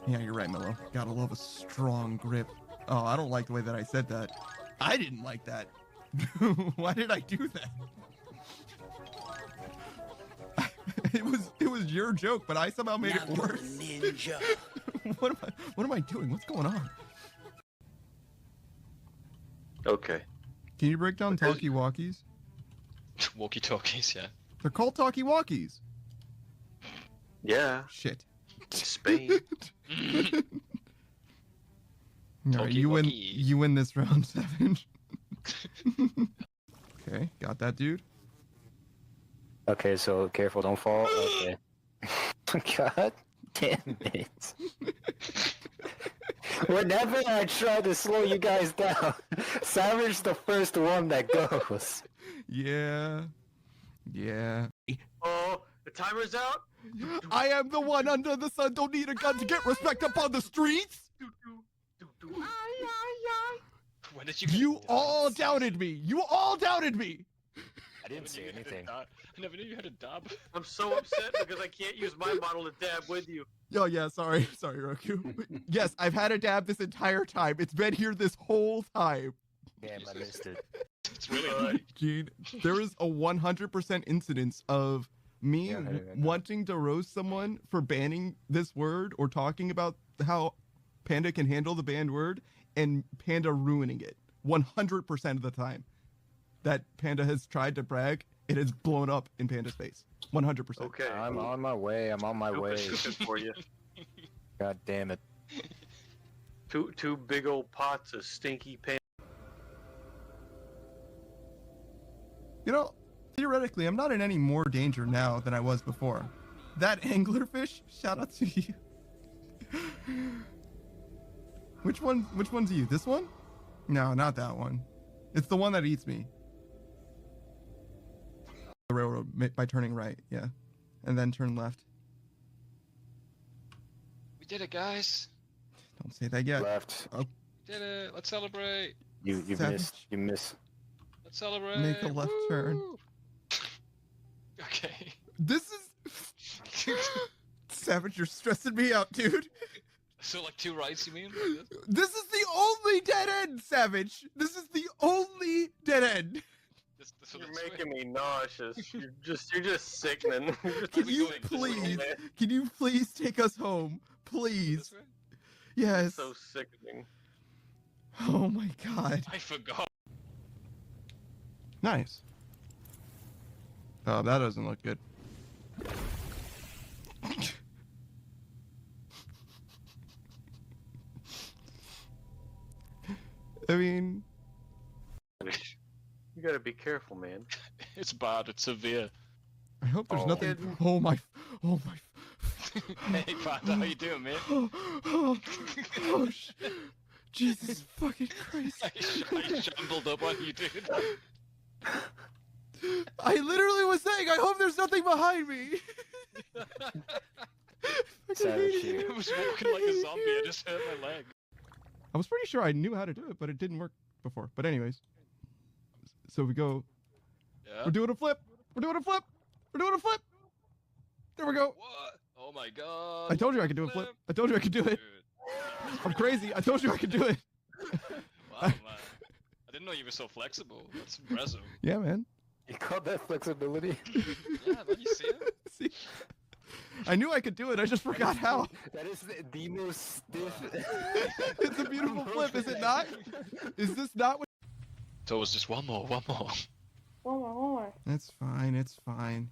Yeah, you're right, Mello. Gotta love a strong grip. Oh, I don't like the way that I said that. I didn't like that. Why did I do that? It was your joke, but I somehow made it worse. Ninja. What am I doing? What's going on? Okay. Can you break down talkie-walkies? Walkie-talkies, yeah. They're called talkie-walkies. Yeah. Shit. Spain. All right, you win this round, Savage. Okay, got that, dude. Okay, so careful, don't fall. Okay. God damn it. Whenever I try to slow you guys down, Savage's the first one that goes. Yeah. Yeah. Oh, the timer's out. I am the one under the sun. Don't need a gun to get respect up on the streets. When did you? You all doubted me. You all doubted me. I didn't say anything. I never knew you had a dab. I'm so upset because I can't use my model to dab with you. Oh yeah, sorry, Roku. Yes, I've had a dab this entire time. It's been here this whole time. Damn, I missed it. It's really hard. Gene, there is a 100% incidence of me Yeah, wanting to roast someone for banning this word or talking about how Panda can handle the banned word and Panda ruining it 100% of the time that Panda has tried to brag. It has blown up in Panda's face. 100%. Okay. I'm on my way. I'm on my way. For you. God damn it. Two big old pots of stinky pan. You know, theoretically, I'm not in any more danger now than I was before. That anglerfish, shout out to you. Which one's you? This one? No, not that one. It's the one that eats me. The railroad by turning right, yeah. And then turn left. We did it, guys. Don't say that yet. Left. Oh, We did it. Let's celebrate. You Savage. missed. You missed. Let's celebrate. Make a left turn. Okay. This is... Savage, you're stressing me out, dude. So like 2 rights, you mean? This is the only dead end, Savage. This is the only dead end. You're making me nauseous. You're just sickening. Can you please take us home? Please. Yes. So sickening. Oh my god. I forgot. Nice. Oh, that doesn't look good. I mean... You gotta be careful, man. It's bad. It's severe. I hope there's Oh. nothing... Oh my... Hey, Panda, how you doing, man? Oh, Jesus fucking Christ. I shambled up on you, dude. I literally was saying, I hope there's nothing behind me. Savage here. I was walking like a zombie. I just hurt my leg. I was pretty sure I knew how to do it, but it didn't work before. But anyways. So we go. Yeah. We're doing a flip. We're doing a flip. We're doing a flip. There we go. What? Oh my god. I told you I could do a flip. I told you I could do it. Dude. I'm crazy. I told you I could do it. Wow, man. I didn't know you were so flexible. That's impressive. Yeah, man. You called that flexibility? Yeah, man, you see it? See? I knew I could do it. I just forgot how. That is the most stiff. It's a beautiful flip, is it not? Is this not what? So it was just one more. One more. It's fine. It's fine.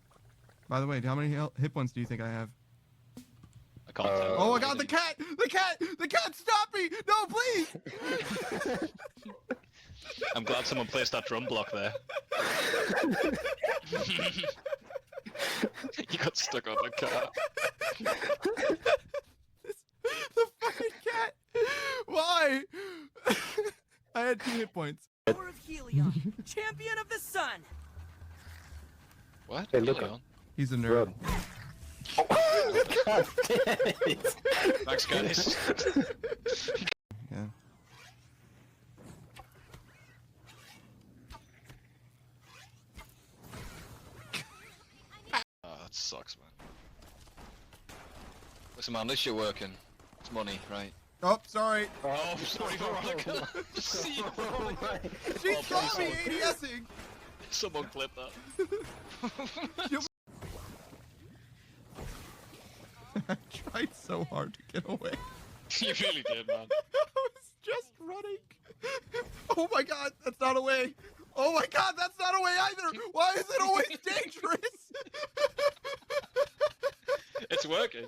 By the way, how many hit points do you think I have? I can't tell. Oh, I got the cat! The cat! The cat! Stop me! No, please! I'm glad someone placed that drum block there. You got stuck on the car. The fucking cat! Why? I had 2 hit points. Power of Helion, champion of the sun. What? Hey, look Helion? He's a nerd. God damn it. Thanks, guys. Yeah. Oh, that sucks, man. Listen, man, this shit working. It's money, right? Oh, sorry. Oh, sorry, Veronica. See, Oh my. She Oh, saw me please ADSing. someone clip that. I tried so hard to get away. You really did, man. I was just running. Oh my god, that's not a way. Oh my god, that's not a way either. Why is it always dangerous? It's working.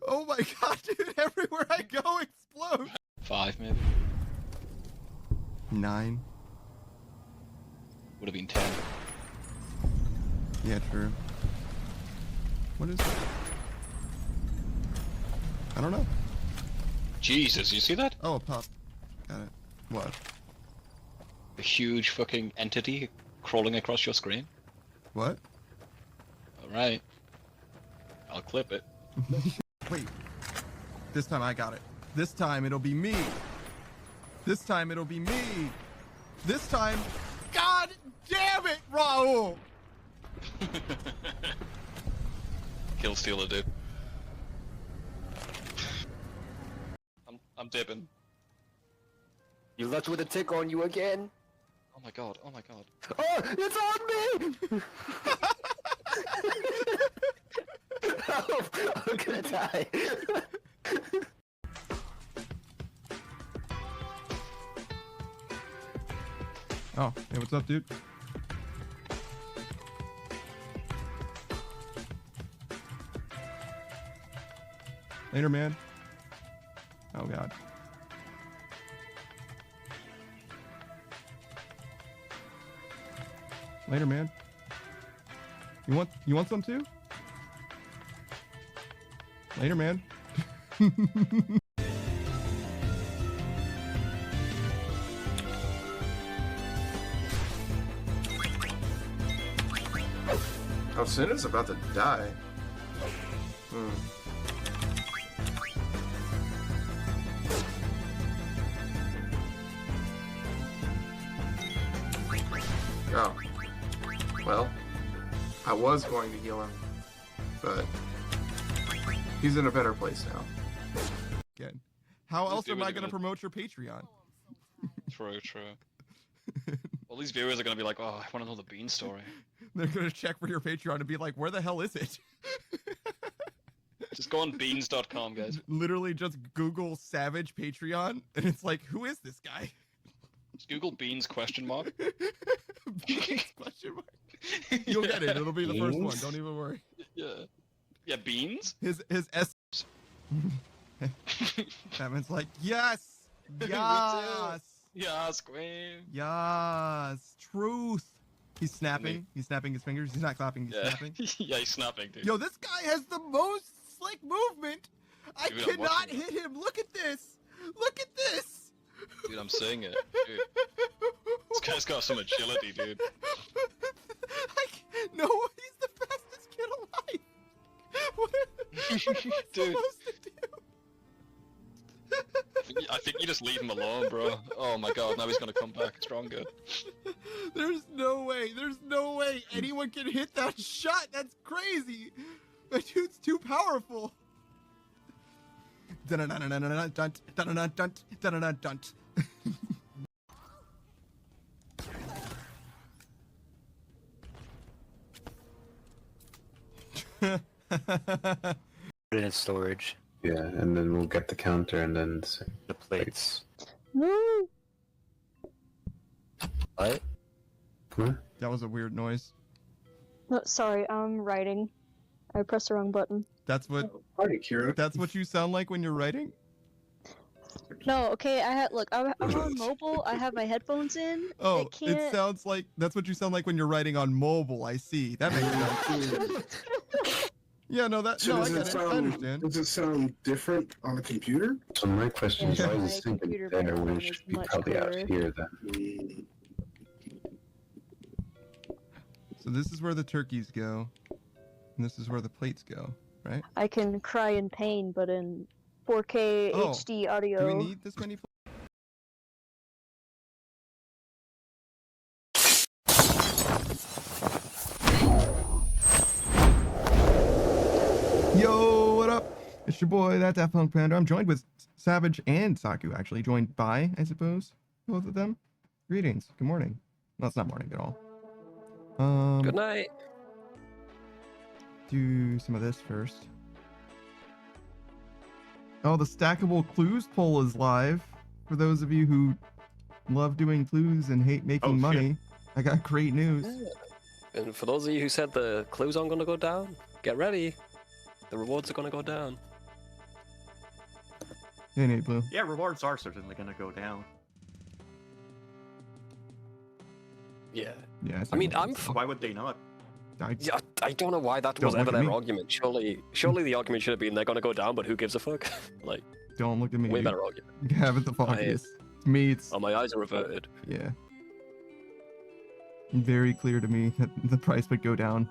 Oh my god, dude, everywhere I go explodes. 5 maybe. 9. Would have been 10. Yeah, true. What is it? I don't know. Jesus, you see that? Oh, a pop. Got it. What? A huge fucking entity crawling across your screen. What? Alright. I'll clip it. Wait. This time I got it. This time it'll be me. This time it'll be me. This time. God damn it, Raul! Kill stealer, dude. I'm dipping. You left with a tick on you again. Oh my god, oh my god. Oh, it's on me! Oh, I'm gonna die. Oh, hey, what's up, dude? Later, man. Oh god. Later, man. You want some too? Later, man. Oh, Suna's about to die. Oh. Well, I was going to heal him, but he's in a better place now. Again. How These else am viewers I are gonna gonna- promote your Patreon? True, true. All these viewers are gonna be like, oh, I wanna know the Bean story. They're gonna check for your Patreon and be like, where the hell is it? Just go on beans.com, guys. Literally just Google Savage Patreon, and it's like, who is this guy? Just Google beans question mark. Beans question mark. You'll get it. It'll be the first one. Beans? Don't even worry. Yeah. Yeah, beans? His S. Batman's like, yes, yes, Yes, queen. yes, truth. He's snapping. He's snapping his fingers. He's not clapping. He's Yeah. snapping. Yeah, he's snapping, dude. Yo, this guy has the most slick movement. I Dude, I'm cannot watching hit him. Look at this. Look at this. Dude, I'm seeing it. Dude. This guy's got some agility, dude. No, he's the fastest kid alive. What am I Dude. supposed to do? I think you just leave him alone, bro. Oh my god, now he's gonna come back stronger. There's no way anyone can hit that shot. That's crazy. That dude's too powerful. Dun-dun-dun-dun-dun-dun, dun-dun-dun-dun, dun-dun-dun-dun. Put it in storage. Yeah, and then we'll get the counter and then The plates. Woo! What? Huh? That was a weird noise. No, sorry, I'm writing. I pressed the wrong button. That's what you sound like when you're writing? No, okay, I'm on mobile, I have my headphones in. Oh, it can't... it sounds like that's what you sound like when you're writing on mobile. I see. That makes sense. Yeah, no, I get it. I understand. Does it sound different on a computer? So my question is, Yeah, why my is this thing computer there microphone when it is should be much probably out clearer. here then? So this is where the turkeys go, and this is where the plates go, right? I can cry in pain, but in 4K Oh, HD audio. Do we need this many? Yo, what up? It's your boy, that Daft Punk Panda. I'm joined with Savage and Saku, actually. Joined by, I suppose, both of them. Greetings. Good morning. No, it's not morning at all. Good night. Do some of this first. Oh, the stackable clues poll is live. For those of you who love doing clues and hate making money, I got great news. Yeah. And for those of you who said the clues aren't going to go down, get ready. The rewards are going to go down. Hey, Nate Blue. Yeah, rewards are certainly going to go down. Yeah. Yeah. I mean, Why would they not? Yeah, I don't know why that was ever their argument. Surely the argument should have been they're going to go down, but who gives a fuck? Like, don't look at me. Way better argument. You haven't the foggiest. To me, it's... Oh, my eyes are averted. Yeah. Very clear to me that the price would go down.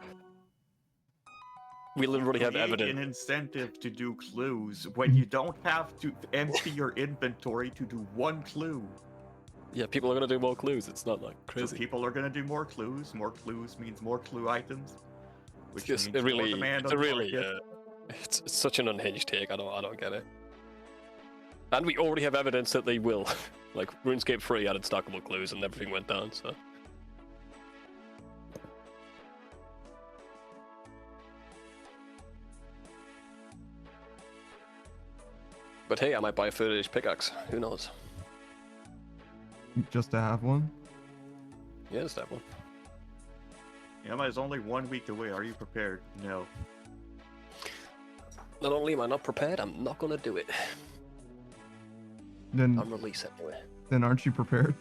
We literally have evidence. An incentive to do clues when you don't have to empty your inventory to do one clue. Yeah, people are gonna do more clues. It's not like crazy. So people are gonna do more clues. More clues means more clue items, which means it really, more demand it's on the really, market. it's such an unhinged take. I don't get it. And we already have evidence that they will. Like RuneScape 3 added stackable clues and everything went down. So. But hey, I might buy a 30-inch pickaxe. Who knows? Just to have one? Yeah, just have one. Yama is only 1 week away. Are you prepared? No. Not only am I not prepared, I'm not gonna do it. Then I'm released anyway. Then aren't you prepared?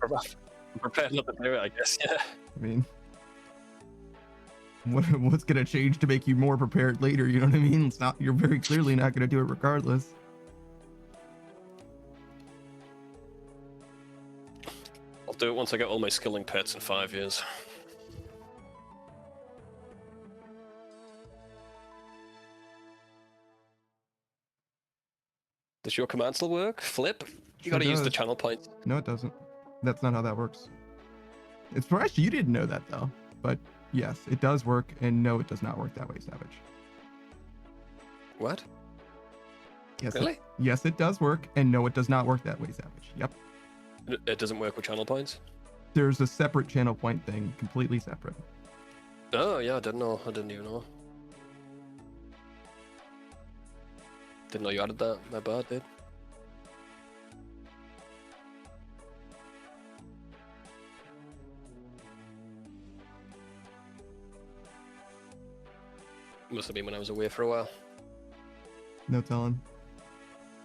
I'm prepared not to do it, I guess. Yeah. I mean, what's gonna change to make you more prepared later? You know what I mean? It's not. You're very clearly not gonna do it regardless. I'll do it once I get all my skilling pets in 5 years. Does your command still work? Flip? You gotta use the channel points. No, it doesn't. That's not how that works. It's surprised you didn't know that though. But yes, it does work, and no, it does not work that way, Savage. What? Yes, really? Yes, it does work, and no, it does not work that way, Savage. Yep. It doesn't work with channel points? There's a separate channel point thing, completely separate. Oh, yeah, I didn't know. I didn't even know. Didn't know you added that. My bad, dude. Must have been when I was away for a while. No telling.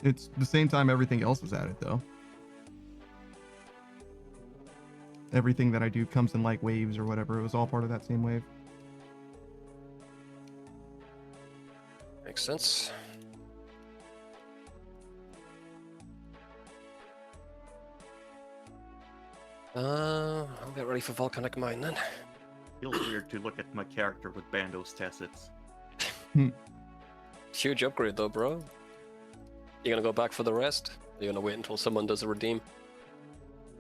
It's the same time everything else was added, though. Everything that I do comes in like waves or whatever. It was all part of that same wave. Makes sense. I'll get ready for Volcanic Mine then. Feels weird to look at my character with Bandos Tessits. Huge upgrade though, bro. You gonna go back for the rest? Or you gonna wait until someone does a redeem?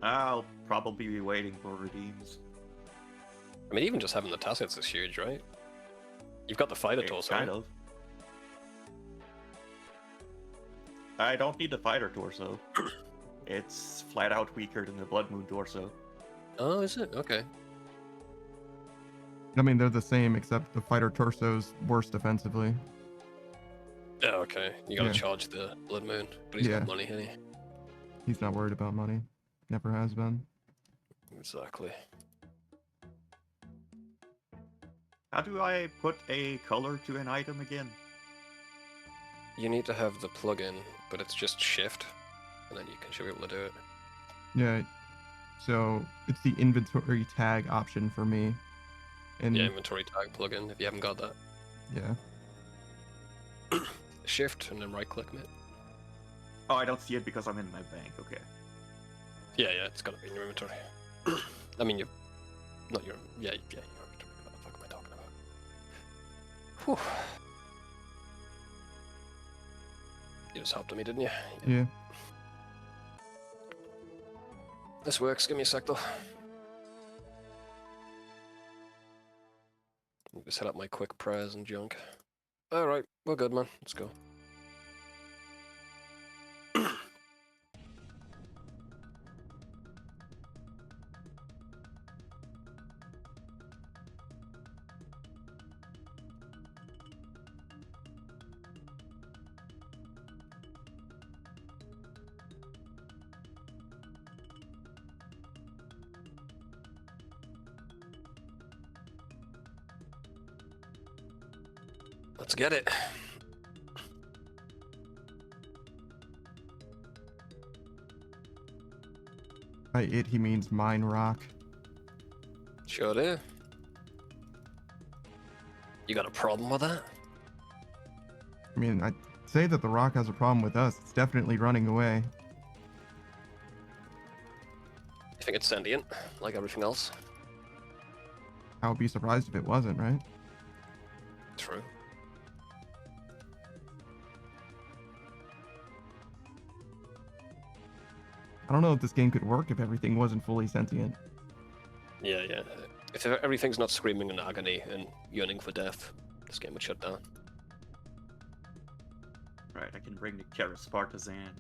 I'll probably be waiting for redeems. I mean, even just having the tassets is huge, right? You've got the fighter torso. Kind of. I don't need the fighter torso. It's flat out weaker than the Blood Moon torso. Oh, is it? Okay. I mean, they're the same, except the fighter torso's worse defensively. Oh, okay. You gotta charge the Blood Moon, but he's got money, hasn't he? He's not worried about money. Never has been. Exactly. How do I put a color to an item again? You need to have the plugin, but it's just shift, and then you should be able to do it. Yeah. So it's the inventory tag option for me. And yeah, inventory tag plugin, if you haven't got that. Yeah. Shift and then right click it. Oh, I don't see it because I'm in my bank, okay. Yeah, it's gotta be in your inventory. I mean, not your, your inventory. What the fuck am I talking about? Whew. You just helped me, didn't you? Yeah. This works, give me a sec though. Just set up my quick prayers and junk. Alright, we're good, man. Let's go. Let's get it. By it, he means mine rock. Sure do. You got a problem with that? I mean, I'd say that the rock has a problem with us. It's definitely running away. You think it's sentient, like everything else? I would be surprised if it wasn't, right? True. I don't know if this game could work if everything wasn't fully sentient. Yeah, yeah. If everything's not screaming in agony and yearning for death, this game would shut down. Right, I can bring the Keras Partisan.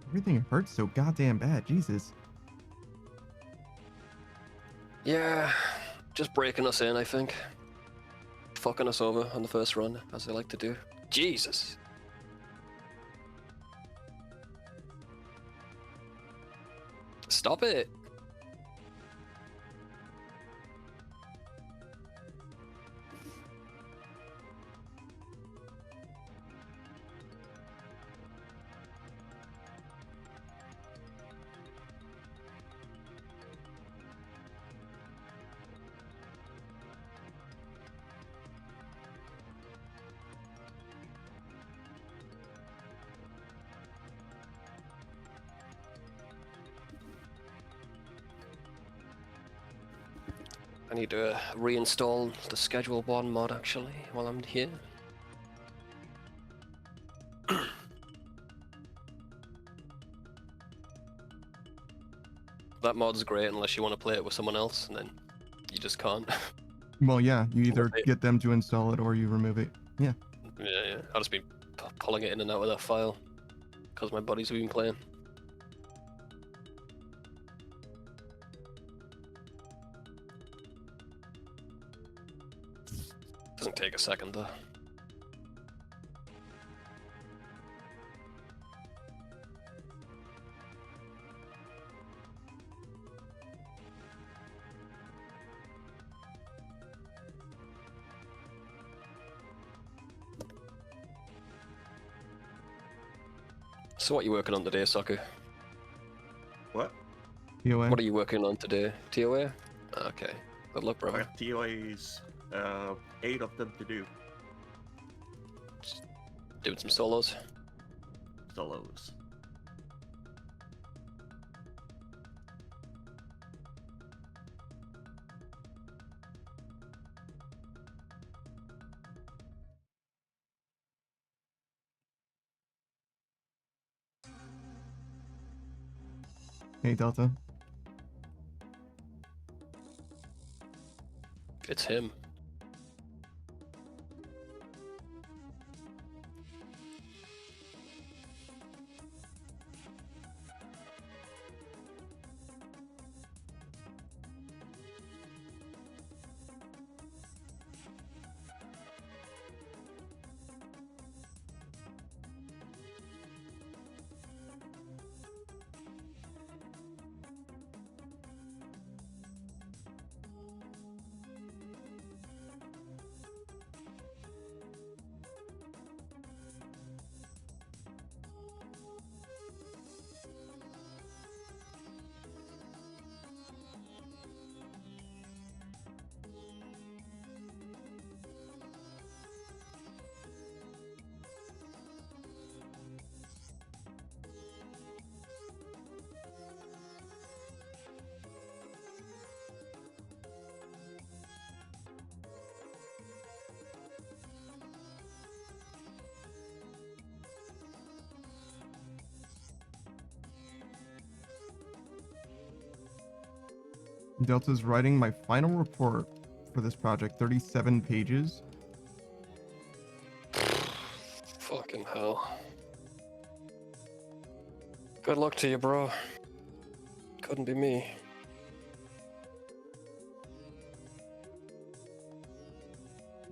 Everything hurts so goddamn bad. Jesus. Yeah, just breaking us in, I think. Fucking us over on the first run, as they like to do. Jesus. Stop it. I need to reinstall the Schedule 1 mod actually while I'm here. That mod's great unless you want to play it with someone else, and then you just can't. Well, yeah, you either Okay. get them to install it or you remove it. Yeah. Yeah. I've just been pulling it in and out of that file because my buddies have been playing. Doesn't take a second though. So what are you working on today, Saku? What? POA. What are you working on today? TOA? Okay. Good luck, I brother. got TOAs, 8 of them to do. Doing some solos. Solos. Hey, Delta. It's him. Delta's writing my final report for this project, 37 pages. Fucking hell. Good luck to you, bro. Couldn't be me.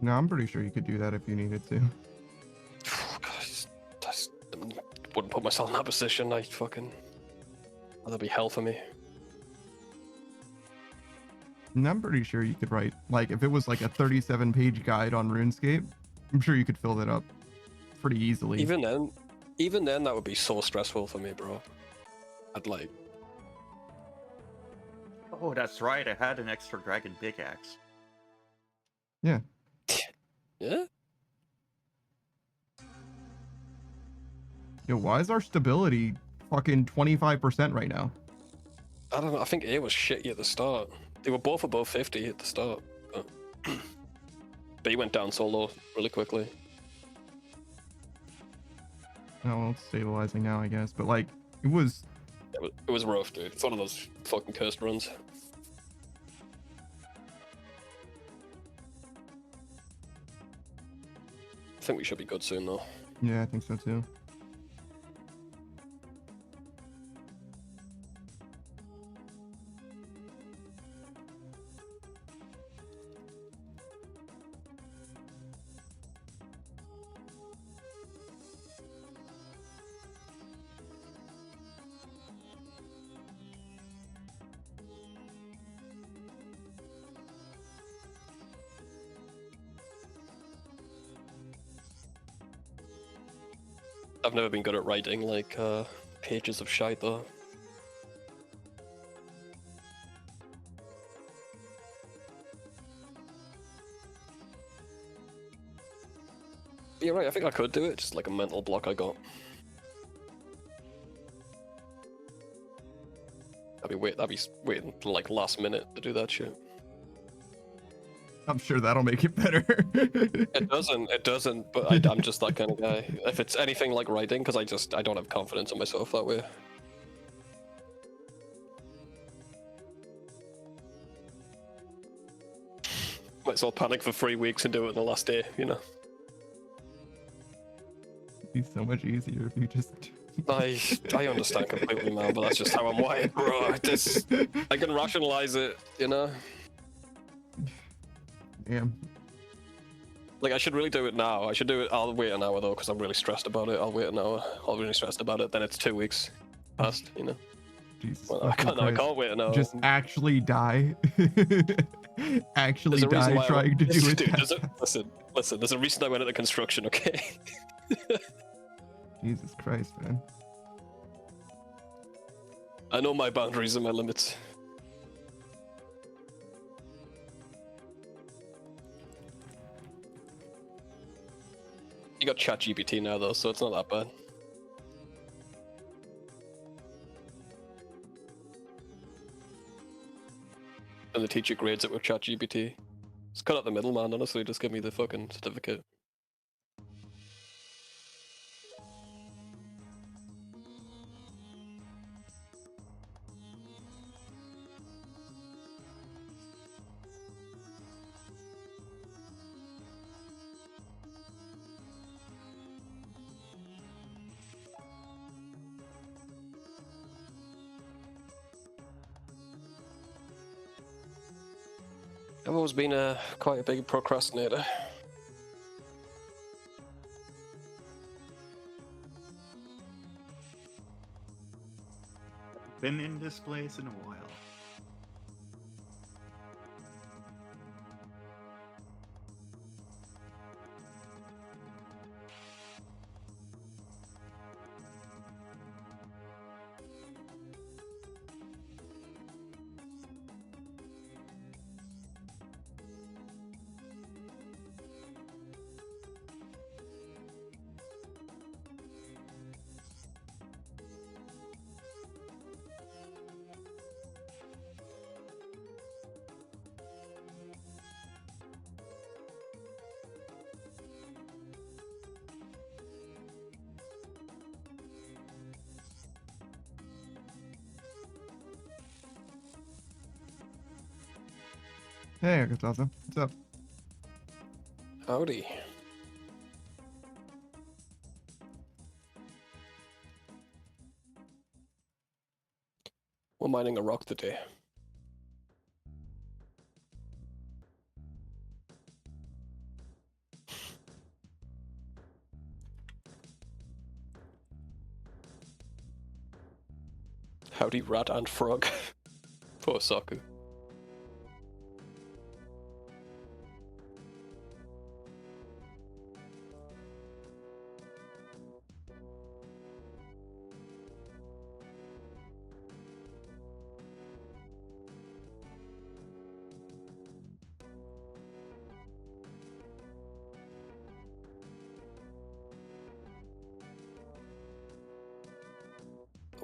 No, I'm pretty sure you could do that if you needed to. I wouldn't put myself in that position. That'd be hell for me. And I'm pretty sure you could write, like, if it was like a 37-page guide on RuneScape, I'm sure you could fill that up pretty easily. Even then, that would be so stressful for me, bro. I'd like. Oh, that's right. I had an extra dragon pickaxe. Yeah. Yeah? Yo, why is our stability fucking 25% right now? I don't know. I think A was shitty at the start. They were both above 50 at the start. But B went down so low really quickly. Oh, well, it's stabilizing now, I guess. But, like, it was... It was rough, dude. It's one of those fucking cursed runs. I think we should be good soon, though. Yeah, I think so, too. I've never been good at writing, like, pages of shite, though. You're right, I think I could do it, just like a mental block I got. I'd be waiting till, like, last minute to do that shit. I'm sure that'll make it better. It doesn't, but I'm just that kind of guy. If it's anything like writing, because I don't have confidence in myself that way. Might as well panic for 3 weeks and do it in the last day, you know? It'd be so much easier if you just... I understand completely, man, but that's just how I'm wired, bro. I can rationalize it, you know? Damn. Like, I should really do it now. I should do it. I'll wait an hour, though, because I'm really stressed about it. I'll wait an hour. I'm really stressed about it. Then it's 2 weeks past, you know? Jesus. Well, I can't wait an hour. Just actually die. Actually There's a reason die why trying to do it. Dude, listen, there's a reason I went into construction, okay? Jesus Christ, man. I know my boundaries and my limits. You got ChatGPT now, though, so it's not that bad. And the teacher grades it with ChatGPT. Just cut out the middleman, honestly, just give me the fucking certificate. I've always been quite a big procrastinator. Been in this place in a while. Hey, Agatha. What's up? Howdy. We're mining a rock today. Howdy, rat and frog. Poor Saku.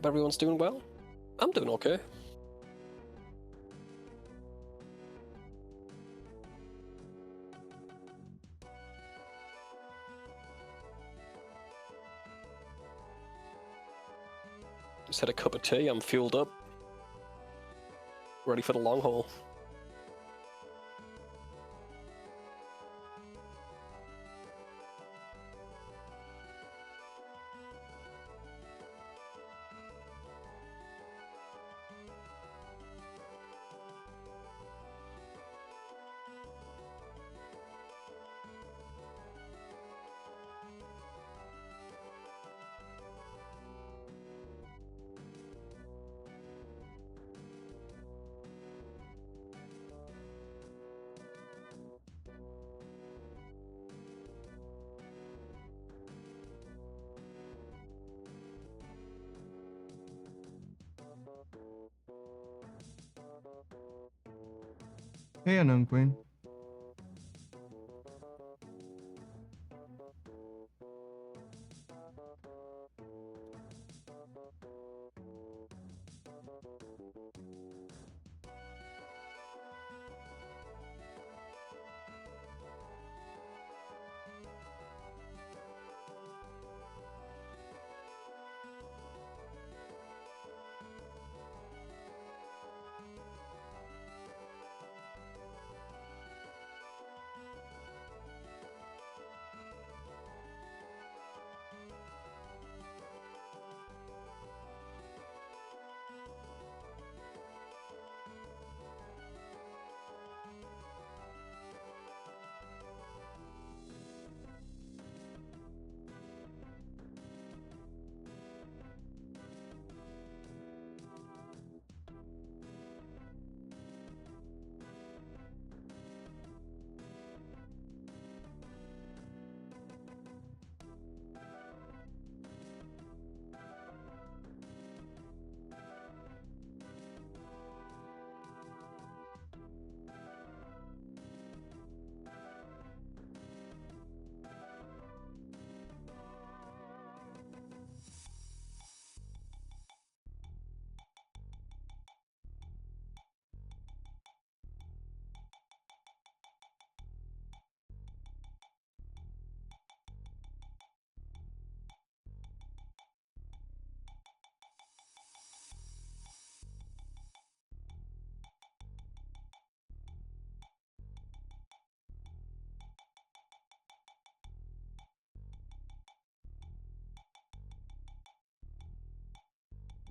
Hope everyone's doing well. I'm doing okay. Just had a cup of tea, I'm fueled up. Ready for the long haul. Hey, Unknown Queen.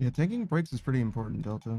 Yeah, taking breaks is pretty important, Delta.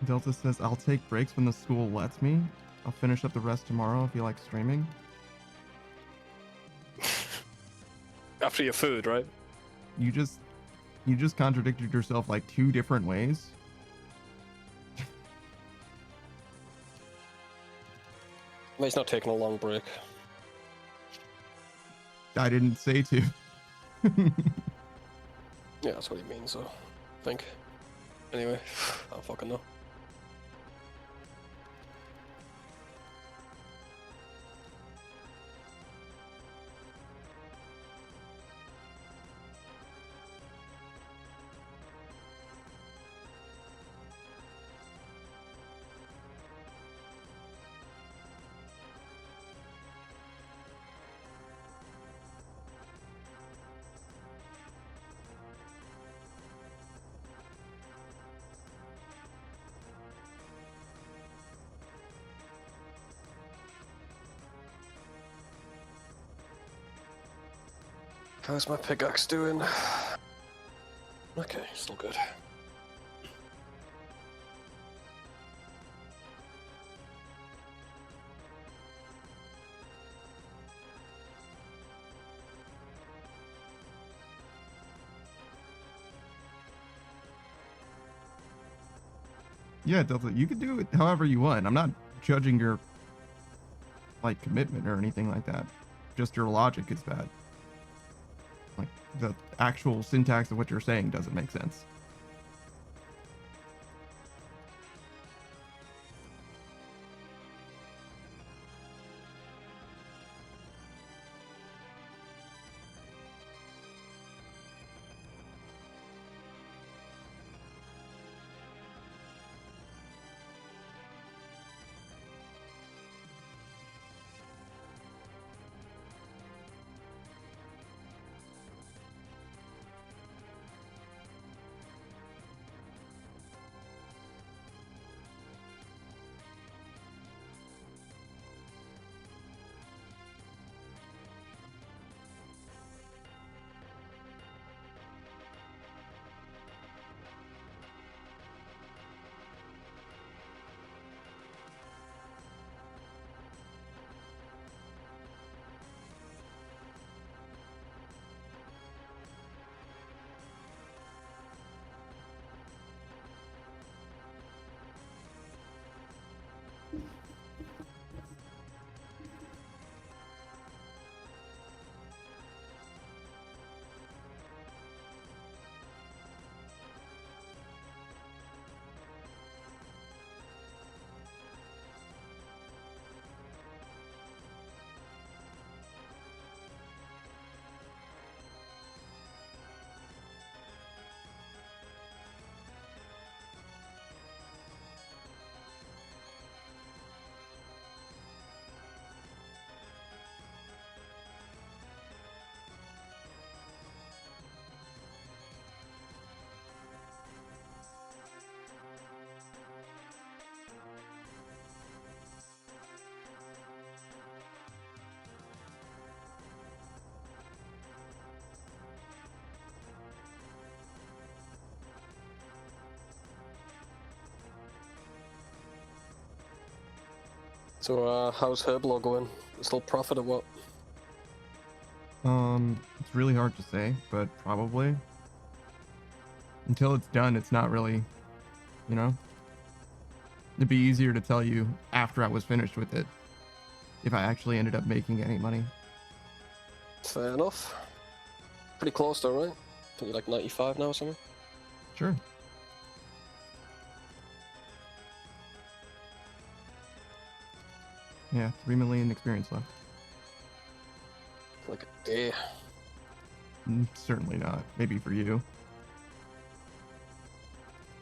Delta says, I'll take breaks when the school lets me. I'll finish up the rest tomorrow if you like streaming. after your food, right? You just contradicted yourself like 2 different ways. He's not taking a long break. I didn't say to. Yeah, that's what he means, though. I think. Anyway, I don't fucking know. How's my pickaxe doing? Okay, still good. Yeah, Delta, you could do it however you want. I'm not judging your like commitment or anything like that. Just your logic is bad. Like the actual syntax of what you're saying doesn't make sense. So, how's Herblore going? Still profit or what? It's really hard to say, but probably. Until it's done, it's not really, you know? It'd be easier to tell you after I was finished with it, if I actually ended up making any money. Fair enough. Pretty close though, right? I think you're like 95 now or something? Sure. Yeah, 3 million experience left. Like a day. Certainly not. Maybe for you.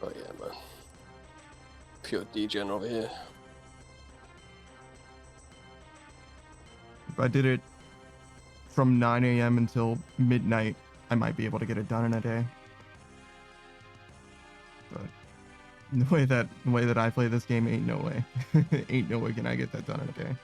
Oh yeah, man. Pure degen over here. If I did it from 9 a.m. until midnight, I might be able to get it done in a day. But the way that I play this game, ain't no way. Ain't no way can I get that done in a day.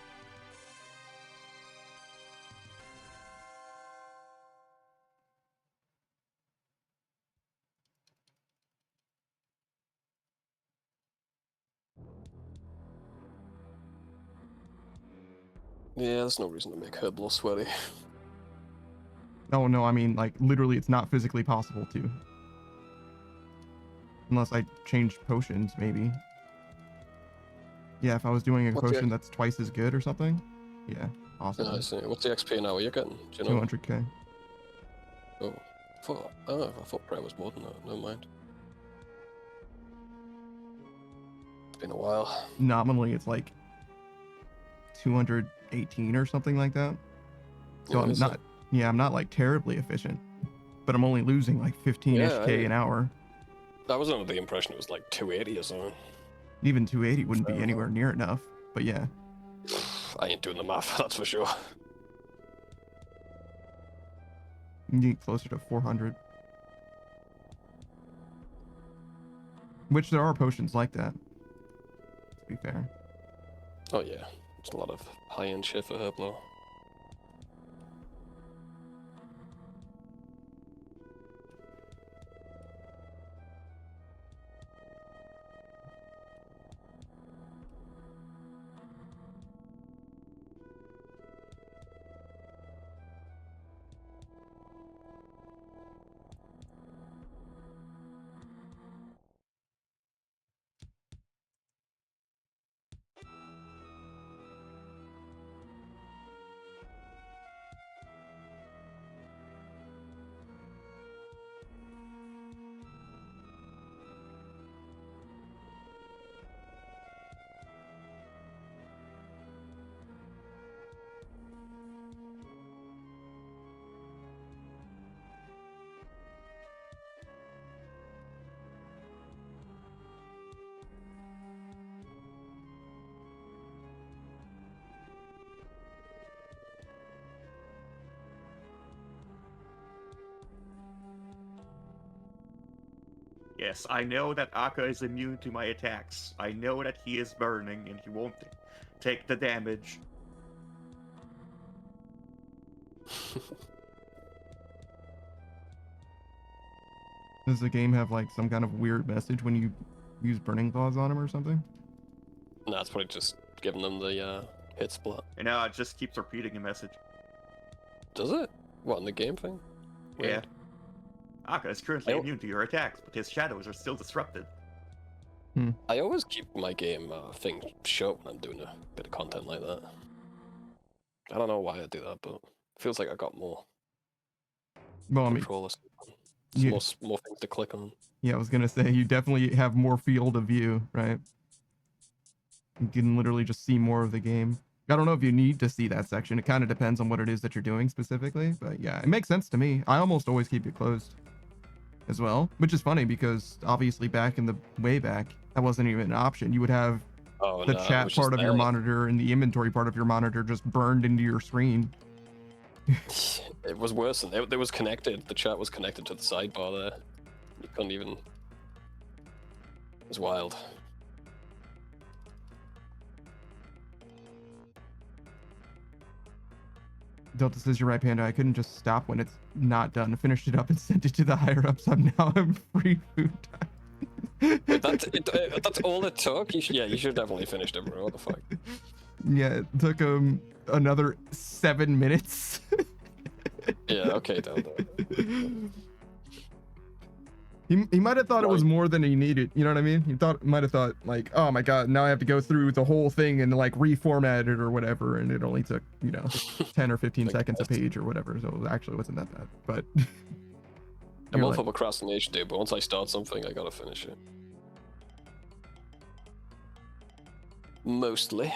Yeah, there's no reason to make Herblore sweaty. Oh no, I mean like literally it's not physically possible to. Unless I change potions, maybe. Yeah, if I was doing a What's the potion that's twice as good or something. Yeah, awesome. I see. What's the XP now? Are you getting? Do you know? 200k. Oh, I thought prayer was more than that. Never mind. It's been a while. Nominally, it's like 218 or something like that. So Yeah, I'm is not. it? Yeah, I'm not like terribly efficient, but I'm only losing like 15-ish Yeah, k an hour. I was under the impression it was like 280 or something. Even 280 wouldn't be anywhere near enough. But yeah, I ain't doing the math, that's for sure. you get closer to 400. Which there are potions like that. To be fair. Oh yeah, it's a lot of high-end shit for Herblore. Yes, I know that Akka is immune to my attacks. I know that he is burning and he won't take the damage. Does the game have like some kind of weird message when you use burning claws on him or something? Nah, it's probably just giving them the hit split. And now it just keeps repeating a message. Does it? What, in the game thing? Yeah. Weird. Akka is currently immune to your attacks, but his shadows are still disrupted. I always keep my game thing shut when I'm doing a bit of content like that. I don't know why I do that, but it feels like I got more Well, I mean, control. yeah. More things to click on. Yeah, I was gonna say you definitely have more field of view, right? You can literally just see more of the game. I don't know if you need to see that section. It kind of depends on what it is that you're doing specifically, but yeah, it makes sense to me. I almost always keep it closed as well, which is funny because obviously back in the way back, that wasn't even an option. You would have the chat part of your monitor and the inventory part of your monitor just burned into your screen. It was worse than it was connected. The chat was connected to the sidebar there. You couldn't even. It was wild. Delta says you're right, Panda. I couldn't just stop when it's not done. I finished it up and sent it to the higher ups. Now I'm free food time. That's all it took. You should definitely finish it, bro. What the fuck? Yeah, it took another 7 minutes. Yeah, okay, Delta. He might have thought it was more than he needed. You know what I mean? He might have thought like, oh my god, now I have to go through the whole thing and like reformat it or whatever, and it only took 10 or 15 seconds a page or whatever. So it actually wasn't that bad. But I'm all for procrastination, dude. But once I start something, I gotta finish it. Mostly.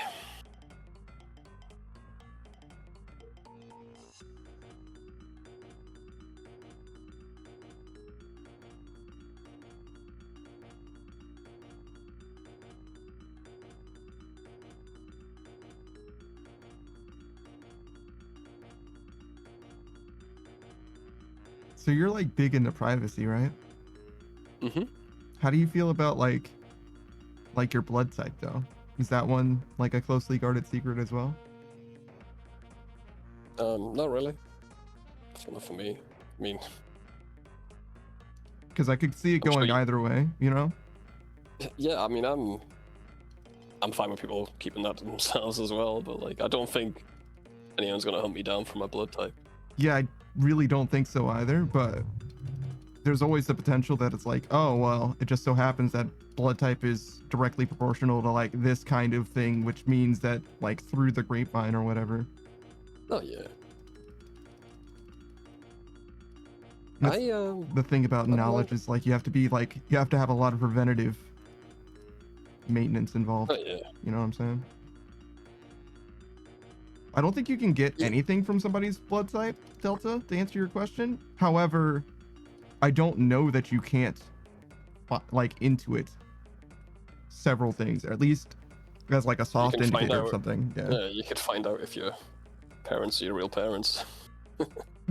So you're like big into privacy, right? Mm-hmm. How do you feel about like your blood type though? Is that one like a closely guarded secret as well? Not really. It's not for me. I mean, because I could see it going either way, you know? Yeah, I mean, I'm fine with people keeping that to themselves as well, but like, I don't think anyone's gonna hunt me down for my blood type. Yeah, I really don't think so either, but there's always the potential that it's like, oh, well, it just so happens that blood type is directly proportional to like this kind of thing, which means that like through the grapevine or whatever. Oh yeah. That's the thing about knowledge is like you have to have a lot of preventative maintenance involved. Oh yeah. You know what I'm saying? I don't think you can get anything from somebody's blood type, Delta, to answer your question. However, I don't know that you can't like intuit several things, or at least as like a soft indicator of something. Yeah, you could find out if your parents are your real parents.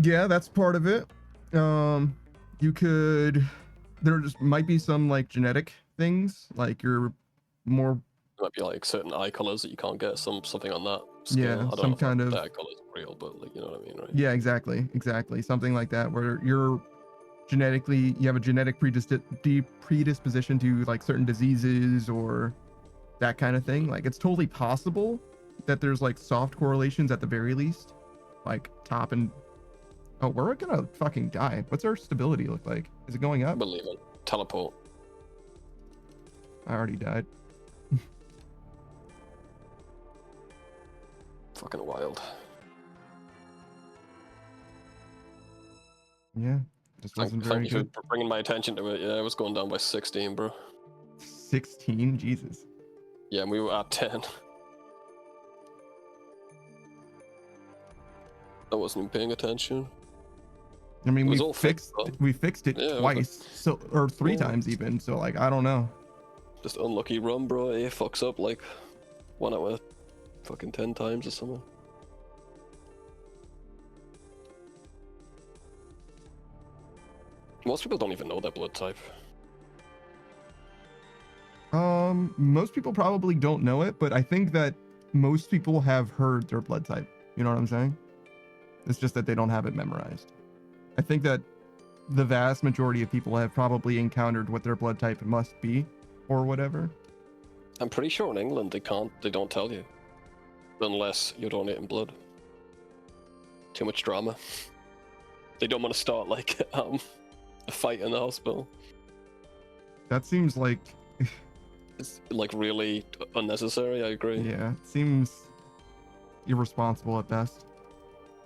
Yeah, that's part of it. You could, there just might be some like genetic things, like you're more. Might be like certain eye colors that you can't get something on that scale. Yeah, I don't some know if kind that of eye color is real, but like you know what I mean, right? Yeah, exactly, something like that, where you're genetically, you have a genetic predisposition to like certain diseases or that kind of thing. Like it's totally possible that there's like soft correlations at the very least, like top and oh, we're gonna fucking die. What's our stability look like? Is it going I up? believe it. Teleport. I already died. Fucking wild. Yeah, just wasn't very Thank you good. for bringing my attention to it. Yeah, it was going down by 16, bro. 16, Jesus. Yeah, and we were at 10. I wasn't even paying attention. I mean, It was we all fixed fixed, though. we fixed it Yeah, twice, so or three Yeah. times even. So like, I don't know. Just unlucky run, bro. It fucks up like 1 out of fucking 10 times or something. Most people don't even know their blood type. Most people probably don't know it, but I think that most people have heard their blood type. You know what I'm saying? It's just that they don't have it memorized. I think that the vast majority of people have probably encountered what their blood type must be or whatever. I'm pretty sure in England they don't tell you. Unless you're donating blood. Too much drama. They don't want to start like a fight in the hospital. That seems like It's like really unnecessary, I agree. yeah, it seems irresponsible at best.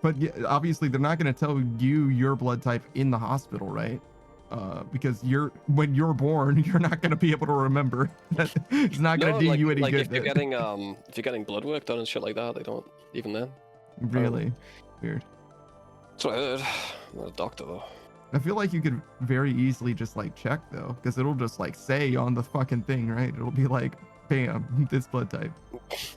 But yeah, obviously they're not going to tell you your blood type in the hospital, right? Because when you're born, you're not going to be able to remember. It's not going to do you any like good. if you're getting blood work done and shit like that, they don't even then. Really weird. That's what I heard. I'm not a doctor though. I feel like you could very easily just like check though, because it'll just like say on the fucking thing, right? It'll be like, bam, this blood type.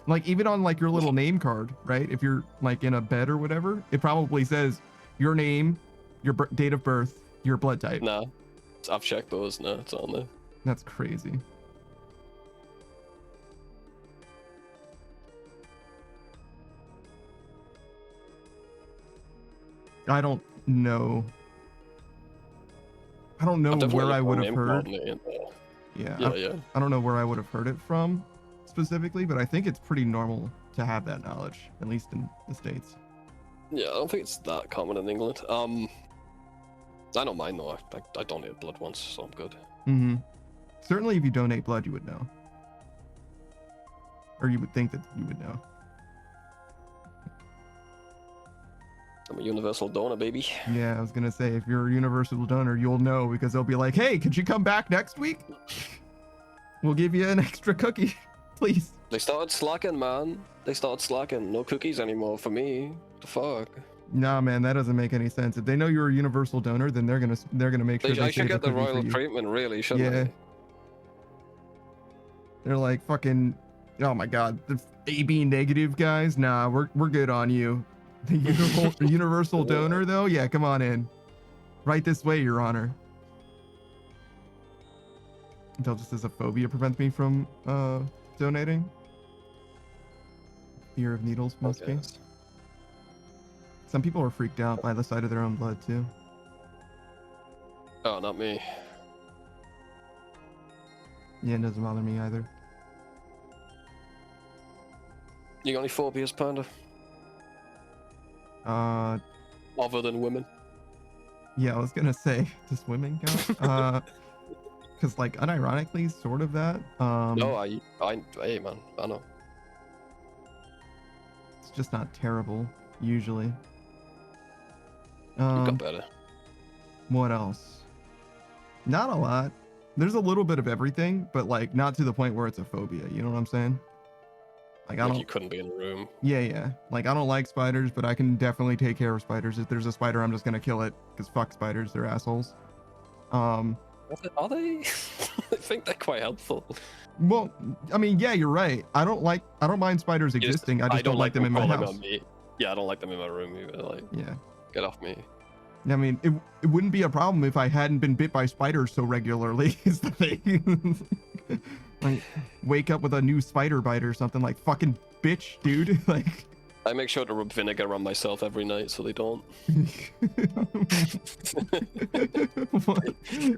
Like even on like your little name card, right? If you're like in a bed or whatever, it probably says your name, your date of birth, your blood type. Nah, I've checked those. Nah, it's on there. That's crazy. I don't know. I don't know I've where definitely I would got have my name heard. card in there. Yeah, Yeah. I don't know where I would have heard it from specifically, but I think it's pretty normal to have that knowledge, at least in the States. Yeah, I don't think it's that common in England. I don't mind though. I donated blood once, so I'm good. Mm-hmm. Certainly if you donate blood, you would know. Or you would think that you would know. I'm a universal donor, baby. Yeah, I was gonna say, if you're a universal donor, you'll know, because they'll be like, hey, could you come back next week? We'll give you an extra cookie, please. They started slacking, man. They started slacking. No cookies anymore for me. The fuck? Nah, man, that doesn't make any sense. If they know you're a universal donor, then they're gonna make sure they I should save get a the cookie for royal you. treatment, really, shouldn't Yeah. I? They're like fucking, oh my god, the AB negative guys. Nah, we're good on you. The universal donor though, yeah, come on in. Right this way, Your Honor. Until just as a phobia prevents me from donating. Fear of needles must be. Some people are freaked out by the sight of their own blood too. Oh, not me. Yeah, it doesn't bother me either. You got any phobias, Panda? Not other than women. Yeah, I was gonna say, does women count? Because like unironically, sort of that. No, hey man, I know. It's just not terrible usually. You got better. What else? Not a lot. There's a little bit of everything, but like not to the point where it's a phobia. You know what I'm saying? Like I Like don't. you couldn't be in a room. Yeah. Like I don't like spiders, but I can definitely take care of spiders. If there's a spider, I'm just gonna kill it because fuck spiders, they're assholes. Are they? I think they're quite helpful. Well, I mean, yeah, you're right. I don't mind spiders existing. I just don't like them in my crawling house. on me. Yeah, I don't like them in my room either. Like, Yeah. get off me. I mean, it wouldn't be a problem if I hadn't been bit by spiders so regularly. Is the thing. Like, wake up with a new spider bite or something. Like, fucking bitch, dude. Like. I make sure to rub vinegar on myself every night so they don't.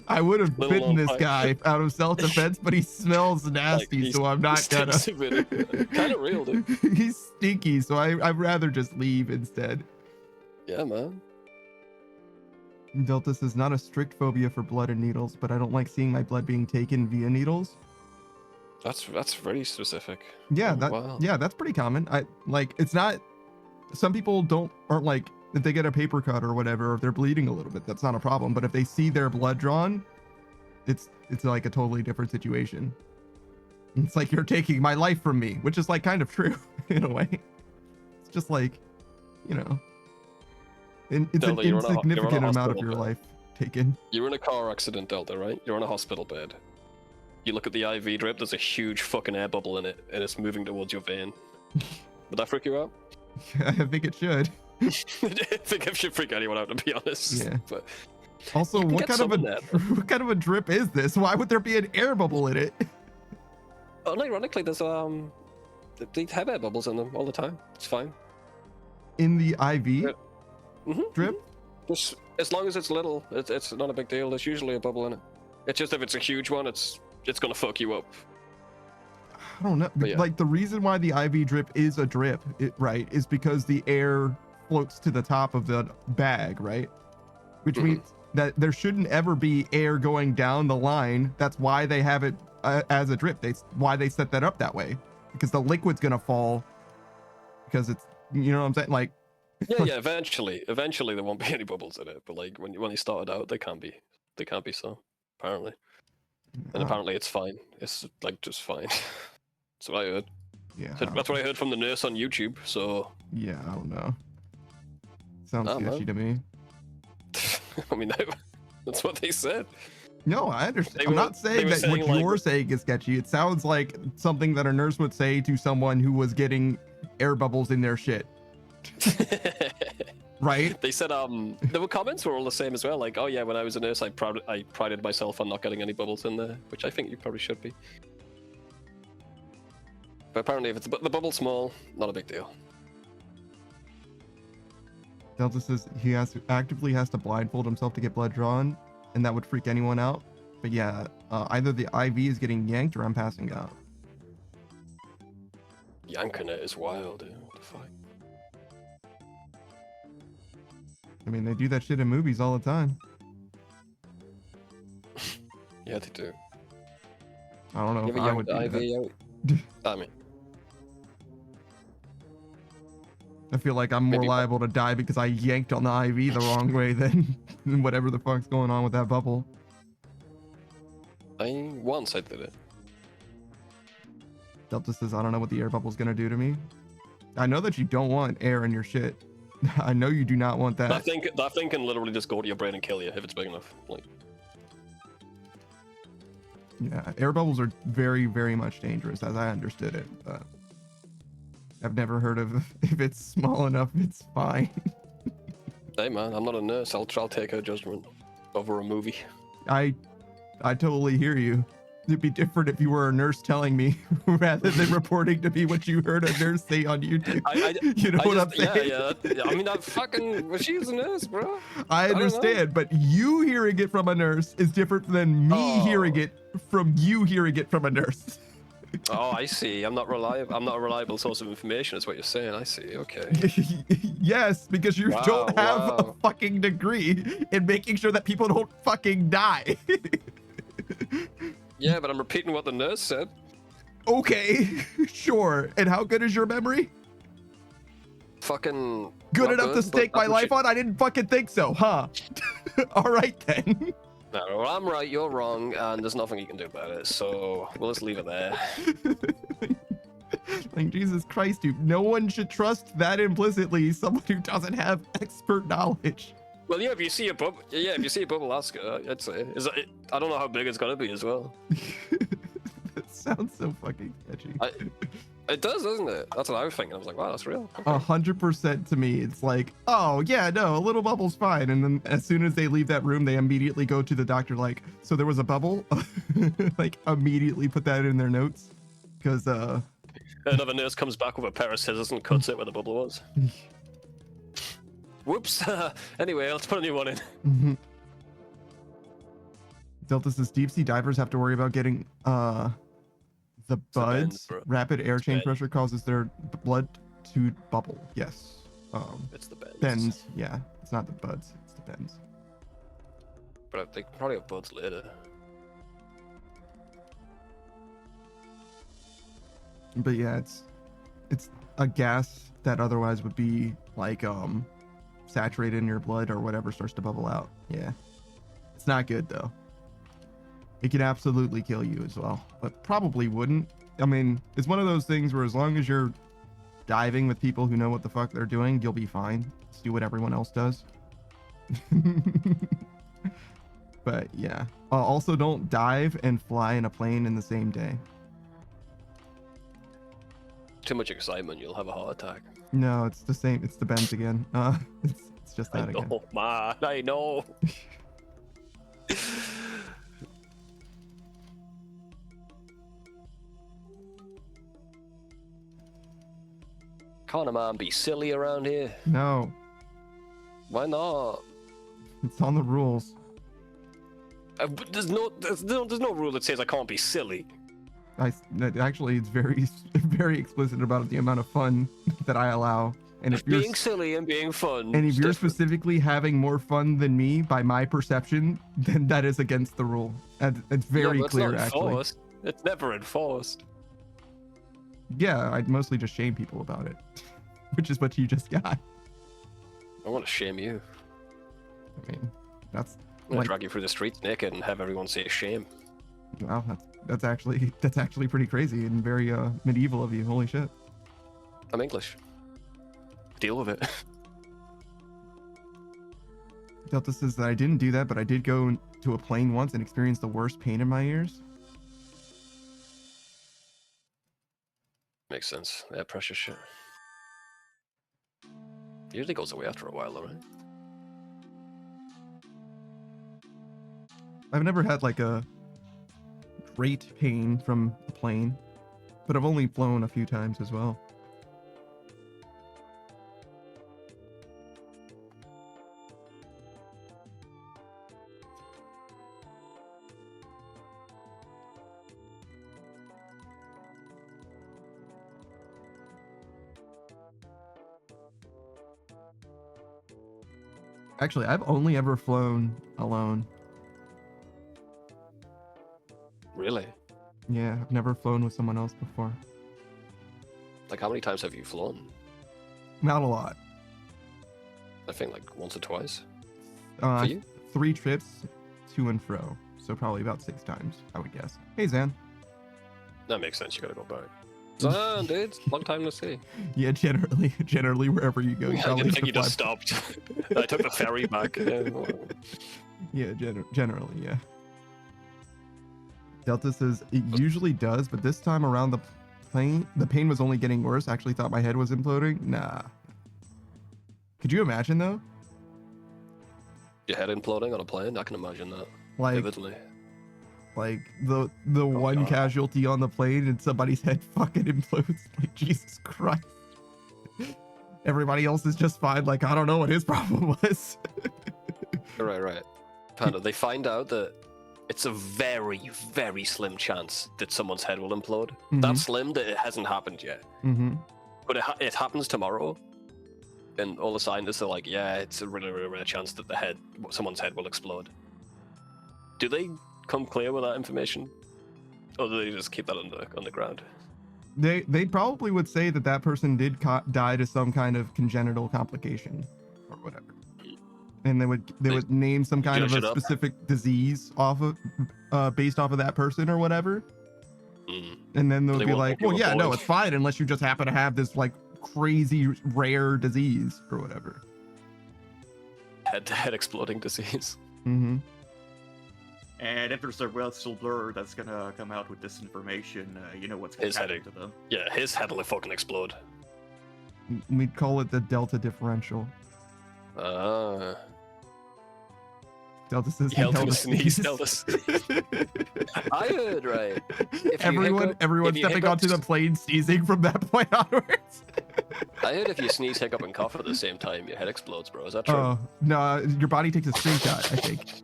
I would have Little bitten old this pipe. guy out of self-defense, but he smells nasty, so I'm not gonna. Kind of real, dude. He's stinky, so I'd rather just leave instead. Yeah, man. Delta says, not a strict phobia for blood and needles, but I don't like seeing my blood being taken via needles. That's very specific. Yeah, Oh, wow. yeah, that's pretty common. I like it's not. Some people aren't like if they get a paper cut or whatever, or if they're bleeding a little bit, that's not a problem. But if they see their blood drawn, it's like a totally different situation. It's like you're taking my life from me, which is like kind of true in a way. It's just like, you know, it's Delta, an you're on a insignificant amount of hospital your bed. life taken. You're in a car accident, Delta, right? You're on a hospital bed. You look at the IV drip, there's a huge fucking air bubble in it, and it's moving towards your vein. Would that freak you out? I think it should. I think it should freak anyone out, to be honest. Yeah. But Also, you can what get kind of some in there. what kind of a drip is this? Why would there be an air bubble in it? ironically, there's they have air bubbles in them all the time. It's fine. In the IV Mhm. drip? Just as long as it's little, it's not a big deal. There's usually a bubble in it. It's just if it's a huge one, it's gonna fuck you up. I don't know. But yeah. Like the reason why the IV drip is a drip, right, is because the air floats to the top of the bag, right? Which means that there shouldn't ever be air going down the line. That's why they have it as a drip. Why they set that up that way, because the liquid's gonna fall. Because it's, you know what I'm saying, like. Yeah. Eventually there won't be any bubbles in it. But like when you started out, they can't be. They can't be so. Apparently. And apparently it's fine. It's like just fine. That's what I heard. Yeah. That's what I heard from the nurse on YouTube. So. Yeah, I don't know. Sounds Nah, sketchy man. to me. I mean, that's what they said. No, I understand. They I'm were- not they saying were that saying, what like- you're saying is sketchy. It sounds like something that a nurse would say to someone who was getting air bubbles in their shit, right? They said there were comments were all the same as well. Like, oh yeah, when I was a nurse, I prided myself on not getting any bubbles in there, which I think you probably should be. But apparently, if it's the bubble's small, not a big deal. Delta says he actively has to blindfold himself to get blood drawn, and that would freak anyone out. But yeah, either the IV is getting yanked or I'm passing out. Yanking it is wild, dude. What the fuck? I mean, they do that shit in movies all the time. Yeah, they do. I don't know You if ever I would yanked do the that. IV out? I mean, I feel like I'm more Maybe- liable to die because I yanked on the IV the wrong way than whatever the fuck's going on with that bubble. once I did it. Delta says, I don't know what the air bubble's gonna do to me. I know that you don't want air in your shit. I know you do not want that. That thing can literally just go to your brain and kill you if it's big enough. Like, Yeah, air bubbles are very, very much dangerous, as I understood it. But I've never heard of if it's small enough, it's fine. hey man, I'm not a nurse. I'll take her judgment over a movie. I totally hear you. It'd be different if you were a nurse telling me rather than reporting to me what you heard a nurse say on YouTube. You know what I'm saying? Yeah. I mean, well, she's a nurse, bro. I don't know. understand, but you hearing it from a nurse is different than me hearing it from you hearing it from a nurse. Oh, I see. I'm not reliable. I'm not a reliable source of information. Is what you're saying. I see. Okay. Yes, because you Wow, don't have a wow. fucking degree in making sure that people don't fucking die. Yeah, but I'm repeating what the nurse said. Okay, sure. And how good is your memory? Fucking Good not enough to but stake my life average. on? I didn't fucking think so, huh? All right then. No, well, I'm right. You're wrong, and there's nothing you can do about it. So we'll just leave it there. Like, Jesus Christ, dude. No one should trust that implicitly someone who doesn't have expert knowledge. Well, yeah. If you see a bubble, yeah. If you see a bubble, ask her. I'd say. I don't know how big it's gonna be as well. That sounds so fucking sketchy. It does, doesn't it? That's what I was thinking. I was like, wow, that's real. Okay. 100% to me, it's like, oh yeah, no, a little bubble's fine. And then as soon as they leave that room, they immediately go to the doctor like, so there was a bubble? Like immediately put that in their notes. Because Another nurse comes back with a pair of scissors and cuts it where the bubble was. Whoops. Anyway, let's put a new one in. Delta says deep sea divers have to worry about getting the buds. bends, bro. Rapid air It's change bends. pressure causes their blood to bubble. Yes. It's the bends. Bends. Yeah, it's not the buds. It's the bends. But they probably have buds later. But yeah, it's a gas that otherwise would be like saturated in your blood or whatever starts to bubble out. Yeah, it's not good though. It can absolutely kill you as well, but probably wouldn't. I mean, it's one of those things where as long as you're diving with people who know what the fuck they're doing, you'll be fine. Just do what everyone else does. But yeah, also don't dive and fly in a plane in the same day. Too much excitement, you'll have a heart attack. No, it's the same. It's the bends again. It's just that I again. know, man. I know. Can't a man be silly around here? No, Why not? it's on the rules. But there's no rule that says I can't be silly. Actually, it's very, very explicit about the amount of fun that I allow. And if you're Being silly and being fun. and if is you're different. specifically having more fun than me by my perception, then that is against the rule. And it's very Yeah, but clear, it's not actually. enforced. It's never enforced. Yeah, I'd mostly just shame people about it, which is what you just got. I want to shame you. I mean, that's I'm gonna like, drag you through the streets naked and have everyone say shame. wow, that's actually pretty crazy and very medieval of you. Holy shit. I'm English. Deal with it. Delta says that I didn't do that, but I did go to a plane once and experience the worst pain in my ears. Makes sense. Yeah, pressure shit. Usually goes away after a while, though, right? I've never had like a great pain from a plane, but I've only flown a few times as well. Actually, I've only ever flown alone. Really? Yeah, I've never flown with someone else before. Like, how many times have you flown? Not a lot. I think like once or twice. Uh, For you? 3 trips to and fro. So probably about 6 times, I would guess. Hey, Zan. That makes sense. You gotta go back. Zan, dude, long time no see. Yeah, generally wherever you go, you I probably didn't have think to you just fly. stopped. I took the ferry back. Yeah, well, Yeah, generally, yeah. Delta says it usually does, but this time around the pain was only getting worse. I actually thought my head was imploding. Nah. Could you imagine though? your head imploding on a plane. I can imagine that. Like, Vividly. like the one God. casualty on the plane and somebody's head fucking implodes. Like, Jesus Christ. Everybody else is just fine. Like, I don't know what his problem was. Right. Panda, they find out that it's a very, very slim chance that someone's head will implode. Mhm. That's slim that it hasn't happened yet. Mm-hmm. But it happens tomorrow, and all the scientists are like, yeah, it's a really, really rare chance that someone's head will explode. Do they come clear with that information? Or do they just keep that on the ground? They probably would say that that person did die to some kind of congenital complication or whatever, and they would name some kind of judge a it up. specific disease off of based off of that person or whatever, and then they'll They be won't like, make well, you yeah, no, avoid. it's fine unless you just happen to have this like crazy rare disease or whatever. Head exploding disease. Mm-hmm. And if there's a whistleblower that's gonna come out with this information, you know what's gonna His head, happen to them. yeah, his head will fucking explode. We'd call it the delta differential. Delta says he Held held a a sneeze, sneeze. held a sneeze. I heard right. Everyone if you stepping onto the hiccups- plane sneezing from that point onwards. I heard if you sneeze, hiccup, and cough at the same time, your head explodes, bro. Is that true? Oh no, your body takes a screenshot, I think.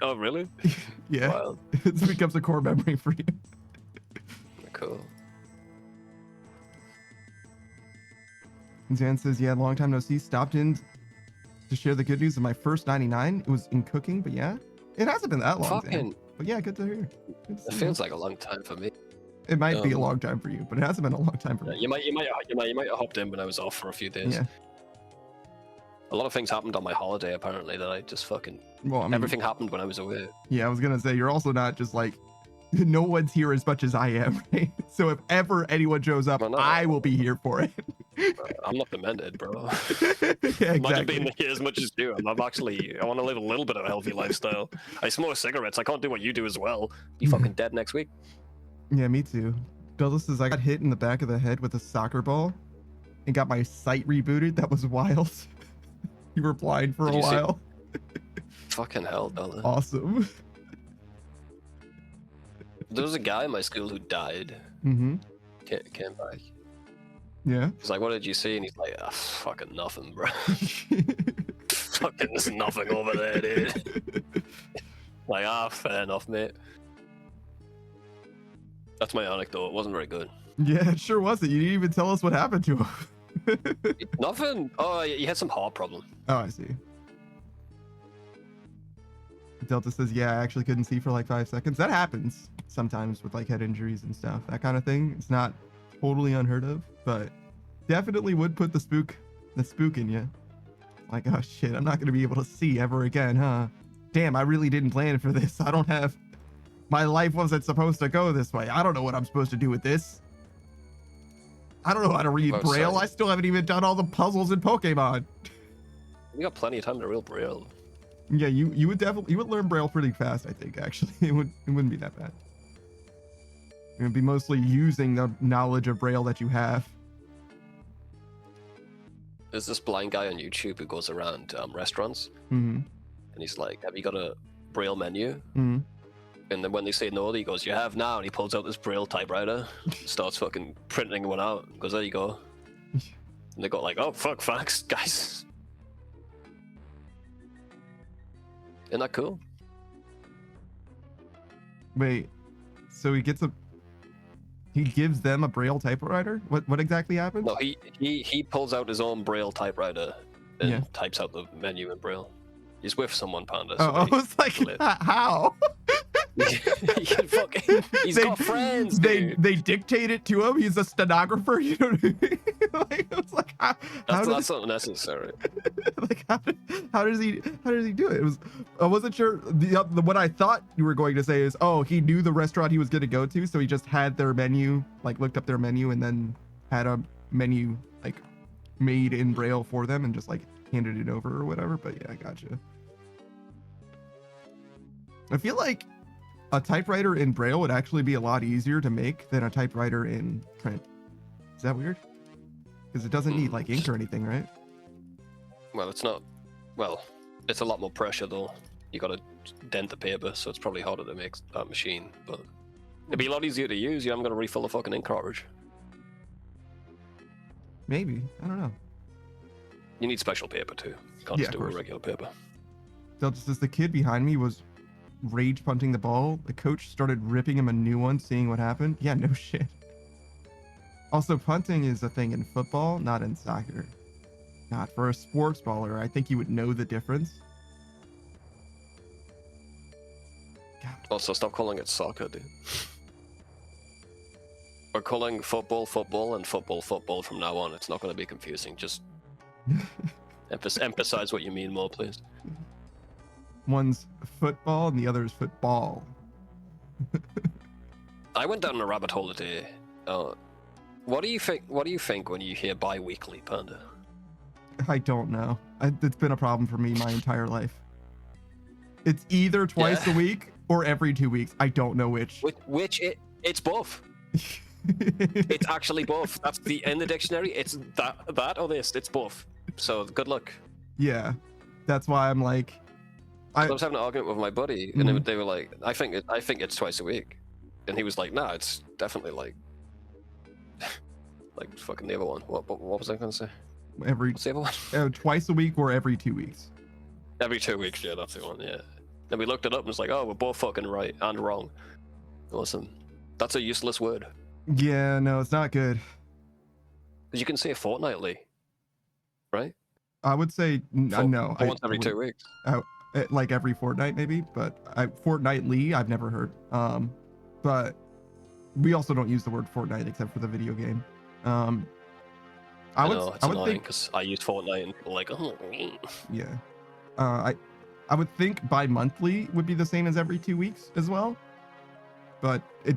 Oh, really? Yeah, Wild. it becomes a core memory for you. Cool. Zan says, yeah, long time no see. Stopped in to share the good news of my first 99. It was in cooking, but yeah, it hasn't been that long. Zan. Fucking. But yeah, good to hear. Good to It see feels you. like a long time for me. It might be a um, long time for you, but it hasn't been a long time for Yeah, me. you might have hopped in when I was off for a few days. Yeah. A lot of things happened on my holiday apparently that I just fucking. Well, I mean, Everything happened when I was away. yeah, I was gonna say you're also not just like no one's here as much as I am, right? So if ever anyone shows up, Well, no. I will be here for it. I'm not demented, bro. Yeah, Imagine being exactly. here as much as you. I want to live a little bit of a healthy lifestyle. I smoke cigarettes. I can't do what you do as well. Be fucking dead next week. Yeah, me too. Bella says I got hit in the back of the head with a soccer ball and got my sight rebooted. That was wild. You were blind for Did a you see- while. Fucking hell, Bella. Awesome. There was a guy in my school who died. Mm-hmm. Came back. Yeah. He's like, "What did you see?" And he's like, "Fucking nothing, bro. Fucking there's nothing over there, dude." Like, fair enough, mate. That's my anecdote. It wasn't very good. Yeah, it sure wasn't. You didn't even tell us what happened to him. Nothing. Oh, he had some heart problem. Oh, I see. Delta says, yeah, I actually couldn't see for like 5 seconds. That happens sometimes with like head injuries and stuff. That kind of thing. It's not totally unheard of, but definitely would put the spook in you. Like, oh shit, I'm not going to be able to see ever again, huh? Damn, I really didn't plan for this. I don't have... My life wasn't supposed to go this way. I don't know what I'm supposed to do with this. I don't know how to read Oh, Braille. sorry. I still haven't even done all the puzzles in Pokemon. We got plenty of time to real Braille. Yeah, you would learn Braille pretty fast, I think, actually. It wouldn't be that bad. It would be mostly using the knowledge of Braille that you have. There's this blind guy on YouTube who goes around restaurants, Mm-hmm. and he's like, "Have you got a Braille menu?" Mm-hmm. And then when they say no, he goes, "You have now," and he pulls out this Braille typewriter, starts fucking printing one out, goes, "There you go." And they got like, "Oh fuck, thanks, guys." Isn't that cool? Wait, so he gives them a Braille typewriter? What exactly happened? No, he pulls out his own Braille typewriter and Yeah. types out the menu in Braille. He's with someone, Panda. Oh, I was like, how? He's got friends, dude. They dictate it to him. He's a stenographer. You know what I mean? Like, it was like, how That's not necessary. like how does he do it? I wasn't sure. The what I thought you were going to say is, oh, he knew the restaurant he was going to go to, so he just had their menu, like looked up their menu and then had a menu like made in Braille for them and just like handed it over or whatever. But yeah, I gotcha. I feel like a typewriter in Braille would actually be a lot easier to make than a typewriter in print. Is that weird? Because it doesn't need like ink or anything, right? Well, it's not. Well, it's a lot more pressure though. You got to dent the paper, so it's probably harder to make that machine. But it'd be a lot easier to use. I'm gonna refill the fucking ink cartridge. Maybe. I don't know. You need special paper too. You can't Yeah, just of do a course. regular paper. Delta says the kid behind me was rage punting the ball. The coach started ripping him a new one, seeing what happened. Yeah, no shit. Also, punting is a thing in football, not in soccer. God, for a sports baller, I think you would know the difference. God. Also, stop calling it soccer, dude. We're calling football football and football football from now on. It's not going to be confusing. Just emphasize what you mean more, please. One's football and the other is football. I went down a rabbit hole today. What do you think? What do you think when you hear bi-weekly, Panda? I don't know. It's been a problem for me my entire life. It's either twice a week or every 2 weeks. I don't know which. It's both. It's actually both. That's in the dictionary. It's that or this. It's both. So good luck. Yeah, that's why I'm like. I was having an argument with my buddy, and they were like, "I think it's twice a week," and he was like, "Nah, it's definitely like fucking the other one." What was I gonna say? What's the other one? Twice a week or every 2 weeks. Every 2 weeks, yeah, that's the one. Yeah. Then we looked it up and it's like, oh, we're both fucking right and wrong. Awesome. That's a useless word. Yeah, no, it's not good. Because you can say fortnightly, right? I would say no. Once every 2 weeks. Like every fortnight, maybe, but fortnightly, I've never heard. But we also don't use the word fortnight except for the video game. I would think because I use Fortnite and people are like, oh. Yeah. I would think bi-monthly would be the same as every 2 weeks as well. But it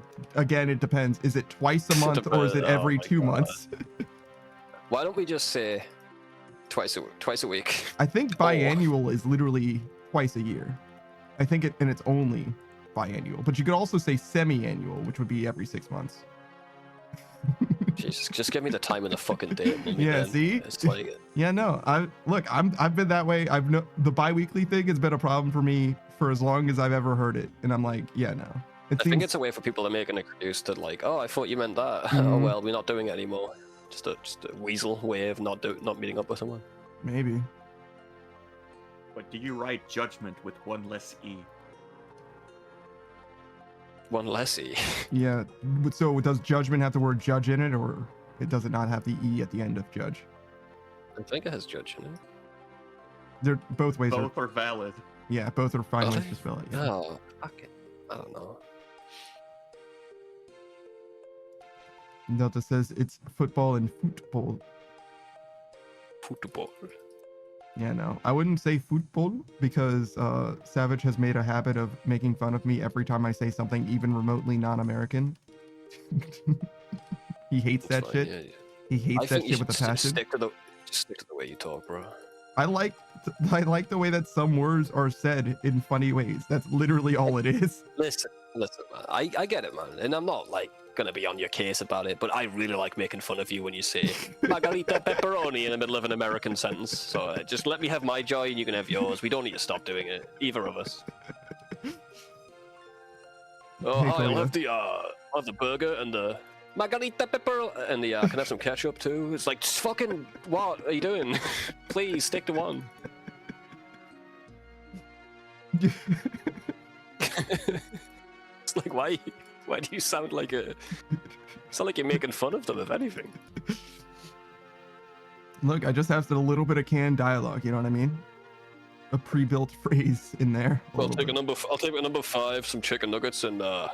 depends. Is it twice a month or is it every 2 months? Why don't we just say twice a week? I think biannual is literally twice a year. I think it's only biannual. But you could also say semi-annual, which would be every 6 months. Jesus, just give me the time and the fucking date. Yeah, see? It's like, yeah, no. I've been that way. The bi-weekly thing has been a problem for me for as long as I've ever heard it, and I'm like, yeah, no. I think it's a way for people to make an excuse to like, oh, I thought you meant that. Oh well, we're not doing it anymore. Just a weasel way of not meeting up with someone. Maybe. But do you write judgment with one less e? One less e. Yeah. So does judgment have the word judge in it, or does it not have the e at the end of judge? I think it has judge in it. They're both ways. Both are valid. Yeah, both are fine ways to spell it. Yeah. Oh, fuck it. I don't know. Delta says it's football and football. Football. Yeah, no. I wouldn't say football because Savage has made a habit of making fun of me every time I say something even remotely non-American. He hates that shit. Yeah. He hates that shit with a passion. Just stick to the way you talk, bro. I like the way that some words are said in funny ways. That's literally all it is. Listen, man. I get it, man. And I'm not like gonna be on your case about it, but I really like making fun of you when you say margarita pepperoni in the middle of an American sentence. So just let me have my joy and you can have yours. We don't need to stop doing it, either of us. Oh, I'll have the burger and the margarita pepperoni and the can I have some ketchup too? It's like, fucking what are you doing? Please stick to one. It's like, why do you sound like you're making fun of them, if anything? Look, I just have a little bit of canned dialogue, you know what I mean? A pre-built phrase in there. I'll take a number 5, some chicken nuggets, and a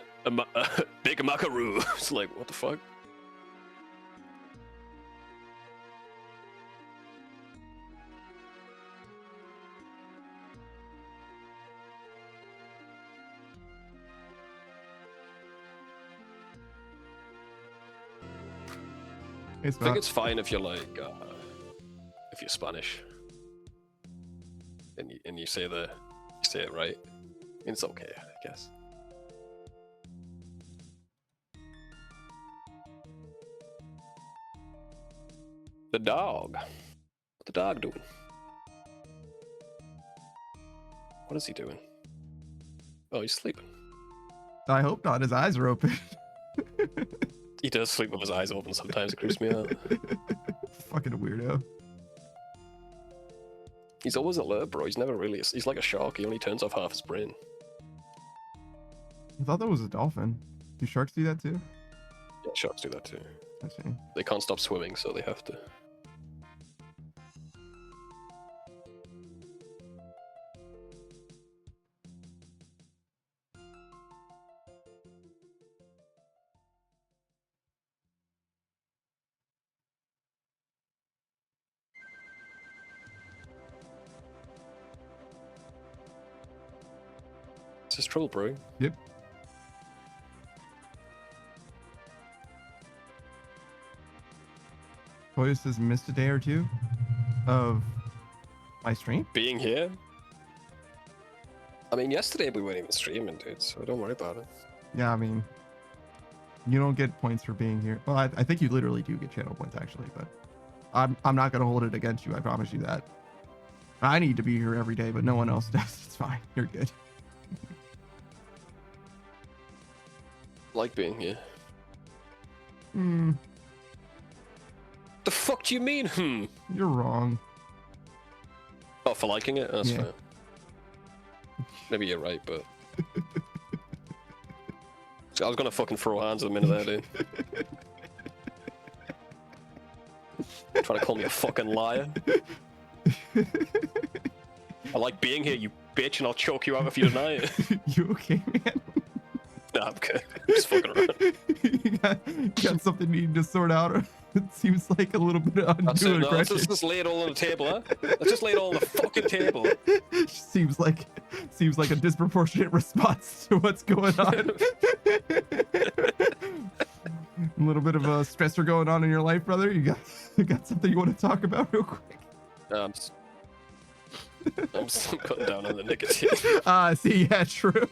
big macaroo. It's like, what the fuck? I think it's fine if you're like, if you're Spanish, and you say it right. It's okay, I guess. The dog. What's the dog doing? What is he doing? Oh, he's sleeping. I hope not. His eyes are open. He does sleep with his eyes open sometimes. It creeps me out. Fucking weirdo. He's always alert, bro. He's never really... He's like a shark. He only turns off half his brain. I thought that was a dolphin. Do sharks do that too? Yeah, sharks do that too. I see. They can't stop swimming, so they have to. Is this trouble brewing? Yep. Toya says missed a day or two of my stream. Being here? I mean, yesterday we weren't even streaming, dude, so don't worry about it. Yeah, I mean, you don't get points for being here. Well, I think you literally do get channel points actually, but I'm not gonna hold it against you. I promise you that. I need to be here every day, but no one else does. It's fine. You're good. Like being here. Hmm. The fuck do you mean? You're wrong. Oh, for liking it? That's Yeah. fair. Maybe you're right, but I was gonna fucking throw hands a minute there, dude. Trying to call me a fucking liar. I like being here, you bitch, and I'll choke you out if you deny it. You okay, man? Nah, I'm good. I'm just fucking around. you got something you need to sort out. It seems like a little bit of That's undue it, no, aggression. let's just lay it all on the table, huh? Let's just lay it all on the fucking table. seems like a disproportionate response to what's going on. A little bit of a stressor going on in your life, brother. You got something you want to talk about real quick? I'm just cutting down on the nicotine. See, yeah, true.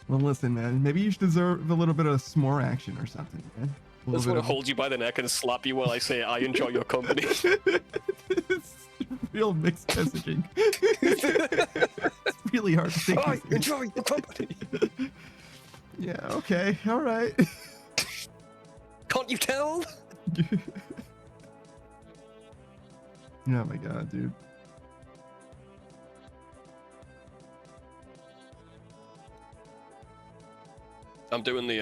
Well, listen, man. Maybe you should deserve a little bit of s'more action or something, man. I just want to hold you by the neck and slap you while I say I enjoy your company. It's real mixed messaging. It's really hard to think. I enjoy your company. Yeah, okay, all right. Can't you tell? Oh my god, dude. I'm doing the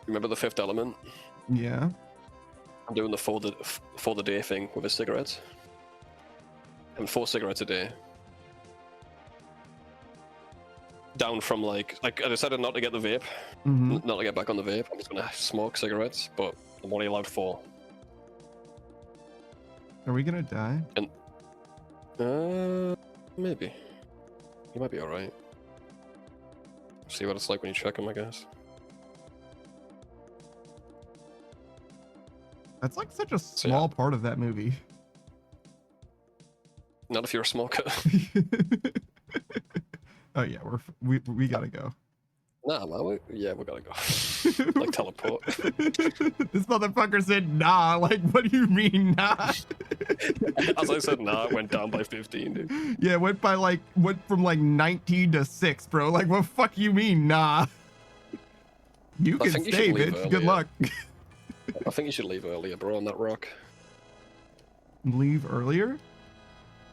remember the Fifth Element? Yeah. I'm doing the for the day thing with a cigarette. And 4 cigarettes a day. Down from like I decided not to get the vape, not to get back on the vape. I'm just gonna smoke cigarettes, but I'm only allowed 4. Are we gonna die? And maybe. You might be alright. See what it's like when you check them, I guess. That's like such a small part of that movie. Not if you're a smoker. Oh yeah, we gotta go. Nah, man, we gotta go. Like teleport. This motherfucker said nah. Like, what do you mean nah? As I said, nah, it went down by 15, dude. Yeah, it went from like 19 to 6, bro. Like, what fuck you mean nah? You I can think you stay, should leave bitch. Good earlier. luck. I think you should leave earlier, bro, on that rock. Leave earlier?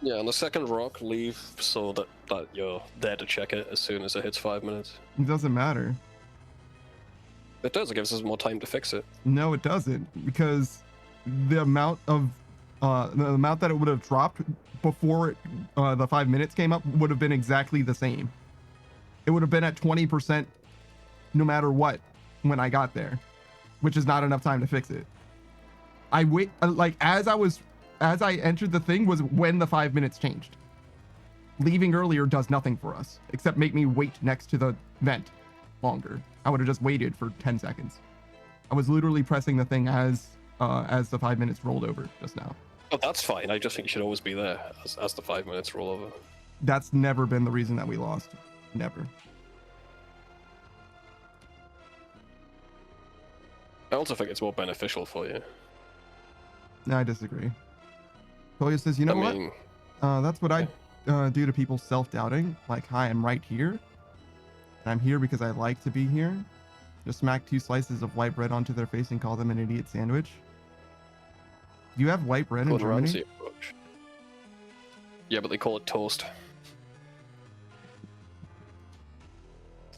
Yeah, on the second rock, leave so that you're there to check it as soon as it hits 5 minutes. It doesn't matter. It does, it gives us more time to fix it. No, it doesn't, because the amount that it would have dropped before the 5 minutes came up would have been exactly the same. It would have been at 20% no matter what when I got there, which is not enough time to fix it. I wait, like as I entered the thing was when the 5 minutes changed. Leaving earlier does nothing for us except make me wait next to the vent longer. I would have just waited for 10 seconds. I was literally pressing the thing as the 5 minutes rolled over just now. Oh, that's fine. I just think you should always be there as the 5 minutes roll over. That's never been the reason that we lost. Never. I also think it's more beneficial for you. No, I disagree. Toya says, you know what? mean, That's what I do to people self-doubting. Like, hi, I'm right here. And I'm here because I like to be here. Just smack 2 slices of white bread onto their face and call them an idiot sandwich. Do you have white bread in Gordon Germany? Ramsay approach. Yeah, but they call it toast.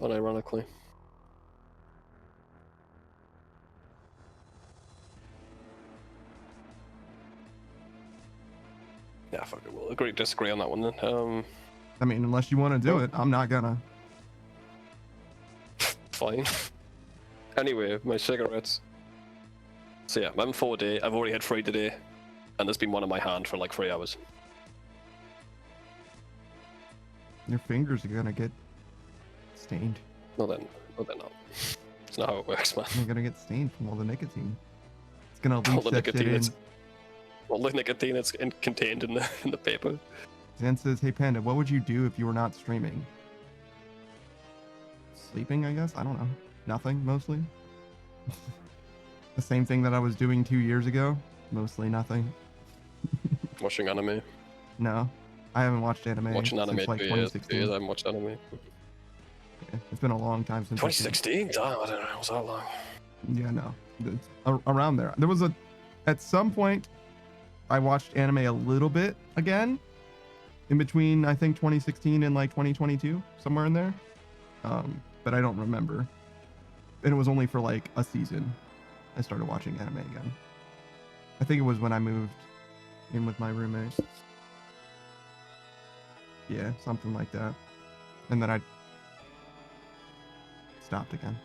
Unironically. Yeah, fuck it. We'll agree to disagree on that one then. I mean, unless you want to do it, I'm not gonna. Fine. Anyway, my cigarettes. So yeah, I'm having 4 a day. I've already had 3 today, and there's been one in my hand for like 3 hours. Your fingers are gonna get stained. No, they're not. It's not how it works, man. You're gonna get stained from all the nicotine. It's gonna All leach the that shit nicotine, in. all the nicotine that's contained in the paper. Zan says, "Hey Panda, what would you do if you were not streaming?" Sleeping, I guess. I don't know. Nothing, mostly. The same thing that I was doing 2 years ago. Mostly nothing. Watching anime. No, I haven't watched anime Watching anime since like 2 years. 2016. I haven't watched anime. Yeah, it's been a long time since. 2016? Damn, I don't know. It was that long. Yeah, no, it's around there. There was at some point, I watched anime a little bit again, in between I think 2016 and like 2022, somewhere in there. But I don't remember. And it was only for like a season. I started watching anime again. I think it was when I moved in with my roommate. Yeah, something like that. And then I stopped again.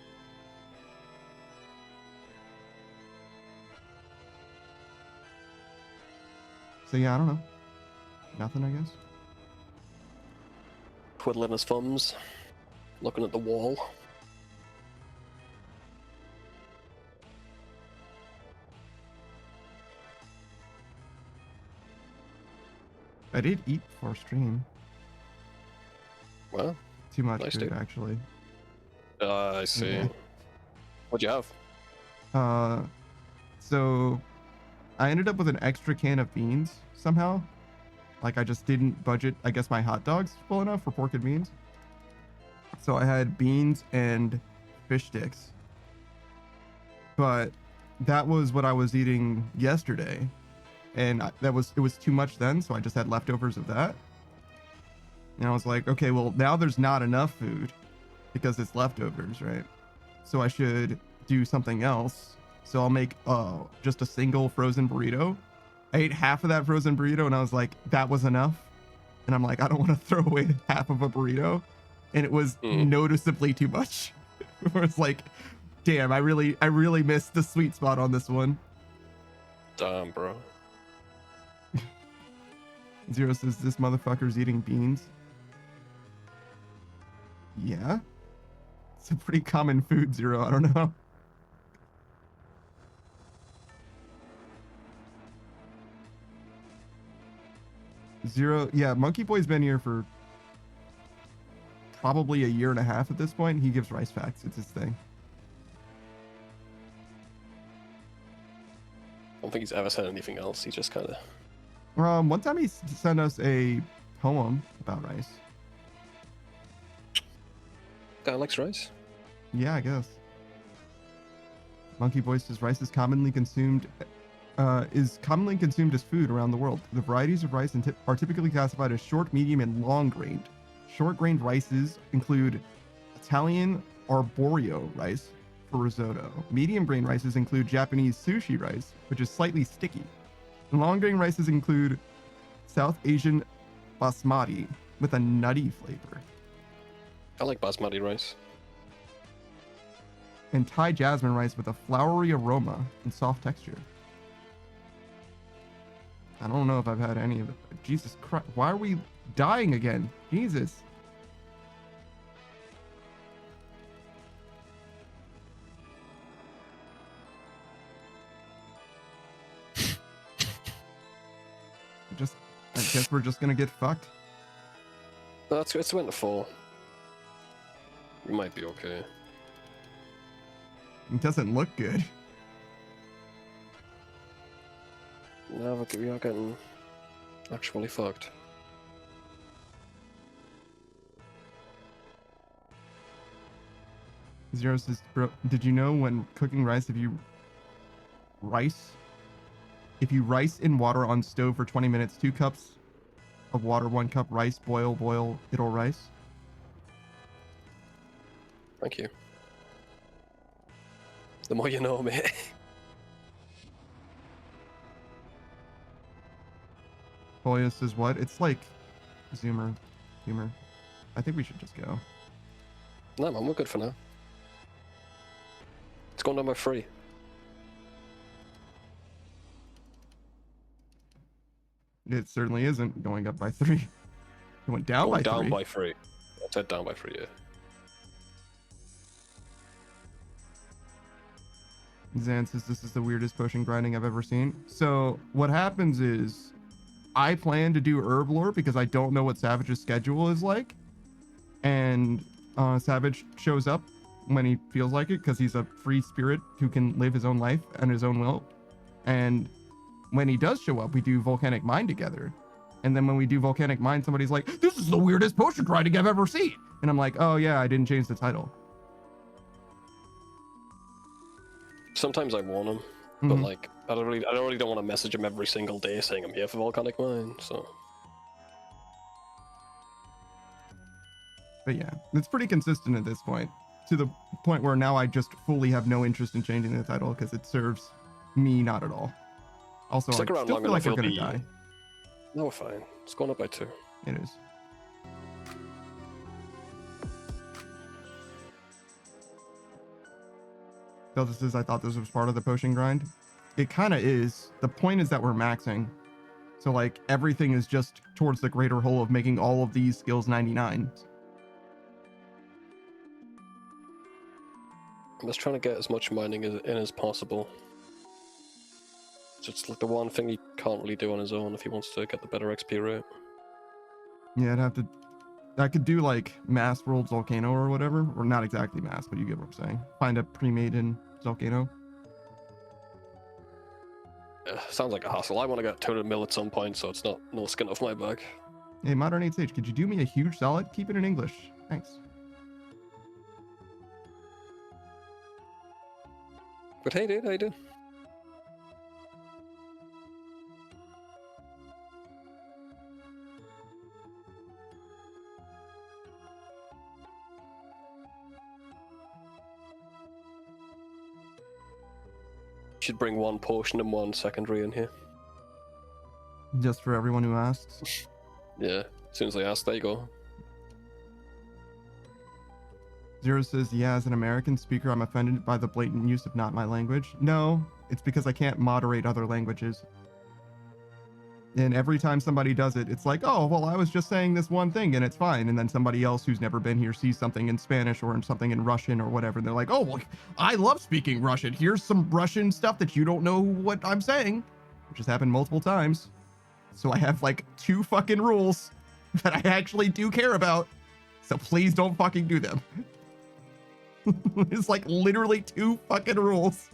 So yeah, I don't know. Nothing, I guess. Twiddling his thumbs, looking at the wall. I did eat before stream. Well, Too much nice, food, dude. actually. I see. Yeah. What'd you have? So I ended up with an extra can of beans somehow. Like I just didn't budget, I guess, my hot dogs full enough for pork and beans. So I had beans and fish sticks. But that was what I was eating yesterday. And it was too much then, so I just had leftovers of that. And I was like, okay, well, now there's not enough food because it's leftovers, right? So I should do something else. So I'll make just a single frozen burrito. I ate half of that frozen burrito and I was like, that was enough. And I'm like, I don't want to throw away half of a burrito. And it was noticeably too much. Where it's like, damn, I really missed the sweet spot on this one. Damn, bro. Zero says this motherfucker's eating beans. Yeah. It's a pretty common food, Zero. I don't know. Zero. Yeah, Monkey Boy's been here for probably a year and a half at this point. He gives rice facts. It's his thing. I don't think he's ever said anything else. He just kind of. One time he sent us a poem about rice. Guy likes rice. Yeah, I guess. Monkey Boy says rice is commonly consumed as food around the world. The varieties of rice are typically classified as short, medium, and long-grained. Short-grained rices include Italian arborio rice for risotto. Medium-grained rices include Japanese sushi rice, which is slightly sticky. And long-grain rices include South Asian basmati with a nutty flavor. I like basmati rice. And Thai jasmine rice with a flowery aroma and soft texture. I don't know if I've had any of it. Jesus Christ. Why are we dying again? Jesus. I guess we're just gonna get fucked. No, it's winter fall. We might be okay. It doesn't look good. No, we are getting actually fucked. Zero says, bro, did you know when cooking rice, if you rice in water on stove for 20 minutes, 2 cups of water, 1 cup rice, boil, it'll rice. Thank you. The more you know, mate. Polio says what? It's like Zoomer. I think we should just go. No, man, we're good for now. It's going down by 3. It certainly isn't going up by 3. It went down by 3. Down by 3. I said down by 3, yeah. Zan says this is the weirdest potion grinding I've ever seen. So what happens is I plan to do herb lore because I don't know what Savage's schedule is like. And Savage shows up when he feels like it because he's a free spirit who can live his own life and his own will. And when he does show up, we do Volcanic Mine together. And then when we do Volcanic Mine, somebody's like, this is the weirdest potion grinding I've ever seen. And I'm like, oh yeah, I didn't change the title. Sometimes I warn him, but like I don't really don't want to message him every single day saying I'm here for Volcanic Mine. So, but yeah, it's pretty consistent at this point, to the point where now I just fully have no interest in changing the title because it serves me not at all. Also, I stick around still long feel like enough, we're you'll gonna be- die. no, we're fine. It's going up by 2. It is. Delta says, I thought this was part of the potion grind. It kind of is. The point is that we're maxing. So, like, everything is just towards the greater whole of making all of these skills 99. I'm just trying to get as much mining in as possible. It's like the one thing he can't really do on his own if he wants to get the better XP rate. Yeah, I'd have to... I could do, like, Mass World Volcano or whatever. Or not exactly Mass, but you get what I'm saying. Find a pre-made in Volcano. Sounds like a hassle. I want to get 200 mil at some point, so it's not no skin off my back. Hey, Modern 8H, could you do me a huge solid? Keep it in English. Thanks. But hey, dude, how you doing? Should bring 1 potion and 1 secondary in here. Just for everyone who asks. Yeah, as soon as I ask, there you go. Zero says, yeah, as an American speaker, I'm offended by the blatant use of not my language. No, it's because I can't moderate other languages. And every time somebody does it, it's like, oh, well, I was just saying this one thing and it's fine. And then somebody else who's never been here sees something in Spanish or in something in Russian or whatever. And they're like, oh, well, I love speaking Russian. Here's some Russian stuff that you don't know what I'm saying, which has happened multiple times. So I have like 2 fucking rules that I actually do care about. So please don't fucking do them. It's like literally 2 fucking rules.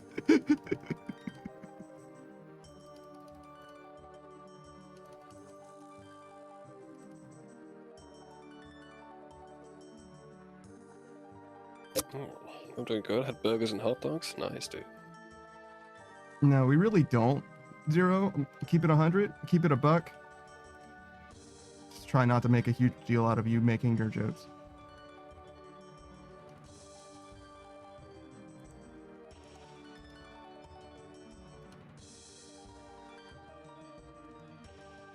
Oh, I'm doing good. Had burgers and hot dogs. Nice, dude. No, we really don't. Zero. Keep it 100. Keep it a buck. Just try not to make a huge deal out of you making your jokes.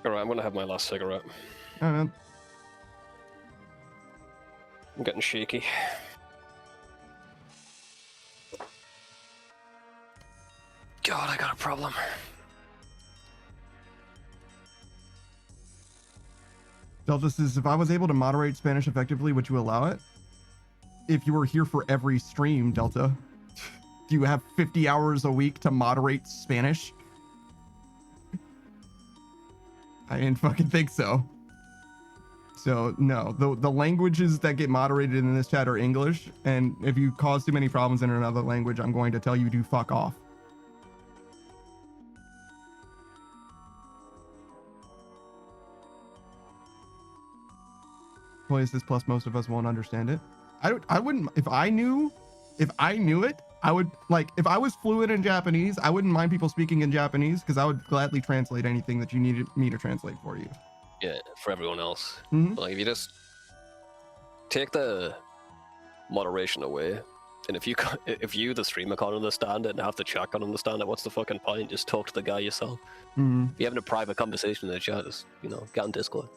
Alright, I'm gonna have my last cigarette. All right, man. I'm getting shaky. God, I got a problem. Delta says, if I was able to moderate Spanish effectively, would you allow it? If you were here for every stream, Delta, do you have 50 hours a week to moderate Spanish? I didn't fucking think so. So, no. The languages that get moderated in this chat are English, and if you cause too many problems in another language, I'm going to tell you to fuck off. Places plus most of us won't understand it. I wouldn't, if I knew it, I would, like, if I was fluent in Japanese, I wouldn't mind people speaking in Japanese because I would gladly translate anything that you needed me to translate for you. Yeah, for everyone else. Mhm. Like if you just take the moderation away, and if you the streamer can't understand it and half the chat can't understand it, what's the fucking point? Just talk to the guy yourself. Mhm. If you're having a private conversation in the chat, just get on Discord.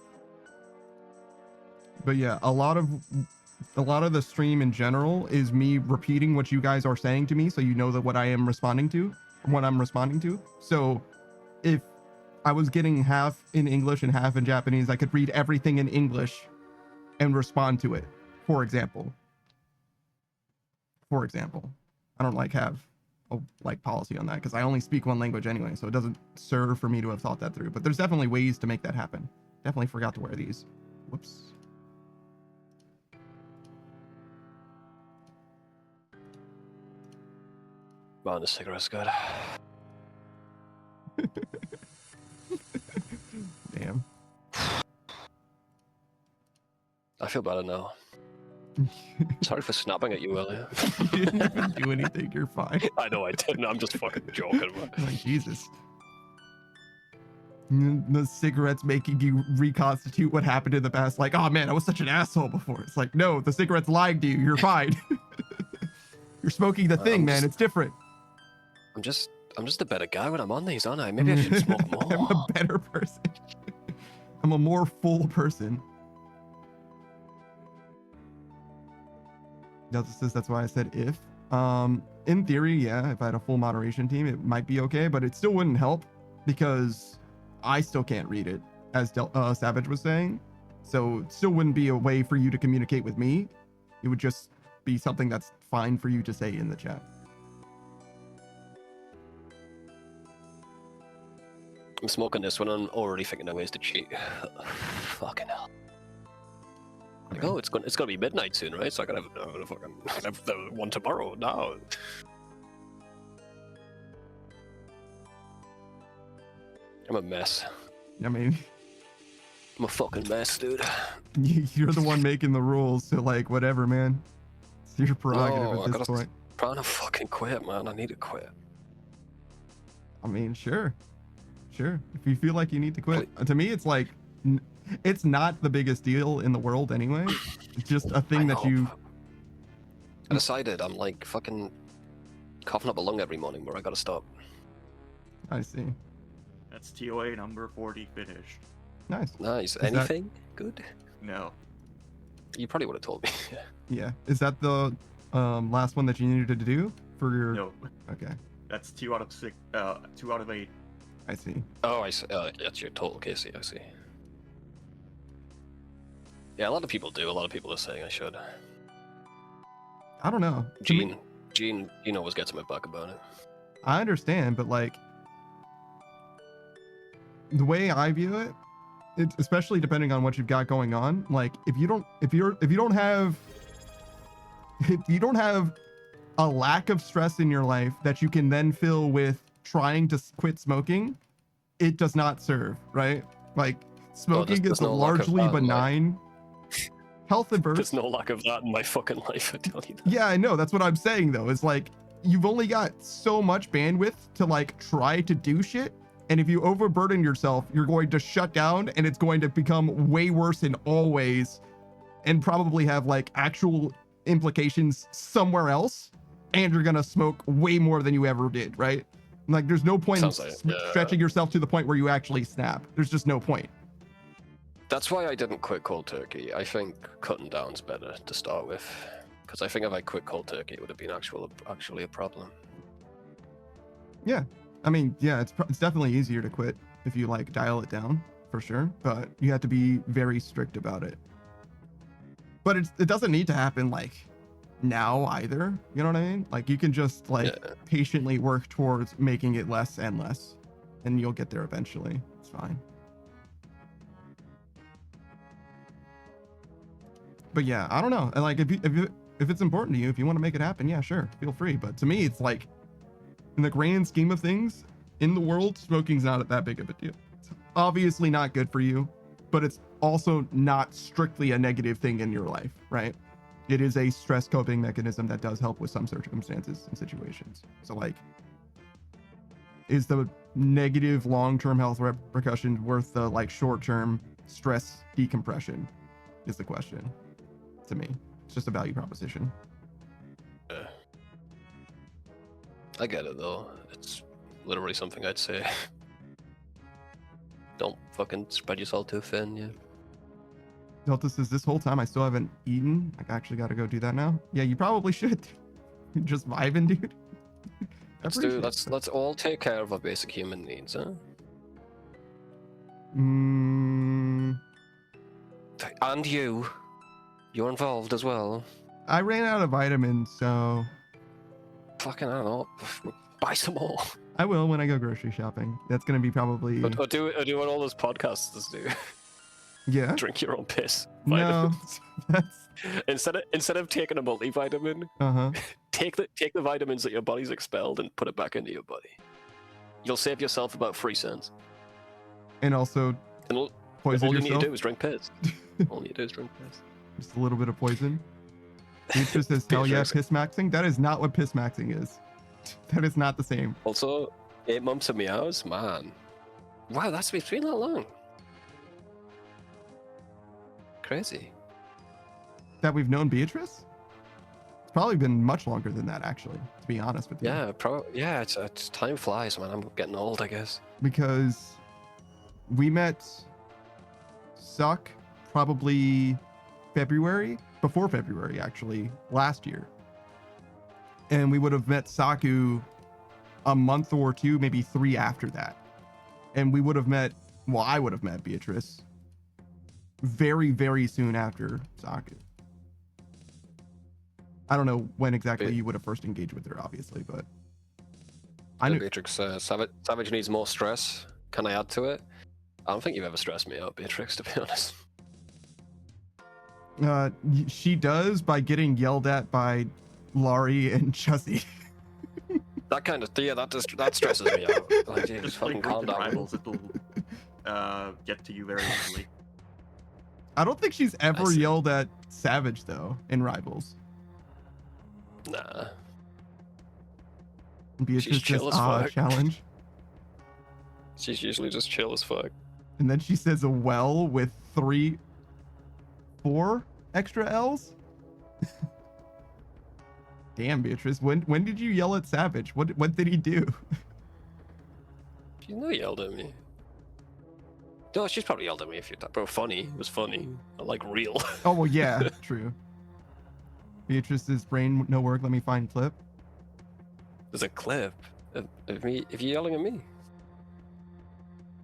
But yeah, a lot of the stream in general is me repeating what you guys are saying to me, so you know that what I'm responding to. So if I was getting half in English and half in Japanese, I could read everything in English and respond to it. For example, I don't have a policy on that because I only speak one language anyway, so it doesn't serve for me to have thought that through. But there's definitely ways to make that happen. Definitely forgot to wear these. Whoops. Man, the cigarette's good. Damn. I feel better now. Sorry for snapping at you earlier. You didn't even do anything. You're fine. I know I didn't. I'm just fucking joking. Man. Like, Jesus. The cigarettes making you reconstitute what happened in the past. Like, oh man, I was such an asshole before. It's like, no, the cigarette's lying to you. You're fine. You're smoking the thing, man. It's different. I'm just a better guy when I'm on these, aren't I? Maybe I should smoke more. I'm a better person. I'm a more full person. That's why I said if. In theory, yeah, if I had a full moderation team, it might be okay, but it still wouldn't help because I still can't read it, as Savage was saying. So it still wouldn't be a way for you to communicate with me. It would just be something that's fine for you to say in the chat. I'm smoking this one. I'm already thinking of ways to cheat. Fucking hell. Like, oh, it's gonna be midnight soon, right? So I gotta have the one tomorrow. No. I'm a mess. I mean, I'm a fucking mess, dude. You're the one making the rules, so like, whatever, man. It's your prerogative No, at this point. I'm trying to fucking quit, man. I need to quit. I mean, sure. If you feel like you need to quit. To me, it's like, it's not the biggest deal in the world anyway. It's just a thing that you... I decided I'm like fucking coughing up a lung every morning where I gotta stop. I see. That's TOA number 40 finished. Nice. Nice. Is Anything good? No. You probably would have told me. Yeah. Is that the last one that you needed to do for your... No. Okay. That's 2 out of 6. 2 out of 8. I see. Oh, I see. That's your total, Casey. I see. Yeah, a lot of people do. A lot of people are saying I should. I don't know. Gene always gets my back about it. I understand, but like, the way I view it, it's especially depending on what you've got going on. Like, if you don't have a lack of stress in your life that you can then fill with trying to quit smoking, it does not serve, right? Like, smoking is no largely benign. Health and birth. There's no lack of that in my fucking life, I tell you that. Yeah, I know. That's what I'm saying, though. Is like, you've only got so much bandwidth to like try to do shit. And if you overburden yourself, you're going to shut down and it's going to become way worse in all ways and probably have like actual implications somewhere else. And you're going to smoke way more than you ever did, right? Like, there's no point in stretching yourself to the point where you actually snap. There's just no point. That's why I didn't quit cold turkey. I think cutting down's better to start with. Because I think if I quit cold turkey, it would have been actually a problem. Yeah. I mean, yeah, it's definitely easier to quit if you like dial it down, for sure. But you have to be very strict about it. But it doesn't need to happen like now either. You know what I mean? Like, you can just like patiently work towards making it less and less, and you'll get there eventually. It's fine. But yeah, I don't know. And like, if it's important to you, if you want to make it happen, yeah, sure, feel free. But to me, it's like, in the grand scheme of things, in the world, smoking's not that big of a deal. It's obviously not good for you, but it's also not strictly a negative thing in your life, right? It is a stress coping mechanism that does help with some circumstances and situations. So like, is the negative long-term health repercussions worth the like short-term stress decompression is the question to me. It's just a value proposition. Yeah. I get it though. It's literally something I'd say. Don't fucking spread yourself too thin, yeah. Delta says, this whole time I still haven't eaten. I actually got to go do that now. Yeah, you probably should. Just vibing, dude. Let's all take care of our basic human needs, huh? Mm, And you're involved as well. I ran out of vitamins, so Fucking, I don't know. Buy some more. I will when I go grocery shopping. That's gonna be probably Or do what all those podcasters do. yeah. Drink your own piss. No, Vitamins. that's Instead of taking a multivitamin, uh-huh. take the vitamins that your body's expelled and put it back into your body. You'll save yourself about 3 cents. And also And all poison you yourself. need to do is drink piss. All you need to do is drink piss. Just a little bit of poison. Beatrice says, hell yeah, Beatrice. piss maxing. That is not what piss maxing is. That is not the same. Also, 8 months of meows, man. Wow, it's been that long. Crazy. That we've known Beatrice? It's probably been much longer than that, actually, to be honest with you. Yeah, yeah. It's time flies, man. I'm getting old, I guess. Because we met Suck probably before February, actually, last year. And we would have met Saku a month or 2, maybe 3 after that. And we would have met, well, I would have met Beatrice very, very soon after Saku. I don't know when exactly you would have first engaged with her, obviously, but I knew. Beatrix says, Savage needs more stress. Can I add to it? I don't think you've ever stressed me out, Beatrix, to be honest. She does by getting yelled at by Laurie and Chuzzy. That kind of that stresses me out. Like, dude, just fucking calm down. Rivals, it'll get to you very easily. I don't think she's ever yelled at Savage though in Rivals. Nah. Beatrice chill says, as fuck. challenge. She's usually just chill as fuck. And then she says a well with 4 extra L's. Damn, Beatrice. When did you yell at Savage? What did he do? She's not yelled at me. No, she's probably yelled at me a few times. Bro, funny. It was funny. Like, real. Oh, well, yeah, true. Beatrice's brain no work. Let me find clip. There's a clip of me, if you're yelling at me.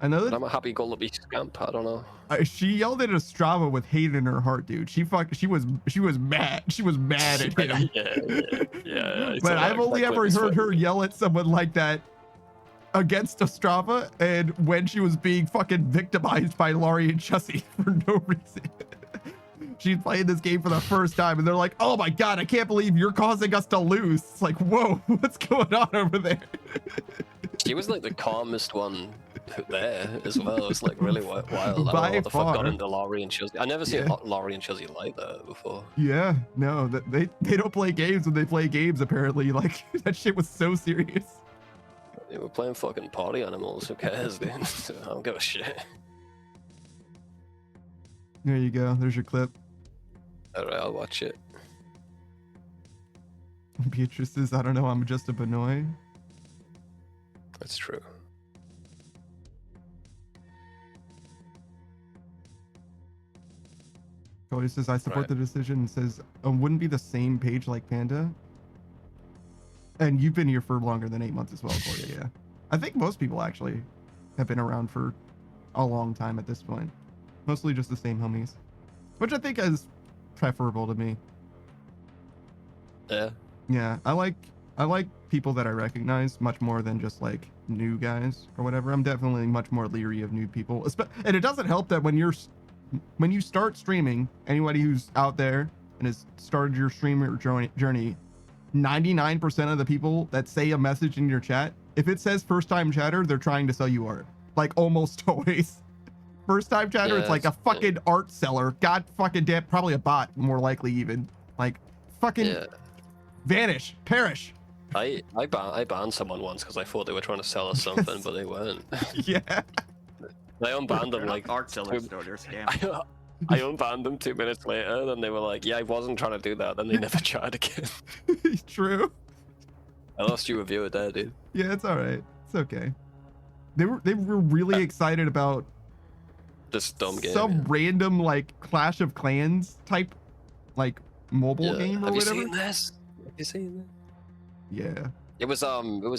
I know that I'm a happy-go-lucky scamp. I don't know. she yelled at Estrava with hate in her heart, dude. She was mad. She was mad at him. Yeah. But I've only ever heard her yell at someone like that against Estrava and when she was being fucking victimized by Laurie and Chussie for no reason. She's playing this game for the first time and they're like, oh my god, I can't believe you're causing us to lose. It's like, whoa, what's going on over there? She was like the calmest one there as well. It's like really wild. I don't know By what the fuck got far. into Laurie and Chuzzy. I never seen Yeah. Laurie and Chuzzy like that before. Yeah, no, they don't play games when they play games, apparently. Like, that shit was so serious. They were playing fucking party animals. Who cares, dude? I don't give a shit. There you go. There's your clip. Alright, I'll watch it. Beatrice says, I don't know, I'm just a Benoit. That's true. Cody says, I support Right. the decision and says, wouldn't be the same page like Panda. And you've been here for longer than 8 months as well, Cody, yeah. I think most people actually have been around for a long time at this point. Mostly just the same homies. Which I think is preferable to me. Yeah. Yeah, I like people that I recognize much more than just like new guys or whatever. I'm definitely much more leery of new people. And it doesn't help that when you start streaming, anybody who's out there and has started your streamer journey, 99% of the people that say a message in your chat, if it says first time chatter, they're trying to sell you art. Like almost always. First time chatter, Yeah, it's like a fucking art seller. God fucking damn, probably a bot, more likely even. Like fucking Yeah. vanish, perish. I banned someone once because I thought they were trying to sell us something, but they weren't. Yeah. I unbanned them They're like not art sellers though, they're scams. I unbanned them 2 minutes later, and they were like, "Yeah, I wasn't trying to do that." Then they never tried again. True. I lost you a viewer there, dude. Yeah, it's all right. It's okay. They were really excited about This dumb game. some yeah. random like Clash of Clans type like mobile Yeah. game or Have whatever. you seen this? Have you seen that? Yeah. It was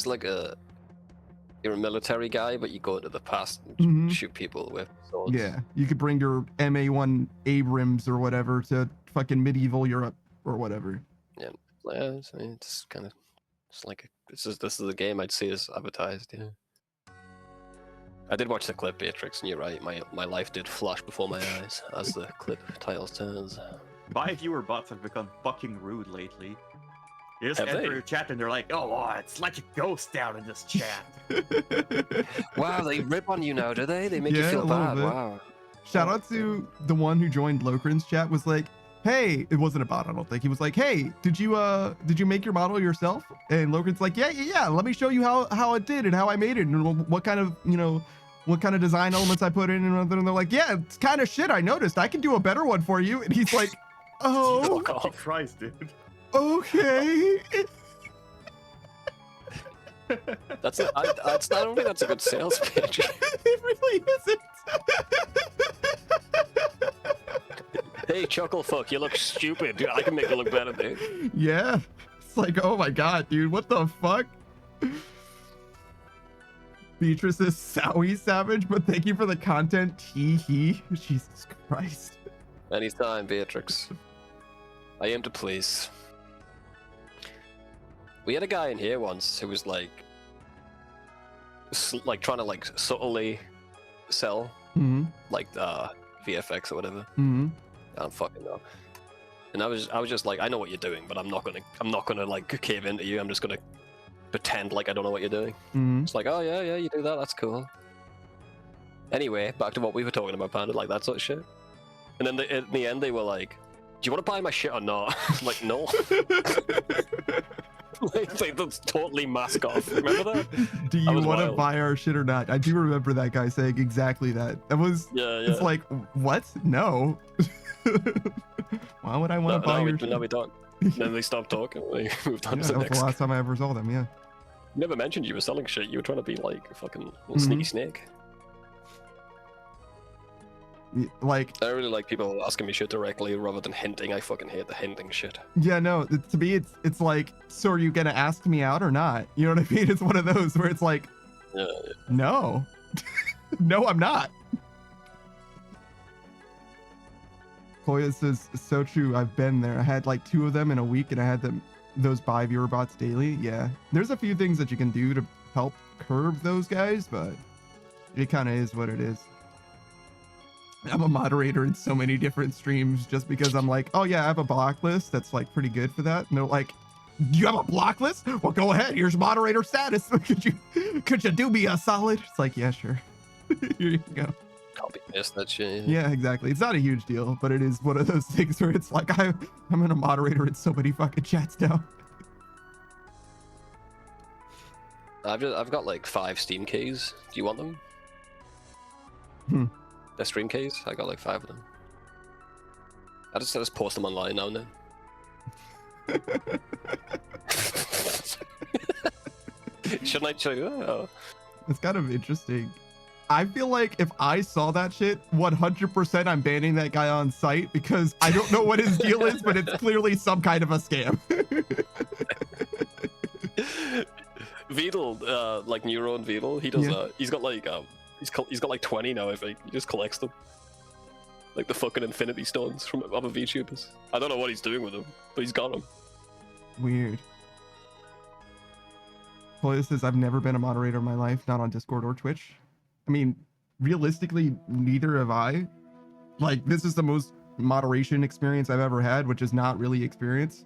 like you're a military guy, but you go into the past and Mhm. shoot people with swords. Yeah. You could bring your MA1 Abrams or whatever to fucking medieval Europe or whatever. Yeah, I mean, it's kind of, it's like this is a game I'd see as advertised. Yeah. I did watch the clip, Beatrix, and you're right. My life did flash before my eyes as the clip titles turns. My viewer bots have become fucking rude lately. You just Have enter they? your chat and they're like, oh, it's like a ghost down in this chat. Wow, they rip on you now, do they? They make Yeah, you a feel little bad. bit. Wow. Shout out to the one who joined Lokrin's chat was like, hey, it wasn't a bot, I don't think. He was like, hey, did you make your model yourself? And Lokrin's like, yeah. Let me show you how it did and how I made it and what kind of, what kind of design elements I put in. And they're like, yeah, it's kind of shit. I noticed. I can do a better one for you. And he's like, oh, Fuck off. Christ, dude. okay. That's I don't think that's a good sales pitch. It really isn't. Hey, chuckle fuck, you look stupid. Dude, I can make you look better, dude. Yeah. It's like, oh my god, dude, what the fuck? Beatrice is Sowie Savage, but thank you for the content. He. Jesus Christ. Anytime, Beatrix. I aim to please. We had a guy in here once who was like trying to like subtly sell Mm-hmm. like VFX or whatever. Mm-hmm. I don't fucking know. And I was just like, I know what you're doing, but I'm not gonna like cave into you. I'm just gonna pretend like I don't know what you're doing. Mm-hmm. It's like, oh yeah, you do that. That's cool. Anyway, back to what we were talking about, Panda, like that sort of shit. And then in the end, they were like, "Do you want to buy my shit or not?" I'm like, no. like that's totally mask off. Remember that? Do you That was want to wild. buy our shit or not? I do remember that guy saying exactly that. That was. Yeah. It's like, what? No. Why would I want to buy your shit? No, we don't. Then they stopped talking. They moved on Yeah, to that the was next. the last time I ever saw them. Yeah. You never mentioned you were selling shit. You were trying to be like a fucking little Mhm. sneaky snake. Like, I really like people asking me shit directly rather than hinting. I fucking hate the hinting shit. yeah, no. To me, it's like, so are you gonna ask me out or not? You know what I mean? It's one of those where it's like, Yeah. no, no, I'm not. Koya says, so true. I've been there. I had like 2 of them in a week, and I had those buy viewer bots daily. Yeah, there's a few things that you can do to help curb those guys, but it kind of is what it is. I'm a moderator in so many different streams just because I'm like, oh yeah, I have a block list that's like pretty good for that. And they're like, do you have a block list? Well, go ahead. Here's moderator status. Could you do me a solid? It's like, yeah, sure. Here you go. Copy paste that shit. Yeah, exactly. It's not a huge deal, but it is one of those things where it's like I'm in a moderator in so many fucking chats now. I've got like 5 Steam keys. Do you want them? Hmm. They're stream keys. I got like 5 of them. I just post them online now and then. Shouldn't I show you? Oh. It's kind of interesting. I feel like if I saw that shit, 100% I'm banning that guy on site because I don't know what his deal is, but it's clearly some kind of a scam. Vedal, like Neuron Vedal, he does Yeah. he's got like he's got like 20 now. I think he just collects them, like the fucking Infinity Stones from other VTubers. I don't know what he's doing with them, but he's got them. Weird. Koya says, I've never been a moderator in my life, not on Discord or Twitch. I mean, realistically, neither have I. Like, this is the most moderation experience I've ever had, which is not really experience.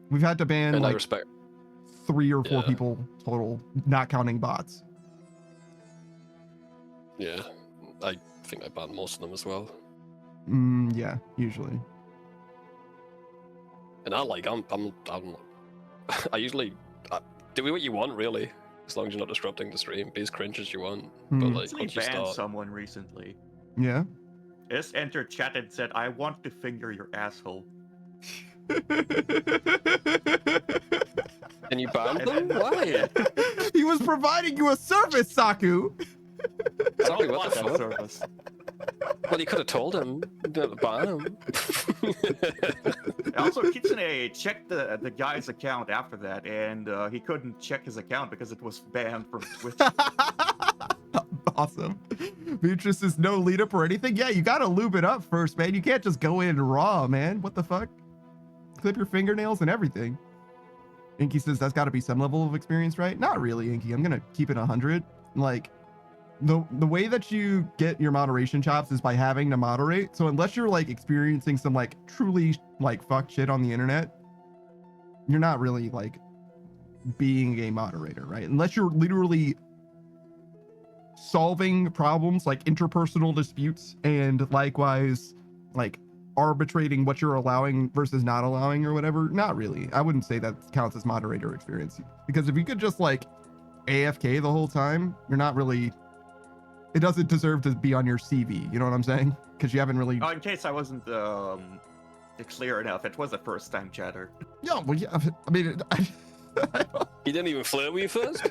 We've had to ban And I like respect. 3 or 4 Yeah. people total, not counting bots. Yeah, I think I banned most of them as well. Yeah, usually. And I usually do what you want, really. as long as you're not disrupting the stream. Be as cringe as you want, Hmm. but like Actually once you banned start, someone recently. Yeah. Just entered chat and said, "I want to finger your asshole." and you banned them? Why? He was providing you a service, Saku. Sorry, what the That fuck? service. Well, you could have told him. You didn't have to ban him. Also, Kitsune checked the guy's account after that, and he couldn't check his account because it was banned from Twitch. Awesome. Beatrice is no lead up or anything. Yeah, you gotta lube it up first, man. You can't just go in raw, man. What the fuck? Clip your fingernails and everything. Inky says that's got to be some level of experience, right? Not really, Inky. I'm gonna keep it 100. Like, the way that you get your moderation chops is by having to moderate. So unless you're like experiencing some like truly like fuck shit on the internet, you're not really like being a moderator, right? Unless you're literally solving problems like interpersonal disputes and likewise like arbitrating what you're allowing versus not allowing or whatever. Not really. I wouldn't say that counts as moderator experience, because if you could just like AFK the whole time, you're not really, it doesn't deserve to be on your CV. You know what I'm saying? Because you haven't really. Oh, in case I wasn't clear enough, it was a first-time chatter. Yeah, well, yeah. I mean, He didn't even flirt with you first?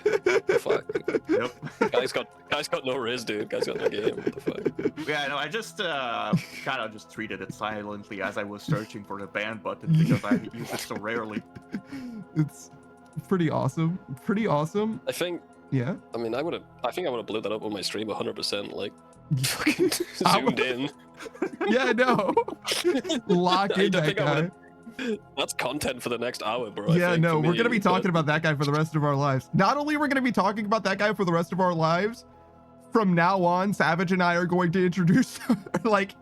Fuck. Nope. Guy's got no riz, dude. Guy's got no game. What the fuck? Yeah, no, I just kind of just treated it silently as I was searching for the ban button because I use it so rarely. It's pretty awesome. Pretty awesome. I think. Yeah. I mean, I think I would have blew that up on my stream 100%. Like, fucking zoomed in. Yeah, I know. Lock in I that think I guy. would've- That's content for the next hour, bro. Yeah, no, for we're me, gonna be but- talking about that guy for the rest of our lives. Not only we're gonna be talking about that guy for the rest of our lives, from now on, Savage and I are going to introduce, like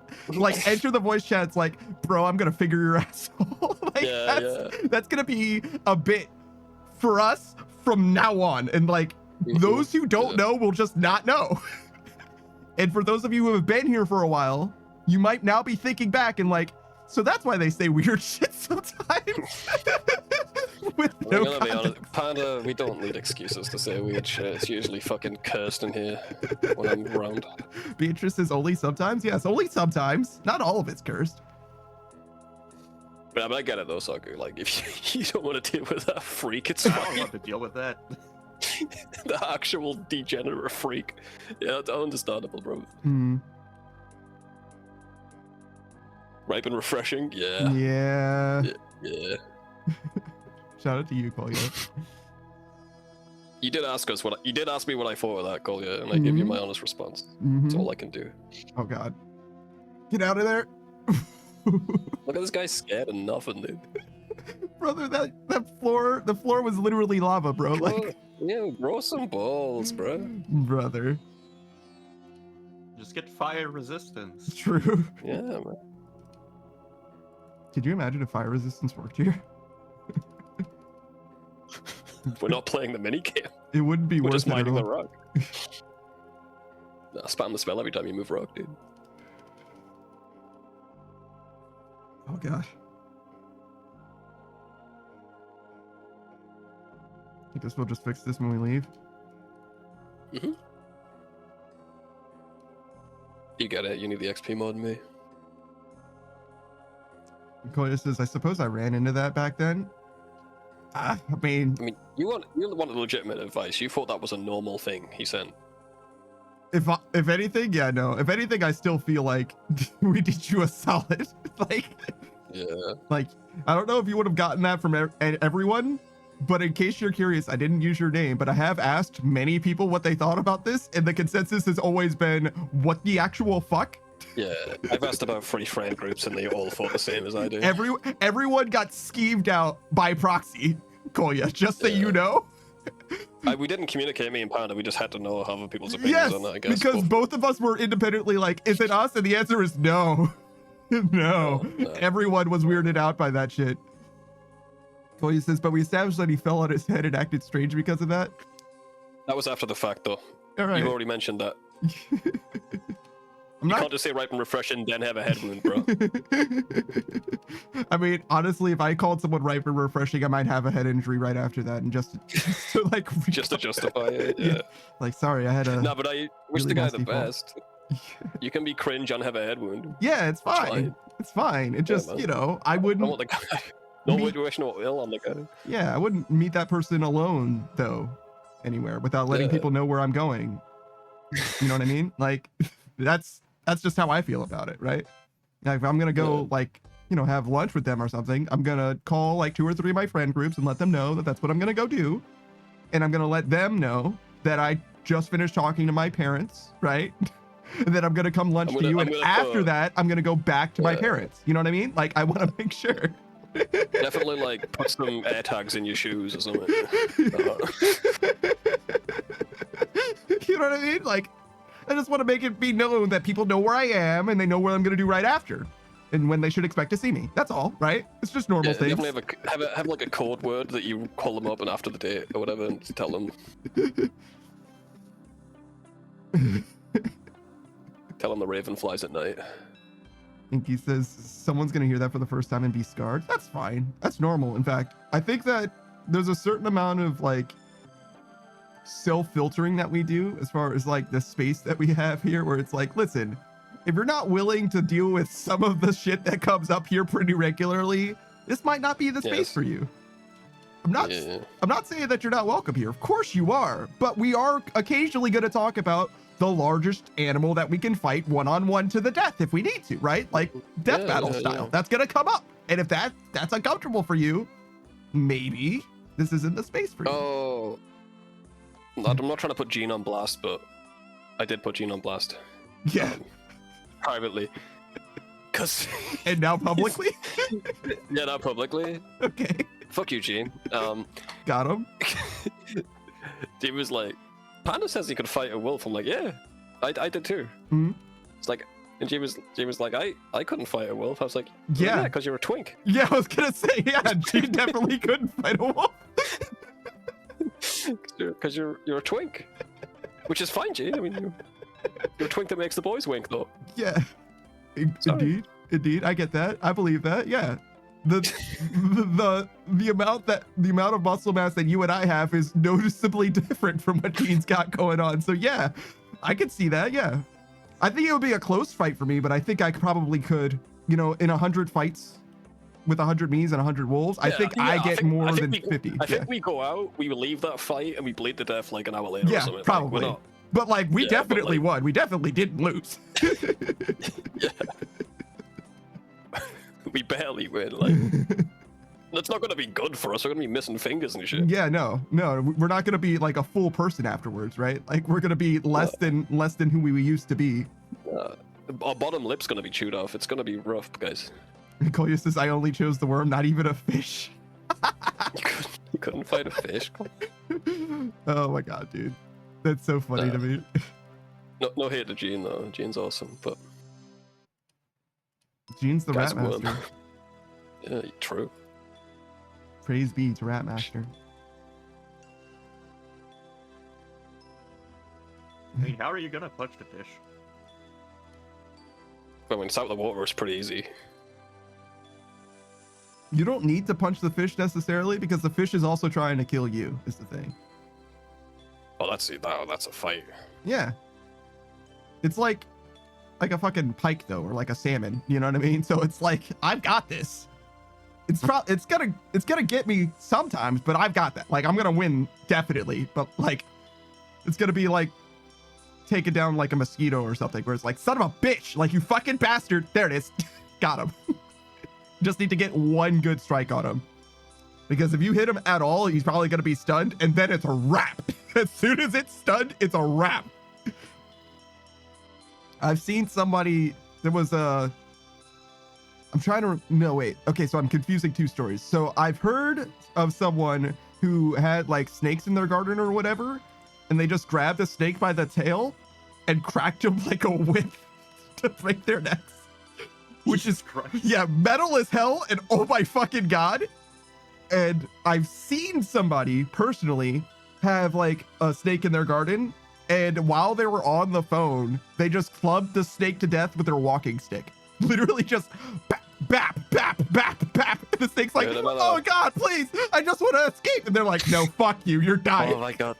enter the voice chats, like, bro, I'm gonna figure your asshole. Like, that's gonna be a bit for us from now on, and like those who don't know will just not know. And for those of you who have been here for a while, you might now be thinking back and like, so that's why they say weird shit sometimes. With I'm no gonna be honest, context. Panda, we don't need excuses to say weird shit. It's usually fucking cursed in here when I'm around. Beatrice is only sometimes. Yes, only sometimes. Not all of it's cursed. But I mean, I get it though, Saku. Like, if you don't want to deal with that freak, it's I don't fine. want to deal with that. The actual degenerate freak. Yeah, that's understandable, bro. Hmm. Ripe and refreshing? Yeah. Yeah. Yeah. Shout out to you, Kolya. You did ask me what I thought of that, Kolya, and I gave you my honest response. That's all I can do. Oh god. Get out of there. Look at this guy scared of nothing, dude. Brother, the floor was literally lava, bro. Like, yeah, grow some balls, bro. Brother. Just get fire resistance. True. Yeah, man. Could you imagine if fire resistance worked here? We're not playing the minigame. It wouldn't be We're worth just it at minding the all. rock. Nah, spam the spell every time you move rock, dude. Oh gosh. I guess we'll just fix this when we leave. Mm-hmm. You get it. You need the XP mod in me. Kolya says, I suppose I ran into that back then. I mean, you wanted legitimate advice. You thought that was a normal thing he sent. if anything, yeah, no. If anything, I still feel like we did you a solid. Yeah. Like, I don't know if you would have gotten that from everyone, but in case you're curious, I didn't use your name, but I have asked many people what they thought about this, and the consensus has always been, what the actual fuck? Yeah, I've asked about 3 friend groups and they all thought the same as I do. Everyone got skeeved out by proxy, Kolya, just so you know. We didn't communicate, me and Panda, we just had to know other people's opinions Yes, on that, I guess. because both of us were independently like, is it us? And the answer is no. No. Everyone was weirded out by that shit. Kolya says, but we established that he fell on his head and acted strange because of that. That was after the fact, though. All right. You already mentioned that. I'm You not. can't just say ripe and refreshing, then have a head wound, bro. I mean, honestly, if I called someone ripe and refreshing, I might have a head injury right after that, and just to like Just to justify it. Yeah. like, sorry, I had a. No, but I wish really the guy the nasty fall. best. You can be cringe and have a head wound. Yeah, it's fine. fine. It's fine. It just, man. you know, I I wouldn't. want the guy. No Me- way to wish no ill on the guy. Yeah, I wouldn't meet that person alone though, anywhere without letting Yeah. people know where I'm going. You know what I mean? Like, that's just how I feel about it, right? Like, if I'm gonna go like, you know, have lunch with them or something, I'm gonna call like 2 or 3 of my friend groups and let them know that that's what I'm gonna go do, and I'm gonna let them know that I just finished talking to my parents, right? And then I'm gonna come lunch to you, I'm and gonna after put- that, I'm gonna go back to my Yeah. parents. You know what I mean? Like, I want to make sure. Definitely like put some air tags in your shoes or something. You know what I mean? Like, I just want to make it be known that people know where I am and they know what I'm gonna do right after, and when they should expect to see me. That's all, right? It's just normal Yeah, things. definitely have like a code word that you call them up and after the date or whatever and tell them. Tell them the raven flies at night. Inky says someone's gonna hear that for the first time and be scarred. That's fine. That's normal. In fact, I think that there's a certain amount of like self-filtering that we do as far as like the space that we have here, where it's like, listen, if you're not willing to deal with some of the shit that comes up here pretty regularly, this might not be the space Yes. for you. I'm not Yeah. I'm not saying that you're not welcome here. Of course you are, but we are occasionally going to talk about the largest animal that we can fight one-on-one to the death if we need to, right? Like death Yeah, battle yeah, style. yeah. That's going to come up. And if that's uncomfortable for you, maybe this isn't the space for you. Oh. I'm not trying to put Gene on blast, but I did put Gene on blast. Yeah. Privately. Cause And now publicly? yeah, not publicly. Okay. Fuck you, Gene. Got him. He was like, Panda says he could fight a wolf. I'm like, yeah, I did too. Mhm. It's like, and Gene was like, I couldn't fight a wolf. I was like, Yeah. because you're a twink. Yeah, I was going to say, yeah, she definitely couldn't fight a wolf. Because you're a twink, which is fine, Gene. I mean, you're a twink that makes the boys wink, though. Yeah. Sorry. Indeed. I get that. I believe that. Yeah. The amount of muscle mass that you and I have is noticeably different from what Gene's got going on. So yeah, I could see that. Yeah. I think it would be a close fight for me, but I think I probably could, you know, in 100 fights with 100 me's and 100 wolves, I Yeah, think yeah, I I get think- more I think than we- 50. I Yeah. think we go out, we leave that fight, and we bleed to death like an hour later or Yeah, something. Like, probably. we're not, But like, we Yeah, but, definitely like- won. We definitely didn't lose. we barely win. Like, that's not going to be good for us. We're going to be missing fingers and shit. Yeah, no, we're not gonna be like a full person afterwards, right? Like we're gonna be less than who we used to be. Our bottom lip's going to be chewed off. It's going to be rough, guys. Kolya says, I only chose the worm, not even a fish. You couldn't fight a fish. Oh my god, dude. That's so funny to me. No hate to Gene though. Gene's awesome, but Gene's the Guy's rat worm. master. yeah, true. Praise be to rat master. I mean, how are you gonna punch the fish? But when it's out of the water, it's pretty easy. You don't need to punch the fish necessarily because the fish is also trying to kill you, is the thing. Oh, that's a fight. Yeah. It's like a fucking pike though, or like a salmon, you know what I mean? So it's like, I've got this. It's gonna get me sometimes, but I've got that. Like I'm gonna win definitely, but like it's gonna be like taking down like a mosquito or something where it's like, son of a bitch, like you fucking bastard. There it is. Got him. Just need to get one good strike on him. Because if you hit him at all, he's probably gonna be stunned, and then it's a wrap. As soon as it's stunned, it's a wrap. I've seen somebody, there was a, I'm trying to, no, wait. Okay, so I'm confusing two stories. So I've heard of someone who had like snakes in their garden or whatever, and they just grabbed a snake by the tail and cracked him like a whip to break their necks. Which is, yeah, metal as hell, and oh my fucking god. And I've seen somebody personally have like a snake in their garden And while they were on the phone, they just clubbed the snake to death with their walking stick. Literally just bap, bap, bap, bap, bap. And the snake's like, oh God, please, I just want to escape. And they're like, no, fuck you, you're dying. Oh my God.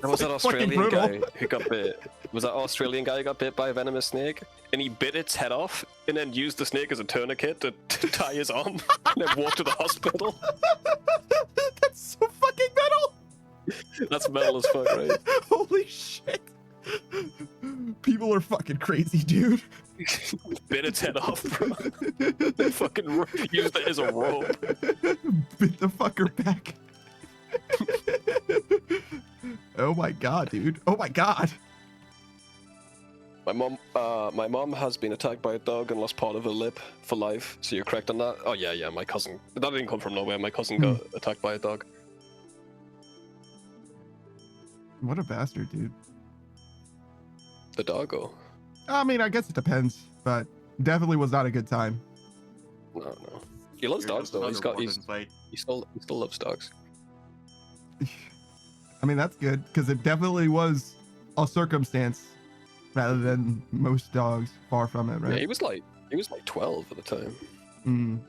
There was that like fucking Australian brutal. guy who got bit. Was that Australian guy who got bit by a venomous snake? And he bit its head off and then used the snake as a tourniquet to tie his arm and then walked to the hospital. That's so fucking metal. That's metal as fuck, right? Holy shit. People are fucking crazy, dude. Bit its head off, bro. They fucking used it as a rope. Bit the fucker back. Oh my God, dude. Oh my God. My mom has been attacked by a dog and lost part of her lip for life. So you're correct on that. Oh yeah, my cousin. That didn't come from nowhere. My cousin got attacked by a dog. What a bastard, dude. The doggo. I mean, I guess it depends, but definitely was not a good time. No. He loves dogs though. He still loves dogs. I mean, that's good because it definitely was a circumstance rather than most dogs. Far from it, right? Yeah, he was like 12 at the time. Mm.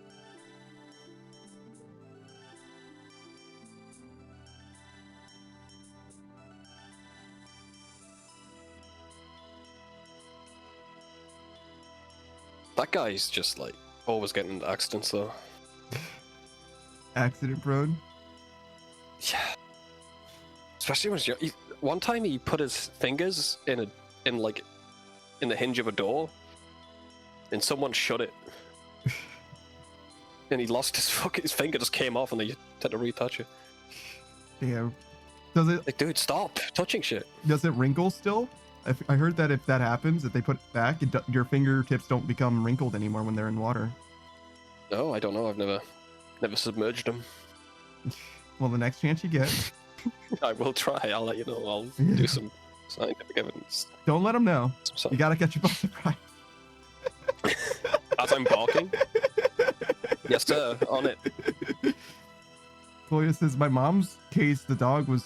That guy's just like always getting into accidents though. Accident prone. Yeah. Especially when he's young. One time he put his fingers in the hinge of a door, and someone shut it, and he lost his finger just came off, and they had to retouch it. Damn. Does it? Like, dude, stop touching shit. Does it wrinkle still? I heard that if that happens, if they put it back, your fingertips don't become wrinkled anymore when they're in water. No, I don't know. I've never submerged them. Well, the next chance you get, I will try. I'll let you know. I'll do some scientific evidence. don't let them know. You gotta catch you by surprise. As I'm barking. Yes, sir. On it. Chloe says, my mom's case, the dog was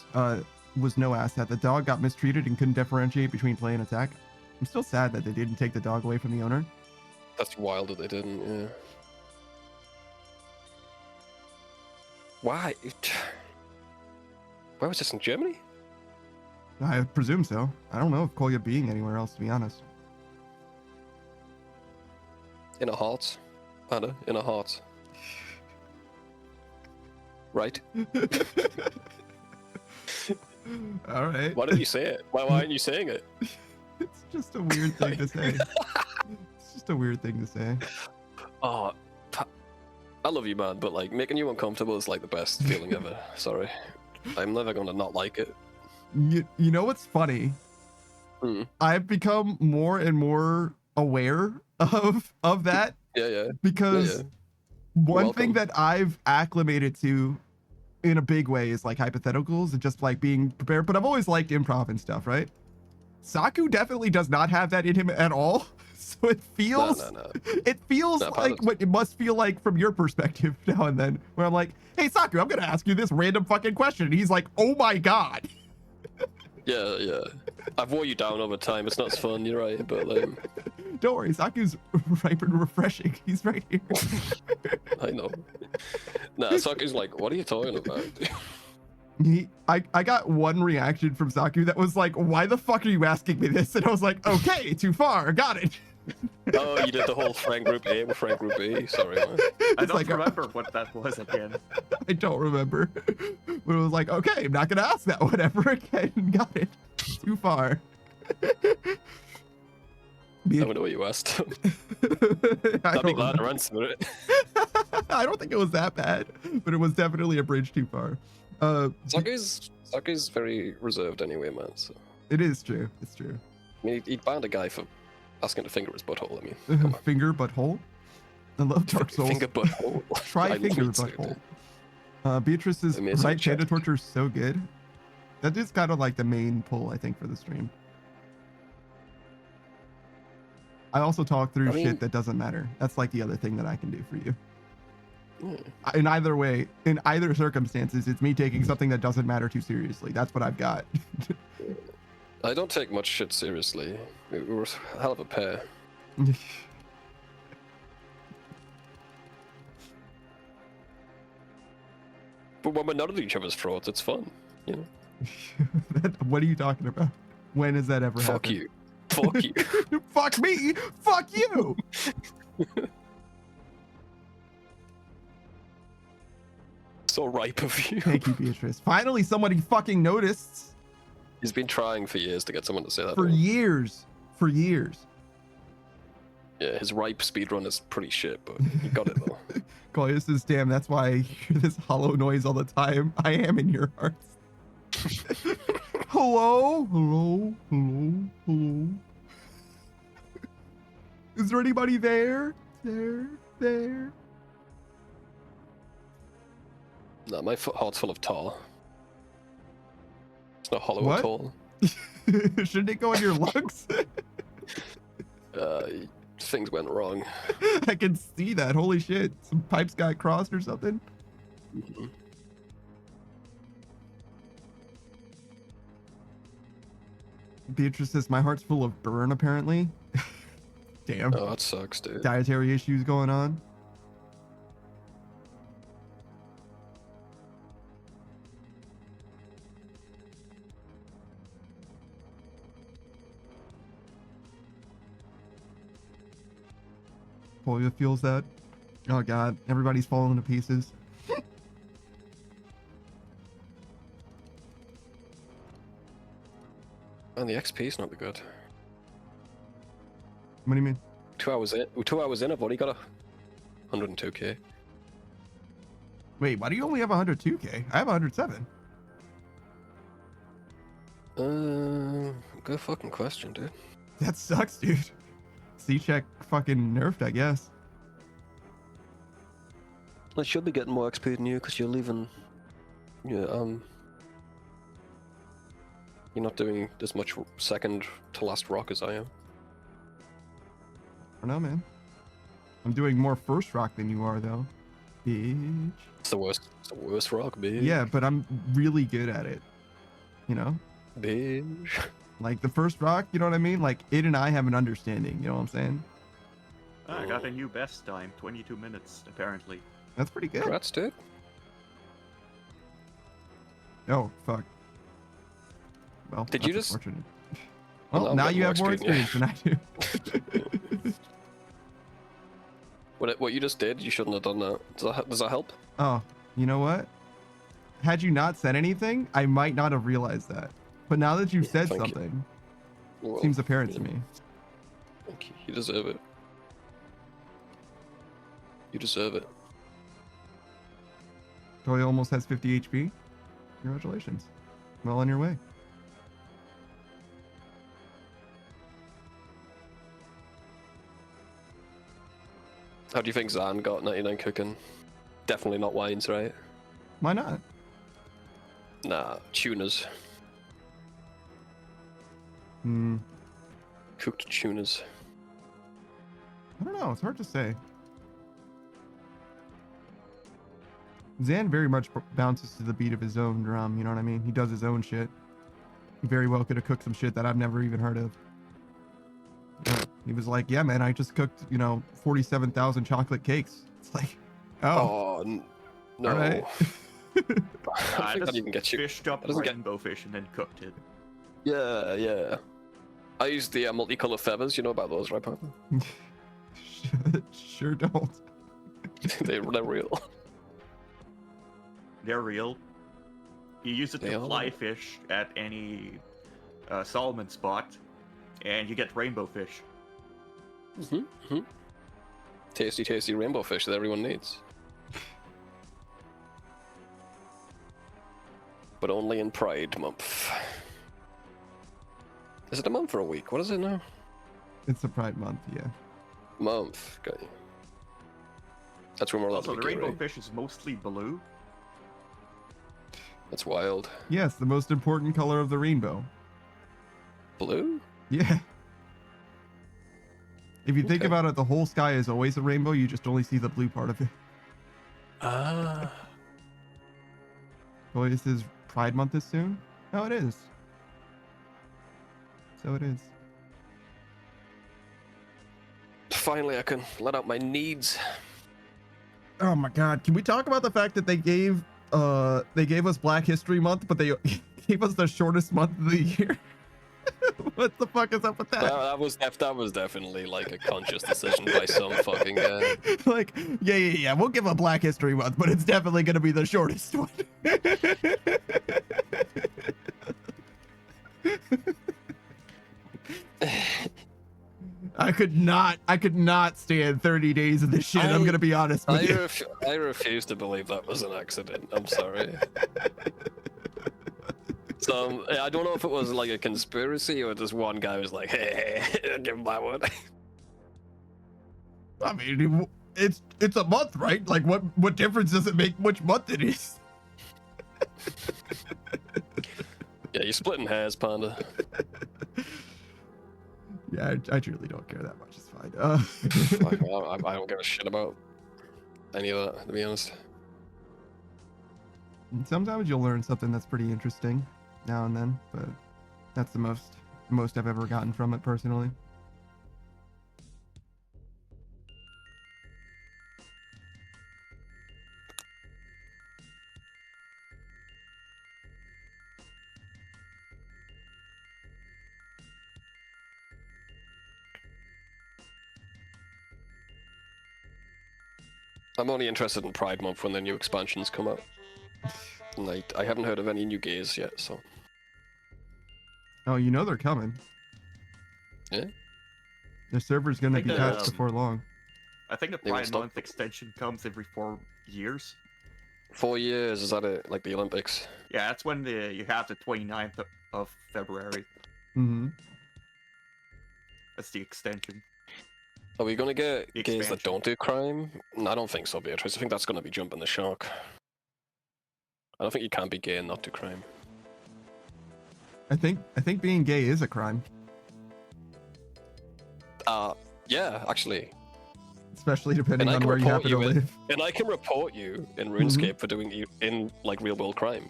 no asset. The dog got mistreated and couldn't differentiate between play and attack. I'm still sad that they didn't take the dog away from the owner. That's wild that they didn't. Yeah. Why? Where was this, in Germany? I presume so. I don't know if Kolya being anywhere else, to be honest. In our hearts. Anna, in our hearts. Right? All right. Why didn't you say it? Why aren't you saying it? It's just a weird thing to say. It's just a weird thing to say. Oh, I love you, man, but like making you uncomfortable is like the best feeling ever. Sorry. I'm never gonna not like it. You know what's funny? I've become more and more aware of that. Yeah. Because one thing that I've acclimated to in a big way is like hypotheticals and just like being prepared. But I've always liked improv and stuff, right? Saku definitely does not have that in him at all. So it feels it feels like what it must feel like from your perspective now and then, where I'm like, hey Saku, I'm gonna ask you this random fucking question. And he's like, oh my God. Yeah. I've wore you down over time. It's not as fun, you're right, but like don't worry, Saku's ripe and refreshing. He's right here. I know. Nah, Saku's like, what are you talking about? I got one reaction from Saku that was like, why the fuck are you asking me this? And I was like, okay, too far, got it. Oh, you did the whole friend group A with friend group B. Sorry, man. I don't remember what that was again. I don't remember. But it was like, okay, I'm not gonna ask that one ever again. Got it. Too far. I don't know what you asked. I'd be glad to answer it. I don't think it was that bad, but it was definitely a bridge too far. Saku's very reserved anyway, man. So it is true. It's true. I mean, he banned a guy for asking to finger his butthole. I mean, come on. Finger butthole. I love Dark Souls. Finger butthole. Try finger butthole. Beatrice's right panda torture is so good. That is kind of like the main pull, I think, for the stream. I also talk through shit that doesn't matter. That's like the other thing that I can do for you. In either way, in either circumstances, it's me taking something that doesn't matter too seriously. That's what I've got. I don't take much shit seriously. We were a hell of a pair. But when we're not at each other's throats, it's fun, you know? What are you talking about? When has that ever Fuck happened? you. Fuck you. Fuck me. Fuck you. So ripe of you. Thank you, Beatrice. Finally, somebody fucking noticed. He's been trying for years to get someone to say that. For to him. years. For years. Yeah, his ripe speedrun is pretty shit, but he got it though. Goya says, damn, that's why I hear this hollow noise all the time. I am in your hearts. Hello? Hello? Hello? Hello? Is there anybody there? There? No, my heart's full of tar. It's not hollow What? at all. Shouldn't it go in your lungs? Things went wrong. I can see that. Holy shit. Some pipes got crossed or something. Mm-hmm. Beatrice says, my heart's full of burn, apparently. Damn. Oh, that sucks, dude. Dietary issues going on. Polya feels that. Oh god, everybody's falling to pieces. And the XP's not good. What do you mean? 2 hours in, I've already got 102k. Wait, why do you only have 102k? I have 107. Good fucking question, dude. That sucks, dude. C-check fucking nerfed, I guess. I should be getting more XP than you because you're leaving. Yeah, you're not doing as much second to last rock as I am. I don't know, man. I'm doing more first rock than you are, though. Bitch. It's the worst. It's the worst rock, bitch. Yeah, but I'm really good at it. You know? Bitch. Like the first rock, you know what I mean? Like it and I have an understanding, you know what I'm saying? I got a new best time, 22 minutes, apparently. That's pretty good. Congrats, dude. Oh, fuck. Well, Did that's you just- unfortunate. Well, Well, I'm now getting you more have more experience experience than I do. What you just did, you shouldn't have done that. Does that help? Oh, you know what? Had you not said anything, I might not have realized that. But now that you've said Thank you. something, Well, seems apparent to yeah. me. Thank you. You deserve it. You deserve it. Toy almost has 50 HP. Congratulations. Well on your way. How do you think Zan got 99 cooking? Definitely not wines, right? Why not? Nah, tunas. Hmm. Cooked tunas. I don't know. It's hard to say. Zan very much bounces to the beat of his own drum. You know what I mean? He does his own shit. He very well could have cooked some shit that I've never even heard of. He was like, "Yeah, man, I just cooked, 47,000 chocolate cakes." It's like, oh, No. all right. I think that even gets you. Fished up that doesn't get- rainbow fish and then cooked it. Yeah. I used the multicolored feathers. You know about those, right, Papa? Sure don't. they're real. They're real. You use it They to are. fly fish at any salmon spot, and you get rainbow fish. Mm-hmm. Tasty rainbow fish that everyone needs. But only in Pride Month. Is it a month or a week? What is it now? It's a Pride Month, yeah. Month. Got you. That's when we're allowed Also, to the be gay, rainbow right? fish is mostly blue. That's wild. Yes, the most important color of the rainbow. Blue? Yeah. If you think Okay. about it, the whole sky is always a rainbow. You just only see the blue part of it. Ah. Boy, this is Pride Month is soon? Oh, it is. So it is. Finally, I can let out my needs. Oh my god, can we talk about the fact that they gave us Black History Month, but they gave us the shortest month of the year? What the fuck is up with that? That was definitely like a conscious decision by some fucking guy. Like, yeah, we'll give a Black History Month, but it's definitely gonna be the shortest one. I could not stand 30 days of this shit. I'm gonna be honest with you. I refuse to believe that was an accident. I'm sorry. So I don't know if it was like a conspiracy or just one guy was like, hey, give him that one. I mean, it's a month, right? Like, what difference does it make which month it is? Yeah, you're splitting hairs, Panda. Yeah, I truly don't care that much. It's fine. I don't give a shit about any of that, to be honest. Sometimes you'll learn something that's pretty interesting now and then, but that's the most I've ever gotten from it personally. I'm only interested in Pride Month when the new expansions come out. And I haven't heard of any new gays yet, so. Oh, you know they're coming. Yeah? The server's gonna be patched before long. I think the Pride Month extension comes every 4 years. 4 years, is that it? Like the Olympics? Yeah, that's when you have the 29th of February. Mm-hmm. That's the extension. Are we gonna get gays that don't do crime? No, I don't think so, Beatrice. I think that's gonna be jumping the shark. I don't think you can be gay and not do crime. I think being gay is a crime. Yeah, actually. Especially depending on where you happen to live. And I can report you in RuneScape for doing in like real world crime.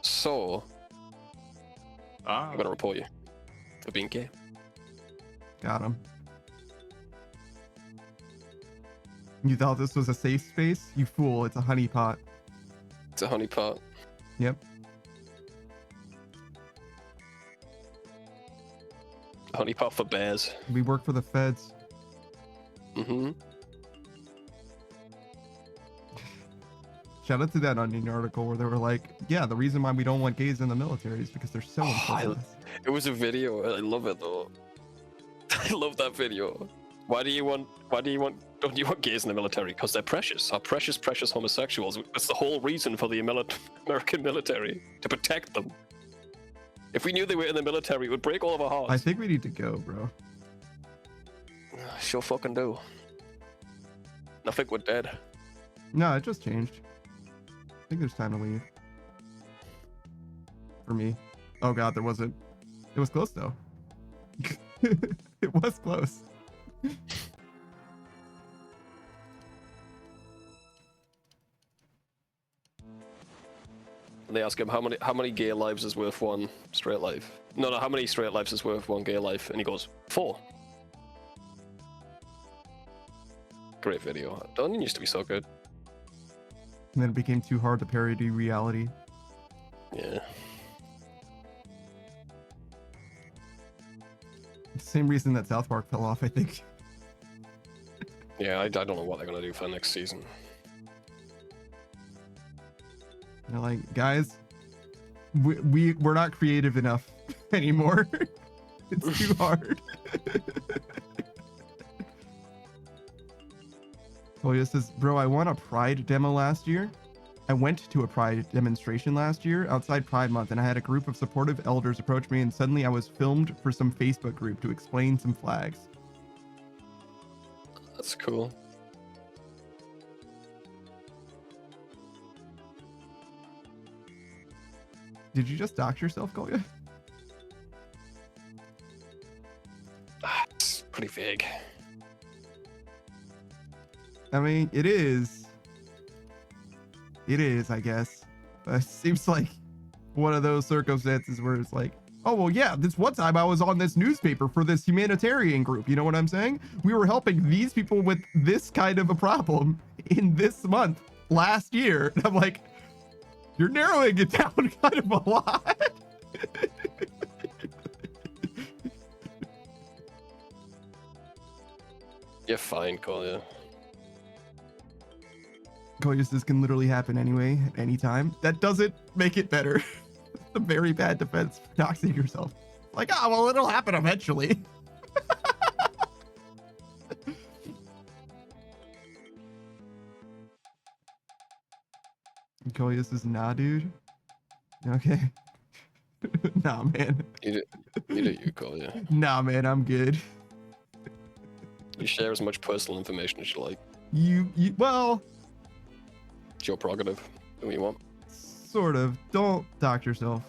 So I'm gonna report you for being gay. Got him. You thought this was a safe space? You fool, it's a honeypot. It's a honeypot. Yep. Honeypot for bears. We work for the feds. Mm-hmm. Shout out to that Onion article where they were like, yeah, the reason why we don't want gays in the military is because they're so important. It was a video. I love it though. I love that video. Don't you want gays in the military? Because they're precious. Our precious homosexuals. That's the whole reason for the American military. To protect them. If we knew they were in the military, it would break all of our hearts. I think we need to go, bro. Sure fucking do. I think we're dead. No, it just changed. I think there's time to leave. For me. Oh god, there wasn't. It was close though. It was close. And they ask him how many gay lives is worth one straight life. No, how many straight lives is worth one gay life? And he goes, 4. Great video. Onion used to be so good. And then it became too hard to parody reality. Yeah. Same reason that South Park fell off, I think. Yeah, I don't know what they're gonna do for next season. They're like, guys, we're not creative enough anymore. It's too hard. Toya says, bro, I won a Pride demo last year. I went to a Pride demonstration last year outside Pride Month, and I had a group of supportive elders approach me, and suddenly I was filmed for some Facebook group to explain some flags. That's cool. Did you just dox yourself, Kolya? It's pretty vague. I mean, it is. It is, I guess. But it seems like one of those circumstances where it's like, Oh, well, yeah, this one time I was on this newspaper for this humanitarian group. You know what I'm saying? We were helping these people with this kind of a problem in this month last year. And I'm like, you're narrowing it down kind of a lot. You're fine, Collier. Coitus, this can literally happen anyway, at any time. That doesn't make it better. It's a very bad defense for doxing yourself. Like, oh, well, it'll happen eventually. Coitus is nah, dude. Okay. Nah, man. Neither you, Collier. Nah, man, I'm good. You share as much personal information as you like. Well, It's your prerogative. Do what you want. sort of. Don't dox yourself.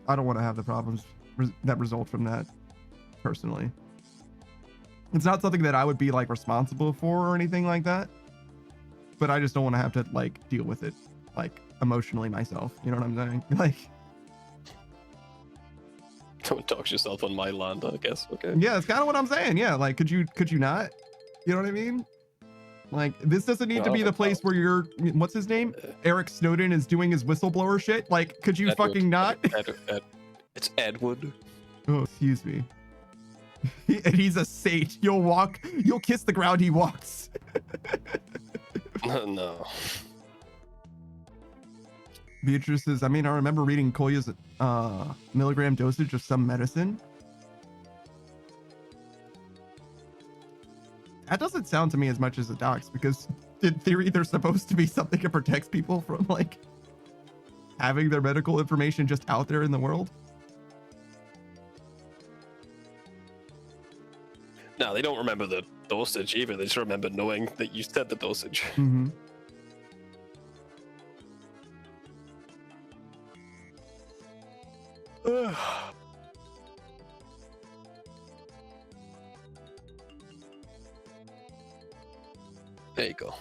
I don't want to have the problems that result from that, personally. It's not something that I would be like responsible for or anything like that, but I just don't want to have to like deal with it like emotionally myself. You know what I'm saying? Like, Don't dox yourself on my land, I guess. Okay. yeah, it's kind of what I'm saying. Yeah, like, could you not? You know what I mean? Like, this doesn't need to be the place where you're, what's his name? Eric Snowden is doing his whistleblower shit. Like, could you Edward. fucking not? It's Edward. Oh, excuse me. And he's a saint. You'll kiss the ground he walks. No. Beatrice says, I mean, I remember reading Kolya's milligram dosage of some medicine. That doesn't sound to me as much as a dox, because in theory, there's supposed to be something that protects people from like having their medical information just out there in the world. No, they don't remember the dosage either. They just remember knowing that you said the dosage. Mm-hmm. There you go.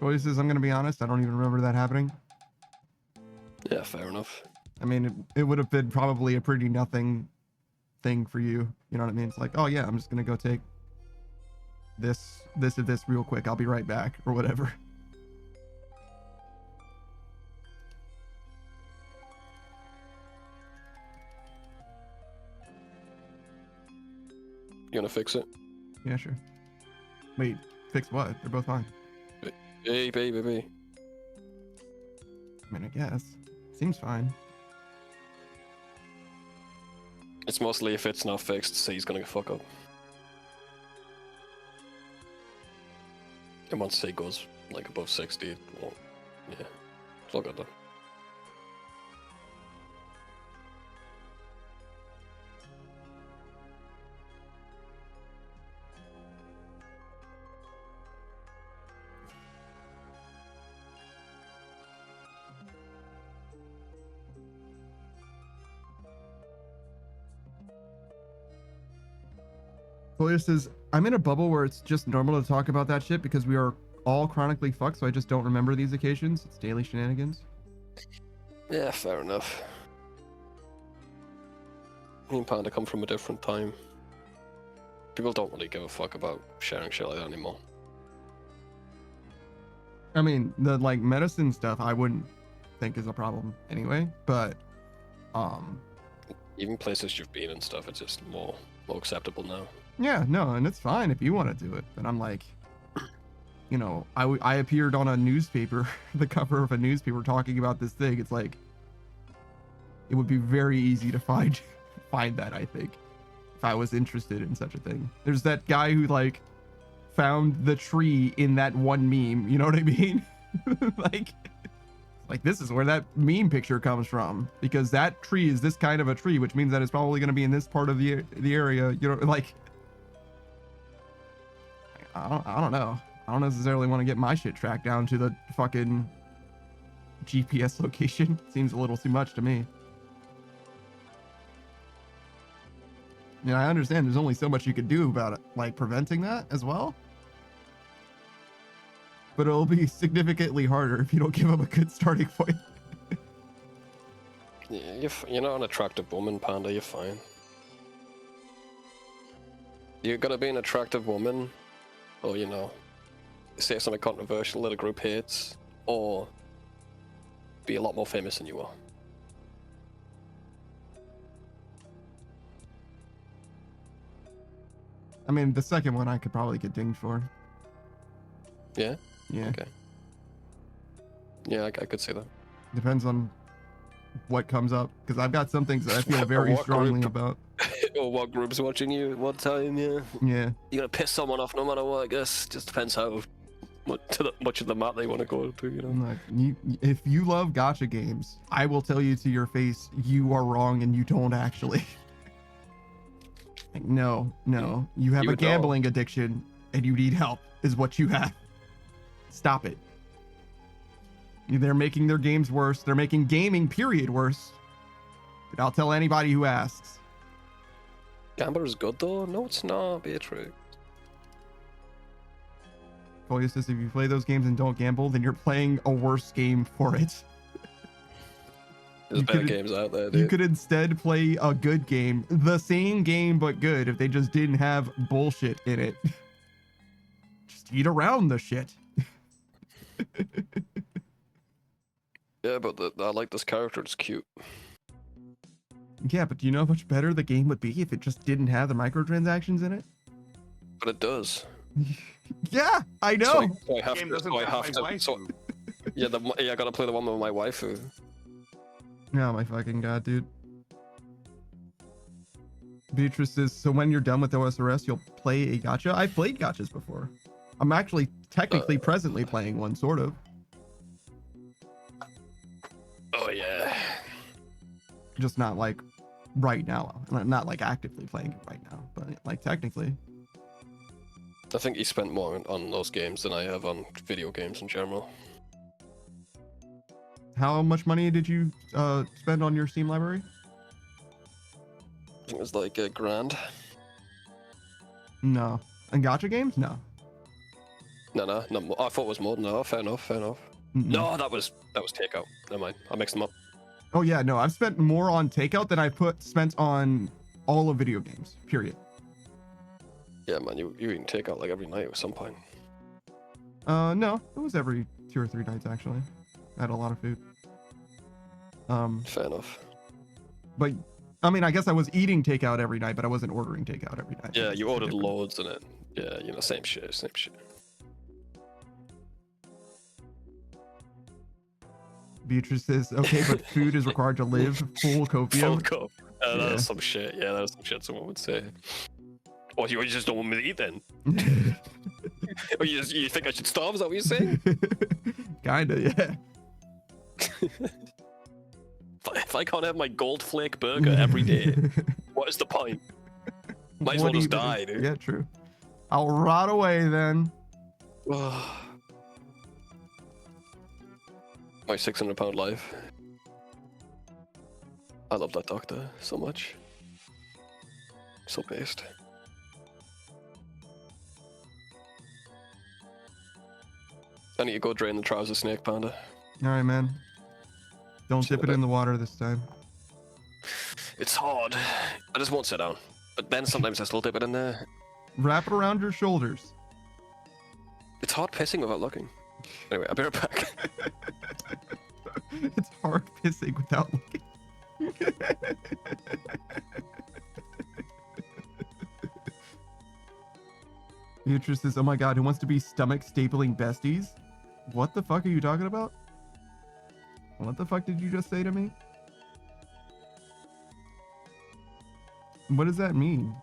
Kolya says, I'm gonna be honest, I don't even remember that happening. Yeah, fair enough. I mean, it would have been probably a pretty nothing thing for you. You know what I mean? It's like, oh yeah, I'm just gonna go take this and this real quick. I'll be right back, or whatever. You gonna fix it? Yeah, sure. Wait, fix what? They're both fine. Hey, baby. I mean, I guess. Seems fine. It's mostly if it's not fixed, C's gonna fuck up. And once C goes like above 60, well, yeah, it's all good though. Kolya says, I'm in a bubble where it's just normal to talk about that shit because we are all chronically fucked, so I just don't remember these occasions. It's daily shenanigans. Yeah, fair enough. Me and Panda come from a different time. People don't really give a fuck about sharing shit like that anymore. I mean, the like medicine stuff I wouldn't think is a problem anyway, but Even places you've been and stuff, it's just more acceptable now. yeah, no, and it's fine if you want to do it. But I'm like, you know, I appeared on a newspaper, the cover of a newspaper talking about this thing. It's like, it would be very easy to find that, I think, if I was interested in such a thing. There's that guy who like found the tree in that one meme, you know what I mean? like this is where that meme picture comes from, because that tree is this kind of a tree, which means that it's probably going to be in this part of the area, you know, like I don't know. I don't necessarily want to get my shit tracked down to the fucking GPS location. Seems a little too much to me. Yeah, I understand there's only so much you could do about it, like preventing that as well. But it'll be significantly harder if you don't give them a good starting point. Yeah, you're not an attractive woman, Panda, you're fine. You gotta be an attractive woman, or, you know, say something controversial that a group hates, or be a lot more famous than you are. I mean, the second one I could probably get dinged for. Yeah? Yeah. Okay. Yeah, I could see that. Depends on what comes up, because I've got some things that I feel very What strongly group? about. Or what group's watching you at what time, yeah. Yeah. You're gonna piss someone off no matter what, I guess. Just depends how much of the map they want to go to, you know. Look, if you love gacha games, I will tell you to your face, you are wrong and you don't actually. Like, no, you have You a would gambling addiction and you need help, is what you have. Stop it. They're making their games worse. They're making gaming, period, worse. And I'll tell anybody who asks. Gambler is good though? No, it's not, Beatrix. Folius says if you play those games and don't gamble, then you're playing a worse game for it. There's You better could- games out there, You dude. could instead play a good game, the same game but good, if they just didn't have bullshit in it. Just eat around the shit. Yeah, but I like this character, it's cute. Yeah, but do you know how much better the game would be if it just didn't have the microtransactions in it? But it does. Yeah, I know. So I have Game to, doesn't so I have have my to, so, yeah, I gotta play the one with my waifu. Oh my fucking god, dude. Beatrice says, so when you're done with OSRS, you'll play a gacha? I've played gachas before. I'm actually technically presently playing one, sort of. Oh yeah. Just not like right now. Not like actively playing it right now, but like technically. I think he spent more on those games than I have on video games in general. How much money did you spend on your Steam library? I think it was like $1,000. No. And gacha games? No. No, I thought it was more than that. Fair enough. Mm-mm. No, that was takeout. Never mind. I mixed them up. Oh yeah, no. I've spent more on takeout than I've spent on all of video games. Period. Yeah, man, you eating takeout like every night at some point. No. It was every 2 or 3 nights actually. I had a lot of food. Fair enough. But I mean, I guess I was eating takeout every night, but I wasn't ordering takeout every night. Yeah, It's you ordered different. loads in it. Yeah, you know, same shit. Beatrice says, okay, but food is required to live. Full copia. Full cup. That Yeah. was some shit. Yeah, that was some shit someone would say. Or you just don't want me to eat then? Or you think I should starve? Is that what you're saying? Kinda, yeah. If I can't have my gold flake burger every day, what is the point? Might as well What just even die, is- dude. Yeah, true. I'll rot away then. My £600 life. I love that doctor so much. So based. I need to go drain the trouser snake, Panda. All right, man. Don't dip it in the water this time. It's hard. I just won't sit down. But then sometimes I still dip it in there. Wrap it around your shoulders. It's hard pissing without looking. Anyway, I'll be right back. It's hard pissing without looking. Beatrice says, oh my god, who wants to be stomach stapling besties? What the fuck are you talking about? What the fuck did you just say to me? What does that mean?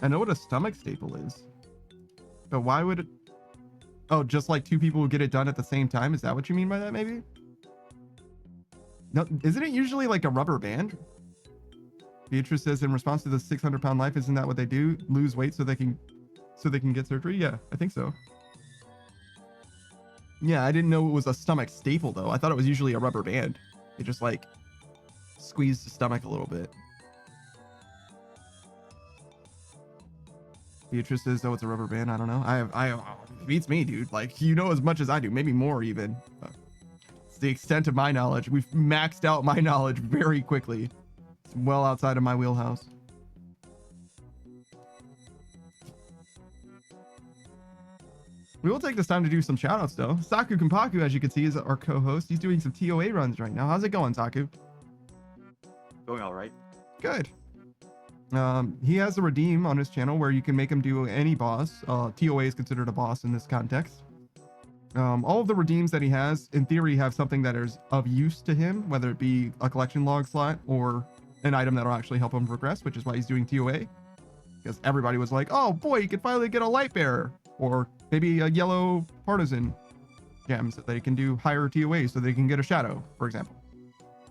I know what a stomach staple is. But why would it... Oh, just like 2 people who get it done at the same time? Is that what you mean by that, maybe? No, isn't it usually like a rubber band? Beatrice says in response to the 600-pound life, isn't that what they do? Lose weight so they can get surgery? Yeah, I think so. Yeah, I didn't know it was a stomach staple though. I thought it was usually a rubber band. It just like squeezed the stomach a little bit. Beatrice says, oh, it's a rubber band. I don't know. It beats me, dude. Like, you know as much as I do, maybe more even. It's the extent of my knowledge. We've maxed out my knowledge very quickly. It's well outside of my wheelhouse. We will take this time to do some shoutouts though. Saku Kumpaku, as you can see, is our co-host. He's doing some TOA runs right now. How's it going, Saku? Going all right. Good. He has a redeem on his channel where you can make him do any boss. TOA is considered a boss in this context. All of the redeems that he has, in theory, have something that is of use to him, whether it be a collection log slot or an item that'll actually help him progress, which is why he's doing TOA. Because everybody was like, oh boy, you can finally get a light bearer, or maybe a yellow partisan gem so they can do higher TOA so they can get a shadow, for example.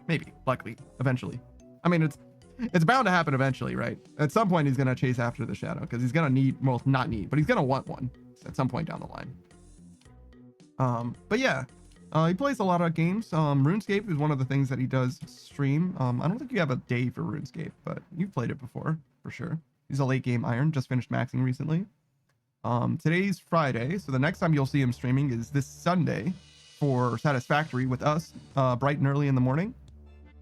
Maybe, likely, eventually. I mean, it's bound to happen eventually, right? At some point, he's going to chase after the shadow because he's going to need, well, not need, but he's going to want one at some point down the line. But yeah, he plays a lot of games. RuneScape is one of the things that he does stream. I don't think you have a day for RuneScape, but you've played it before, for sure. He's a late game iron, just finished maxing recently. Today's Friday, so the next time you'll see him streaming is this Sunday for Satisfactory with us, bright and early in the morning.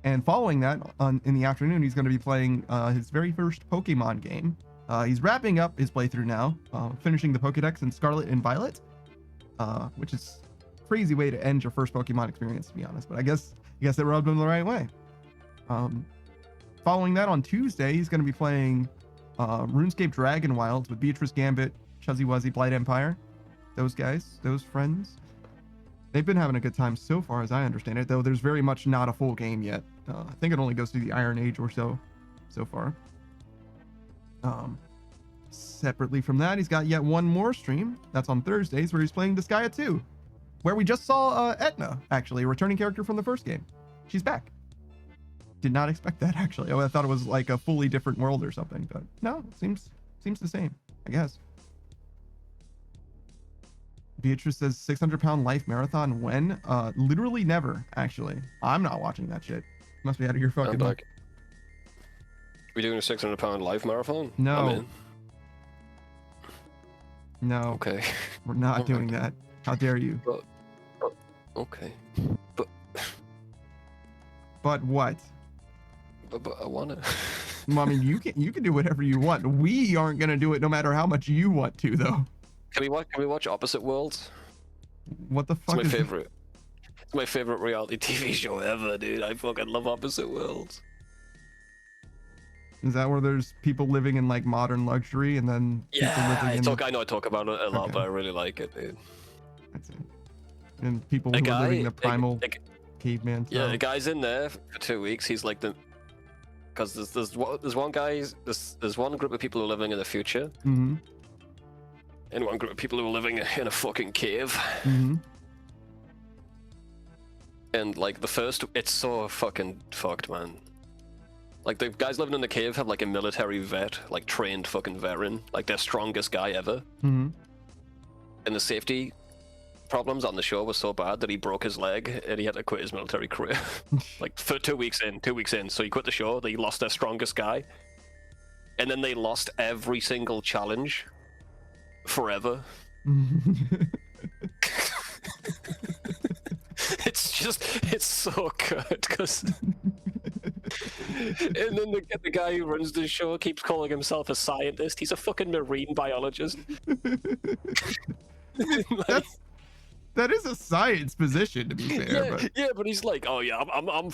And following that, in the afternoon, he's going to be playing his very first Pokemon game. He's wrapping up his playthrough now, finishing the Pokedex in Scarlet and Violet, which is a crazy way to end your first Pokemon experience, to be honest. But I guess it rubbed him the right way. Following that, on Tuesday, he's going to be playing RuneScape Dragon Wilds with Beatrice Gambit, Chuzzy Wuzzy, Blight Empire. Those guys, those friends. They've been having a good time so far, as I understand it, though there's very much not a full game yet. I think it only goes through the Iron Age or so far. Separately from that, he's got yet one more stream. That's on Thursdays, where he's playing Disgaea 2, where we just saw Etna, actually, a returning character from the first game. She's back. Did not expect that, actually. I thought it was like a fully different world or something, but no, it seems the same, I guess. Beatrice says 600-pound life marathon when? Literally never, actually. I'm not watching that shit. Must be out of your fucking mind. We doing a 600-pound life marathon? No. No. Okay. We're not doing that. How dare you? Okay. But what? But I wanna. Well, I mean, you can do whatever you want. We aren't gonna do it no matter how much you want to, though. Can we watch Opposite Worlds? What the fuck? It's my favorite. It's my favorite reality TV show ever, dude. I fucking love Opposite Worlds. Is that where there's people living in like modern luxury and then people living in... I know I talk about it a lot, but I really like it, dude. That's it. And people who are living the primal caveman style. Yeah, the guy's in there for 2 weeks. He's like the... Because there's one guy, there's one group of people who are living in the future. Mm-hmm. And one group of people who are living in a fucking cave. Mm-hmm. And like the first, it's so fucking fucked, man. Like the guys living in the cave have like a military vet, like trained fucking veteran, like their strongest guy ever. Mm-hmm. And the safety problems on the show were so bad that he broke his leg and he had to quit his military career. Like for 2 weeks in. So he quit the show, they lost their strongest guy. And then they lost every single challenge forever. It's so good because and then the guy who runs the show keeps calling himself a scientist. He's a fucking marine biologist. That is a science position, to be fair. But he's like, oh yeah, I'm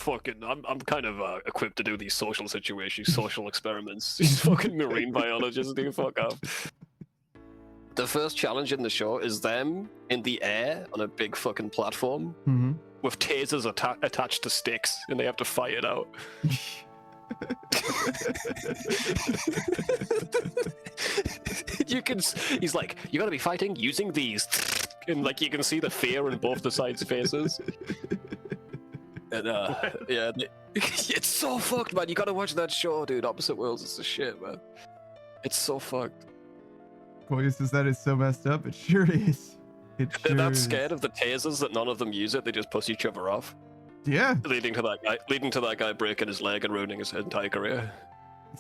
kind of equipped to do these social situations, social experiments. He's fucking marine biologist, dude. Fuck up. The first challenge in the show is them in the air on a big fucking platform with tasers attached to sticks, and they have to fight it out. He's like, you gotta be fighting using these, and like you can see the fear in both the sides' faces. And yeah, it's so fucked, man. You gotta watch that show, dude. Opposite Worlds is the shit, man. It's so fucked. Boy, says that is so messed up. It sure is. It They're sure that is. scared of the tasers that none of them use it. They just push each other off, Yeah. leading to that guy breaking his leg and ruining his entire career.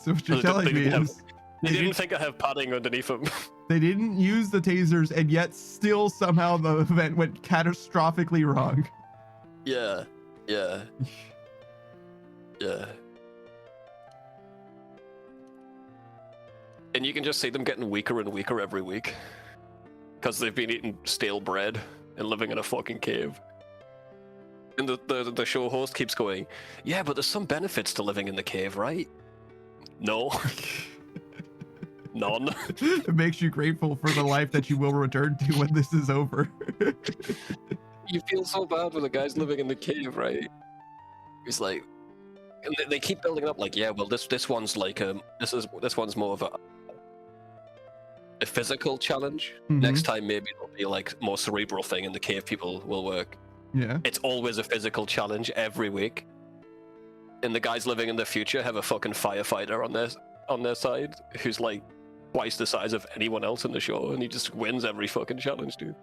So what you're They telling me didn't is They didn't think I have padding underneath them. they didn't use the tasers, and yet still somehow the event went catastrophically wrong. Yeah. Yeah. Yeah. And you can just see them getting weaker and weaker every week. Because they've been eating stale bread and living in a fucking cave. And the show host keeps going, yeah, but there's some benefits to living in the cave, right? No. None. It makes you grateful for the life that you will return to when this is over. You feel so bad for the guys living in the cave, right? He's like, and they keep building up like, yeah, well, this one's like this one's more of a physical challenge. Mhm. Next time maybe it'll be like more cerebral thing, and the cave people will work. Yeah. It's always a physical challenge every week. And the guys living in the future have a fucking firefighter on their side who's like twice the size of anyone else in the show, and he just wins every fucking challenge, dude.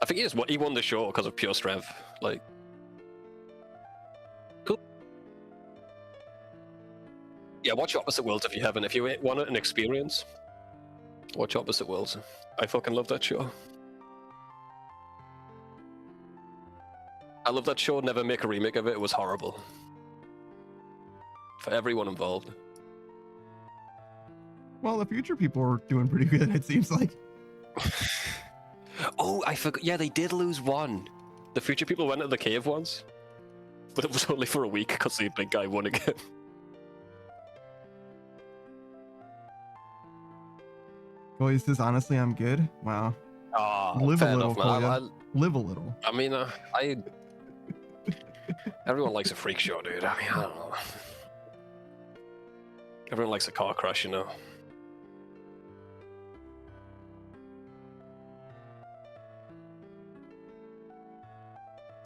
I think he won the show because of pure strength. Like, cool. Yeah, watch Opposite Worlds if you haven't. If you want an experience, watch Opposite Worlds. I fucking love that show. I love that show. Never make a remake of it. It was horrible. For everyone involved. Well, the future people are doing pretty good, it seems like. Oh, I forgot. Yeah, they did lose one. The future people went to the cave once. But it was only for a week because the big guy won again. Well, he says, honestly, I'm good. Wow. Live a fair little, enough, man. Koya. Live a little. I mean, everyone likes a freak show, dude. I mean, I don't know. Everyone likes a car crash, you know.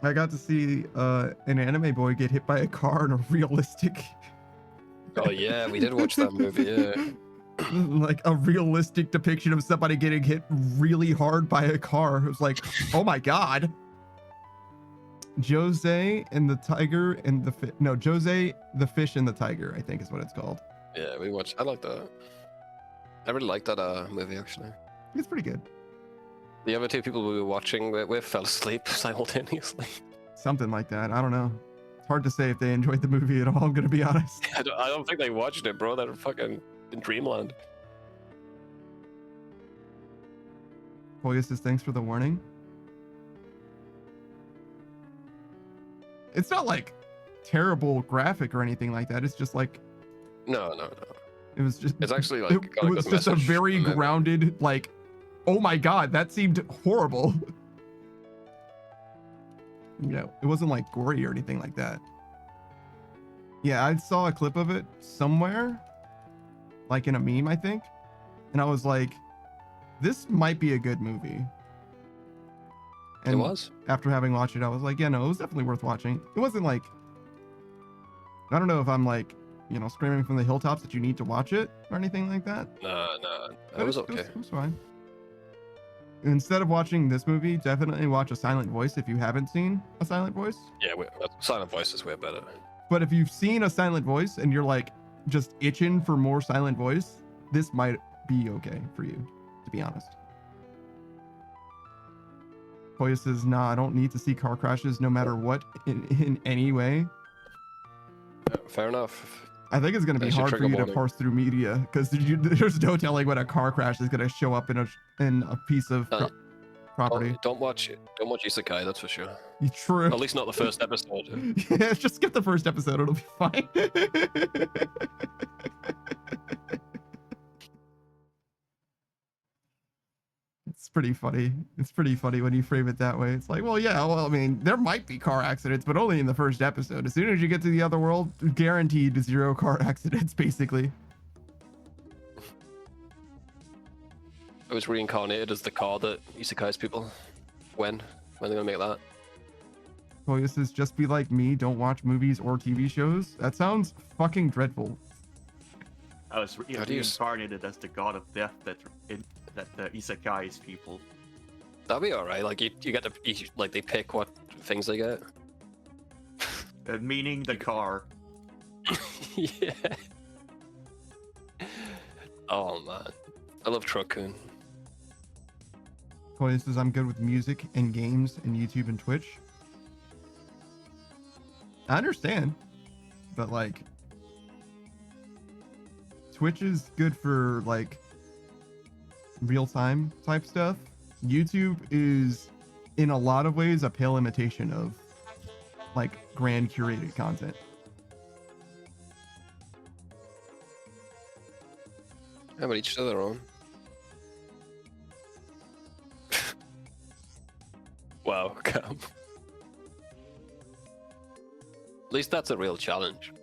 I got to see an anime boy get hit by a car in a realistic, Oh yeah, we did watch that movie. Yeah. like a realistic depiction of somebody getting hit really hard by a car. It was like, oh my god. Jose and the tiger and the Jose, the fish and the tiger, I think is what it's called. Yeah, we watched. I like that. I really like that movie actually. It's pretty good. The other two people we were watching we fell asleep simultaneously. Something like that. I don't know. It's hard to say if they enjoyed the movie at all, I'm gonna be honest. I don't think they watched it, bro. They're fucking in dreamland. Koya says, thanks for the warning. It's not like terrible graphic or anything like that. It's just like No. it was just. It's actually like it got a was good just a message, very and then- grounded like. Oh my god, that seemed horrible. You know, it wasn't like gory or anything like that. Yeah, I saw a clip of it somewhere, like in a meme, I think, and I was like, "This might be a good movie." And It was. after having watched it, I was like, "Yeah, no, it was definitely worth watching." It wasn't like, I don't know if I'm like, you know, screaming from the hilltops that you need to watch it or anything like that. No. But It was okay. It was fine. Instead of watching this movie, definitely watch A Silent Voice if you haven't seen A Silent Voice. Yeah, Silent Voice is way better. But if you've seen A Silent Voice and you're like just itching for more Silent Voice, this might be okay for you, to be honest. Koya says, nah, I don't need to see car crashes no matter what in any way. Yeah, fair enough. I think it's going to be That's your hard for trigger you to warning. parse through media because there's no telling when a car crash is going to show up in a piece of property. Don't watch Isekai, that's for sure. True. At least not the first episode. Yeah, just skip the first episode. It'll be fine. It's pretty funny. It's pretty funny when you frame it that way. It's like, well, yeah, well, I mean, there might be car accidents, but only in the first episode. As soon as you get to the other world, guaranteed 0 car accidents, basically. I was reincarnated as the car that Isekai's people when When are they gonna make that? Koya says, just be like me, don't watch movies or TV shows. That sounds fucking dreadful. I was How do you s- reincarnated as the god of death that isekais people. That'd be alright. Like you get to like they pick what things they get. Meaning the car. Yeah. Oh man, I love Truckun. Koya says, I'm good with music and games and YouTube and Twitch. I understand, but like, Twitch is good for like real-time type stuff. YouTube is in a lot of ways a pale imitation of like grand curated content. Yeah, but each to their own. Wow, Cam. At least that's a real challenge.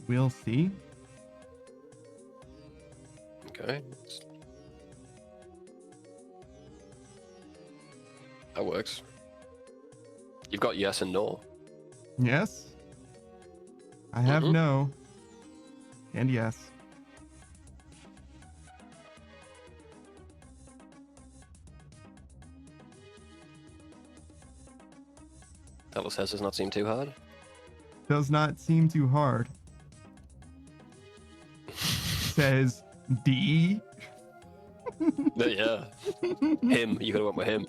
We'll see. Okay. That works. You've got yes and no. Yes. I have Mhm. no. And yes. That says does not seem too hard. Does not seem too hard. Says D. Yeah. Him. You could have went with him.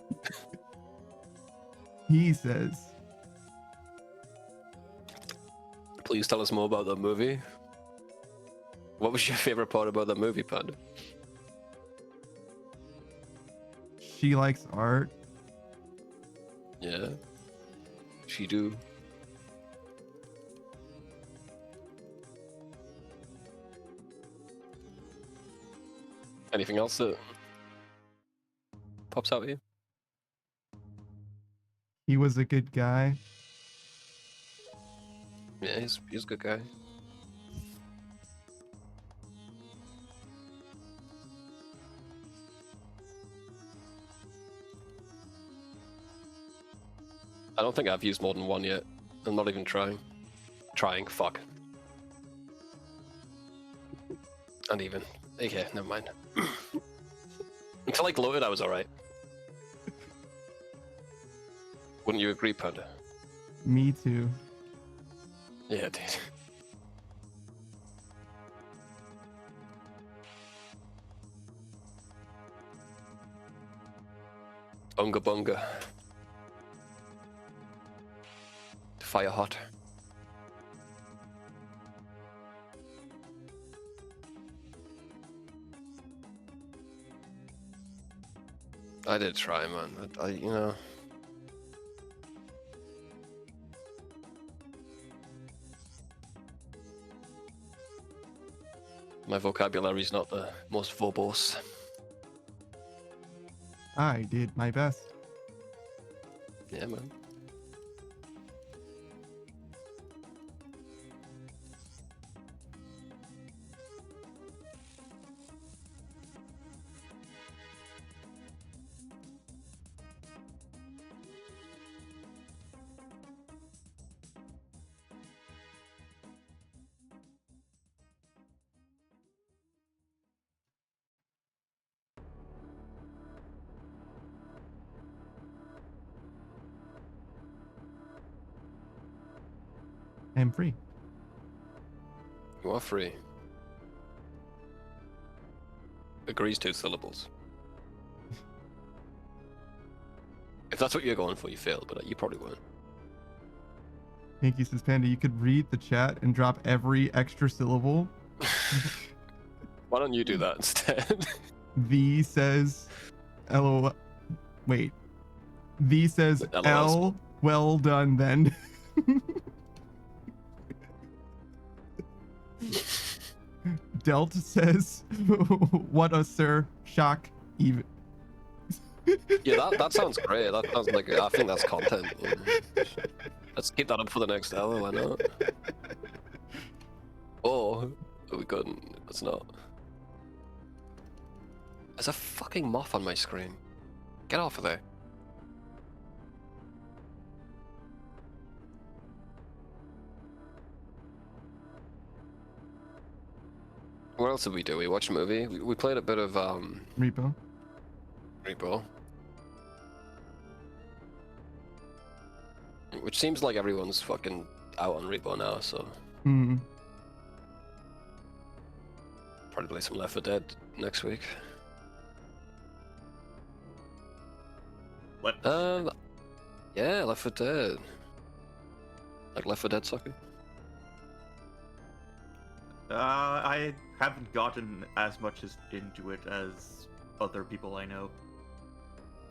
He says, Please tell us more about the movie. What was your favorite part about the movie, Panda? she likes art. Yeah. She do. Anything else that pops out at you? He was a good guy. Yeah, he's a good guy. I don't think I've used more than one yet. I'm not even trying. Fuck. And even. Okay, never mind. Until I gloated, I was alright. Wouldn't you agree, Panda? Me too. Yeah, dude. Unga bunga. Fire hot. I did try, man. I you know. My vocabulary's not the most verbose. I did my best. Yeah, man. I'm free. You are free. Agrees 2 syllables. If that's what you're going for, you failed, but you probably won't. Hanky says, Panda, you could read the chat and drop every extra syllable. Why don't you do that instead? V says, LOL. Wait. V says, LOL. L. Well done then. Delt says, what a sir. Shock. Even. Yeah, that sounds great. That sounds like I think that's content. Yeah. Let's keep that up for the next hour. Why not? Oh, we couldn't. It's not. There's a fucking moth on my screen. Get off of there. What else did we do? We watched a movie. We played a bit of Repo. Repo. Which seems like everyone's fucking out on Repo now, so Hmm. probably play some Left 4 Dead next week. What? Yeah, Left 4 Dead. Like Left 4 Dead Soccer. I haven't gotten as much into it as other people I know,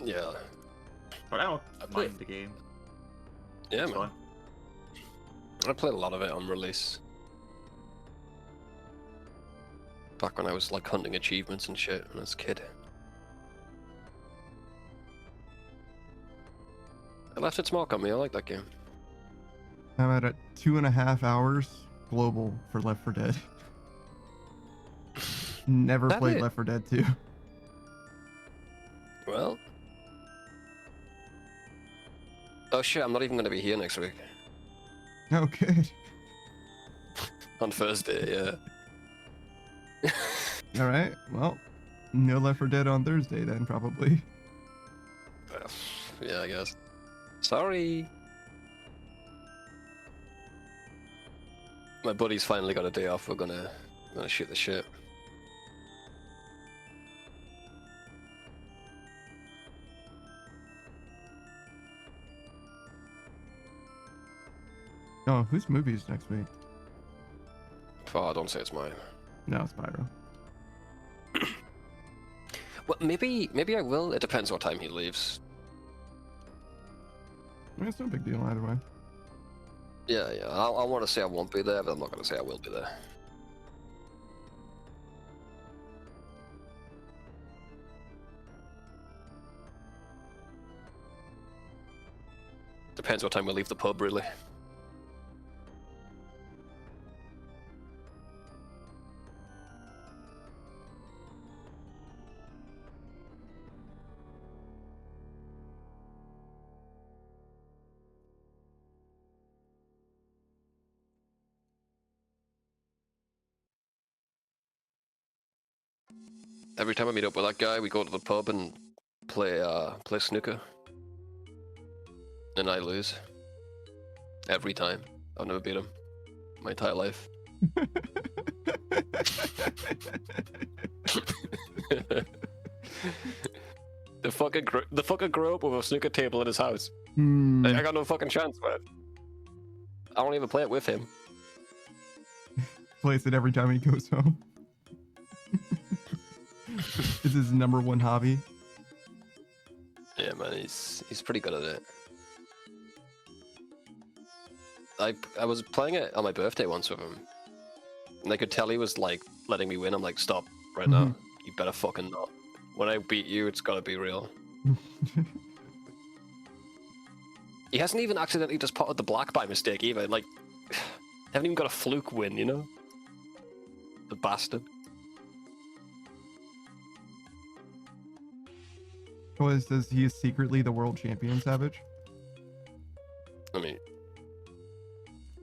Yeah. but I don't played- mind the game. Yeah, It's man. fun. I played a lot of it on release. Back when I was like hunting achievements and shit when I was a kid. I left its mark on me, I like that game. I'm at 2.5 hours global for Left 4 Dead. Never That played it? Left 4 Dead 2. Well. Oh shit, I'm not even gonna be here next week. Oh, good. On Thursday, yeah. All right. Well, no Left 4 Dead on Thursday then, probably. Yeah, I guess. Sorry. My buddy's finally got a day off. We're gonna shoot the shit. Oh, whose movie is next week? Oh, don't say it's mine. No, it's Pyro. Well, maybe I will. It depends what time he leaves. I mean, it's no big deal either way. Yeah. I want to say I won't be there, but I'm not gonna say I will be there. Depends what time we leave the pub, really. Every time I meet up with that guy, we go to the pub and play snooker. And I lose. Every time. I've never beat him. My entire life. The fucker grew up with a snooker table in his house. Hmm. I got no fucking chance, man. I don't even play it with him. Plays it every time he goes home. It's his #1 hobby. Yeah, man, he's pretty good at it. I was playing it on my birthday once with him, and I could tell he was like letting me win. I'm like, stop right now. You better fucking not. When I beat you, it's gotta be real. He hasn't even accidentally just potted the black by mistake either. Like, haven't even got a fluke win, you know? The bastard. Says he is secretly the world champion, Savage. I mean,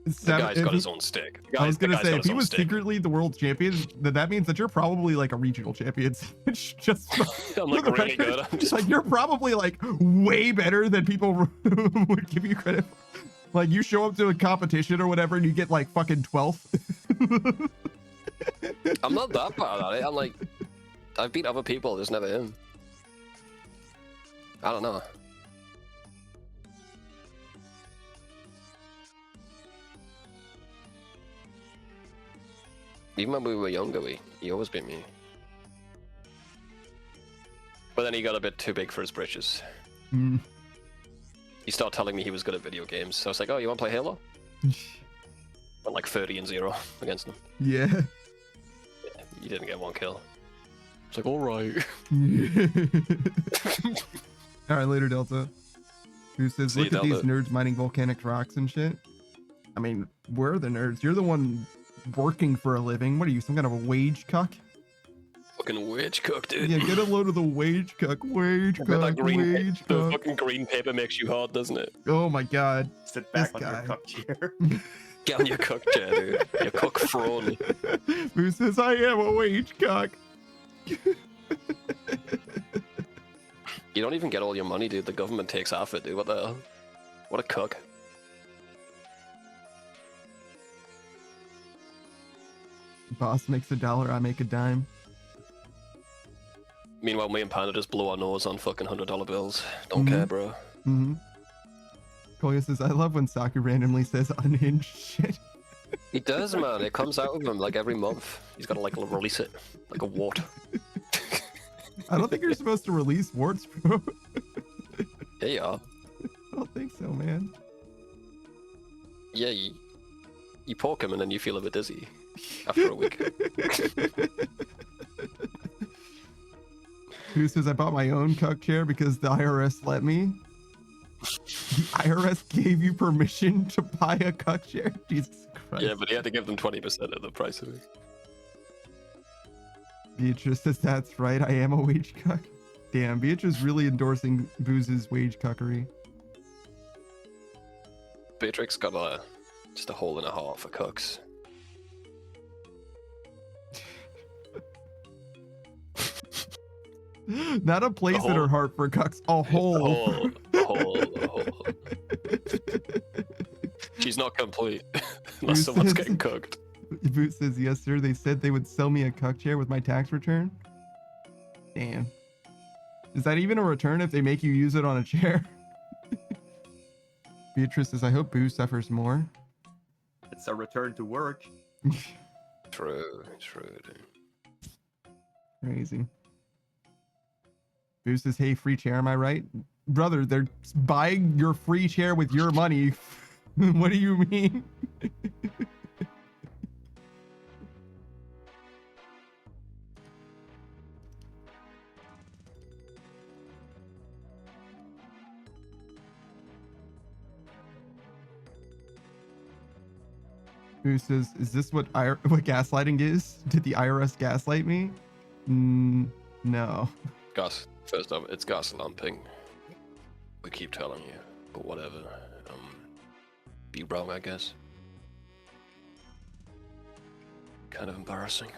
the guy's got his own stick. I was gonna say, if he was secretly the world champion, then that means that you're probably like a regional champion. It's just I'm like really good. I'm just... like you're probably like way better than people would give you credit for. Like you show up to a competition or whatever and you get like fucking 12th. I'm not that bad at it. I'm like, I've beat other people, just never him. I don't know. Even when we were younger, he always beat me. But then he got a bit too big for his britches. Mm. He started telling me he was good at video games. So I was like, oh, you want to play Halo? Went like 30-0 against him. Yeah. You didn't get one kill. It's like, all right. All right, later, Delta. Who says, See you, look at these Delta. nerds mining volcanic rocks and shit. I mean, we're the nerds. You're the one working for a living. What are you, some kind of a wage cuck? Fucking wage cook, dude. Yeah, get a load of the wage cuck. Wage I bet that cuck, green wage the cuck. fucking green paper makes you hard, doesn't it? Oh my god. Sit back This on guy. your cup chair. Get on your cook chair, dude. Your cook throne. Who says, I am a wage cuck? You don't even get all your money, dude. The government takes half it, dude. What the hell? What a cook. Boss makes $1, I make a dime. Meanwhile, me and Panda just blow our nose on fucking $100 bills. Don't Mhm. care, bro. Mm-hmm. Koya says, I love when Saku randomly says unhinged shit. He does, man. It comes out of him like every month. He's got to like release it like a wart. I don't think you're supposed to release warts, bro. Yeah, you are. I don't think so, man. Yeah, you poke him and then you feel a bit dizzy after a week. Who says, I bought my own cuck chair because the IRS let me? The IRS gave you permission to buy a cuck chair? Jesus Christ. Yeah, but he had to give them 20% of the price of it. Beatrice says, that's right, I am a wage cuck. Damn, Beatrice really endorsing Booze's wage cuckery. Beatrix got just a hole in a heart for cooks. Not a place in hole. her heart for cucks, a hole. A hole. She's not complete unless someone's getting cooked. Boot says, yes, sir. They said they would sell me a cuck chair with my tax return. Damn. Is that even a return if they make you use it on a chair? Beatrice says, I hope Boo suffers more. It's a return to work. True, dude. Crazy. Boo says, hey, free chair, am I right? Brother, they're buying your free chair with your money. What do you mean? Who says, is this what gaslighting is? Did the IRS gaslight me? No. First off, it's gas lamping. We keep telling you, but whatever. Be wrong, I guess. Kind of embarrassing.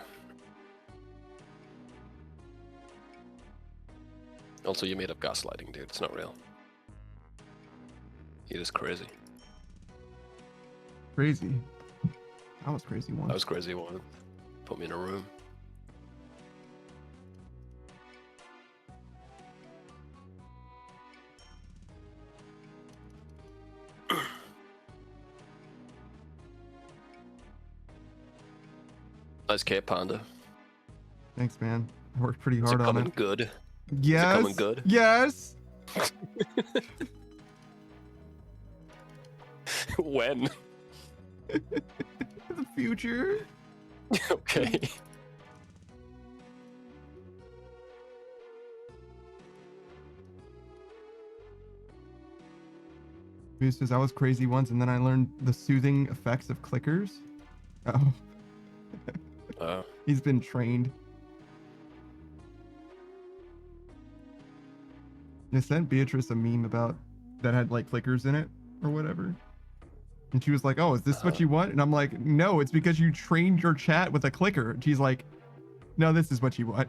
Also, you made up gaslighting, dude. It's not real. You're just crazy. Crazy. I was crazy once. I was crazy once. Put me in a room. Nice Cape Panda. Thanks, man. I worked pretty Is hard it on coming it. good? Yes. Is it coming good? Yes. When? The future. Okay. Who says, I was crazy once and then I learned the soothing effects of clickers. Oh. He's been trained. I sent Beatrice a meme about that had like clickers in it or whatever. And she was like, oh, is this what you want? And I'm like, no, it's because you trained your chat with a clicker. And she's like, no, this is what you want.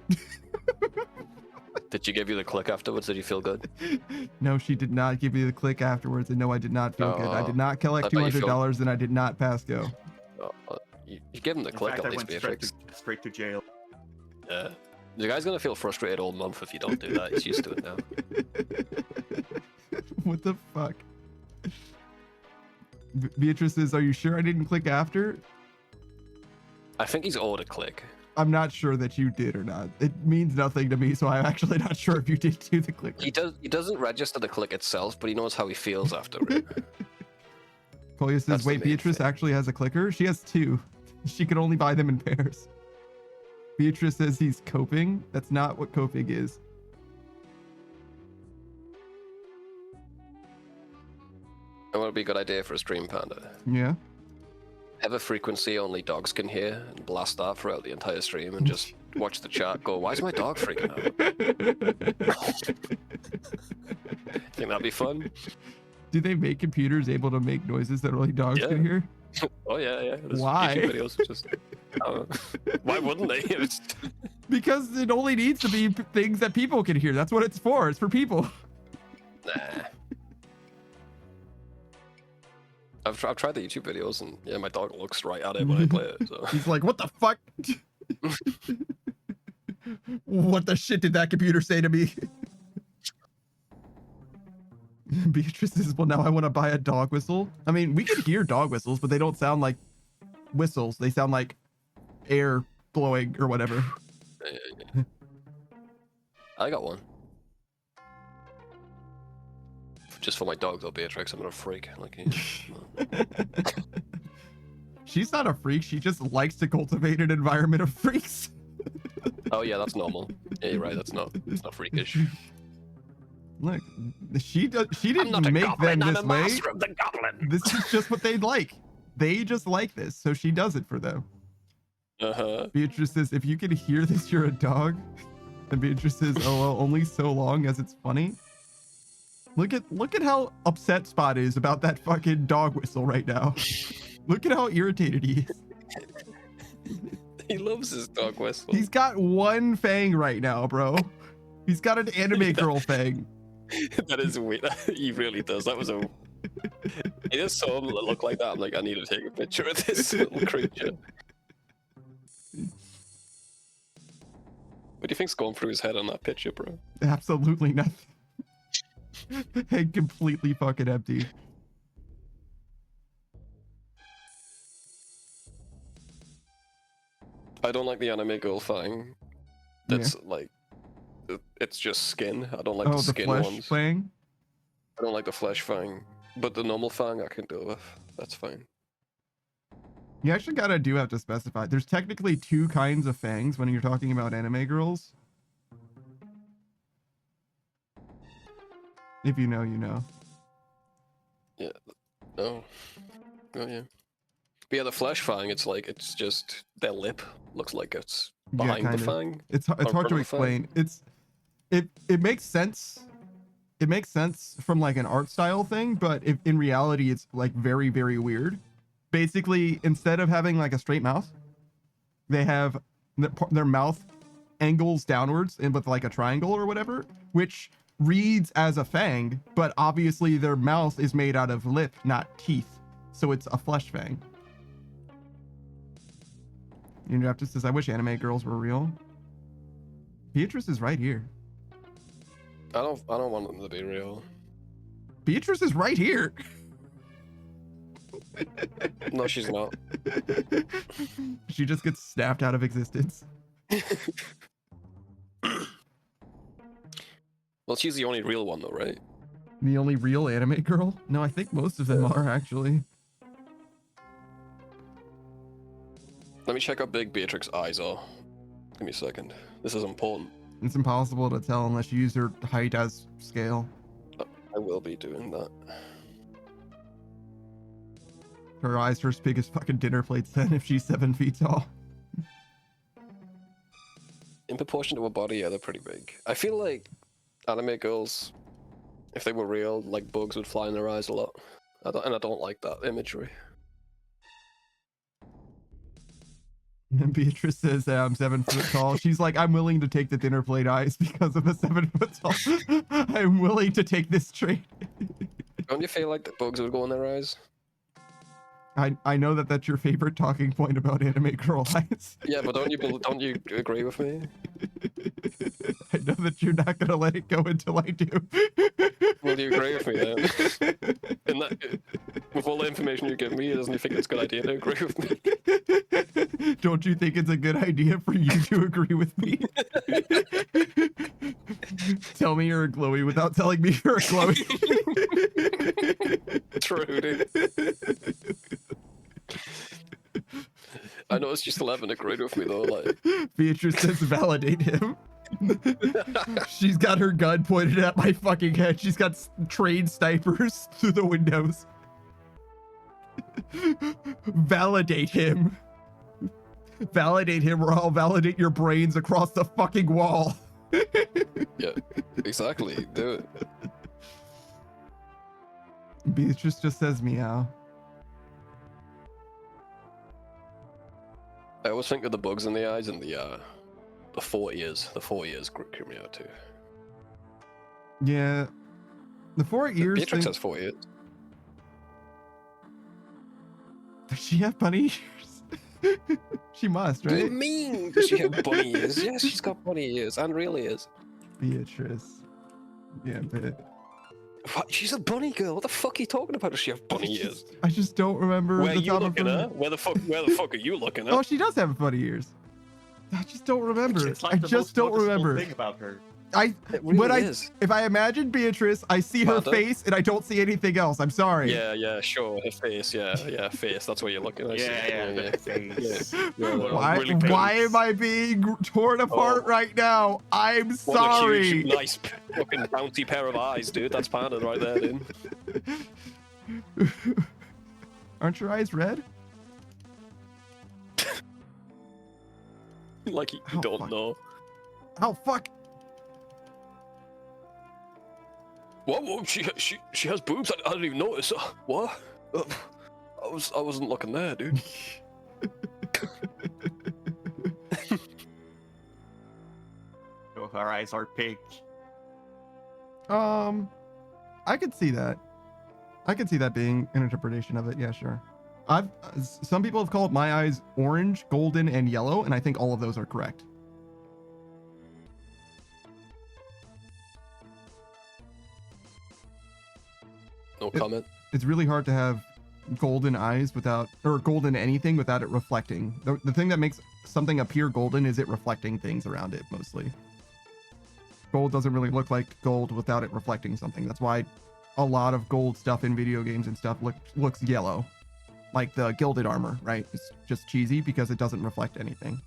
Did she give you the click afterwards? Did you feel good? No, she did not give me the click afterwards. And no, I did not feel good. I did not collect I bet you $200 and I did not pass go. You give him the In click fact, at I least, went Beatrix. straight to jail. Yeah. The guy's gonna feel frustrated all month if you don't do that. He's used to it now. What the fuck? Beatrice says, are you sure I didn't click after? I think he's owed a click. I'm not sure that you did or not. It means nothing to me, so I'm actually not sure if you did do the click. He doesn't register the click itself, but he knows how he feels after it. Koya says, That's the wait, main Beatrice thing. actually has a clicker? She has two. She can only buy them in pairs. Beatrice says he's coping. That's not what coping is. That would be a good idea for a stream, Panda. Yeah. Have a frequency only dogs can hear and blast that throughout the entire stream and just watch the chat go, why is my dog freaking out? Think that'd be fun? Do they make computers able to make noises that only dogs can hear? Oh yeah. There's Why? YouTube videos just, why wouldn't they? It's... Because it only needs to be things that people can hear. That's what it's for. It's for people. Nah. I've tried the YouTube videos and yeah, my dog looks right at it when I play it. So. He's like, what the fuck? What the shit did that computer say to me? Beatrice says, well, now I want to buy a dog whistle. I mean, we can hear dog whistles, but they don't sound like whistles. They sound like air blowing or whatever. Yeah. I got one. Just for my dog though, Beatrix. I'm not a freak. Like, She's not a freak. She just likes to cultivate an environment of freaks. oh yeah, that's normal. Yeah, you're right. That's not freakish. Look, she didn't I'm not a make goblin, them I'm this a way. master of the goblin. This is just what they'd like. They just like this, so she does it for them. Beatrice says, if you can hear this, you're a dog. And Beatrice says, oh well, only so long as it's funny. Look at how upset Spot is about that fucking dog whistle right now. Look at how irritated he is. He loves his dog whistle. He's got one fang right now, bro. He's got an anime girl fang. That is weird. He really does. That was a... I just saw him look like that. I'm like, I need to take a picture of this little creature. What do you think's going through his head on that picture, bro? Absolutely nothing. Head completely fucking empty. I don't like the anime girl fang. That's like... It's just skin. I don't like the skin flesh ones. fang? I don't like the flesh fang. But the normal fang I can deal with. That's fine. You actually have to specify. There's technically two kinds of fangs when you're talking about anime girls. If you know, you know. Yeah. No. Oh yeah. But yeah, the flesh fang, it's like, it's just their lip looks like it's behind the kinda. fang. It's hard to explain. It makes sense. It makes sense from like an art style thing, but in reality, it's like very, very weird. Basically, instead of having like a straight mouth, they have their mouth angles downwards and with like a triangle or whatever, which reads as a fang, but obviously their mouth is made out of lip, not teeth. So it's a flesh fang. Undrafted says, I wish anime girls were real. Beatrice is right here. I don't want them to be real. Beatrice is right here. No, she's not. She just gets snapped out of existence. Well, she's the only real one though, right? The only real anime girl? No, I think most of them are actually. Let me check how big Beatrix's eyes are. Give me a second. This is important. It's impossible to tell unless you use her height as scale. I will be doing that. Her eyes are as big as fucking dinner plates then if she's 7 feet tall. In proportion to her body, yeah, they're pretty big. I feel like anime girls, if they were real, like bugs would fly in their eyes a lot. I don't like that imagery. And Beatrice says that I'm 7 foot tall. She's like, I'm willing to take the dinner plate eyes because of a 7 foot tall. I'm willing to take this trade. Don't you feel like the bugs would go in their eyes? I know that that's your favorite talking point about anime girl eyes. Yeah, but don't you agree with me? I know that you're not gonna let it go until I do. Will you agree with me then? With all the information you give me, doesn't you think it's a good idea to agree with me? Don't you think it's a good idea for you to agree with me? Tell me you're a glowy without telling me you're a glowy. True, dude. I know She still haven't agreed with me though. Like, Beatrice says validate him. She's got her gun pointed at my fucking head. She's got trained snipers through the windows. Validate him. Validate him, or I'll validate your brains across the fucking wall. yeah, exactly. Do it. Beatrice just says meow. I always think of the bugs in the eyes and the 4 ears. The 4 ears creep me out too. Yeah. The 4 ears Beatrix thing... has 4 ears. Does she have bunny ears? She must, What do you right? mean? Does she have bunny ears? Yes, she's got bunny ears and real ears. Beatrice. Yeah, but... What? She's a bunny girl. What the fuck are you talking about? Does she have bunny ears? I just don't remember Where are the you top looking of her... at? Where the fuck are you looking at? Oh, she does have bunny ears. I just don't remember. It's like I the just most don't noticeable remember. thing about her. It really is. If I imagine Beatrice, I see her Mother. face and I don't see anything else. I'm sorry. Yeah, sure. Her face, yeah, face. That's what you're looking at. Yeah, the face. Yeah, Why? really Why face. am I being torn apart right now? I'm What a sorry. huge, nice, fucking bouncy pair of eyes, dude. That's Panda right there, dude. Aren't your eyes red? Like you Oh, don't fuck. know. Oh fuck! What? She has boobs. I didn't even notice. What? I wasn't looking there, dude. Oh, her eyes are pink. I could see that. I could see that being an interpretation of it. Yeah, sure. Some people have called my eyes orange, golden, and yellow, and I think all of those are correct. No comment. It's really hard to have golden eyes without, or golden anything without it reflecting. The thing that makes something appear golden is it reflecting things around it mostly. Gold doesn't really look like gold without it reflecting something. That's why a lot of gold stuff in video games and stuff looks yellow. Like the gilded armor, right? It's just cheesy because it doesn't reflect anything.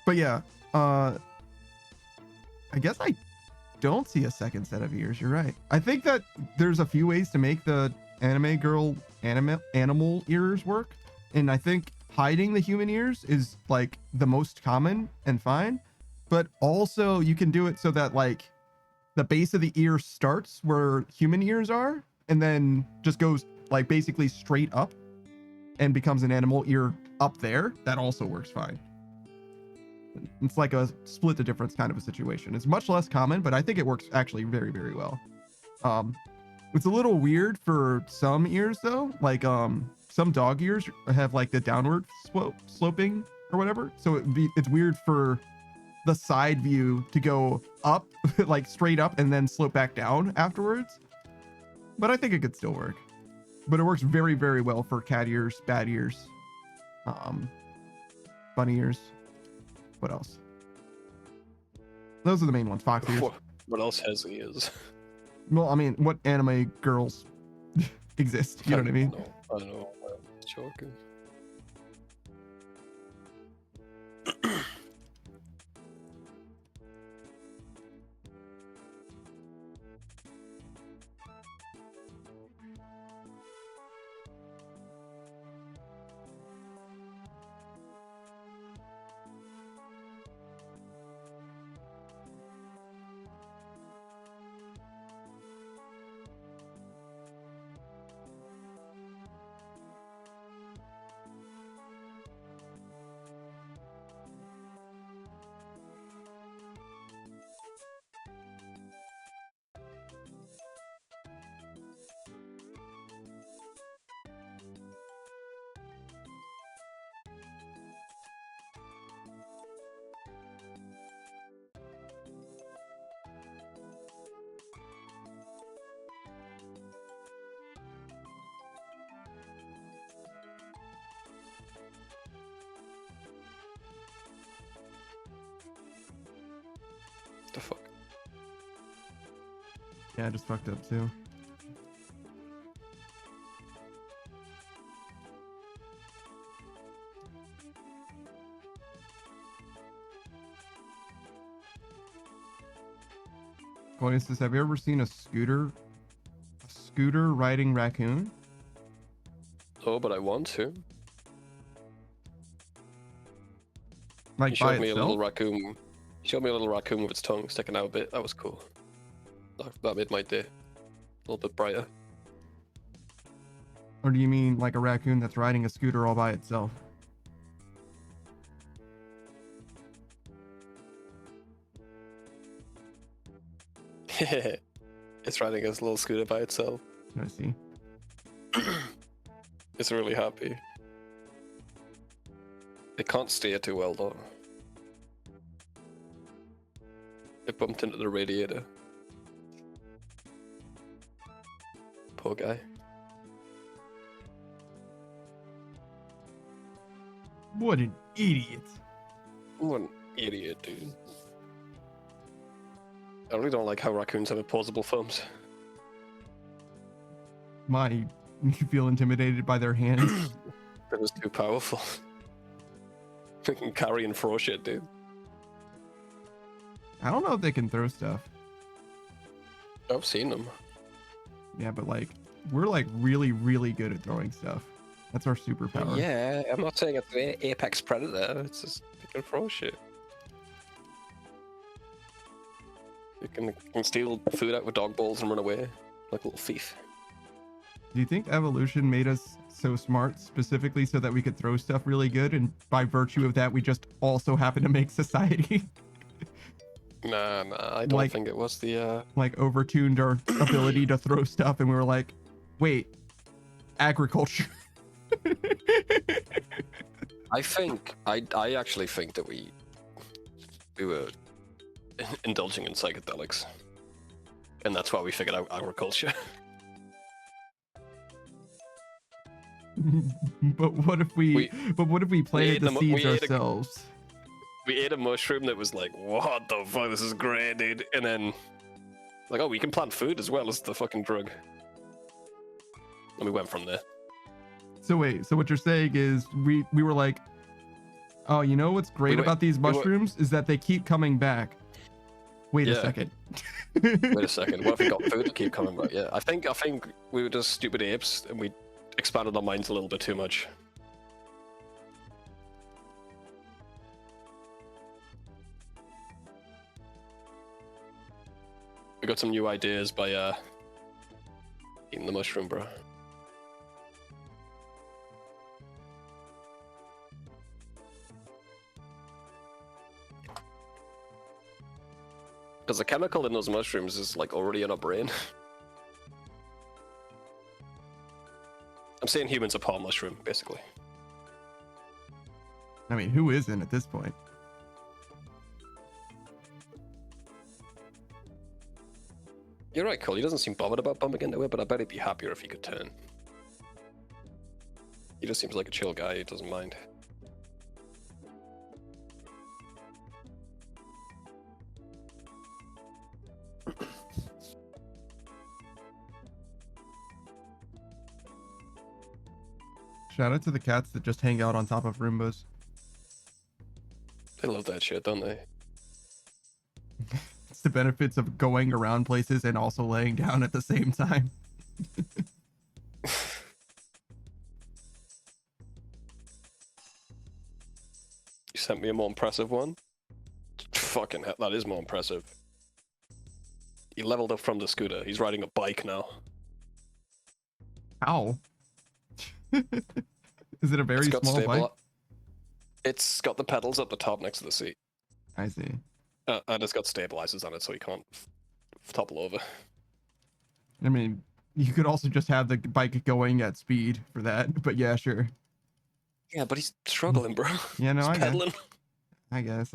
But yeah, I guess I don't see a second set of ears. You're right. I think that there's a few ways to make the anime girl animal ears work, and I think hiding the human ears is like the most common and fine, but also you can do it so that like the base of the ear starts where human ears are and then just goes like basically straight up and becomes an animal ear up there. That also works fine. It's like a split the difference kind of a situation. It's much less common, but I think it works actually very, very well. It's a little weird for some ears though. Like some dog ears have like the downward sloping or whatever. So it's weird for the side view to go up, like straight up and then slope back down afterwards. But I think it could still work. But it works very, very well for cat ears, bat ears, bunny ears. What else? Those are the main ones. Fox ears. What else has ears? Well, I mean, what anime girls exist? You know what I mean? I don't know. I'm joking. The fuck? Yeah, I just fucked up too. Claudius says, have you ever seen a scooter riding raccoon? Oh, but I want to. Like He by showed me a itself? little raccoon. He showed me a little raccoon with its tongue sticking out a bit. That was cool. That made my day. A little bit brighter. Or do you mean like a raccoon that's riding a scooter all by itself? It's riding its little scooter by itself. I see. It's really happy. It can't steer too well though. It bumped into the radiator. Poor guy. What an idiot. What an idiot, dude. I really don't like how raccoons have opposable thumbs. You feel intimidated by their hands? That was too powerful. They can carry and throw shit, dude. I don't know if they can throw stuff. I've seen them. Yeah, but like, we're like really, really good at throwing stuff. That's our superpower. Yeah, I'm not saying it's an apex predator. It's just they can throw shit. You can steal food out with dog balls and run away like a little thief. Do you think evolution made us so smart specifically so that we could throw stuff really good, and by virtue of that we just also happen to make society Nah, I don't think it was the like overtuned our ability to throw stuff, and we were like, wait, agriculture. I actually think that we were indulging in psychedelics, and that's why we figured out agriculture. But what if we planted the seeds ourselves? We ate a mushroom that was like, what the fuck, this is great, dude. And then, like, oh, we can plant food as well as the fucking drug. And we went from there. So wait, so what you're saying is we were like, oh, you know what's great about these mushrooms is that they keep coming back. Wait a second. Wait a second. What if we got food to keep coming back? Yeah, I think we were just stupid apes and we expanded our minds a little bit too much. We got some new ideas by eating the mushroom, bro. Because the chemical in those mushrooms is like already in our brain. I'm saying humans are palm mushroom, basically. I mean, who isn't at this point? You're right, Cole. He doesn't seem bothered about bumping into it, but I bet he'd be happier if he could turn. He just seems like a chill guy. He doesn't mind. Shout out to the cats that just hang out on top of Roombas. They love that shit, don't they? It's the benefits of going around places and also laying down at the same time. You sent me a more impressive one? Fucking hell, that is more impressive. He leveled up from the scooter. He's riding a bike now. How? Is it a very small bike? It's got the pedals at the top next to the seat. I see. And it's got stabilizers on it so he can't topple over. I mean, you could also just have the bike going at speed for that, but yeah, sure. Yeah, but he's struggling, bro. Yeah, no, he's pedaling. I guess.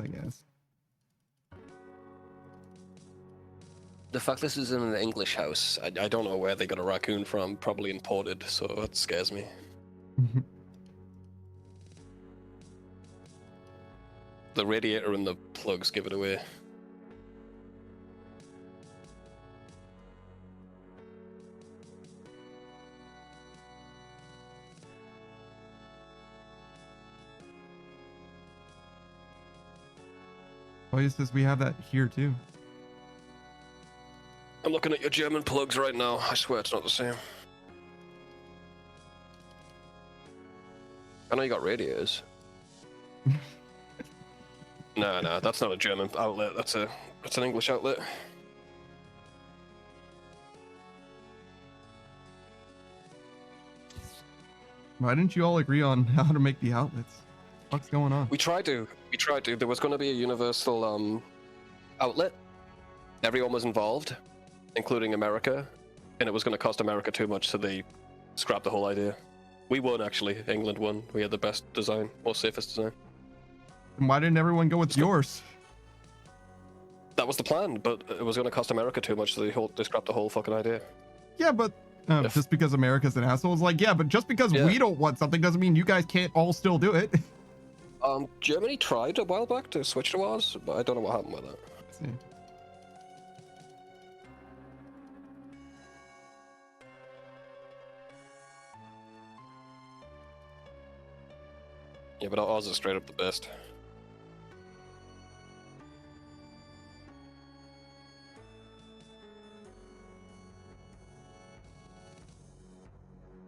The fact this is in an English house, I don't know where they got a raccoon from, probably imported, so that scares me. The radiator and the plugs give it away. Oh, he says we have that here too. I'm looking at your German plugs right now. I swear it's not the same. I know you got radiators. No, that's not a German outlet. That's an English outlet. Why didn't you all agree on how to make the outlets? What's going on? We tried to. There was going to be a universal outlet. Everyone was involved, including America, and it was going to cost America too much, so they scrapped the whole idea. We won, actually. England won. We had the best design, or safest design. And why didn't everyone go with yours? That was the plan, but it was going to cost America too much, so they scrapped the whole fucking idea. Yeah, but just because America's an asshole is like, yeah, but just because we don't want something doesn't mean you guys can't all still do it. Germany tried a while back to switch to ours, but I don't know what happened with that. Let's see. Yeah, but ours is straight up the best.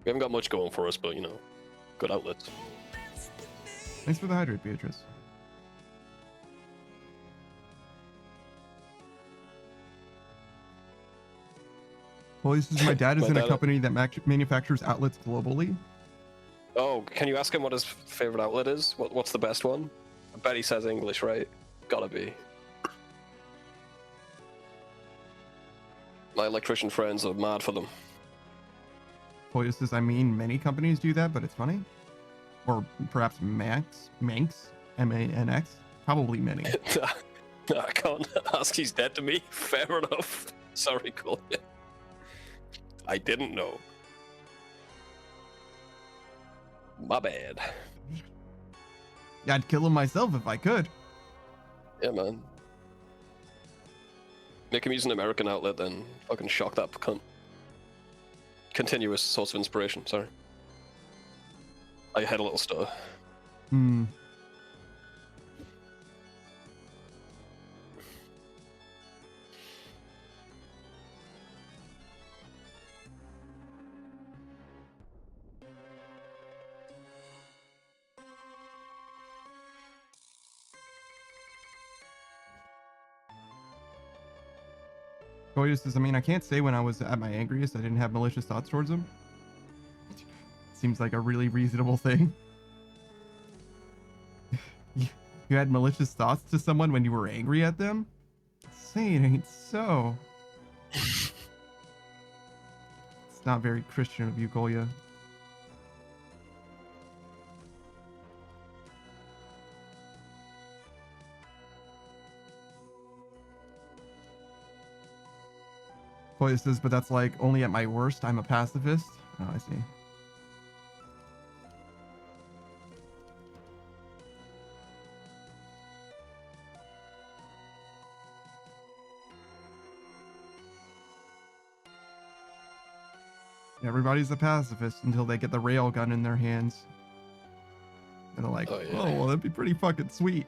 We haven't got much going for us, but, you know, good outlets. Thanks for the hydrate, Beatrice. Well, this is my dad is in a company that manufactures outlets globally. Oh, can you ask him what his favorite outlet is? What's the best one? I bet he says English, right? Gotta be. My electrician friends are mad for them. Poya says, I mean, many companies do that, but it's funny. Or perhaps Manx, M-A-N-X. Probably many. I can't ask, he's dead to me. Fair enough. Sorry, Cole. I didn't know. My bad. Yeah, I'd kill him myself if I could. Yeah, man. Make him use an American outlet, then fucking shock that cunt. Continuous source of inspiration, sorry. I had a little stutter. Poya says, I mean, I can't say when I was at my angriest I didn't have malicious thoughts towards him. Seems like a really reasonable thing. You had malicious thoughts to someone when you were angry at them? Say it ain't so. It's not very Christian of you, Kolya. Kolya says, but that's like only at my worst I'm a pacifist. Oh, I see. Everybody's a pacifist until they get the railgun in their hands. And they're like, oh, well, that'd be pretty fucking sweet.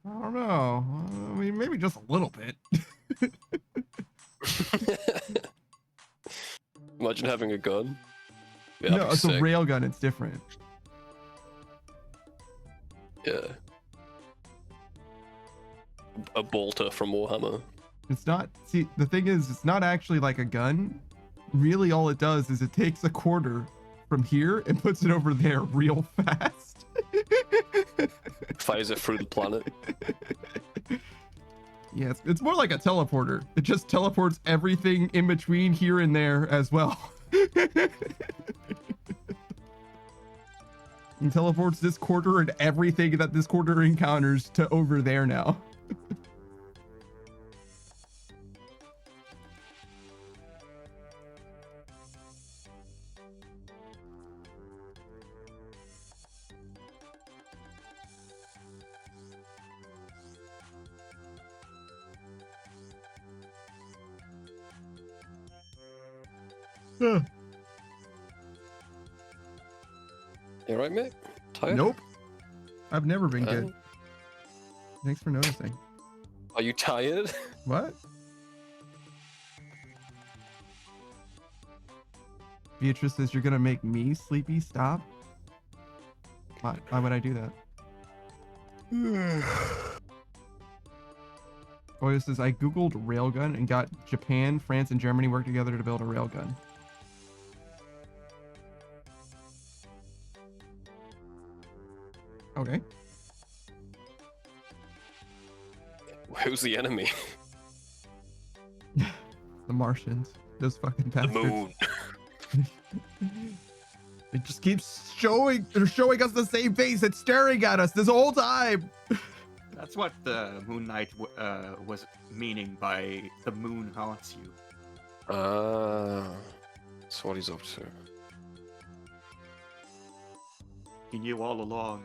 I don't know. I mean, maybe just a little bit. Imagine having a gun. Yeah, no, it's a railgun. It's different. Yeah. A bolter from Warhammer. It's not. See, the thing is, it's not actually like a gun. Really, all it does is it takes a quarter from here and puts it over there real fast. Fires it through the planet. Yeah, it's more like a teleporter. It just teleports everything in between here and there as well. And teleports this quarter and everything that this quarter encounters to over there now. You alright, mate? Tired? Nope. I've never been good. Thanks for noticing. Are you tired? What? Beatrice says you're gonna make me sleepy. Stop. Why would I do that? Oyo says I googled railgun and got Japan, France, and Germany work together to build a railgun. Okay. Who's the enemy? The Martians. Those fucking The bastards. moon. It just keeps showing. They're showing us the same face. It's staring at us this whole time. That's what the Moon Knight was meaning by the moon haunts you. That's what he's up to. He knew all along.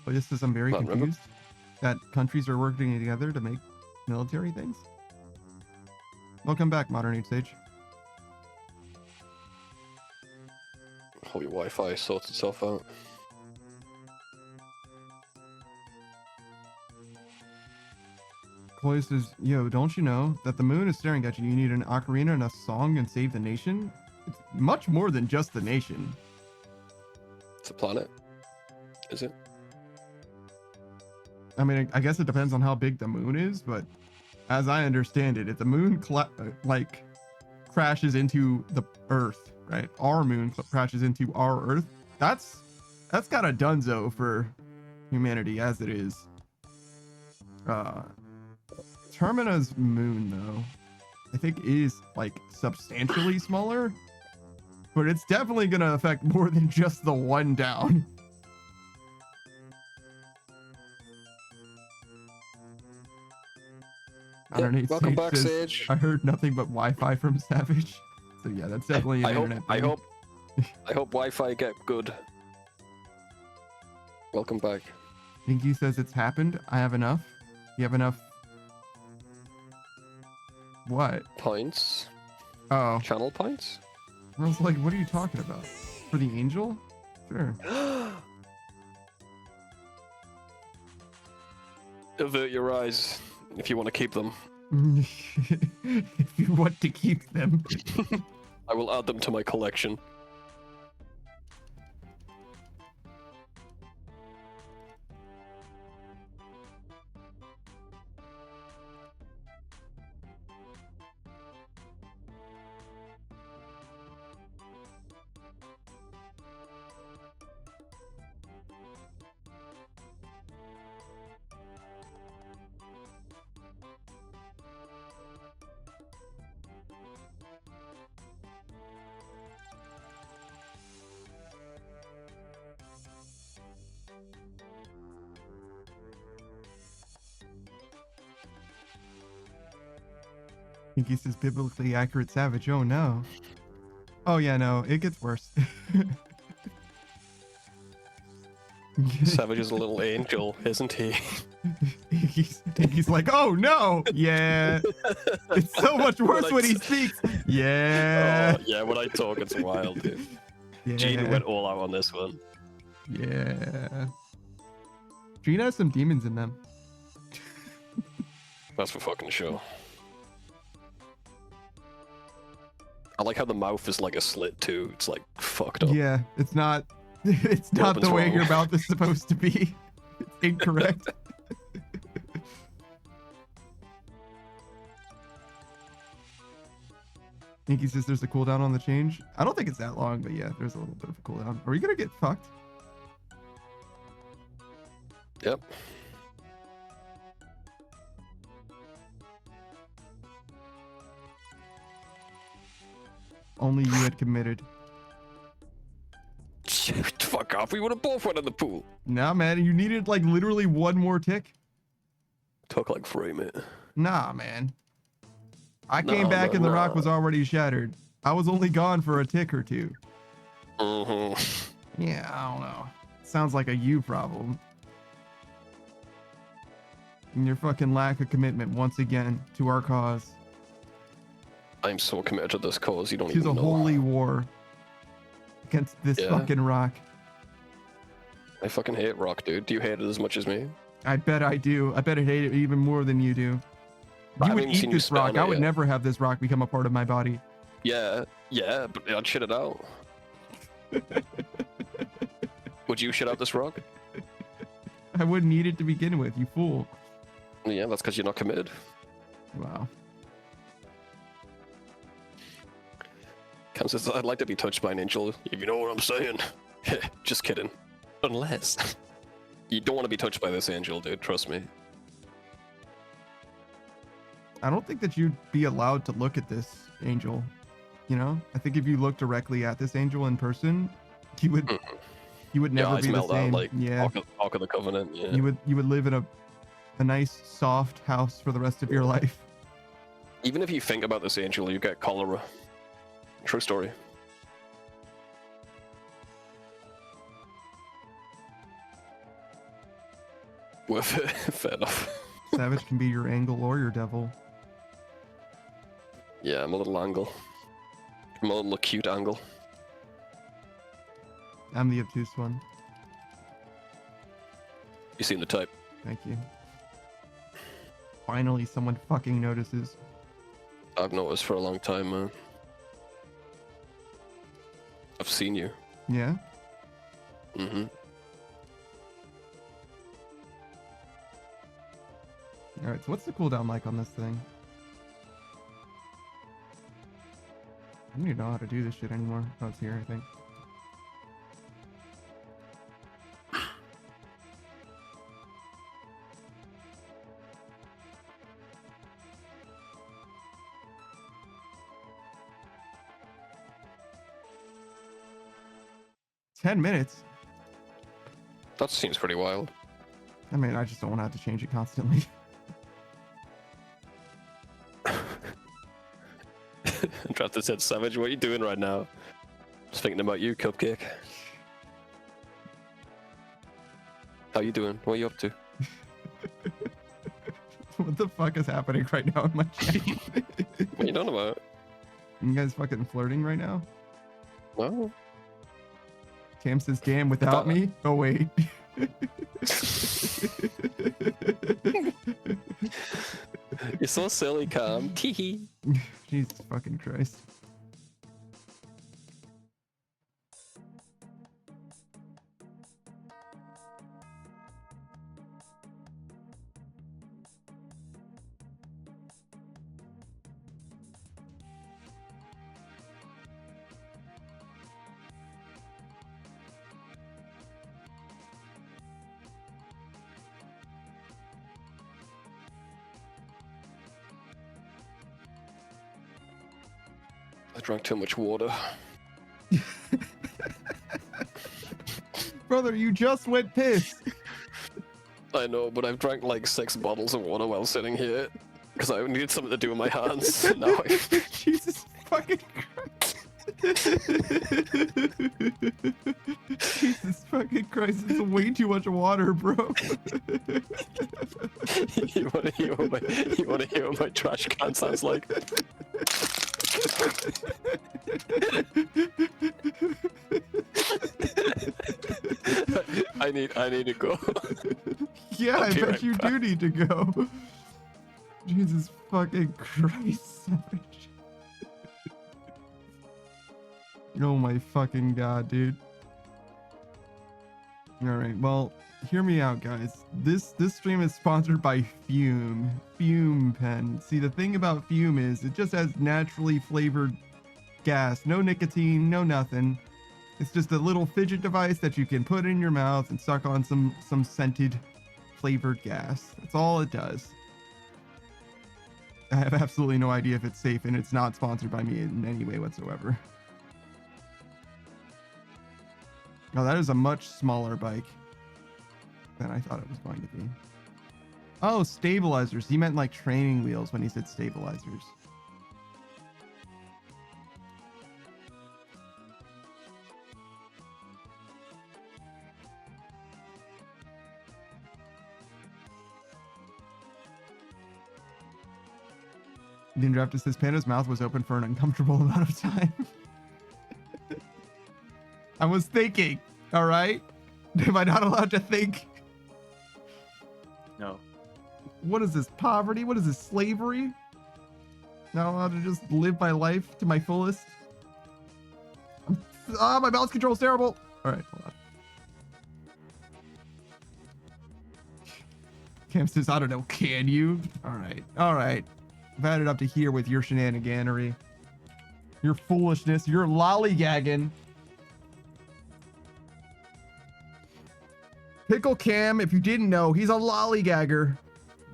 But this is I'm very Well, remember- confused that countries are working together to make military things. Welcome back, Modern Age Sage. Hope your Wi-Fi sorts itself out. Chloe says, yo, don't you know that the moon is staring at you? You need an ocarina and a song and save the nation? It's much more than just the nation. It's a planet. Is it? I mean, I guess it depends on how big the moon is, but as I understand it, if the moon crashes into the Earth, right? Our moon crashes into our Earth. That's kind of donezo for humanity as it is. Termina's moon, though, I think is like substantially smaller, but it's definitely gonna affect more than just the one down. I don't know. Welcome back, says, Sage. I heard nothing but Wi-Fi from Savage. So yeah, that's definitely an internet I thing. hope Wi-Fi get good. Welcome back. Inky says it's happened. I have enough. You have enough. What? Points. Oh, Channel points. I was like, what are you talking about? For the angel? Sure. Avert your eyes if you want to keep them. If you want to keep them. I will add them to my collection. Inky says biblically accurate Savage. Oh no. Oh yeah, no, it gets worse. Savage is a little angel, isn't he? He's like, oh no, yeah. It's so much worse when he speaks. Yeah. Oh, yeah, when I talk, it's wild, dude. Yeah. Gene went all out on this one. Yeah. Gene has some demons in them. That's for fucking sure. I like how the mouth is like a slit too. It's like fucked up. Yeah, it's not the way wrong. your mouth is supposed to be. It's incorrect. Inky says there's a cooldown on the change. I don't think it's that long, but yeah, there's a little bit of a cooldown. Are we gonna get fucked? Yep. Only you had committed. Fuck off. We would have both went in the pool. Nah, man, you needed like literally one more tick. Took like 3 minutes. Nah, man. I came No, back no, and the rock no. was already shattered. I was only gone for a tick or two. Mm-hmm. Yeah, I don't know. Sounds like a you problem. And your fucking lack of commitment once again to our cause. I'm so committed to this cause, you don't To the even know. holy war against this Yeah. fucking rock. I fucking hate rock, dude. Do you hate it as much as me? I bet I do. I bet I hate it even more than you do. You I would haven't eat seen you this spit rock. on I it would yet. never have this rock become a part of my body. Yeah, but I'd shit it out. Would you shit out this rock? I wouldn't eat it to begin with, you fool. Yeah, that's because you're not committed. Wow. Cam says, I'd like to be touched by an angel, if you know what I'm saying. Just kidding. Unless... You don't want to be touched by this angel, dude, trust me. I don't think that you'd be allowed to look at this angel. You know? I think if you look directly at this angel in person, you would never eyes be the melt out same. like Yeah. Ark of the Covenant, yeah. You would live in a nice soft house for the rest of your life. Even if you think about this angel, you get cholera. True story. Worth it. Fair enough. Savage can be your angle or your devil. Yeah, I'm a little angle. I'm a little acute angle. I'm the obtuse one. You seem the type. Thank you. Finally, someone fucking notices. I've noticed for a long time, man. I've seen you. Yeah? Mm-hmm. Alright, so what's the cooldown like on this thing? I don't even know how to do this shit anymore. Oh, it's here, I think. "10 minutes? That seems pretty wild. I mean, I just don't want to have to change it constantly. Drafted said, Savage, what are you doing right now? Just thinking about you, Cupcake. How you doing? What are you up to? What the fuck is happening right now in my chat? What are you doing about? You guys fucking flirting right now? Well, Cam says, damn, without me? Oh, wait. you're so silly, Cam. Teehee. Jesus fucking Christ. I drank too much water. Brother, you just went piss. I know, but I've drank like 6 bottles of water while sitting here. Because I needed something to do with my hands. Now Jesus fucking Christ. Jesus fucking Christ, it's way too much water, bro. you wanna hear what my trash can sounds like? I need to go. Yeah, I'll I be bet right you back. do need to go. Jesus fucking Christ, Savage. Oh my fucking god, dude. Alright, well, hear me out, guys. This stream is sponsored by Fume. Fume Pen. See, the thing about Fume is it just has naturally flavored gas. No nicotine, no nothing. It's just a little fidget device that you can put in your mouth and suck on some scented flavored gas. That's all it does. I have absolutely no idea if it's safe, and it's not sponsored by me in any way whatsoever. Oh, that is a much smaller bike than I thought it was going to be. Oh, stabilizers. He meant like training wheels when he said stabilizers. Then Drafted says Panda's mouth was open for an uncomfortable amount of time. I was thinking, all right? Am I not allowed to think? No. What is this, poverty? What is this, slavery? Not allowed to just live my life to my fullest? My balance control is terrible. All right, hold on. Cam says, I don't know, can you? All right. I've had it up to here with your shenaniganery. Your foolishness, your lollygagging. Pickle Cam, if you didn't know, he's a lollygagger.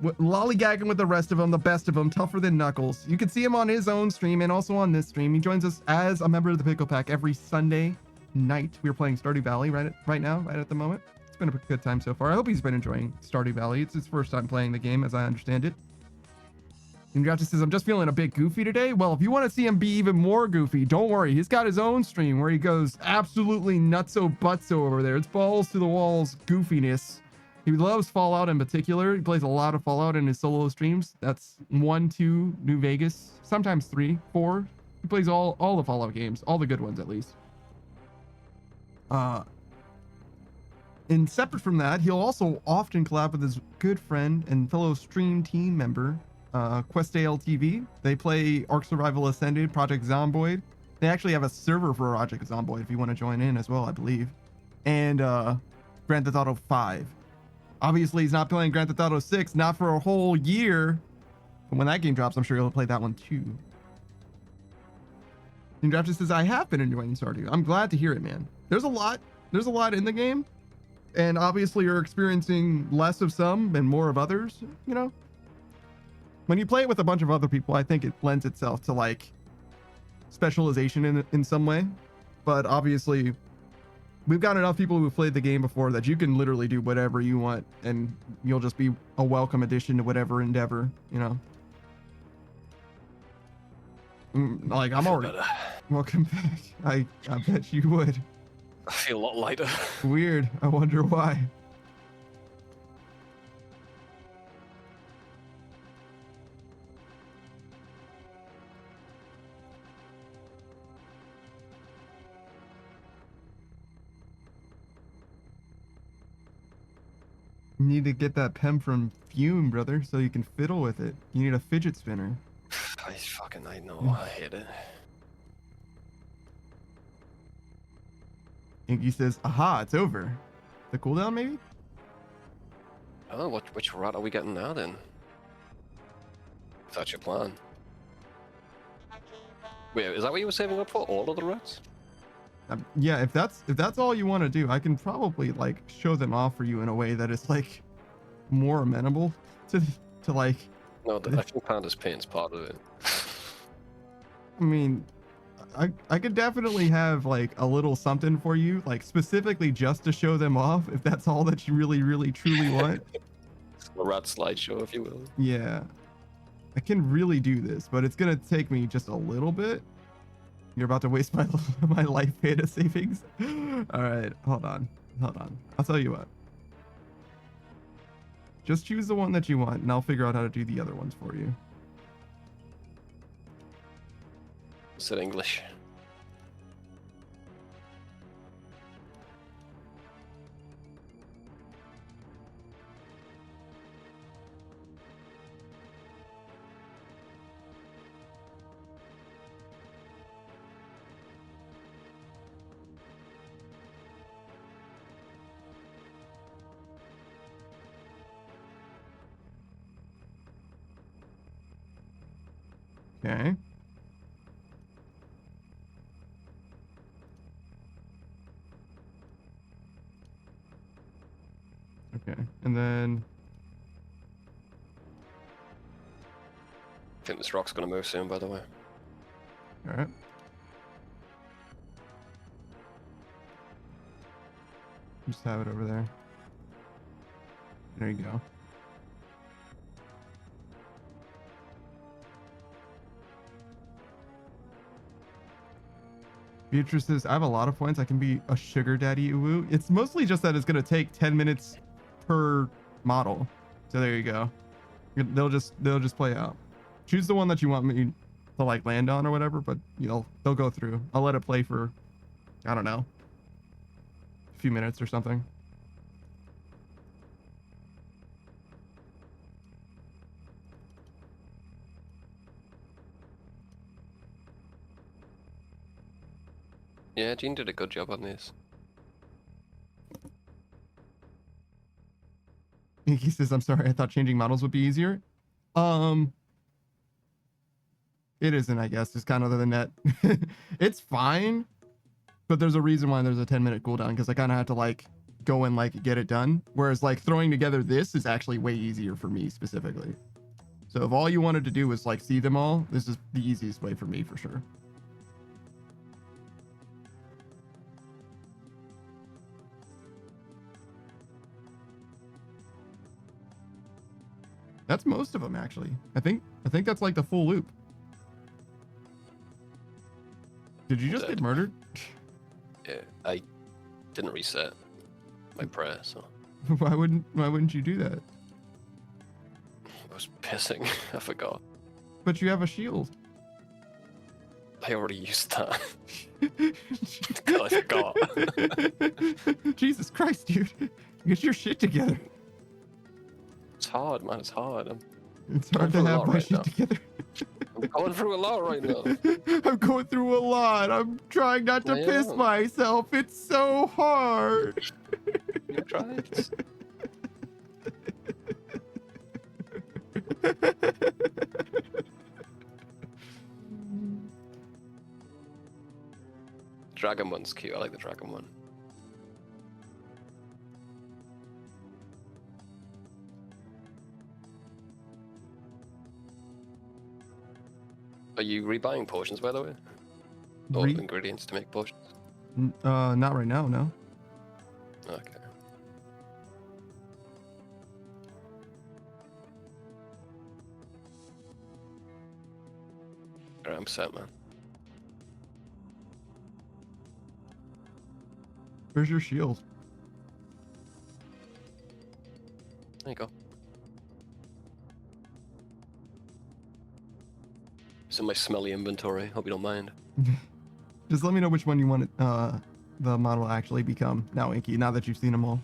Lollygagging with the rest of them, the best of them, tougher than Knuckles. You can see him on his own stream and also on this stream. He joins us as a member of the Pickle Pack every Sunday night. We're playing Stardew Valley right at the moment. It's been a good time so far. I hope he's been enjoying Stardew Valley. It's his first time playing the game, as I understand it. And Drafty says, I'm just feeling a bit goofy today. Well, if you want to see him be even more goofy, don't worry. He's got his own stream where he goes absolutely nutso-butso over there. It's balls to the walls goofiness. He loves Fallout in particular. He plays a lot of Fallout in his solo streams. That's 1, 2, New Vegas, sometimes 3, 4. He plays all the Fallout games, all the good ones at least. And separate from that, he'll also often collab with his good friend and fellow stream team member, Questale TV. They play Ark Survival Ascended, Project Zomboid. They actually have a server for Project Zomboid if you want to join in as well, I believe. And Grand Theft Auto 5. Obviously, he's not playing Grand Theft Auto 6, not for a whole year. But when that game drops, I'm sure he'll play that one too. And Draft just says, I have been enjoying Stardew. I'm glad to hear it, man. There's a lot in the game. And obviously you're experiencing less of some and more of others, you know? When you play it with a bunch of other people, I think it lends itself to like specialization in some way. But obviously we've got enough people who've played the game before that you can literally do whatever you want and you'll just be a welcome addition to whatever endeavor, you know? Like, I'm already... Welcome back. I bet you would. I feel a lot lighter. Weird. I wonder why. You need to get that pen from Fume, brother, so you can fiddle with it. You need a fidget spinner. I know, I hate it. Inky says, aha, it's over. The cooldown, maybe? Oh, which rat are we getting now, then? If that's your plan. Wait, is that what you were saving up for? All of the rats? Yeah, if that's all you want to do, I can probably like show them off for you in a way that is like more amenable to like. No, I think Panda's Pain's part of it. I mean, I could definitely have like a little something for you, like specifically just to show them off, if that's all that you really, really, truly want. A rat slideshow, if you will. Yeah, I can really do this, but it's gonna take me just a little bit. You're about to waste my life beta savings. All right, hold on. I'll tell you what. Just choose the one that you want, and I'll figure out how to do the other ones for you. Is it English? Okay. Okay, and then I think this rock's gonna move soon, by the way. all right. Just have it over there. There you go. Beatrice says, I have a lot of points. I can be a sugar daddy uwu. It's mostly just that it's going to take 10 minutes per model. So there you go. They'll just play out. Choose the one that you want me to like land on or whatever, but you know, they'll go through. I'll let it play for, I don't know, a few minutes or something. Yeah, Gene did a good job on this. He says, "I'm sorry. I thought changing models would be easier." It isn't, I guess. It's kind of the net. It's fine, but there's a reason why there's a 10-minute cooldown because I kind of have to like go and like get it done. Whereas like throwing together this is actually way easier for me specifically. So if all you wanted to do was like see them all, this is the easiest way for me for sure. That's most of them actually. I think that's like the full loop. Did you just get murdered? Yeah, I didn't reset my prayer, so Why wouldn't you do that? I was pissing. I forgot. But you have a shield. I already used that. God, I forgot. Jesus Christ, dude. Get your shit together. It's hard, man. It's hard. It's hard to have my shit together. I'm going through a lot right now. I'm going through a lot. I'm trying not to piss myself. It's so hard. You tried. Dragon one's cute. I like the dragon one. Are you rebuying potions, by the way? Or ingredients to make potions? Not right now, no. Okay. Alright, I'm set, man. Where's your shield? There you go. It's in my smelly inventory. Hope you don't mind. Just let me know which one you want the model to actually become now, Inky, now that you've seen them all.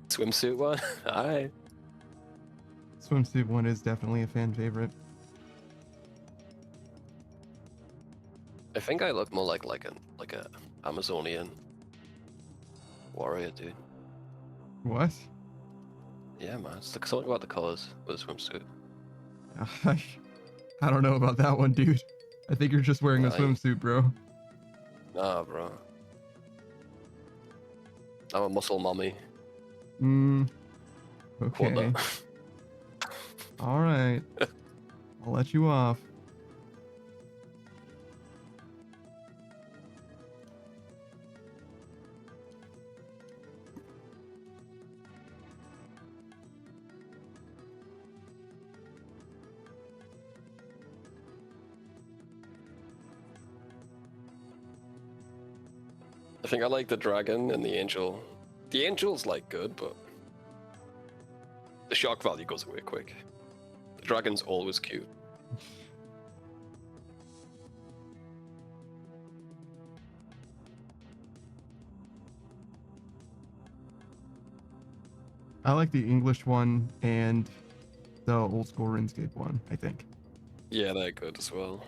Swimsuit one? Alright. Swimsuit one is definitely a fan favorite. I think I look more like a Amazonian warrior, dude. What? Yeah, man. It's something about the colors of the swimsuit. I don't know about that one, dude. I think you're just wearing a swimsuit, bro. Nah, bro. I'm a muscle mommy. Okay. All right. I'll let you off. I think I like the dragon and the angel. The angel's like good, but the shock value goes away quick. The dragon's always cute. I like the English one and the old school Runescape one, I think. Yeah, they're good as well.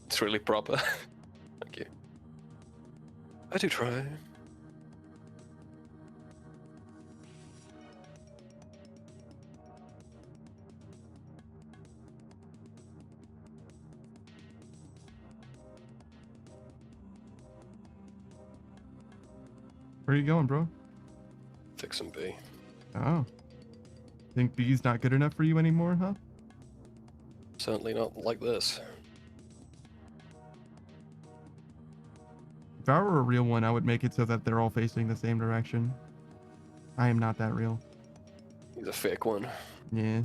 It's really proper. Thank you. I do try. Where are you going, bro? Fix some B. Oh. Think B's not good enough for you anymore, huh? Certainly not like this. If I were a real one, I would make it so that they're all facing the same direction. I am not that real. He's a fake one. Yeah.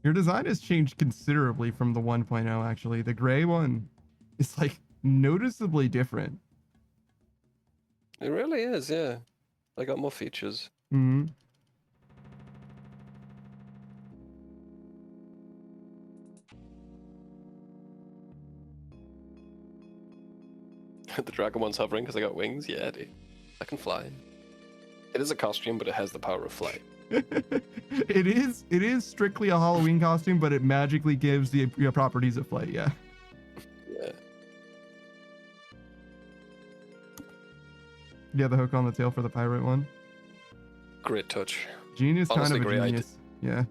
Your design has changed considerably from the 1.0, actually. The gray one is like noticeably different. It really is, yeah. I got more features. Hmm. The dragon one's hovering because I got wings. Yeah, dude. I can fly. It is a costume, but it has the power of flight. It is strictly a Halloween costume, but it magically gives the properties of flight, yeah. Yeah. Yeah, the hook on the tail for the pirate one. Great touch. Genius, Honestly, kind of a great genius. Yeah.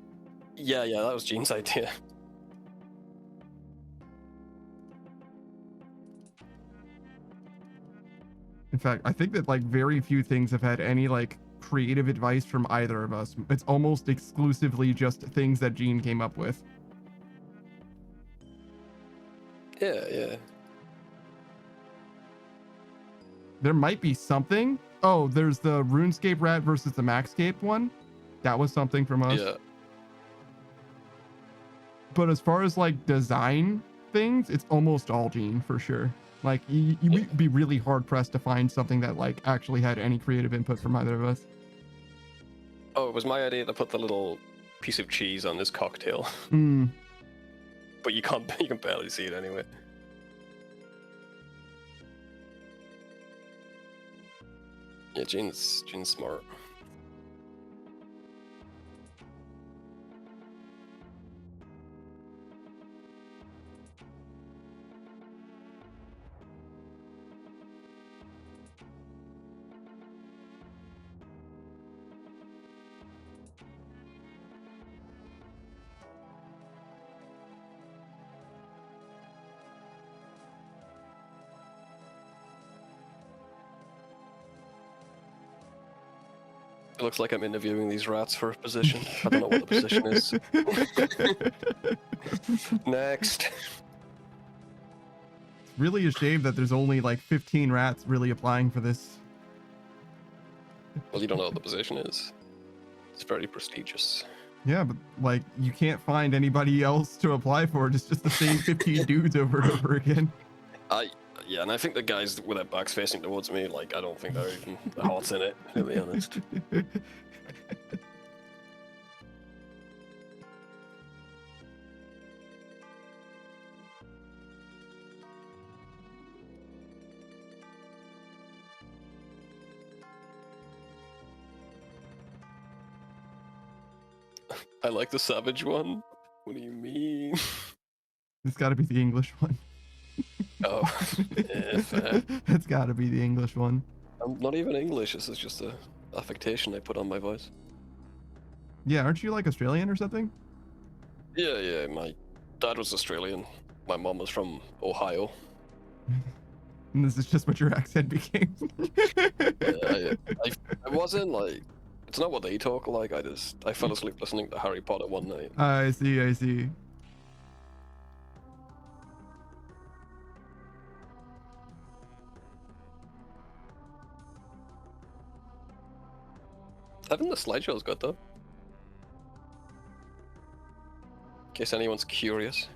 Yeah, that was Gene's idea. In fact, I think that like very few things have had any like creative advice from either of us. It's almost exclusively just things that Gene came up with. Yeah. There might be something. Oh, there's the RuneScape rat versus the Maxscape one. That was something from us. Yeah. But as far as like design things, it's almost all Gene for sure. Like you would be really hard pressed to find something that like actually had any creative input from either of us. Oh, it was my idea to put the little piece of cheese on this cocktail. Mm. But you can barely see it anyway. Yeah, Gene's smart. It looks like I'm interviewing these rats for a position. I don't know what the position is. Next. It's really a shame that there's only like 15 rats really applying for this. Well, you don't know what the position is. It's very prestigious. Yeah, but like you can't find anybody else to apply for it. It's just the same 15 dudes over and over again. Yeah, and I think the guys with their backs facing towards me, like, I don't think they're even the heart's in it, to be honest. I like the savage one. What do you mean? It's got to be the English one. Oh, yeah, fair. It's got to be the English one. I'm not even English. This is just a affectation I put on my voice. Yeah, aren't you like Australian or something? Yeah. My dad was Australian. My mom was from Ohio. And this is just what your accent became. I wasn't like. It's not what they talk like. I fell asleep listening to Harry Potter one night. I see. Having the slideshow's good though. In case anyone's curious.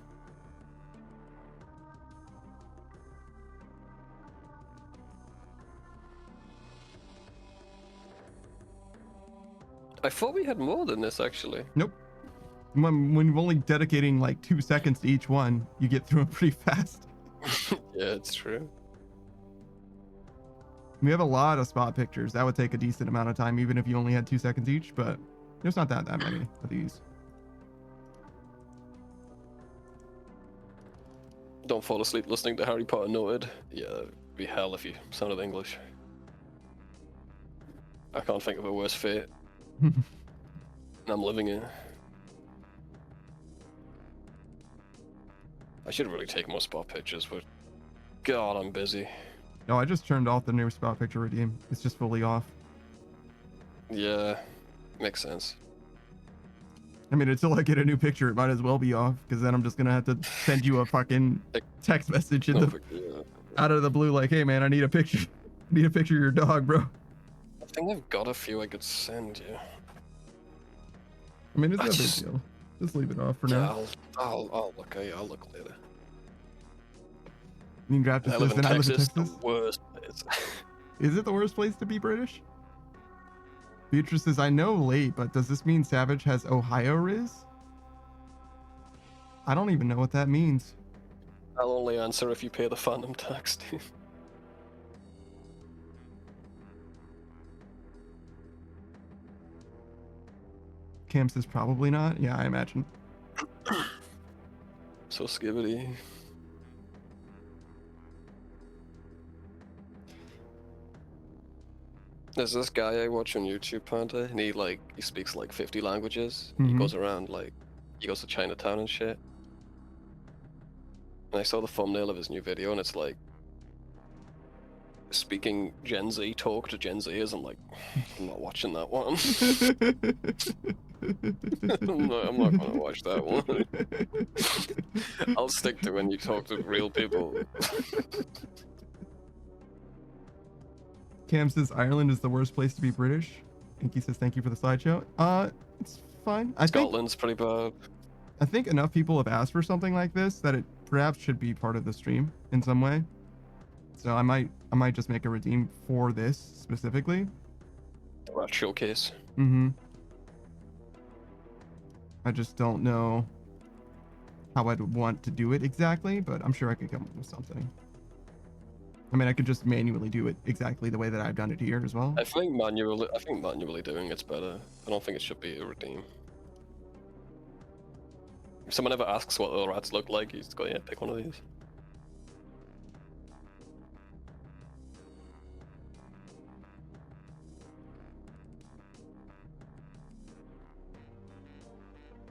I thought we had more than this actually. Nope. When you're only dedicating like 2 seconds to each one, you get through them pretty fast. Yeah, it's true. We have a lot of spot pictures. That would take a decent amount of time, even if you only had 2 seconds each, but there's not that many of these. Don't fall asleep listening to Harry Potter noted. Yeah, it'd be hell if you sounded English. I can't think of a worse fate. And I'm living it. I should really take more spot pictures, but God, I'm busy. No, I just turned off the new spot picture redeem. It's just fully off. Yeah, makes sense. I mean, until I get a new picture, it might as well be off, because then I'm just gonna have to send you a fucking text message out of the blue, like, "Hey man, I need a picture. I need a picture of your dog, bro." I think I've got a few I could send you. I mean, it's no big deal. Just leave it off for Yeah, now. I'll look. I'll look later. You can grab I just live in listen. I live in Texas, Texas. the worst place. Is it the worst place to be British? Beatrice says, I know late, but does this mean Savage has Ohio Riz? I don't even know what that means. I'll only answer if you pay the phantom tax, dude. Cam says probably not. Yeah, I imagine. So skibbity. There's this guy I watch on YouTube, Panda, and he speaks like 50 languages. He Mhm. goes around he goes to Chinatown and shit. And I saw the thumbnail of his new video, and it's like speaking Gen Z talk to Gen Zers. I'm like, I'm not watching that one. I'm not gonna watch that one. I'll stick to when you talk to real people. Cam says Ireland is the worst place to be British. Inky says thank you for the slideshow. It's fine. Scotland's pretty bad. I think enough people have asked for something like this that it perhaps should be part of the stream in some way. So I might just make a redeem for this specifically. The rat showcase. Mm-hmm. I just don't know how I'd want to do it exactly, but I'm sure I could come up with something. I mean, I could just manually do it exactly the way that I've done it here as well. I think manually doing it's better. I don't think it should be a redeem. If someone ever asks what the rats look like, you just go, yeah, pick one of these.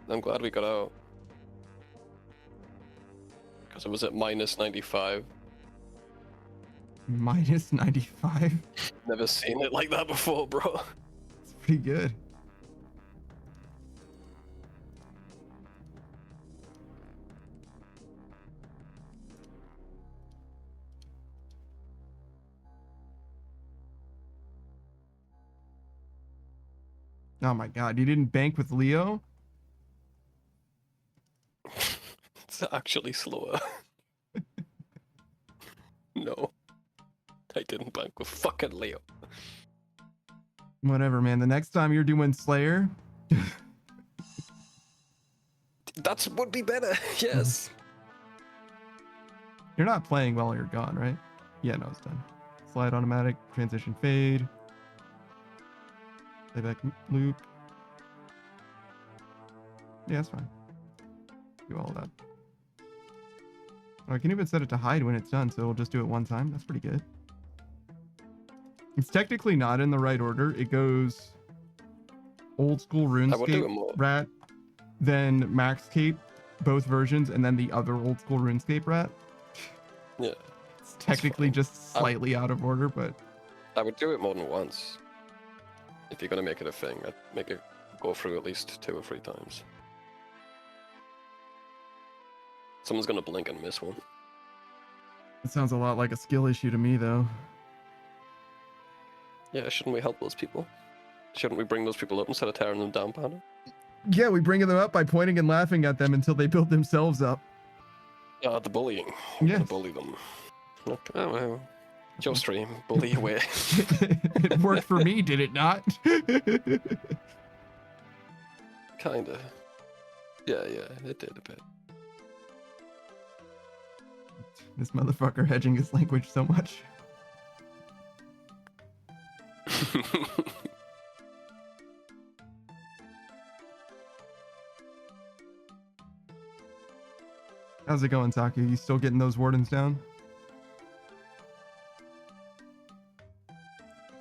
I'm glad we got out. Because it was at minus 95. Minus 95? Never seen it like that before, bro. It's pretty good. Oh my god, you didn't bank with Leo? It's actually slower. No. I didn't bank with fucking Leo. Whatever, man. The next time you're doing Slayer... That would be better, yes. You're not playing while you're gone, right? Yeah, no, it's done. Slide automatic, transition fade. Playback loop. Yeah, that's fine. Do all that. Oh, I can even set it to hide when it's done, so it'll just do it one time. That's pretty good. It's technically not in the right order. It goes old school RuneScape rat, then Max Cape, both versions, and then the other old school RuneScape rat. Yeah. It's technically just slightly out of order, but I would do it more than once. If you're gonna make it a thing, I'd make it go through at least 2 or 3 times. Someone's gonna blink and miss one. it sounds a lot like a skill issue to me, though. Yeah, shouldn't we help those people? Shouldn't we bring those people up instead of tearing them down, Panda? Yeah, we bring them up by pointing and laughing at them until they build themselves up. The bullying. Yes. To bully them. Okay, oh, well. It's your stream. Bully away. It worked for me, did it not? Kinda. Yeah, it did a bit. This motherfucker hedging his language so much. How's it going, Taki? You still getting those wardens down?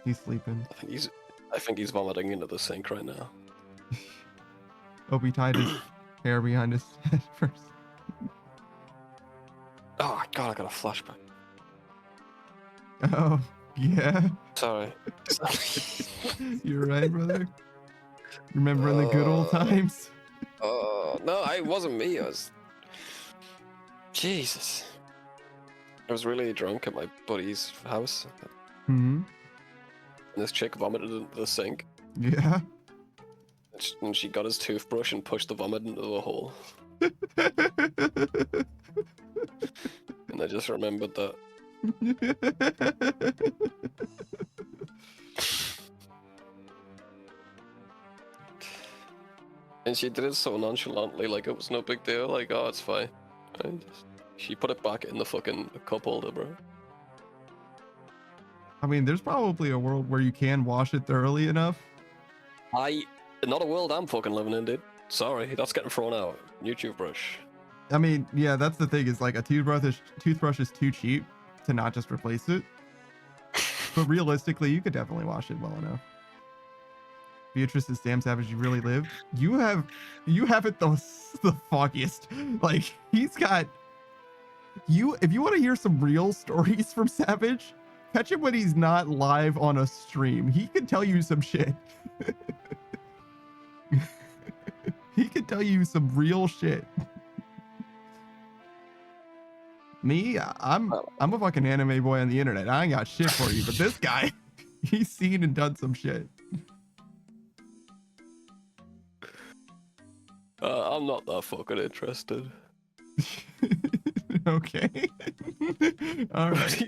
He's sleeping. I think he's vomiting into the sink right now. Hope he tied his hair behind his head first. Oh god, I got a flashback. Oh, yeah. Sorry. You're right, brother. Remembering the good old times. Oh, no, it wasn't me. I was... Jesus. I was really drunk at my buddy's house. Mm-hmm. And this chick vomited into the sink. Yeah. And she got his toothbrush and pushed the vomit into the hole. And I just remembered that. And she did it so nonchalantly, like it was no big deal, like, oh, it's fine. She put it back in the fucking cup holder, bro. I mean, there's probably a world where you can wash it thoroughly enough. Not a world I'm fucking living in, dude. Sorry, that's getting thrown out. New toothbrush. I mean, yeah, that's the thing is like a toothbrush is too cheap to not just replace it. But realistically, you could definitely wash it well enough. Beatrice is damn savage. You really live. You have it the foggiest. Like he's got you. If you want to hear some real stories from Savage, catch him when he's not live on a stream. He can tell you some shit. He can tell you some real shit. Me, I'm a fucking anime boy on the internet. I ain't got shit for you, but this guy, he's seen and done some shit. I'm not that fucking interested. Okay. All right.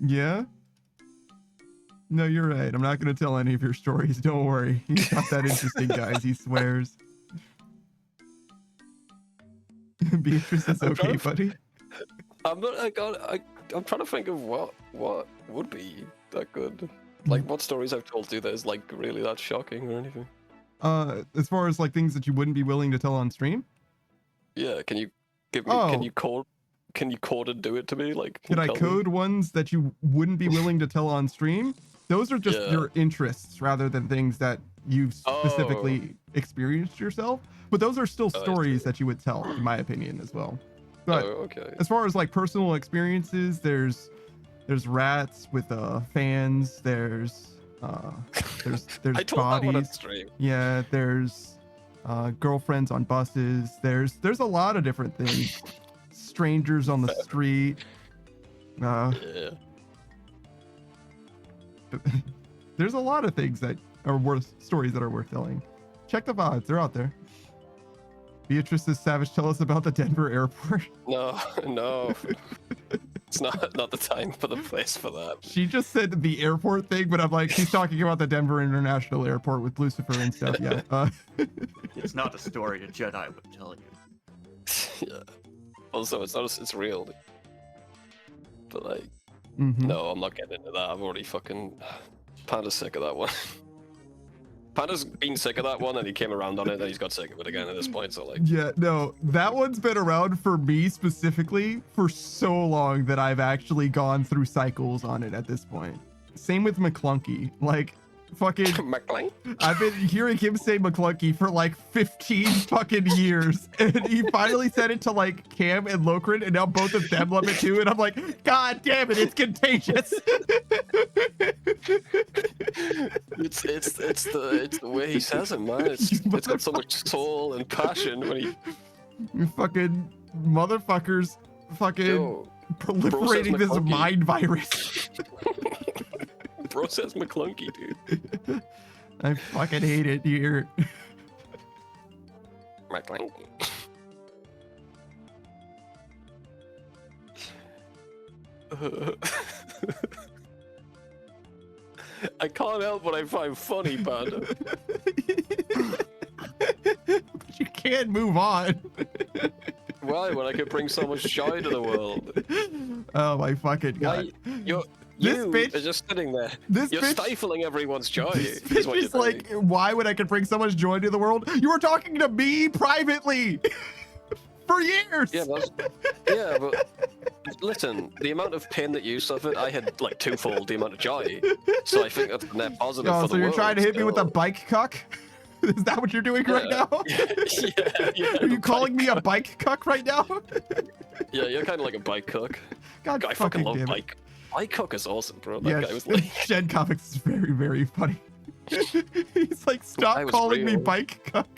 Yeah. No, you're right. I'm not gonna tell any of your stories. Don't worry. He's not that interesting, guys. He swears. Beatrice is okay, buddy. I'm trying to think of what would be that good. Like what stories I've told you that is like really that shocking or anything. As far as like things that you wouldn't be willing to tell on stream? Yeah, can you give me can you code and do it to me? Like can I code ones that you wouldn't be willing to tell on stream? Those are just your interests rather than things that you've specifically experienced yourself. But those are still stories that you would tell, in my opinion, as well. But as far as like personal experiences, there's rats with fans. There's I told bodies. that one on stream. Yeah, there's girlfriends on buses. There's a lot of different things. Strangers on the street. Yeah. There's a lot of things that are stories that are worth telling. Check the VODs, they're out there. Beatrice is savage. Tell us about the Denver airport. No. It's not the time for the place for that. She just said the airport thing, but I'm like, she's talking about the Denver International Airport with Lucifer and stuff. Yeah. It's not a story a Jedi would tell you. Yeah. Also, it's real. But like, no, I'm not getting into that. I've already fucking Panda's sick of that one. Panda's been sick of that one, and he came around on it, and he's got sick of it again at this point. So like, yeah, no, that one's been around for me specifically for so long that I've actually gone through cycles on it at this point. Same with McClunky, like fucking McClunky. I've been hearing him say McClunky for like 15 fucking years, and he finally said it to like Cam and Lokrin, and now both of them love it too, and I'm like, God damn it, it's contagious. It's the way he says it, man. It's got so much soul and passion when he. You fucking motherfuckers, fucking proliferating this mind virus. Bro says McClunky, dude. I fucking hate it here. McClunky. I can't help what I find funny, Panda. But you can't move on. Why? When I could bring so much joy to the world. Oh my fucking God. This bitch is just sitting there. You're stifling everyone's joy. This bitch is like, why would I could bring so much joy to the world? You were talking to me privately for years. Yeah, but listen, the amount of pain that you suffered, I had like twofold the amount of joy. So I think that's a net positive for the world. So you're trying to hit me with a bike cuck? Is that what you're doing right now? Yeah. Are you calling me a bike cuck right now? Yeah, you're kind of like a bike cuck. God, I fucking love bike. Bike cuck is awesome, bro. That guy was like... Shed Comics is very, very funny. He's like, stop calling me bike cuck.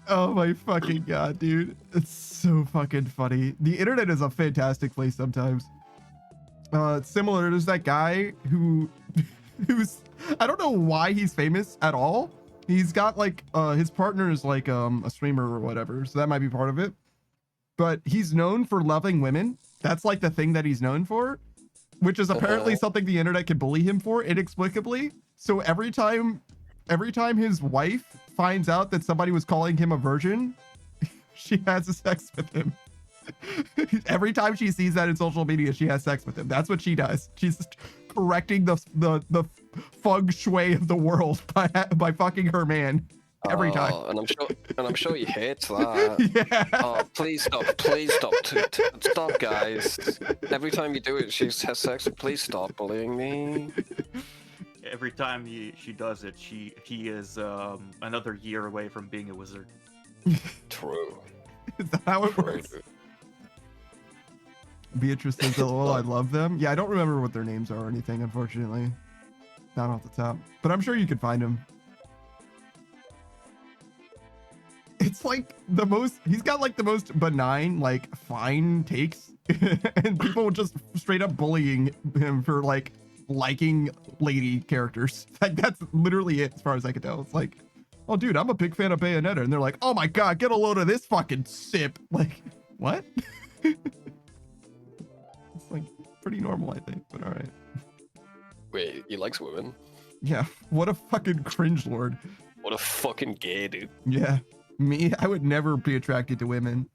Oh my fucking God, dude. It's so fucking funny. The internet is a fantastic place sometimes. Similar. There's that guy who's I don't know why he's famous at all. He's got like his partner is like a streamer or whatever, so that might be part of it. But he's known for loving women. That's like the thing that he's known for, which is apparently something the internet can bully him for inexplicably. So every time his wife finds out that somebody was calling him a virgin, she has sex with him. Every time she sees that in social media, she has sex with him. That's what she does. She's correcting the feng shui of the world by fucking her man every time. And I'm sure he hates that. Yeah. Oh, please stop! Please stop! Stop, guys! Every time you do it, she has sex. Please stop bullying me. Every time she does it, he is another year away from being a wizard. True. Is that how it works? Beatrice says, "Oh, I love them." Yeah, I don't remember what their names are or anything, unfortunately. Not off the top, but I'm sure you could find them. It's like the most. He's got like the most benign, like fine takes, and people just straight up bullying him for like liking lady characters. Like that's literally it, as far as I can tell. It's like, oh, dude, I'm a big fan of Bayonetta, and they're like, oh my god, get a load of this fucking sip. Like, what? It's like pretty normal, I think, but all right. Wait, he likes women? Yeah, what a fucking cringe lord. What a fucking gay dude. Yeah, me, I would never be attracted to women.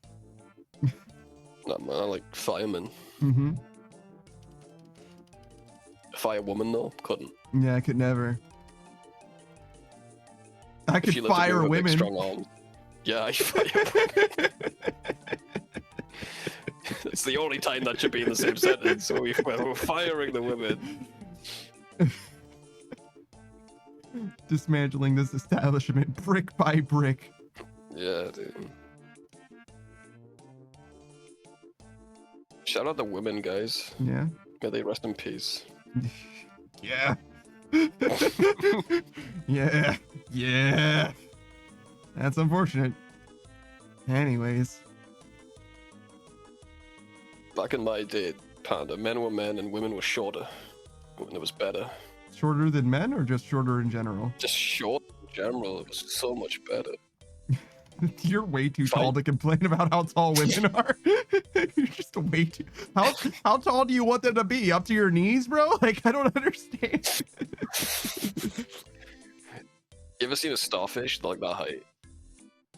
No, man, I like firemen. Mm-hmm. Firewoman, though, couldn't. Yeah, I could never. I If could she lived with fire big, women. strong arms. Yeah, I fire women. It's the only time that should be in the same sentence. So we're firing the women. Dismantling this establishment brick by brick. Yeah, dude. Shout out the women, guys. Yeah. May they rest in peace. Yeah. Yeah. Yeah. That's unfortunate. Anyways. Back in my day, Panda, men were men and women were shorter. When it was better. Shorter than men or just shorter in general? Just short in general, it was so much better. You're way too tall to complain about how tall women are. You're just way too. How tall do you want them to be? Up to your knees, bro? Like, I don't understand. You ever seen a starfish like that height?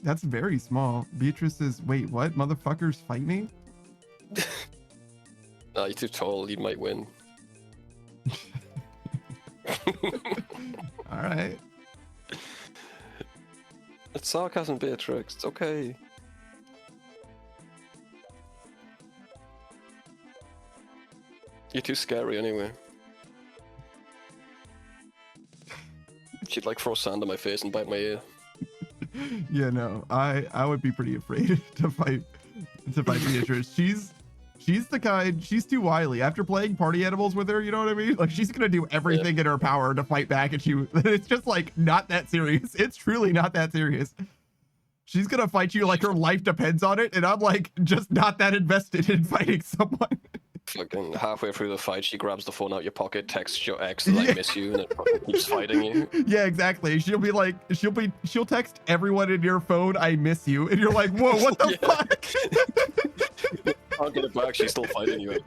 That's very small. Beatrice says, wait, what? Motherfuckers fight me? Nah, you're too tall, you might win. All right. It's sarcasm, Beatrix. It's okay. You're too scary anyway. She'd like throw sand in my face and bite my ear. Yeah, no, I would be pretty afraid to fight Beatrice. She's the kind, she's too wily. After playing party animals with her, you know what I mean? Like, she's gonna do everything in her power to fight back at you. It's just like not that serious. It's truly not that serious. She's gonna fight you like her life depends on it, and I'm like just not that invested in fighting someone. Fucking halfway through the fight, she grabs the phone out your pocket, texts your ex that I miss you, and it fucking keeps fighting you. Yeah, exactly. She'll be like, she'll text everyone in your phone, I miss you, and you're like, whoa, what the fuck? Can't get it back, she's still fighting you.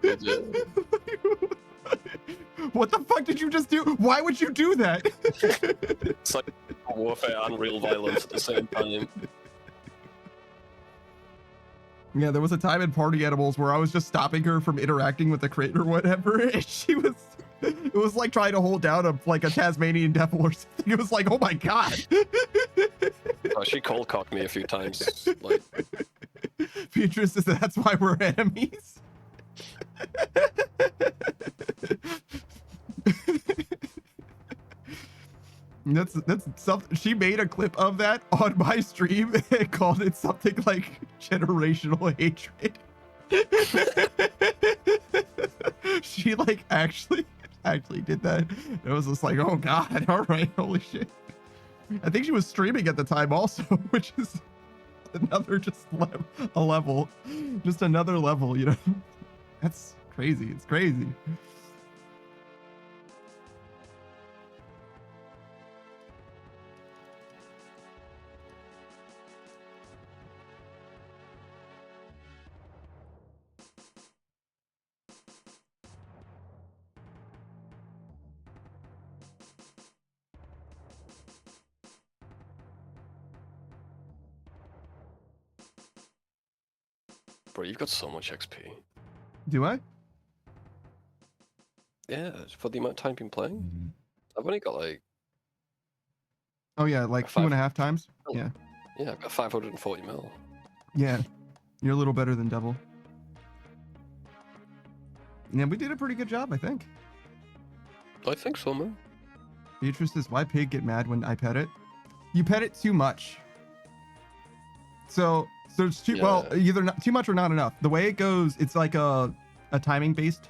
What the fuck did you just do? Why would you do that? It's like warfare and real violence at the same time. Yeah, there was a time in Party Animals where I was just stopping her from interacting with the crate or whatever, and it was like trying to hold down a Tasmanian devil or something. It was like, oh my god. Oh, she cold cocked me a few times. Like, Beatrice says that's why we're enemies. That's something. She made a clip of that on my stream and called it something like generational hatred. She like actually did that. It was just like, oh god, all right, holy shit. I think she was streaming at the time also, which is another just another level, you know. crazy. It's crazy. Bro, you've got so much XP. Do I? Yeah, for the amount of time you've been playing. I've only got like... Oh yeah, like 2.5 times. Oh. Yeah. Yeah, I've got 540 mil. Yeah. You're a little better than double. Yeah, we did a pretty good job, I think. I think so, man. Beatrice says, why pig get mad when I pet it? You pet it too much. So it's too, well, either not too much or not enough. The way it goes, it's like a timing based,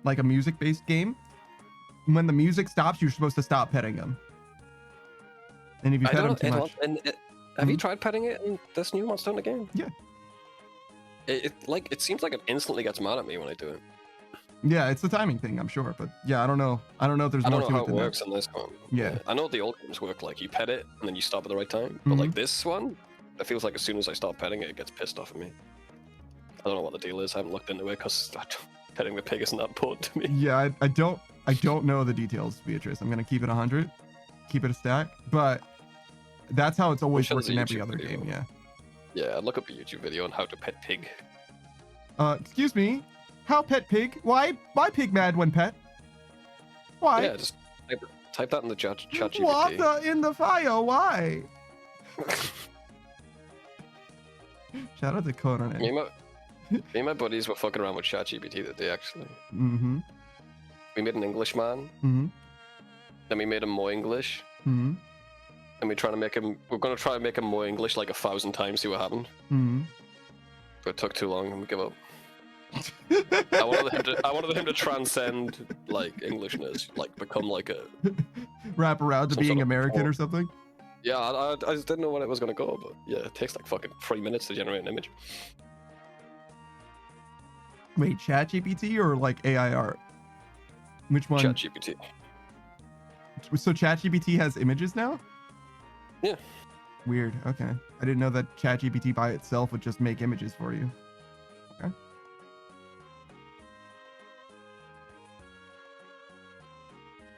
like a music based game. When the music stops, you're supposed to stop petting them. And if you pet them too much. Have you tried petting it in this new Monster Hunter game? Yeah. It seems like it instantly gets mad at me when I do it. Yeah, it's the timing thing, I'm sure, but yeah, I don't know. I don't know if there's more to it than that. I don't know how it works in this one. Yeah. I know the old games work like you pet it and then you stop at the right time, but like this one, it feels like as soon as I start petting it, it gets pissed off at me. I don't know what the deal is. I haven't looked into it because petting the pig isn't that important to me. Yeah, I don't know the details, Beatrice. I'm gonna keep it 100, keep it a stack, but that's how it's always worked in every other game. Yeah. Yeah, look up a YouTube video on how to pet pig. Excuse me. How pet pig? Why pig mad when pet? Why? Yeah, just type that in the chat GPT. What in the fire? Why? Shout out to Conan. Me and my buddies were fucking around with ChatGPT that day, actually. Mm-hmm. We made an English man. Mm-hmm. Then we made him more English. Mm-hmm. And we're gonna try and make him more English like 1,000 times, see what happened. Mm-hmm. But it took too long and we give up. I wanted him to transcend like Englishness, like become like a wrap around to being American or something. Yeah, I just didn't know when it was gonna go, but yeah, it takes like fucking 3 minutes to generate an image. Wait, ChatGPT or like AI art? Which one? ChatGPT. So ChatGPT has images now? Yeah. Weird. Okay. I didn't know that ChatGPT by itself would just make images for you. Okay.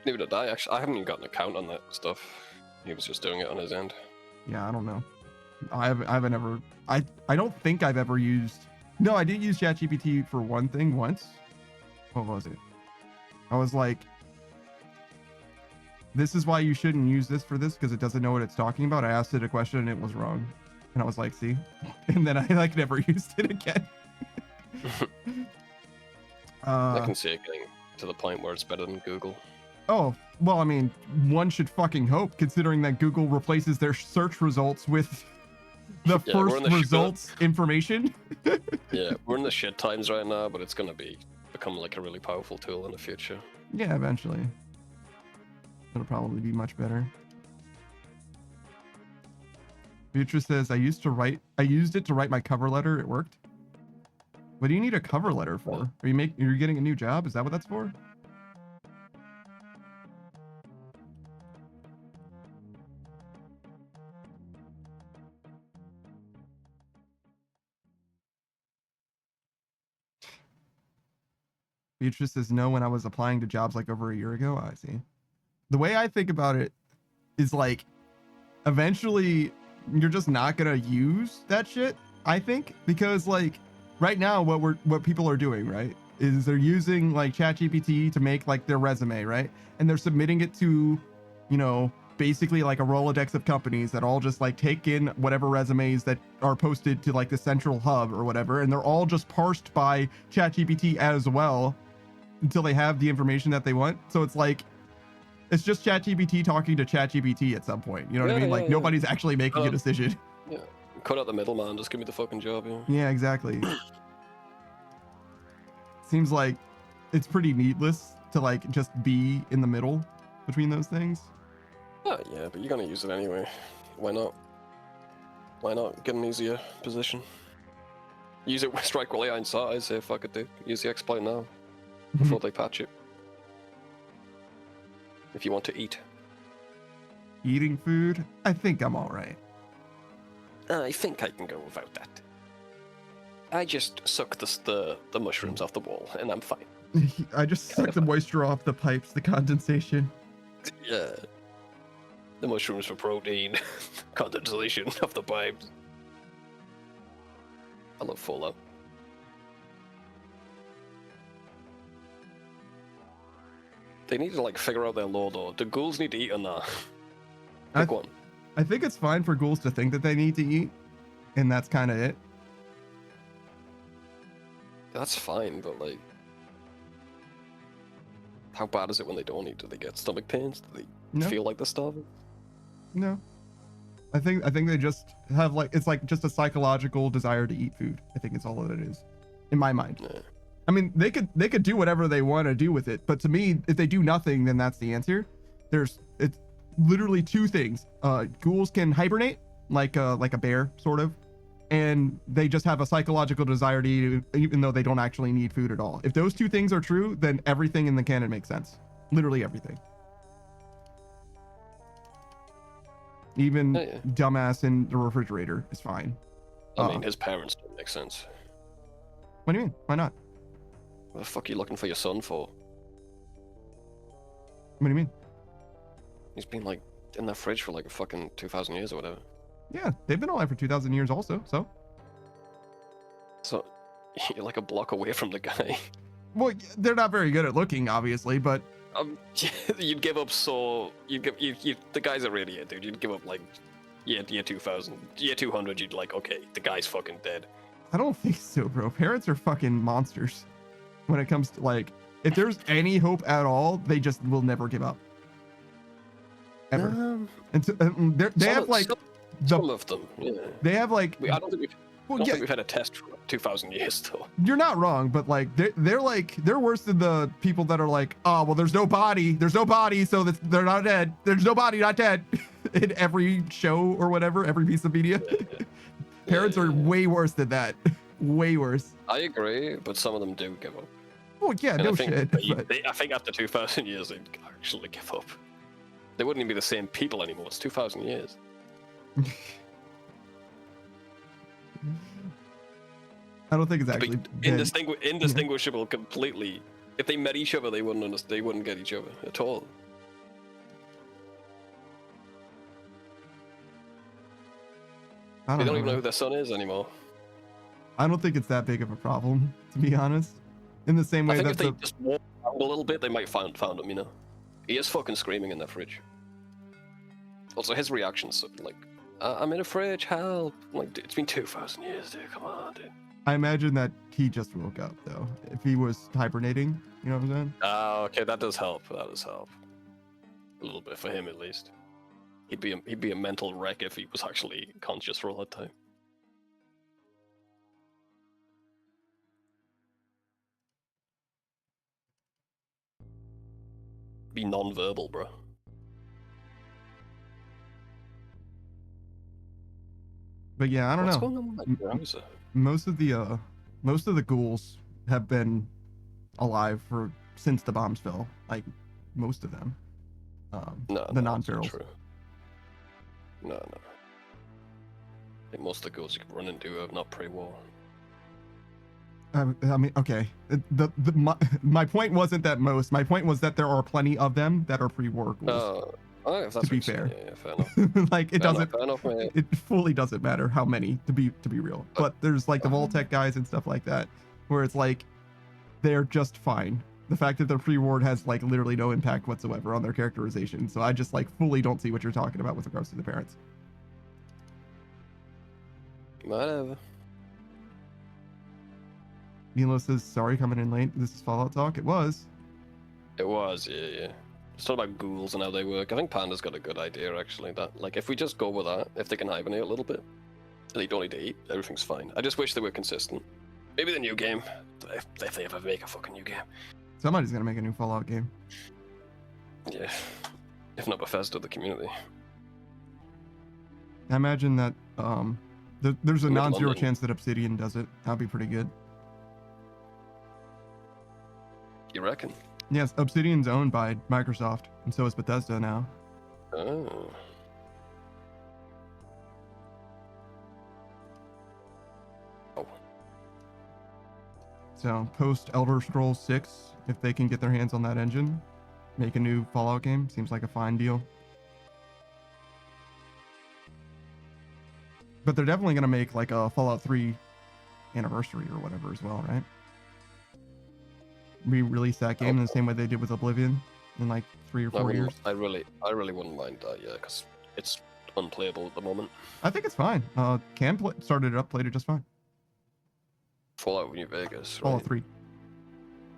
Neither did I, actually. I haven't even got an account on that stuff. He was just doing it on his end. Yeah, I don't know. I haven't ever. I don't think I've ever used. No, I did use ChatGPT for one thing once. What was it? I was like, this is why you shouldn't use this for this because it doesn't know what it's talking about. I asked it a question and it was wrong. And I was like, see? And then I like never used it again. I can see it getting to the point where it's better than Google. Oh, well, I mean, one should fucking hope, considering that Google replaces their search results with the first results information. Yeah, we're in the shit times right now, but it's gonna become like a really powerful tool in the future. Yeah, eventually. It'll probably be much better. Beatrice says, I used it to write my cover letter. It worked. What do you need a cover letter for? Are you getting a new job? Is that what that's for? Beatrice says no when I was applying to jobs like over a year ago. I see. The way I think about it is like eventually you're just not gonna use that shit, I think, because like right now what people are doing, right, is they're using like ChatGPT to make like their resume, right? And they're submitting it to, you know, basically like a Rolodex of companies that all just like take in whatever resumes that are posted to like the central hub or whatever, and they're all just parsed by ChatGPT as well until they have the information that they want. So it's like it's just ChatGPT talking to ChatGPT at some point. You know what I mean? Like nobody's actually making a decision. Yeah. Cut out the middleman, just give me the fucking job, yeah. Yeah, exactly. Seems like it's pretty needless to like just be in the middle between those things. Oh, yeah, but you're gonna use it anyway. Why not? Why not get an easier position? Use it with strike while the iron size, say fuck it, dude. Use the exploit now. before they patch it. If you want to eat. Eating food, I think I'm all right. I think I can go without that. I just suck the mushrooms off the wall, and I'm fine. I just suck the moisture off the pipes, the condensation. Yeah. The mushrooms for protein, condensation of the pipes. I love Fallout. They need to like figure out their lore though. Do ghouls need to eat or not? Pick one. I think it's fine for ghouls to think that they need to eat, and that's kind of it. That's fine, but like, how bad is it when they don't eat? Do they get stomach pains? Do they feel like they're starving? No. I think they just have like, it's like just a psychological desire to eat food. I think it's all that it is, in my mind. Yeah. I mean, they could do whatever they want to do with it, but to me, if they do nothing, then that's the answer. It's literally two things. Ghouls can hibernate like a bear, sort of, and they just have a psychological desire to eat, even though they don't actually need food at all. If those two things are true, then everything in the canon makes sense. Literally everything. Even dumbass in the refrigerator is fine. I mean, his parents don't make sense. What do you mean? Why not? What the fuck are you looking for your son for? What do you mean? He's been like in that fridge for like a fucking 2,000 years or whatever. Yeah, they've been alive for 2,000 years also, so. So, you're like a block away from the guy. Well, they're not very good at looking, obviously, but... You'd give up so... the guy's a idiot, dude. You'd give up like, year 2000. Year 200, you'd like, okay, the guy's fucking dead. I don't think so, bro. Parents are fucking monsters. When it comes to, like, if there's any hope at all, they just will never give up. Ever. And so, they have like... Some of them, yeah. They have like... I don't think we've had a test for 2,000 years, though. You're not wrong, but like, they're worse than the people that are like, oh, well, there's no body, so they're not dead. There's no body, not dead. In every show or whatever, every piece of media. Parents are way worse than that. Way worse. I agree, but some of them do give up. Well, yeah, and no I think shit. I think after 2,000 years, they'd actually give up. They wouldn't even be the same people anymore. It's 2,000 years. I don't think it's actually indistinguishable completely. If they met each other, they wouldn't get each other at all. They don't even know who their son is anymore. I don't think it's that big of a problem, to be honest. In the same way I think that if they just walk around a little bit, they might found him, you know. He is fucking screaming in that fridge. Also, his reactions, like, I'm in a fridge, help! Like, dude, it's been 2,000 years, dude, come on, dude. I imagine that he just woke up, though. If he was hibernating, you know what I'm saying? Oh, okay, that does help. That does help. A little bit for him, at least. He'd be a mental wreck if he was actually conscious for all that time. Be non-verbal, bro. But yeah, I don't What's know. going on with that browser? Most of the ghouls have been alive since the bombs fell. Like most of them. The non-ferals. No. I think most of the ghouls you can run into are not pre-war. I mean, okay. My point wasn't that most. My point was that there are plenty of them that are pre-war ghouls. If that's to be fair, yeah, fair enough. Like it doesn't. It fully doesn't matter how many to be real. But there's like the Voltec guys and stuff like that, where it's like they're just fine. The fact that the pre-war has like literally no impact whatsoever on their characterization. So I just like fully don't see what you're talking about with regards to the parents. Whatever. Milo says, sorry coming in late. This is Fallout talk. It was, yeah. It's not about ghouls and how they work. I think Panda's got a good idea, actually, that, like, if we just go with that, if they can hibernate a little bit, and they don't need to eat, everything's fine. I just wish they were consistent. Maybe the new game, if they ever make a fucking new game. Somebody's gonna make a new Fallout game. Yeah. If not Bethesda, the community. I imagine that, there's a non-zero chance that Obsidian does it. That'd be pretty good. You reckon? Yes, Obsidian's owned by Microsoft, and so is Bethesda now. Oh. So post Elder Scrolls 6, if they can get their hands on that engine, make a new Fallout game, seems like a fine deal. But they're definitely going to make like a Fallout 3 anniversary or whatever as well, right? Re-release that game in the same way they did with Oblivion in like 3 or 4 years. I really wouldn't mind that, yeah, because it's unplayable at the moment. I think it's fine. Started it up, played it just fine. Fallout New Vegas, right? Fallout 3.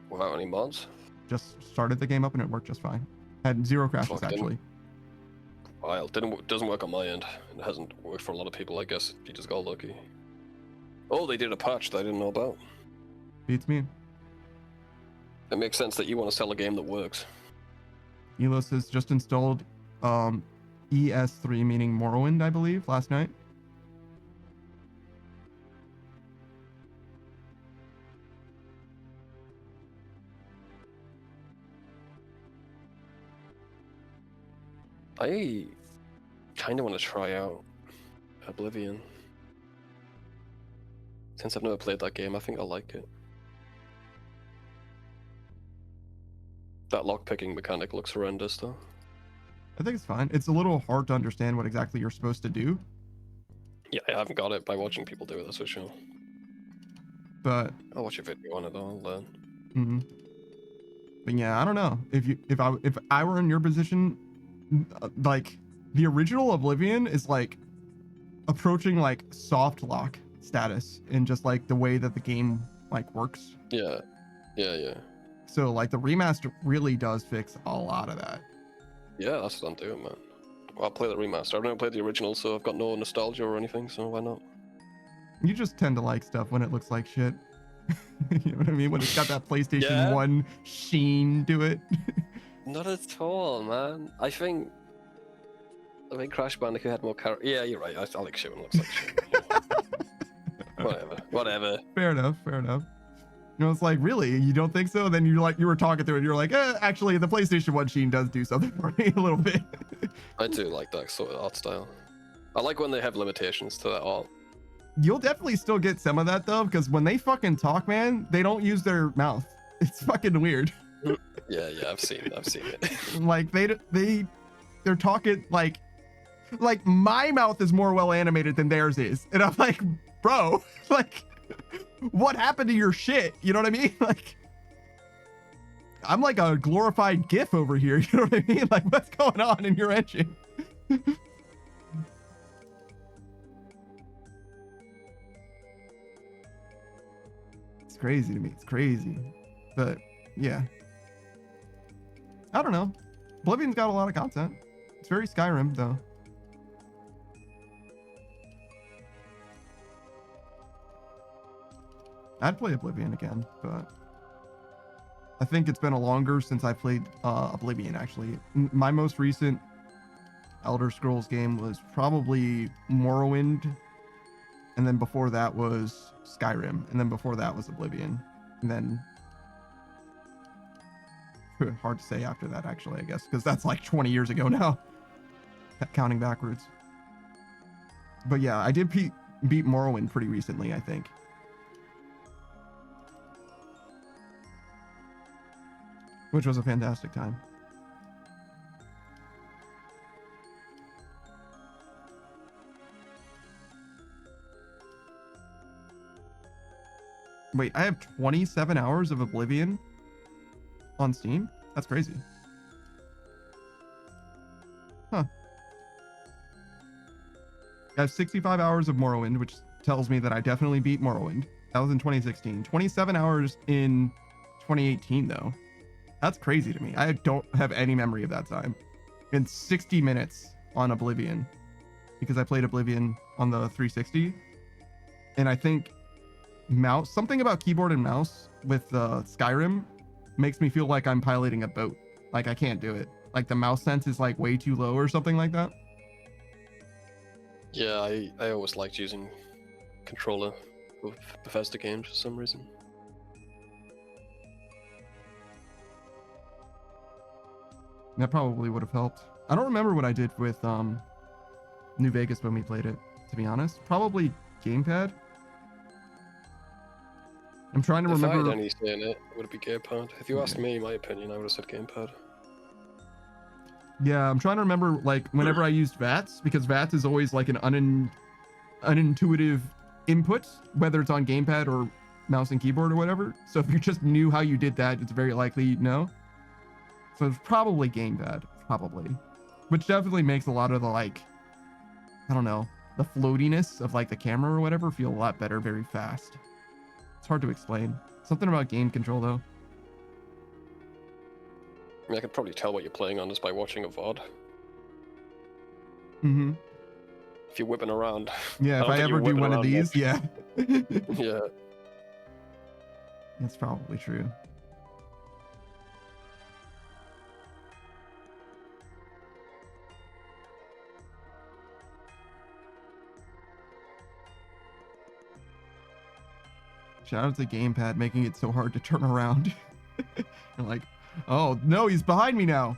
Without any mods? Just started the game up and it worked just fine. Had 0 crashes Fuck, actually. Well, doesn't work on my end. It hasn't worked for a lot of people, I guess. You just got lucky. Oh, they did a patch that I didn't know about. Beats me. It makes sense that you want to sell a game that works. Elos has just installed ES3, meaning Morrowind, I believe, last night. I kind of want to try out Oblivion. Since I've never played that game, I think I'll like it. That lockpicking mechanic looks horrendous, though. I think it's fine. It's a little hard to understand what exactly you're supposed to do. Yeah, I haven't got it by watching people do it, that's for sure. But I'll watch a video on it, I'll learn. Mm-hmm. But yeah, I don't know. If I were in your position, like the original Oblivion is like approaching like soft lock status in just like the way that the game like works. Yeah. So like the remaster really does fix a lot of that. Yeah, that's what I'm doing, man. Well, I'll play the remaster. I've never played the original, so I've got no nostalgia or anything, so why not? You just tend to like stuff when it looks like shit. You know what I mean? When it's got that PlayStation 1 sheen to it. Not at all, man. I think Crash Bandicoot had more character. Yeah, you're right. I like shit when it looks like shit. Whatever. Fair enough. You know, it's like, really? You don't think so? Then you were talking through it and you're like, actually, the PlayStation 1 sheen does do something for me a little bit. I do like that sort of art style. I like when they have limitations to that art. You'll definitely still get some of that, though, because when they fucking talk, man, they don't use their mouth. It's fucking weird. Yeah, I've seen it. Like, they're talking like my mouth is more well animated than theirs is. And I'm like, bro, like, what happened to your shit? You know what I mean? Like, I'm like a glorified GIF over here. You know what I mean? Like, what's going on in your engine? It's crazy to me. It's crazy. But yeah, I don't know. Oblivion's got a lot of content. It's very Skyrim though. I'd play Oblivion again, but I think it's been a longer since I played Oblivion, actually. My most recent Elder Scrolls game was probably Morrowind, and then before that was Skyrim, and then before that was Oblivion, and then hard to say after that, actually, I guess, because that's like 20 years ago now, counting backwards. But yeah, I did beat Morrowind pretty recently, I think. Which was a fantastic time. Wait, I have 27 hours of Oblivion on Steam? That's crazy. Huh. I have 65 hours of Morrowind, which tells me that I definitely beat Morrowind. That was in 2016. 27 hours in 2018, though. That's crazy to me. I don't have any memory of that time. And 60 minutes on Oblivion, because I played Oblivion on the 360. And I think something about keyboard and mouse with Skyrim makes me feel like I'm piloting a boat. Like, I can't do it. Like, the mouse sense is like way too low or something like that. Yeah, I always liked using controller with Bethesda games for some reason. That probably would have helped. I don't remember what I did with New Vegas when we played it, to be honest. Probably gamepad. I'm trying to If I remember. had any say in it, would it be gamepad? If you asked me my opinion, I would have said gamepad. Yeah, I'm trying to remember, like, whenever I used VATS, because VATS is always like an unintuitive input, whether it's on gamepad or mouse and keyboard or whatever. So if you just knew how you did that, it's very likely you'd know. So it's probably gamepad, probably. Which definitely makes a lot of the, like, I don't know, the floatiness of, like, the camera or whatever feel a lot better very fast. It's hard to explain. Something about game control, though. I mean, I could probably tell what you're playing on just by watching a VOD. Mm-hmm. If you're whipping around. Yeah, if I ever do one of these, yeah. Yeah. That's probably true. Shout out to gamepad making it so hard to turn around. You're like, oh no, he's behind me now.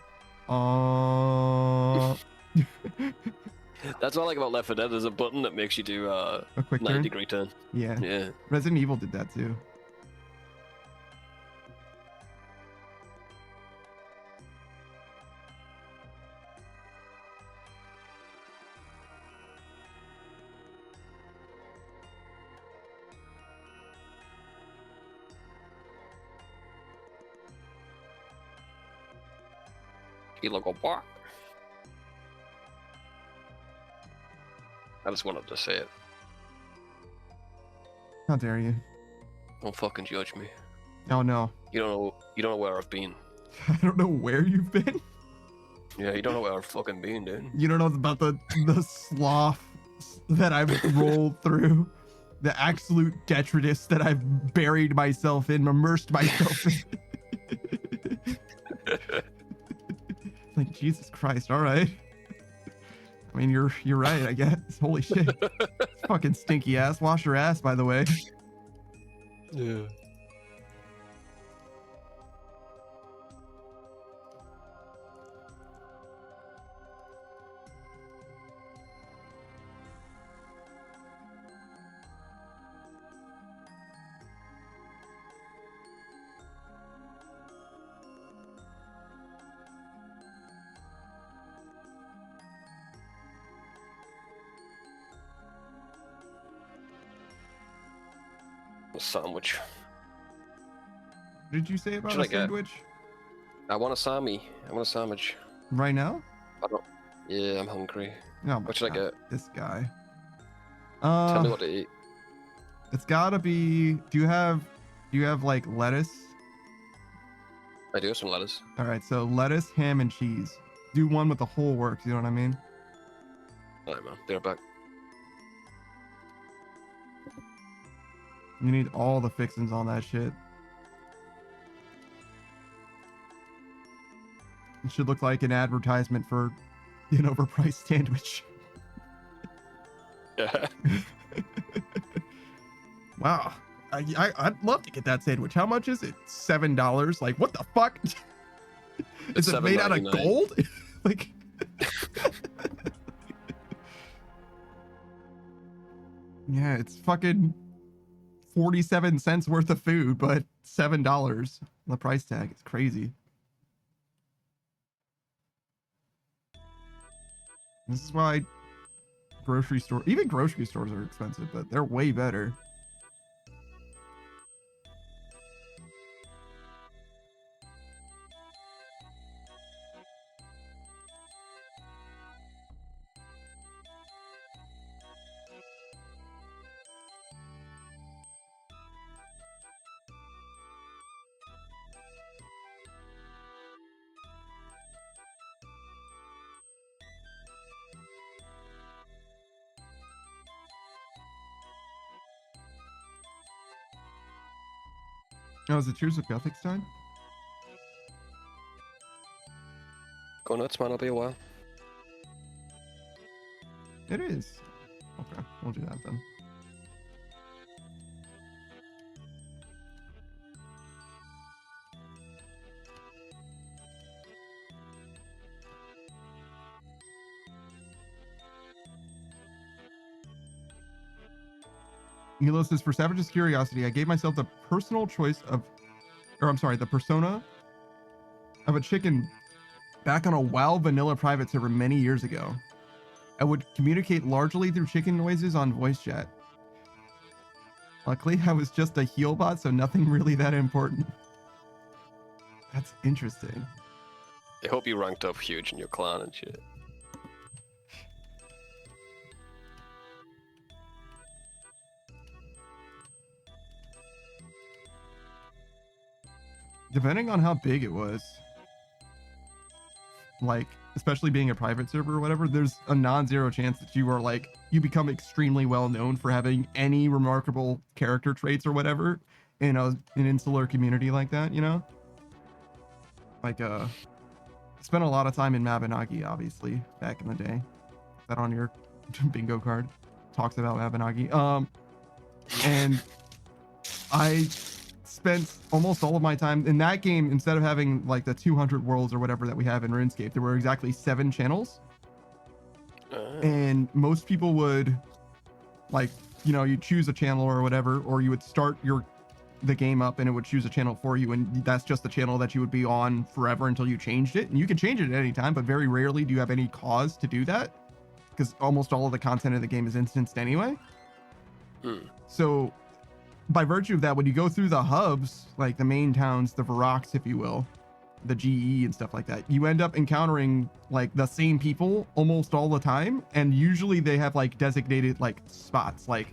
That's what I like about Left 4 Dead. There's a button that makes you do A quick 90-degree turn. Yeah. Yeah. Resident Evil did that too. You look a bark. I just wanted to say it. How dare you? Don't fucking judge me. Oh no. You don't know where I've been. I don't know where you've been. Yeah, you don't know where I've fucking been, dude. You don't know about the sloth that I've rolled through. The absolute detritus that I've buried myself in, immersed myself in. Like, Jesus Christ, all right. I mean, you're right, I guess. Holy shit. Fucking stinky ass. Wash your ass, by the way. Yeah. A sandwich. What did you say about Should a I get? sandwich? I want a Sammy. I want a sandwich. Right now? I don't. Yeah, I'm hungry. Oh my What should I God, get? this guy. Tell me what to eat. It's gotta be. Do you have like lettuce? I do have some lettuce. All right, so lettuce, ham, and cheese. Do one with the whole works. You know what I mean? Alright, man. They're back. You need all the fixings on that shit. It should look like an advertisement for an overpriced sandwich. Yeah. Wow. I'd love to get that sandwich. How much is it? $7? Like, what the fuck? Is it made out of $7.99. gold? Like, yeah, it's fucking 47 cents worth of food, but $7 on the price tag. It's crazy. This is why even grocery stores are expensive, but they're way better. Oh, is it Tears of Gothic's time? Go nuts, man. I'll be a while. It is. Okay, we'll do that then. Hilo says, for Savage's curiosity, I gave myself the personal choice of, the persona of a chicken back on a WoW vanilla private server many years ago. I would communicate largely through chicken noises on voice chat. Luckily, I was just a heal bot, so nothing really that important. That's interesting. I hope you ranked up huge in your clan and shit. Depending on how big it was, like, especially being a private server or whatever, there's a non-zero chance that you become extremely well known for having any remarkable character traits or whatever in an insular community like that, you know? Like, spent a lot of time in Mabinagi, obviously, back in the day. That on your bingo card talks about Mabinagi. And I spent almost all of my time in that game. Instead of having like the 200 worlds or whatever that we have in RuneScape, there were exactly 7 channels. And most people would, like, you know, you choose a channel or whatever, or you would start the game up and it would choose a channel for you, and that's just the channel that you would be on forever until you changed it. And you can change it at any time, but very rarely do you have any cause to do that, because almost all of the content of the game is instanced anyway. So by virtue of that, when you go through the hubs, like the main towns, the Varrox, if you will, the GE and stuff like that, you end up encountering like the same people almost all the time. And usually they have like designated like spots, like,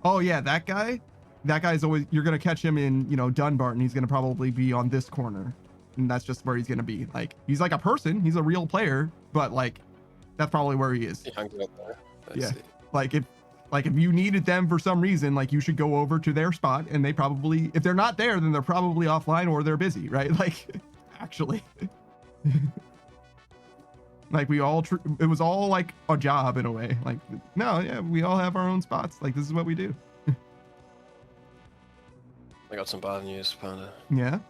oh yeah, that guy's always, you're going to catch him in, you know, Dunbarton. He's going to probably be on this corner. And that's just where he's going to be. Like, he's like a person, he's a real player, but like, that's probably where he is. Yeah. Like if you needed them for some reason, like you should go over to their spot, and they probably, if they're not there, then they're probably offline or they're busy, right? Like, actually, like it was all like a job in a way. Like, no, yeah, we all have our own spots. Like, this is what we do. I got some bad news, Panda. Yeah?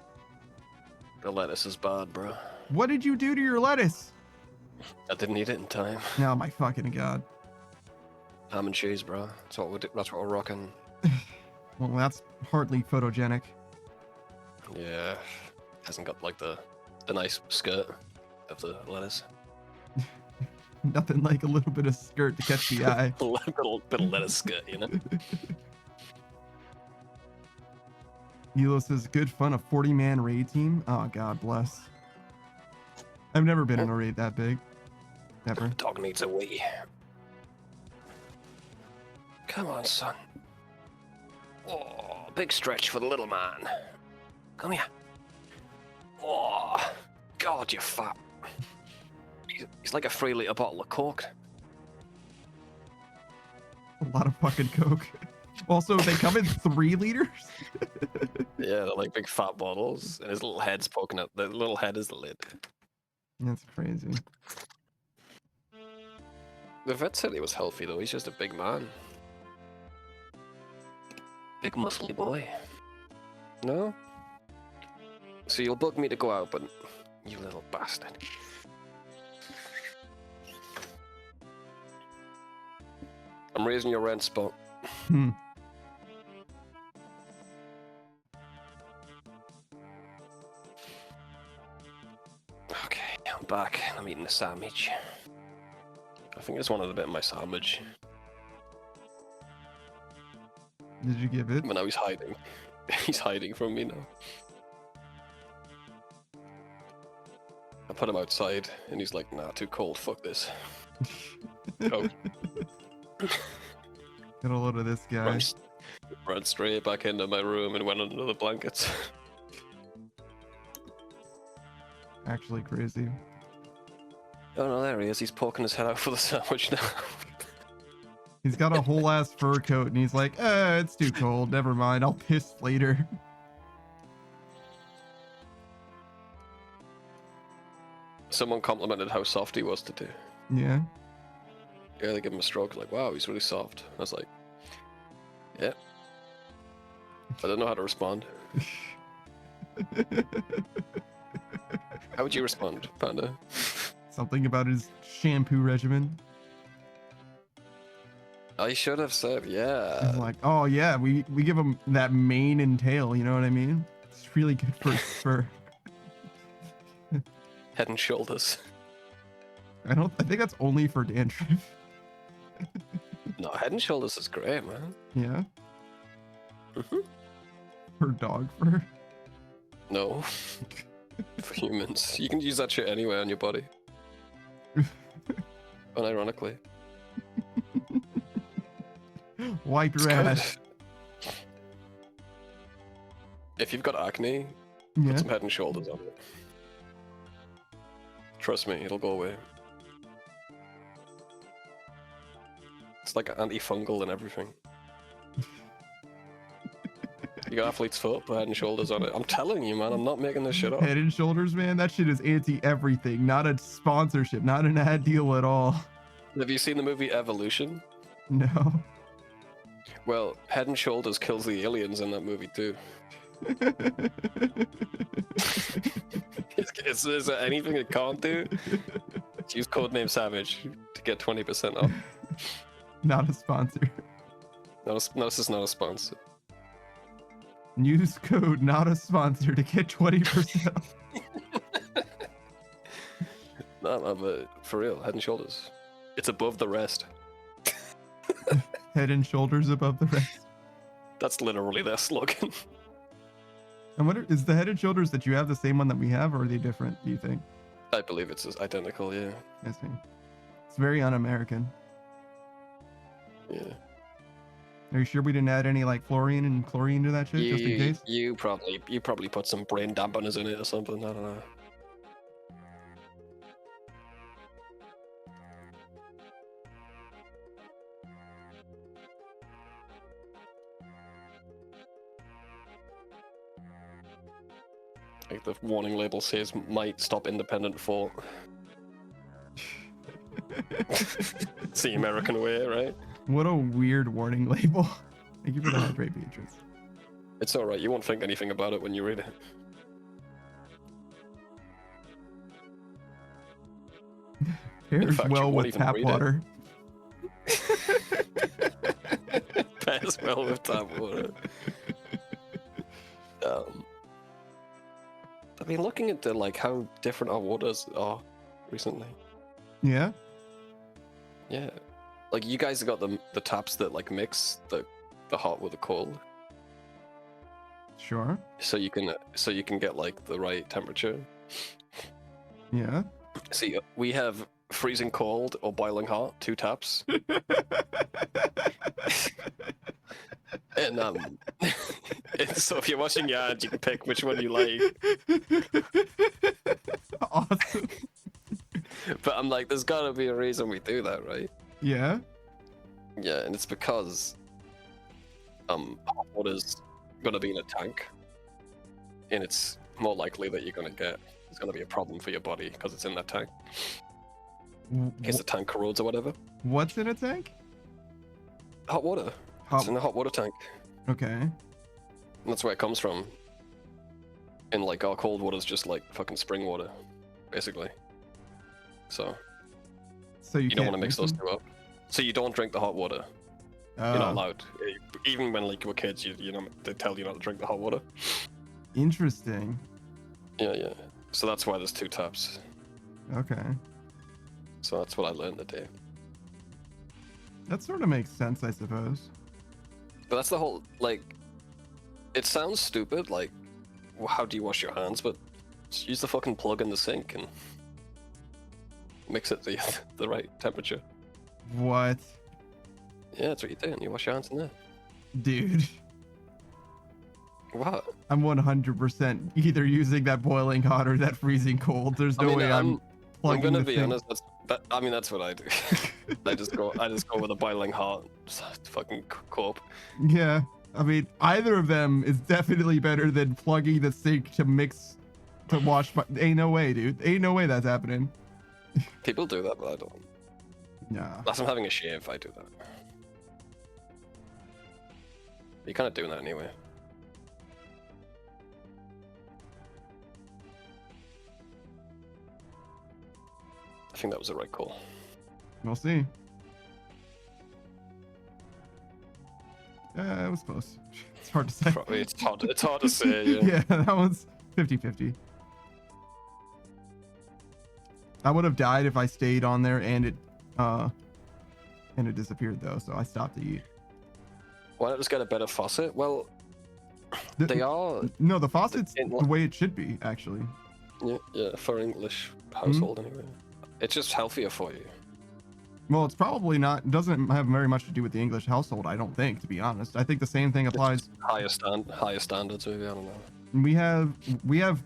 The lettuce is bad, bro. What did you do to your lettuce? I didn't eat it in time. No, my fucking God. Ham and cheese, bro. That's what we're rocking. Well, that's hardly photogenic. Yeah. Hasn't got like the nice skirt of the lettuce. Nothing like a little bit of skirt to catch the eye. A little bit of lettuce skirt, you know? Hilo says, good fun, a 40-man raid team. Oh, God bless. I've never been in a raid that big. Never. Dog needs a wee. Come on, son. Oh, big stretch for the little man. Come here. Oh, God, you're fat. He's like a 3-litre bottle of Coke. A lot of fucking Coke. Also, they come in 3 liters? Yeah, they're like big fat bottles, and his little head's poking out. The little head is the lid. That's crazy. The vet said he was healthy, though. He's just a big man. Big muscly boy. No? So you'll bug me to go out, but you little bastard. I'm raising your rent spot. Okay, I'm back. I'm eating a sandwich. I think I just wanted a bit of my sandwich. Did you give it? But now he's hiding. He's hiding from me now. I put him outside, and he's like, nah, too cold, fuck this. Oh. Get a load of this guy. Ran straight back into my room and went under the blankets. Actually crazy. Oh no, there he is. He's poking his head out for the sandwich now. He's got a whole ass fur coat, and he's like, it's too cold. Never mind. I'll piss later. Someone complimented how soft he was today. Yeah. Yeah, they give him a stroke. Like, wow, he's really soft. I was like, yeah. I don't know how to respond. How would you respond, Panda? Something about his shampoo regimen. I should have said, I'm yeah. like, oh yeah, we give them that mane and tail. You know what I mean? It's really good for fur. Head and shoulders. I think that's only for dandruff. No, head and shoulders is great, man. Yeah. Hmm. For dog fur. No. For humans. You can use that shit anywhere on your body. Unironically. Wipe It's your good. ass. If you've got acne, Yeah. put some head and shoulders on it. Trust me, it'll go away. It's like antifungal and everything. You got athlete's foot, put head and shoulders on it. I'm telling you, man, I'm not making this shit up. Head and shoulders, man. That shit is anti everything. Not a sponsorship. Not an ad deal at all. Have you seen the movie Evolution? No. Well, Head and Shoulders kills the aliens in that movie too. Is there anything it can't do? Use codename Savage to get 20% off. Not a sponsor. No, this is not a sponsor. Use code not a sponsor to get 20% off. No, but for real, Head and Shoulders. It's above the rest. Head and shoulders above the rest. That's literally their slogan. I wonder, is the head and shoulders that you have the same one that we have, or are they different, do you think? I believe it's identical, yeah. I see. It's very un-American. Yeah. Are you sure we didn't add any like fluorine and chlorine to that shit, just in case? You probably put some brain dampeners in it or something, I don't know. Like the warning label says might stop independent thought. It's the American way, right? What a weird warning label. Thank you for the hydrate, Beatrice. It's alright, you won't think anything about it when you read it. Pairs fact, you well won't with even tap read it. water. Pairs well with tap water. I've been looking into like how different our waters are recently. Yeah? Yeah. Like you guys have got the taps that like mix the hot with the cold. Sure. So you can get like the right temperature. Yeah. See, we have freezing cold or boiling hot, 2 taps. And and so if you're washing your hands, you can pick which one you like. Awesome. But I'm like, there's gotta be a reason we do that, right? Yeah? Yeah, and it's because hot water's gonna be in a tank, and it's more likely that there's gonna be a problem for your body because it's in that tank. In case the tank corrodes or whatever. What's in a tank? Hot water. It's in a hot water tank. Okay. And that's where it comes from. And like our cold water's just like fucking spring water, basically. So you don't want to mix those two up. So you don't drink the hot water. You're not Oh, allowed. Even when like you were kids, you know they tell you not to drink the hot water. interesting. Yeah. So that's why there's 2 taps. Okay. So that's what I learned today. That sort of makes sense, I suppose. But that's the whole like. It sounds stupid, like, how do you wash your hands? But just use the fucking plug in the sink and mix it the right temperature. What? Yeah, that's what you do, and you wash your hands in there. Dude. What? I'm 100% either using that boiling hot or that freezing cold. There's no way I'm plugging gonna the be thing. honest. That's what I do. I just go with a boiling hot, fucking cope. Yeah. I mean, either of them is definitely better than plugging the sink to wash my... Ain't no way, dude. Ain't no way that's happening. People do that, but I don't. Nah. Unless I'm having a shave, I do that. You're kind of doing that anyway. I think that was the right call. We'll see. It was close. It's hard to say. Probably it's hard to say. Yeah. Yeah, that was 50-50. I would have died if I stayed on there and it disappeared though, so I stopped to eat. Why not just get a better faucet? Well, they are. No, the faucet's the way it should be, actually. Yeah, for English household anyway. It's just healthier for you. Well, it's probably not. Doesn't have very much to do with the English household, I don't think, to be honest. I think the same thing applies. Higher standards, maybe. I don't know. We have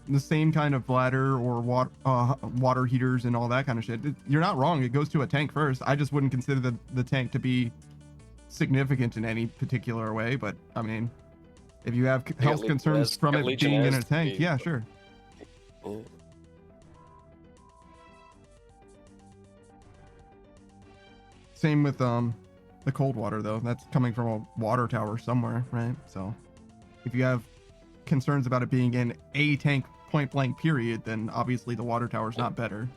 the same kind of bladder or water heaters and all that kind of shit. You're not wrong. It goes to a tank first. I just wouldn't consider the tank to be significant in any particular way. But I mean, if you have health concerns from it being in a tank, yeah, sure. Yeah. Same with the cold water though. That's coming from a water tower somewhere, right? So if you have concerns about it being in a tank point blank period, then obviously the water tower's not better.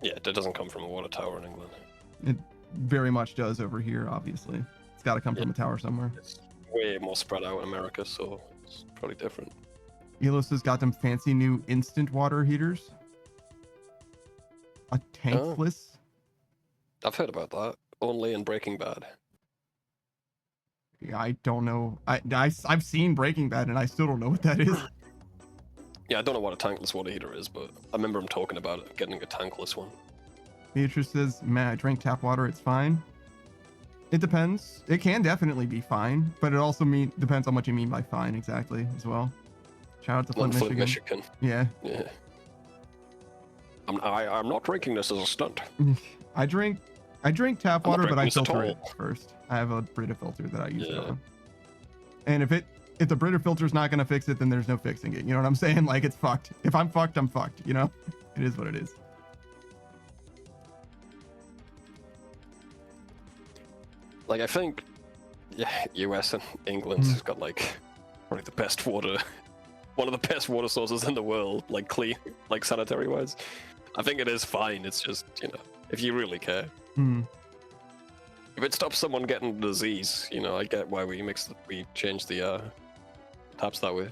Yeah, it doesn't come from a water tower in England. It very much does over here, obviously. It's got to come from a tower somewhere. It's way more spread out in America, so it's probably different. Elos has got them fancy new instant water heaters. A tankless. I've heard about that. Only in Breaking Bad. Yeah, I don't know. I've seen Breaking Bad and I still don't know what that is. Yeah, I don't know what a tankless water heater is, but I remember him talking about it, getting a tankless one. Beatrice says, man, I drink tap water, it's fine. It depends. It can definitely be fine, but it also depends on what you mean by fine exactly as well. Shout out to Flint, Michigan. Yeah. Yeah. I'm not drinking this as a stunt. I drink tap water, but I filter it all. first. I have a Brita filter that I use it on. And if the Brita filter's not gonna fix it, then there's no fixing it. You know what I'm saying? Like, it's fucked. If I'm fucked, I'm fucked. You know, it is what it is. Like, I think, yeah, US and England has got like probably the best water, one of the best water sources in the world, like clean, like sanitary wise. I think it is fine. It's just, you know, if you really care. If it stops someone getting disease, you know, I get why we change the taps that way.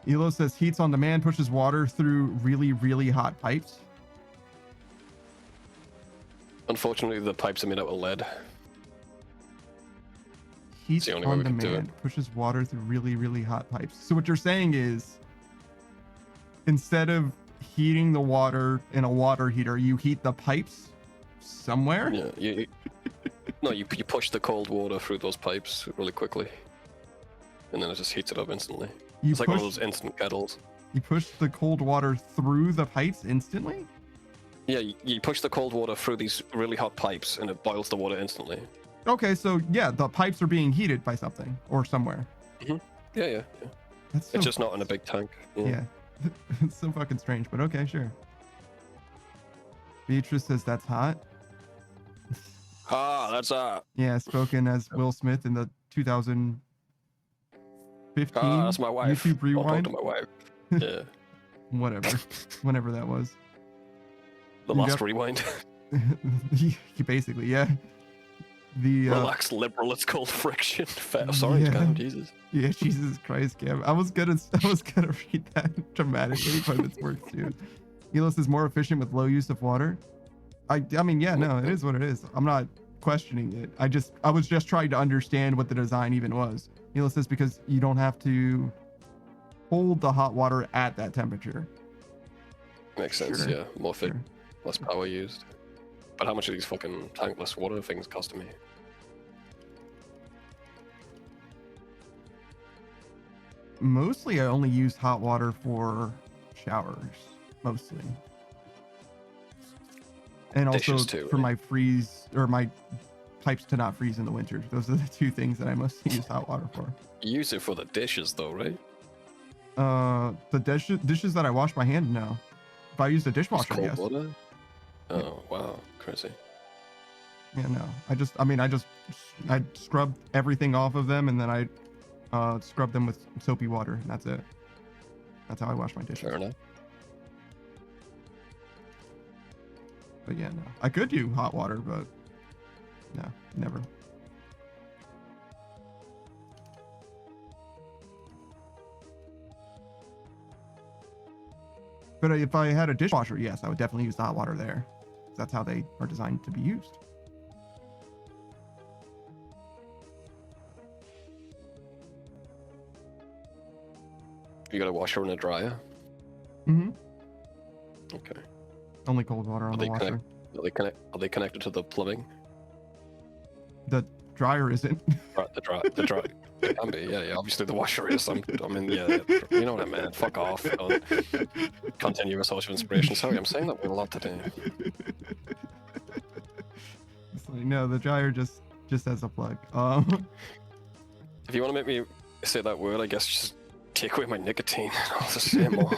Elo says heats on demand, pushes water through really, really hot pipes. Unfortunately, the pipes are made out of lead. Heats on demand, pushes water through really, really hot pipes. So what you're saying is, instead of heating the water in a water heater, you heat the pipes somewhere? Yeah, you push the cold water through those pipes really quickly, and then it just heats it up instantly. It's like one of those instant kettles. You push the cold water through the pipes instantly? Yeah, you push the cold water through these really hot pipes, and it boils the water instantly. Okay, so yeah, the pipes are being heated by something or somewhere. Yeah. It's just not in a big tank. Yeah. It's so fucking strange, but okay, sure. Beatrice says that's hot. That's hot. Yeah, spoken as Will Smith in the 2015 that's my wife. YouTube Rewind. To my wife. Yeah. Whatever. Whenever that was. The last rewind. Basically, yeah. The relaxed liberal, it's called friction. Sorry, Cam, Jesus. Yeah, Jesus Christ, Cam. I was gonna read that dramatically, but it's worked too. Elos is more efficient with low use of water. I mean, yeah, no, it is what it is. I'm not questioning it. I was just trying to understand what the design even was. Elos says because you don't have to hold the hot water at that temperature. Makes sense, yeah. More fit, less power used. But how much are these fucking tankless water things costing me? Mostly I only use hot water for showers, mostly. And also for my my pipes to not freeze in the winter. Those are the two things that I mostly use hot water for. You use it for the dishes though, right? The dishes that I wash my hand, no. If I use a dishwasher, yes. Water? Oh, wow. Crazy. Yeah, no. I scrub everything off of them and then I scrub them with soapy water and that's it. That's how I wash my dishes. Fair enough. But yeah, no. I could do hot water, but No, never. But if I had a dishwasher, yes, I would definitely use the hot water there. That's how they are designed to be used. You got a washer and a dryer? Mm-hmm. Okay. Only cold water on the washer. Are they connected to the plumbing? The dryer isn't. Right, the dryer. It can be, yeah. Obviously the washer is. I mean, yeah. You know what I meant. Fuck off. Continue your source of inspiration. Sorry, I'm saying that with a lot today. It's like, no, the dryer just has a plug. If you want to make me say that word, I guess just take away my nicotine. I'll just say more.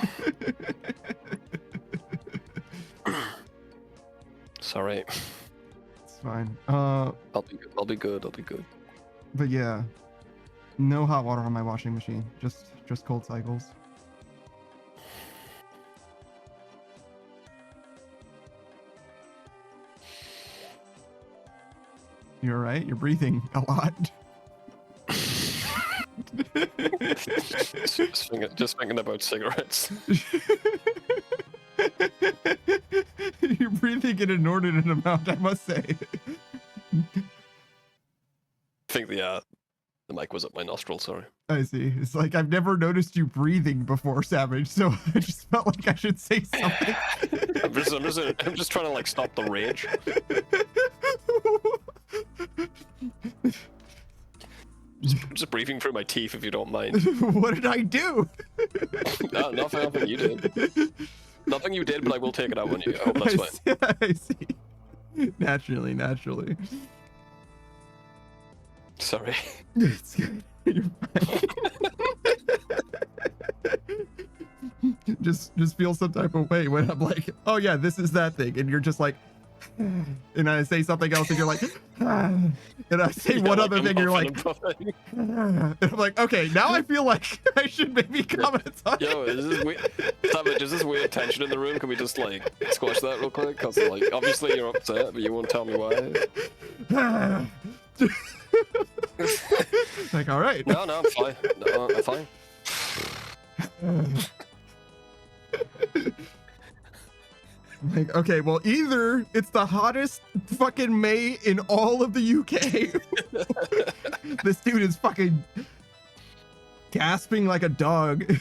Sorry. It's fine. I'll be good. But yeah, no hot water on my washing machine. Just cold cycles. You're right. You're breathing a lot. just thinking about cigarettes. You're breathing an inordinate amount, I must say. I think the mic was up my nostril, sorry. I see. It's like I've never noticed you breathing before, Savage, so I just felt like I should say something. I'm just trying to like stop the rage. Just breathing through my teeth if you don't mind. What did I do? No, nothing you did. Nothing you did, but I will take it out on you. I hope that's fine. I see. Naturally. Sorry. It's good. You're fine. just feel some type of way when I'm like, oh yeah, this is that thing, and you're just like, and I say something else, and you're like, and I say one other thing, and you're like, and I'm like, okay, now I feel like I should maybe comment on Yo, it. is this weird? Savage, is this weird tension in the room? Can we just like squash that real quick? Cause like, obviously you're upset, but you won't tell me why. Like, all right. No, I'm fine. No, I'm fine. Like, okay, well, either it's the hottest fucking May in all of the UK. This dude is fucking gasping like a dog.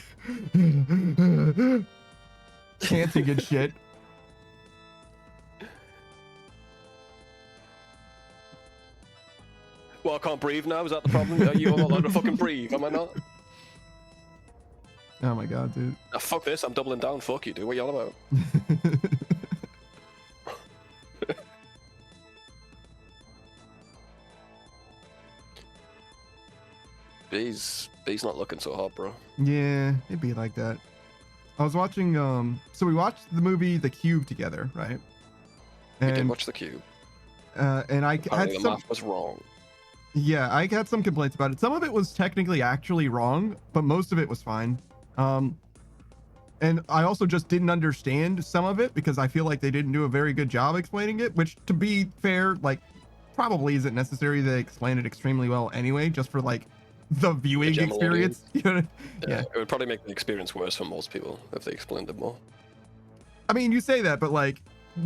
Chanting and shit. Well, I can't breathe now. Is that the problem? Are you all allowed to fucking breathe? Am I not? Oh my god, dude. Ah, fuck this. I'm doubling down. Fuck you, dude. What are you on about? B's not looking so hot, bro. Yeah, it'd be like that. I was watching, so we watched the movie The Cube together, right? We did watch The Cube. And I Apparently had the math was wrong. Yeah, I had some complaints about it. Some of it was technically actually wrong, but most of it was fine. And I also just didn't understand some of it because I feel like they didn't do a very good job explaining it, which, to be fair, like, probably isn't necessary. They explain it extremely well anyway, just for like the viewing experience. Yeah, it would probably make the experience worse for most people if they explained it more. I mean, you say that, but like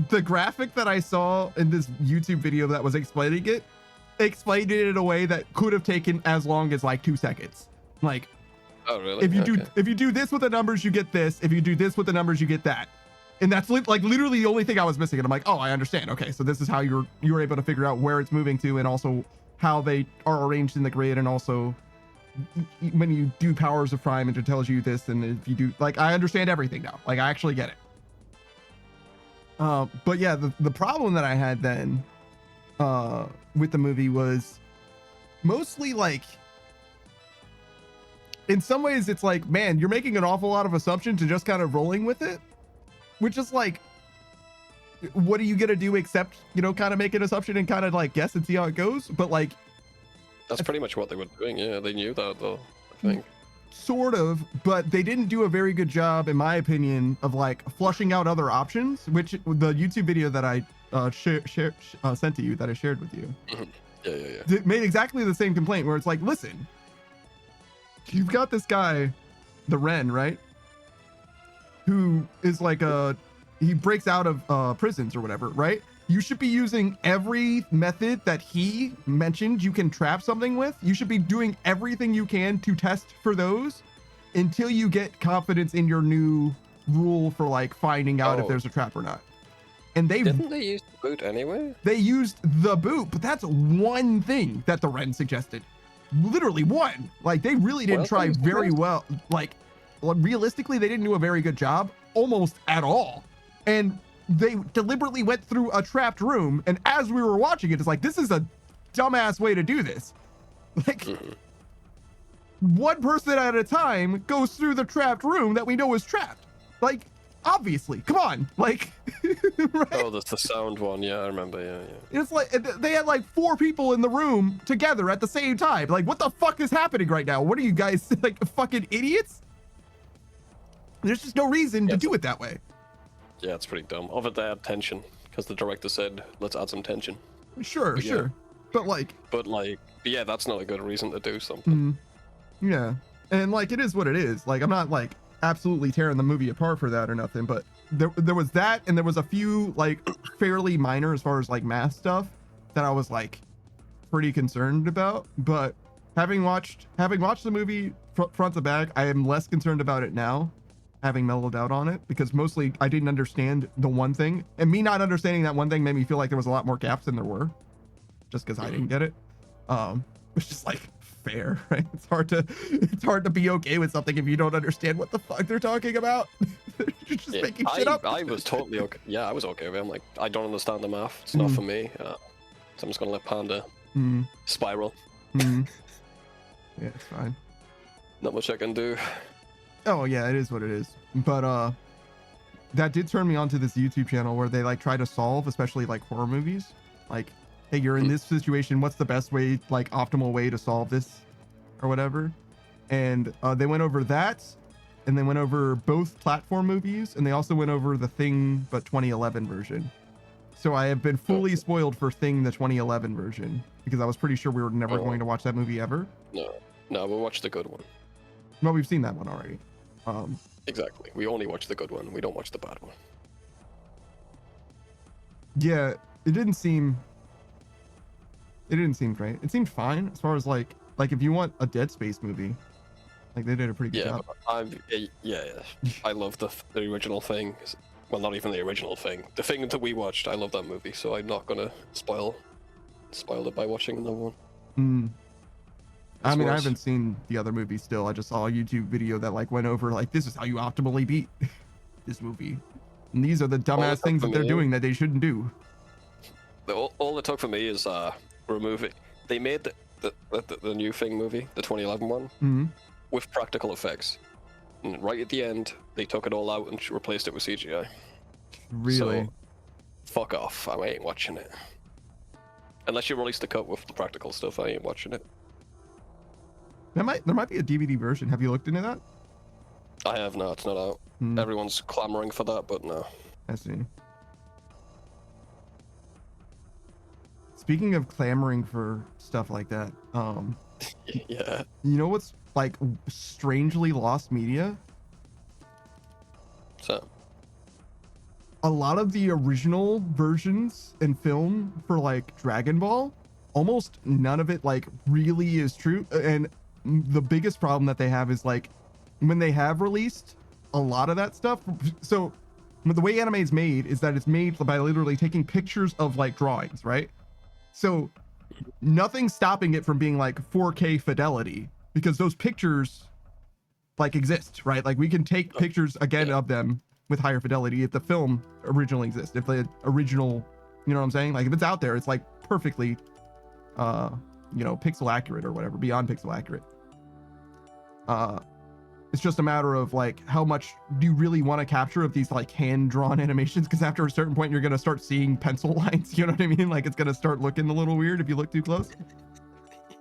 the graphic that I saw in this YouTube video that was explaining it explained it in a way that could have taken as long as like 2 seconds. Like, oh really? If you do this with the numbers, you get this. If you do this with the numbers, you get that. And that's like literally the only thing I was missing. And I'm like, oh, I understand. Okay, so this is how you were able to figure out where it's moving to, and also how they are arranged in the grid, and also when you do powers of prime, it tells you this, and if you do, like, I understand everything now. Like, I actually get it. But yeah, the problem that I had then with the movie was mostly like, in some ways it's like, man, you're making an awful lot of assumptions and just kind of rolling with it, which is like, what are you gonna do except, you know, kind of make an assumption and kind of like guess and see how it goes? But like, that's pretty much what they were doing. Yeah, they knew that though, I think. Sort of, but they didn't do a very good job, in my opinion, of like flushing out other options, which the YouTube video that I sent to you that I shared with you. Yeah. Made exactly the same complaint where it's like, listen, you've got this guy, the Ren, right? Who is like he breaks out of prisons or whatever, right? You should be using every method that he mentioned you can trap something with. You should be doing everything you can to test for those until you get confidence in your new rule for like finding out if there's a trap or not. And didn't they use the boot anyway? They used the boot, but that's one thing that the Ren suggested. Literally one. Like they really didn't try very well. Like realistically, they didn't do a very good job almost at all. And they deliberately went through a trapped room. And as we were watching it, it's like, this is a dumbass way to do this. Like one person at a time goes through the trapped room that we know is trapped. Like, obviously, come on, like, right? Oh, that's the sound one. Yeah, I remember. Yeah. It's like they had like 4 people in the room together at the same time. Like, what the fuck is happening right now? What are you guys, like, fucking idiots? There's just no reason to do it that way. Yeah, it's pretty dumb. Of it, they had tension because the director said, "Let's add some tension." Sure, sure, but yeah, that's not a good reason to do something. Yeah, and like it is what it is. Like I'm not like absolutely tearing the movie apart for that or nothing, but there was that, and there was a few like fairly minor as far as like math stuff that I was like pretty concerned about. But having watched the movie front to back, I am less concerned about it now, having mellowed out on it, because mostly I didn't understand the one thing, and me not understanding that one thing made me feel like there was a lot more gaps than there were, just because I didn't get it. Which is like fair, right? It's hard to be okay with something if you don't understand what the fuck they're talking about. You're just making shit up. I was totally okay. Yeah, I was okay with it. I'm like, I don't understand the math. It's not for me. So I'm just gonna let Panda spiral. Yeah, it's fine. Not much I can do. Oh yeah, it is what it is. But that did turn me on to this YouTube channel where they like try to solve, especially like horror movies. Like, hey, you're in this situation. What's the best way, like optimal way to solve this, or whatever? And they went over that, and they went over both platform movies, and they also went over The Thing, but 2011 version. So I have been fully spoiled for Thing, the 2011 version, because I was pretty sure we were never going to watch that movie ever. No, we'll watch the good one. Well, we've seen that one already. Exactly. We only watch the good one. We don't watch the bad one. Yeah, it didn't seem great. It seemed fine as far as like if you want a Dead Space movie, like they did a pretty good job. I love the original Thing. Well, not even the original Thing. The Thing that we watched, I love that movie, so I'm not gonna spoil it by watching another one. I mean, I haven't seen the other movie still. I just saw a YouTube video that like went over like, this is how you optimally beat this movie, and these are the dumbass things that they're doing that they shouldn't do. All it took for me is remove it. They made the new Thing movie, the 2011 one, with practical effects, and right at the end they took it all out and replaced it with CGI. Really? So, fuck off. I ain't watching it. Unless you release the cut with the practical stuff, I ain't watching it. There might be a DVD version. Have you looked into that? I have not. It's not out. Everyone's clamoring for that, but no. I see. Speaking of clamoring for stuff like that, yeah. You know what's like strangely lost media? So, a lot of the original versions in film for like Dragon Ball, almost none of it like really is true. And the biggest problem that they have is like when they have released a lot of that stuff. So the way anime is made is that it's made by literally taking pictures of like drawings, right? So nothing's stopping it from being like 4K fidelity because those pictures like exist, right? Like we can take pictures again of them with higher fidelity if the film originally exists. If the original, you know what I'm saying? Like if it's out there, it's like perfectly pixel accurate or whatever, beyond pixel accurate. It's just a matter of like how much do you really want to capture of these like hand-drawn animations, because after a certain point you're going to start seeing pencil lines, you know what I mean? Like it's going to start looking a little weird if you look too close.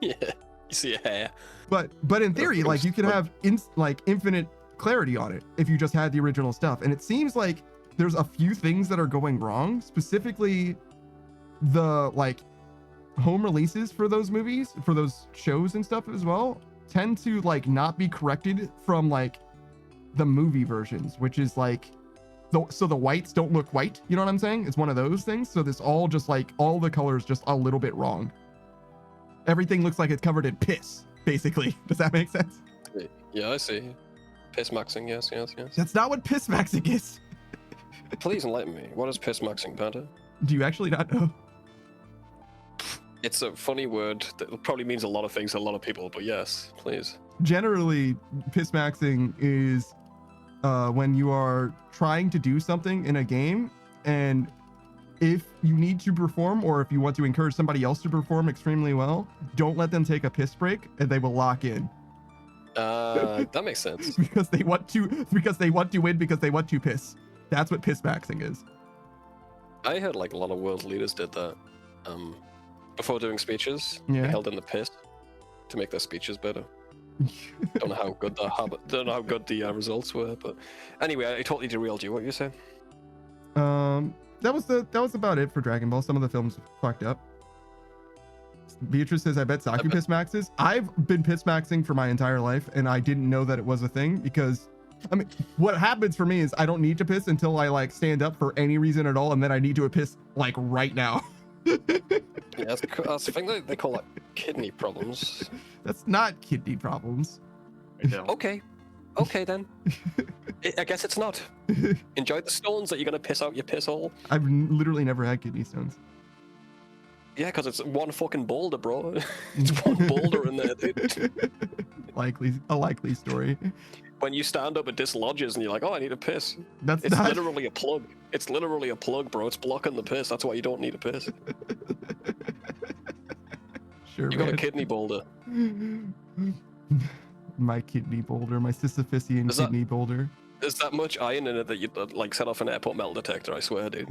Yeah, you see a hair. But in theory, like you could have infinite clarity on it if you just had the original stuff. And it seems like there's a few things that are going wrong, specifically the like home releases for those movies, for those shows and stuff as well, tend to like not be corrected from like the movie versions, which is like so the whites don't look white, you know what I'm saying? It's one of those things. So this all just like all the colors just a little bit wrong. Everything looks like it's covered in piss, basically. Does that make sense? Yeah, I see. Piss maxing, yes. That's not what piss maxing is. Please enlighten me. What is piss maxing, Panda? Do you actually not know? It's a funny word that probably means a lot of things to a lot of people, but yes, please. Generally, piss maxing is when you are trying to do something in a game, and if you need to perform, or if you want to encourage somebody else to perform extremely well, don't let them take a piss break, and they will lock in. That makes sense. because they want to win, because they want to piss. That's what piss maxing is. I heard like a lot of world leaders did that. Before doing speeches, Yeah. they held in the piss to make their speeches better. Don't know how good the results were, but anyway, I totally derailed you. What were you saying? That was about it for Dragon Ball. Some of the films fucked up. Beatrice says, I bet Saku piss maxes. I've been piss maxing for my entire life, and I didn't know that it was a thing because, I mean, what happens for me is I don't need to piss until I like stand up for any reason at all, and then I need to piss like right now. Yeah, that's the thing that they call like kidney problems. That's not kidney problems. I don't. Okay then. I guess it's not. Enjoy the stones that you're gonna piss out your piss hole. I've literally never had kidney stones. Yeah, because it's one fucking boulder, bro. It's one boulder in there, dude. A likely story. When you stand up, it dislodges, and you're like, "Oh, I need a piss." It's It's not... literally a plug. It's literally a plug, bro. It's blocking the piss. That's why you don't need a piss. Sure, You got a man. kidney boulder. My kidney boulder, my Sisyphusian Is that- kidney boulder. There's that much iron in it that you'd like set off an airport metal detector. I swear, dude.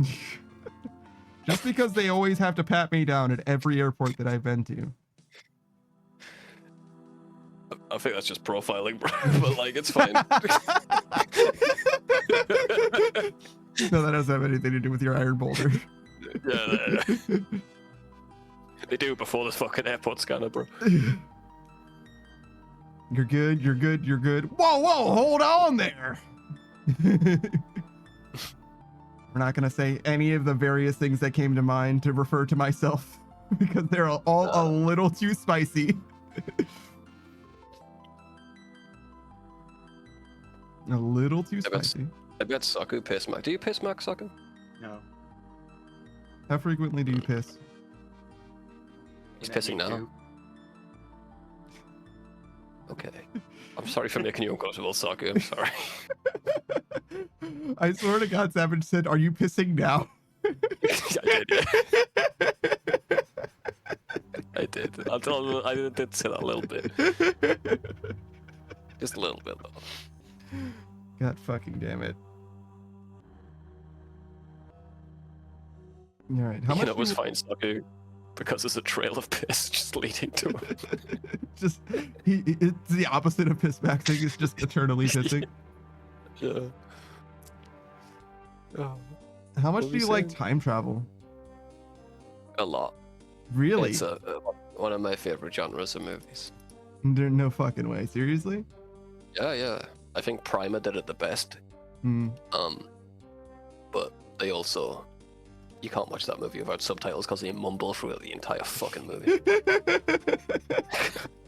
Just because they always have to pat me down at every airport that I've been to. I think that's just profiling, bro. But like, it's fine. No, that doesn't have anything to do with your iron boulder. Yeah. They do before the fucking airport scanner, bro. You're good, you're good, you're good. Whoa, hold on there. We're not going to say any of the various things that came to mind to refer to myself because they're all a little too spicy. A little too spicy. I bet Saku piss max. Do you piss max, Saku? No. How frequently do you piss? He's When I pissing need now. to. Okay. I'm sorry for making you uncomfortable, Saku. I'm sorry. I swear to God, Savage said, "Are you pissing now?" I did, yeah. I did. I did say that a little bit. Just a little bit, though. God fucking damn it. All right, how much? It was fine, Saku, because there's a trail of piss just leading to it. Just it's the opposite of piss maxing. It's just eternally pissing. Yeah. Oh, How much What do were you you like saying? time travel? a lot. Really? It's one of my favorite genres of movies. There's no fucking way. Seriously? Yeah. I think Prima did it the best. Hmm. But they also, you can't watch that movie without subtitles because they mumble through the entire fucking movie.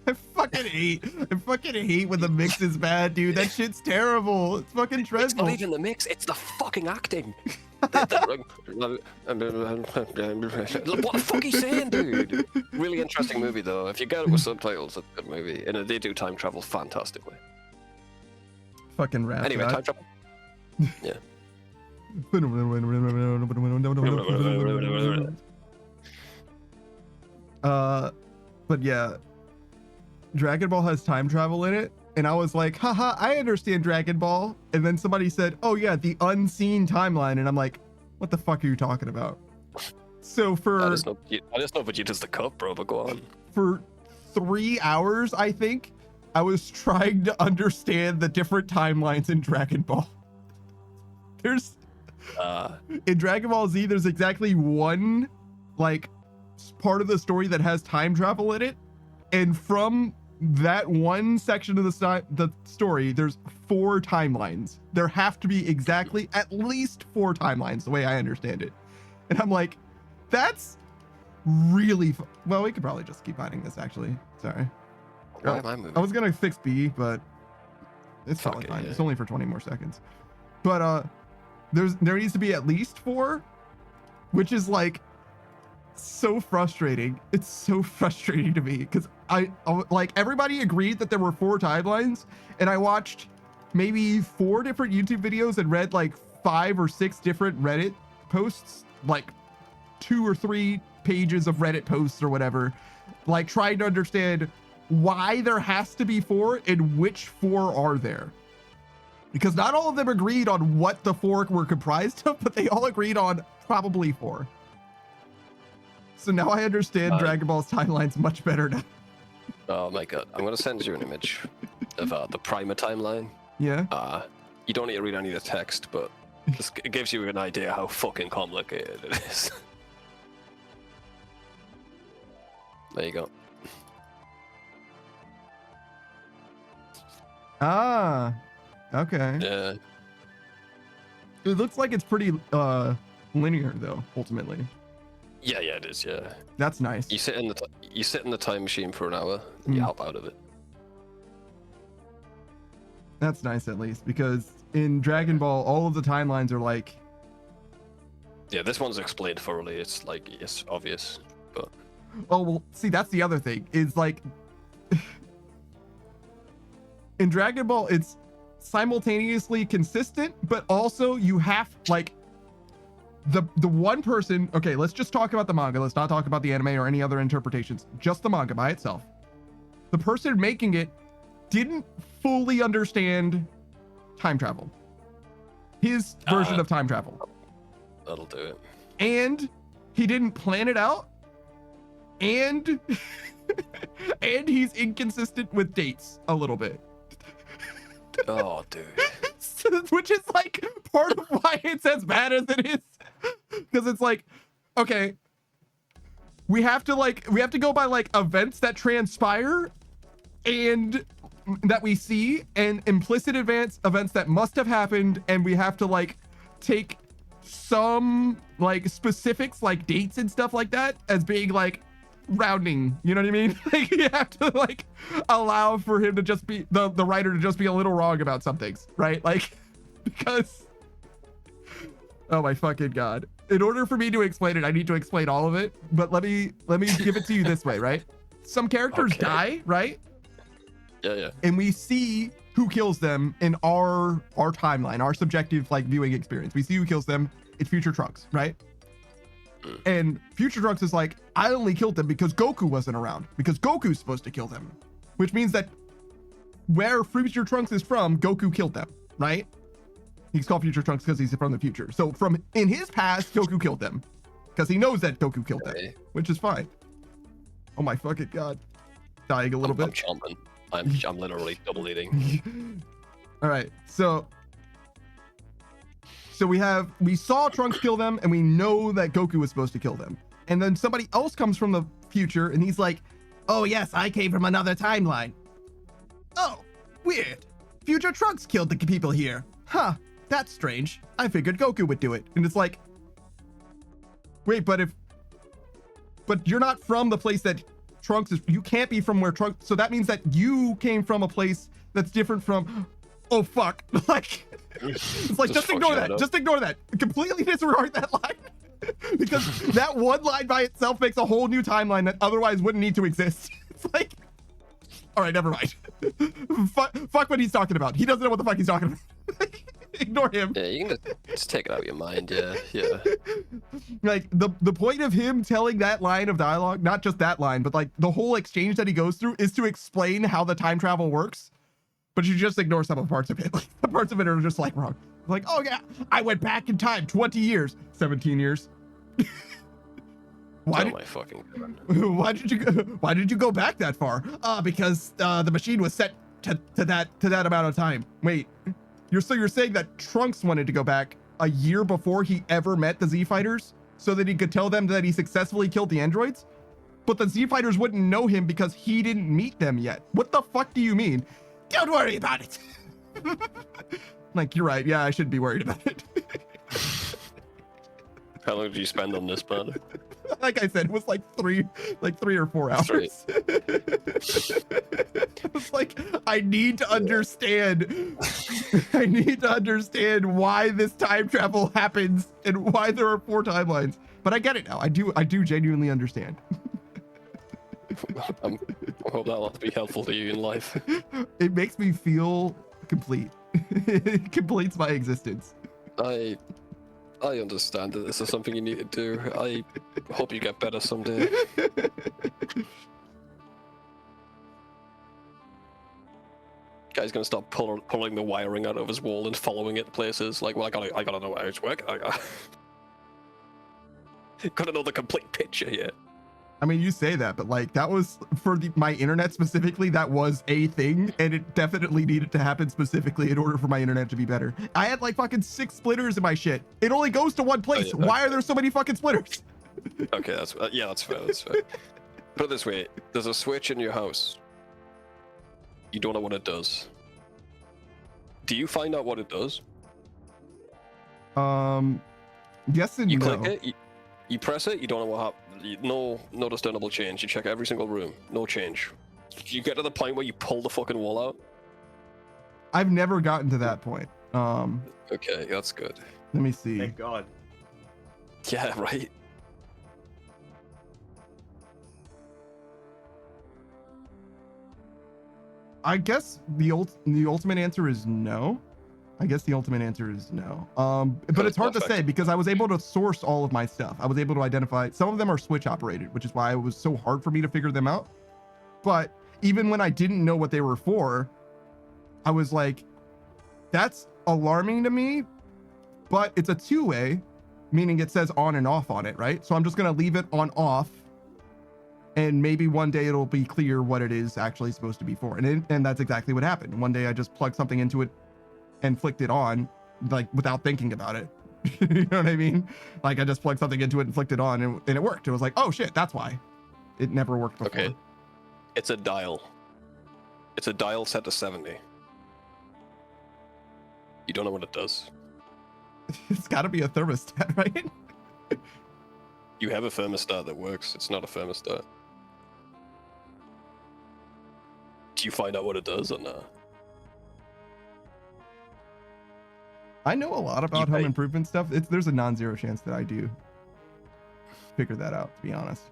I fucking hate when the mix is bad, dude. That shit's terrible. It's fucking It's dreadful. not even the mix, it's the fucking acting. What the fuck are you saying, dude? Really interesting movie, though. If you get it with subtitles, it's a good movie. And they do time travel fantastically. Fucking rap. Anyway, God. time travel. Yeah. But yeah, Dragon Ball has time travel in it, and I was like, haha, I understand Dragon Ball. And then somebody said, oh yeah, the unseen timeline, and I'm like, what the fuck are you talking about? So I just know Vegeta's the cup, bro, but go on. for 3 hours, I think, I was trying to understand the different timelines in Dragon Ball. In Dragon Ball Z, there's exactly one like part of the story that has time travel in it, and from that one section of the story, there's 4 timelines. There have to be exactly at least 4 timelines, the way I understand it. And I'm like, that's really well. We could probably just keep finding this. Actually, sorry. Why am I moving? I was gonna fix B, but it's Fuck probably it, fine. yeah. It's only for 20 more seconds. But there needs to be at least 4, which is like so frustrating. It's so frustrating to me because I like everybody agreed that there were 4 timelines, and I watched maybe 4 different YouTube videos and read like 5 or 6 different Reddit posts, like 2 or 3 pages of Reddit posts or whatever, like trying to understand why there has to be 4 and which 4 are there. Because not all of them agreed on what the 4 were comprised of, but they all agreed on probably 4. So now I understand Dragon Ball's timelines much better now. Oh my god, I'm gonna send you an image of the Prima timeline. Yeah. You don't need to read any of the text, but it gives you an idea how fucking complicated it is. There you go. Ah, okay. Yeah. It looks like it's pretty linear though, ultimately. Yeah, it is. Yeah. That's nice. You sit in the time machine for an hour, and you hop out of it. That's nice at least, because in Dragon Ball, all of the timelines are like. Yeah, this one's explained thoroughly. It's like it's obvious, but. Oh well, see, that's the other thing. Is like. In Dragon Ball, it's simultaneously consistent, but also you have like the one person. Okay, let's just talk about the manga. Let's not talk about the anime or any other interpretations. Just the manga by itself. The person making it didn't fully understand time travel. His version of time travel. That'll do it. And he didn't plan it out. And and he's inconsistent with dates a little bit. Oh, dude. Which is like part of why it's as bad as it is. Because it's like, okay, we have to go by like events that transpire and that we see, and implicit events that must have happened, and we have to like take some like specifics like dates and stuff like that as being like rounding, you know what I mean? Like you have to like allow for him to just be the writer to just be a little wrong about some things, right? Like because oh my fucking god, in order for me to explain it, I need to explain all of it, but let me give it to you this way, right? Some characters die, right? Yeah. And we see who kills them in our timeline, our subjective like viewing experience. We see who kills them. It's Future Trunks, right? And Future Trunks is like, I only killed them because Goku wasn't around, because Goku's supposed to kill them, which means that where Future Trunks is from, Goku killed them, right? He's called Future Trunks because he's from the future. So from in his past, Goku killed them because he knows that Goku killed them, which is fine. Oh my fucking god, dying a little bit. I'm chomping. I'm literally double eating. All right, so we saw Trunks kill them, and we know that Goku was supposed to kill them. And then somebody else comes from the future, and he's like, "Oh yes, I came from another timeline. Oh, weird. Future Trunks killed the people here. Huh? That's strange. I figured Goku would do it." And it's like, wait, but you're not from the place that Trunks is. You can't be from where Trunks. So that means that you came from a place that's different from. Oh fuck! Like, it's like just ignore that. Just ignore that. Completely disregard that line because that one line by itself makes a whole new timeline that otherwise wouldn't need to exist. It's like, all right, never mind. Fuck what he's talking about. He doesn't know what the fuck he's talking about. Ignore him. Yeah, you can just take it out of your mind. Yeah. Like the point of him telling that line of dialogue, not just that line, but like the whole exchange that he goes through, is to explain how the time travel works. But you just ignore some of the parts of it. Like the parts of it are just like wrong. Like, oh yeah, I went back in time 20 years, 17 years. Why did you go back that far? Because the machine was set to that amount of time. Wait, you're saying that Trunks wanted to go back a year before he ever met the Z Fighters so that he could tell them that he successfully killed the androids. But the Z Fighters wouldn't know him because he didn't meet them yet. What the fuck do you mean? Don't worry about it. Like, you're right. Yeah, I shouldn't be worried about it. How long did you spend on this, man? Like I said, it was like 3 or 4 hours. It was like, I need to understand. I need to understand why this time travel happens and why there are 4 timelines. But I get it now. I do genuinely understand. I hope that'll be helpful to you in life. It makes me feel complete. It completes my existence. I understand that this is something you need to do. I hope you get better someday. Guy's gonna start pulling the wiring out of his wall and following it places. Like, well, I gotta know how it's working. Gotta know the complete picture here. I mean, you say that, but like that was for my internet specifically. That was a thing, and it definitely needed to happen specifically in order for my internet to be better. I had like fucking 6 splitters in my shit. It only goes to one place. Oh, yeah, Why are there so many fucking splitters? Okay, that's fair. That's fair. Put it this way: there's a switch in your house. You don't know what it does. Do you find out what it does? Yes and you no. click it. You press it. You don't know what happened. No discernible change. You check every single room. No change. You get to the point where you pull the fucking wall out. I've never gotten to that point. Okay, that's good. Let me see. Thank God. Yeah, right. I guess the ultimate answer is no. I guess the ultimate answer is no. But it's hard to say because I was able to source all of my stuff. I was able to identify some of them are switch operated, which is why it was so hard for me to figure them out. But even when I didn't know what they were for, I was like, that's alarming to me, but it's a 2-way, meaning it says on and off on it, right? So I'm just going to leave it on off. And maybe one day it'll be clear what it is actually supposed to be for. And that's exactly what happened. One day I just plugged something into it and flicked it on, like without thinking about it. You know what I mean? Like I just plugged something into it and flicked it on and it worked. It was like, oh shit, that's why. It never worked before. Okay. It's a dial. It's a dial set to 70. You don't know what it does. It's gotta be a thermostat, right? You have a thermostat that works. It's not a thermostat. Do you find out what it does or not? I know a lot about home improvement stuff. There's a non-zero chance that I do figure that out, to be honest.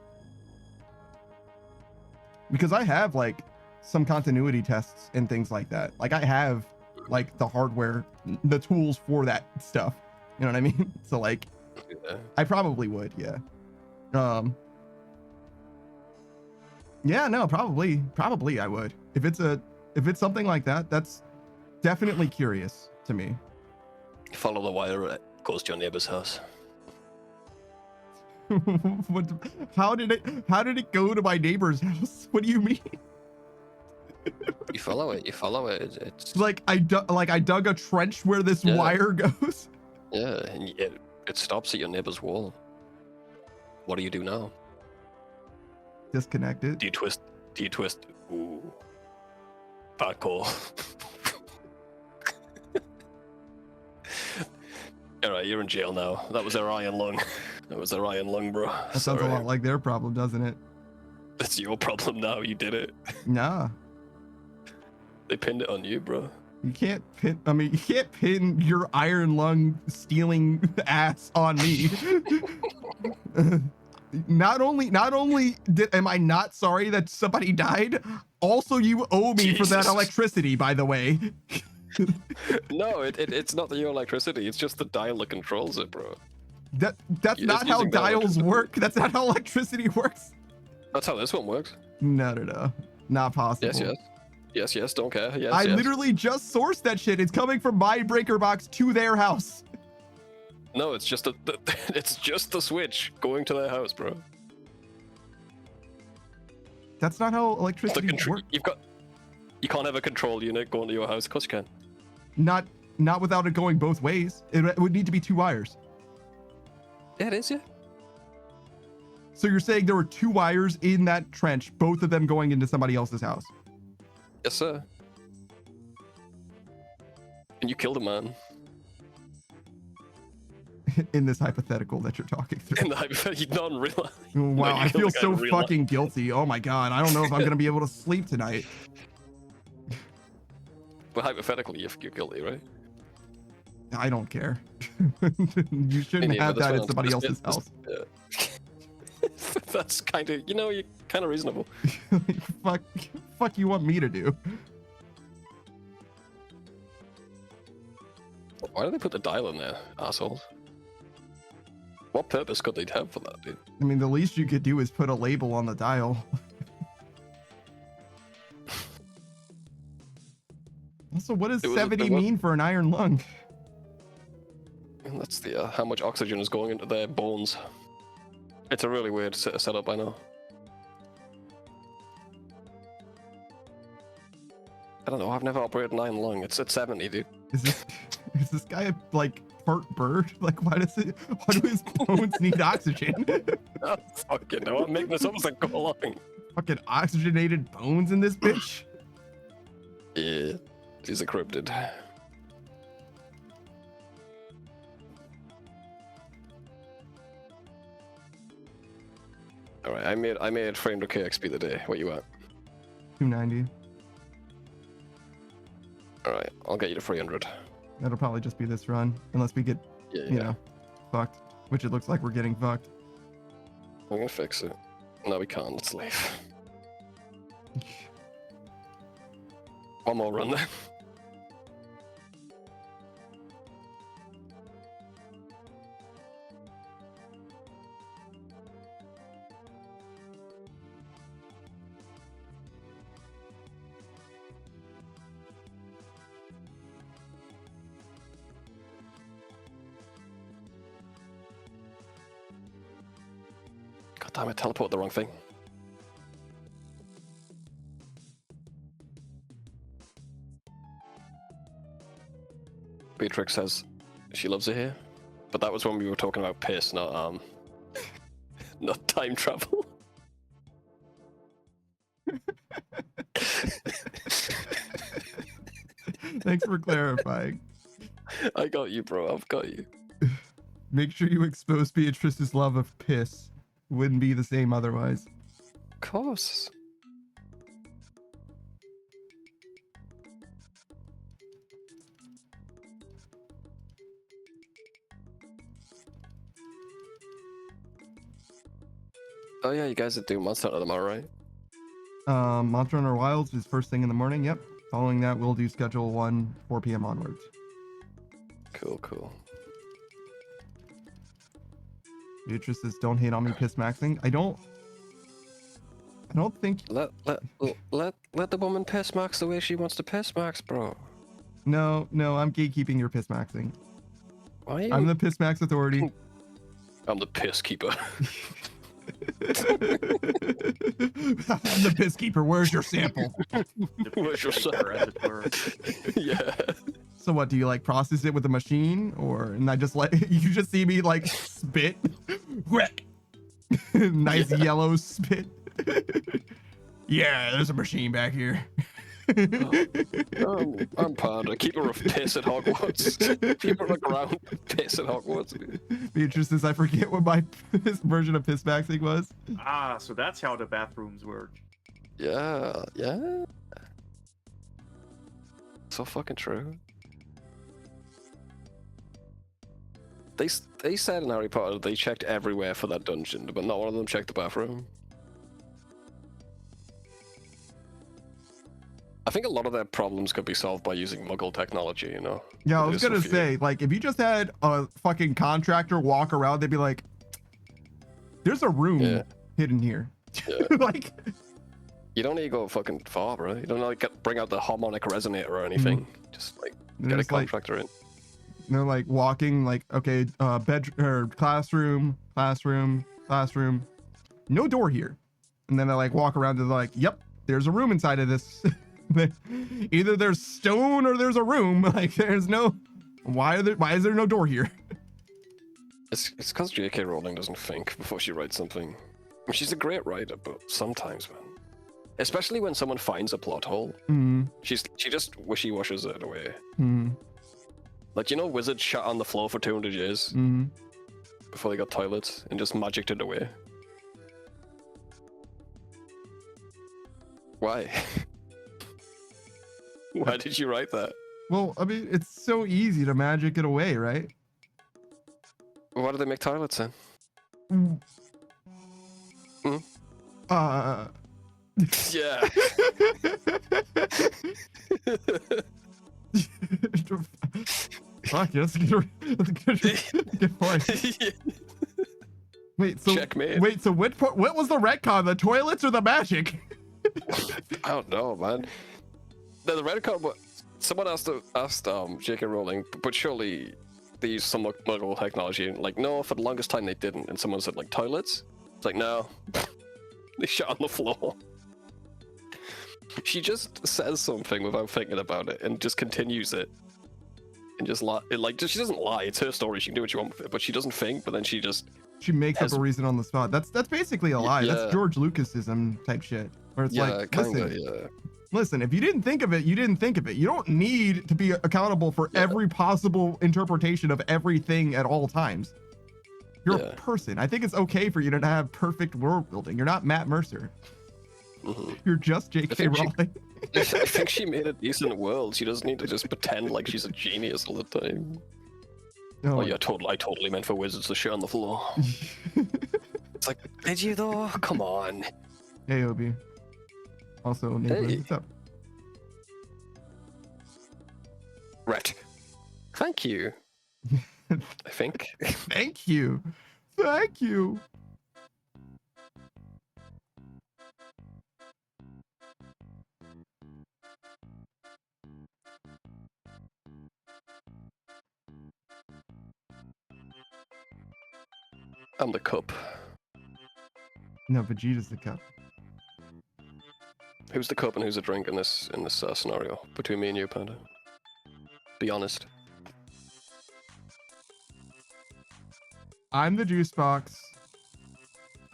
Because I have like some continuity tests and things like that. Like I have like the hardware, the tools for that stuff. You know what I mean? So like, Yeah. I probably would, yeah. Yeah, no, probably I would. If it's something like that, that's definitely curious to me. Follow the wire, it goes to your neighbor's house. How did it go to my neighbor's house? What do you mean? You follow it. It's like I dug a trench where this wire goes. Yeah, and it stops at your neighbor's wall. What do you do now? Disconnect it. Do you twist? Ooh. Bad call. Alright, you're in jail now. That was their iron lung. Bro. That sounds a lot like their problem, doesn't it? That's your problem now. You did it. Nah. They pinned it on you, bro. You can't pin your iron lung stealing ass on me. Not only am I not sorry that somebody died, also you owe me for that electricity, by the way. No, it's not your electricity. It's just the dial that controls it, bro. That's not how dials work. That's not how electricity works. That's how this one works. No. Not possible. Yes. Don't care. Yes. I literally just sourced that shit. It's coming from my breaker box to their house. No, it's just it's just the switch going to their house, bro. That's not how electricity works. You can't have a control unit going to your house. Of course you can. Not Not without it going both ways. It would need to be 2 wires. Yeah, it is, yeah. So you're saying there were 2 wires in that trench, both of them going into somebody else's house? Yes, sir. And you killed a man. In this hypothetical that you're talking through. In the hypothetical, not in real life. Wow, No, you I killed feel a guy so in real fucking life. guilty. Oh my god, I don't know if I'm gonna be able to sleep tonight. But hypothetically, you're guilty, right? I don't care. You shouldn't have that in somebody else's house. Yeah. That's kind of, you're kind of reasonable. fuck you want me to do? Why do they put the dial in there, assholes? What purpose could they have for that, dude? I mean, the least you could do is put a label on the dial. Also, what does 70 mean for an iron lung? And that's the how much oxygen is going into their bones. It's a really weird setup, I know. I don't know. I've never operated an iron lung. It's at 70, dude. Is this guy like part bird? Like, why do his bones need oxygen? I fucking know. I'm making this up as I go along. Fucking oxygenated bones in this bitch. Yeah, he's a cryptid. All right, I made 300k XP today. What you at? 290. All right, I'll get you to 300. That'll probably just be this run, unless we get, you know, fucked. Which it looks like we're getting fucked. We're gonna fix it. No, we can't. Let's leave. One more run then. God damn it, teleport the wrong thing. Beatrix says she loves it here, but that was when we were talking about piss, not not time travel. Thanks for clarifying. I got you, bro. I've got you. Make sure you expose Beatrice's love of piss. Wouldn't be the same otherwise. Of course. Oh yeah, you guys are doing Monster Hunter tomorrow, right? Monster Hunter Wilds is first thing in the morning. Yep. Following that, we'll do schedule 1, 4 p.m. onwards. Cool, cool. Beatrice says, "Don't hate on me, piss maxing." I don't think. Let the woman piss max the way she wants to piss max, bro. No, I'm gatekeeping your piss maxing. Why are you? I'm the piss max authority. I'm the piss keeper. I'm the piss keeper. Where's your sample? Where's your Shaker, as it were. Yeah. So what, do you like process it with a machine, or and I just let you just see me like spit? Nice yellow spit. Yeah, there's a machine back here. I'm Panda, keeper of piss at Hogwarts. Keeper of the ground, piss at Hogwarts. Beatrice says, I forget what my version of piss maxing was. Ah, so that's how the bathrooms work. Yeah. So fucking true. They said in Harry Potter they checked everywhere for that dungeon, but not one of them checked the bathroom. I think a lot of their problems could be solved by using Muggle technology, you know? Yeah, I was gonna say, like, if you just had a fucking contractor walk around, they'd be like, there's a room hidden here. Yeah. Like, you don't need to go fucking far, bro. You don't need to bring out the harmonic resonator or anything. Just, like, get a contractor in. They're like walking, like, okay, classroom, no door here. And then they like walk around and they're like, yep, there's a room inside of this. Either there's stone or there's a room. Like, there's no Why is there no door here? It's because J.K. Rowling doesn't think before she writes something. I mean, she's a great writer, but sometimes, man, especially when someone finds a plot hole, she just wishy-washes it away. Like, you know, wizards shot on the floor for 200 years before they got toilets and just magicked it away. Why? Why did you write that? Well, I mean, it's so easy to magic it away, right? Why do they make toilets then? Yeah. Fuck, yes, good point. Wait, so Checkmate. wait, so what was the retcon? The toilets or the magic? I don't know, man. The retcon, someone asked J.K. Rowling, but surely they used some muggle technology. Like, no, for the longest time they didn't. And someone said, like, toilets? It's like, no. They shot on the floor. She just says something without thinking about it and just continues it. And just she doesn't lie. It's her story. She can do what she wants with it. But she doesn't think, but then she makes up a reason on the spot. That's basically a lie. Yeah. That's George Lucasism type shit. Where it's like, kinda, listen, if you didn't think of it, you didn't think of it. You don't need to be accountable for every possible interpretation of everything at all times. You're a person. I think it's okay for you to have perfect world building. You're not Matt Mercer. You're just J.K. Rowling. I think she made a decent world. She doesn't need to just pretend like she's a genius all the time. No. Oh yeah, I totally meant for wizards to shit on the floor. It's like, did you though? Come on. Hey, Obi. Also, Nicholas, Hey. what's up? Right. Thank you. I think. Thank you. Thank you. I'm the cup. No, Vegeta's the cup. Who's the cup and who's the drink in this scenario between me and you, Panda? Be honest. I'm the juice box.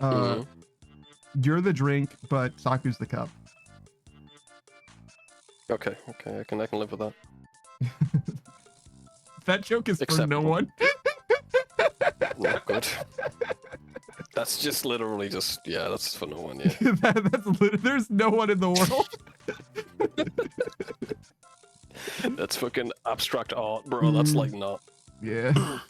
You're the drink, but Saku's the cup. Okay, I can live with that. That joke is for no Acceptable. one. No, good. That's just literally just that's for no one. Yeah. There's no one in the world. That's fucking abstract art, bro. That's like not. Yeah.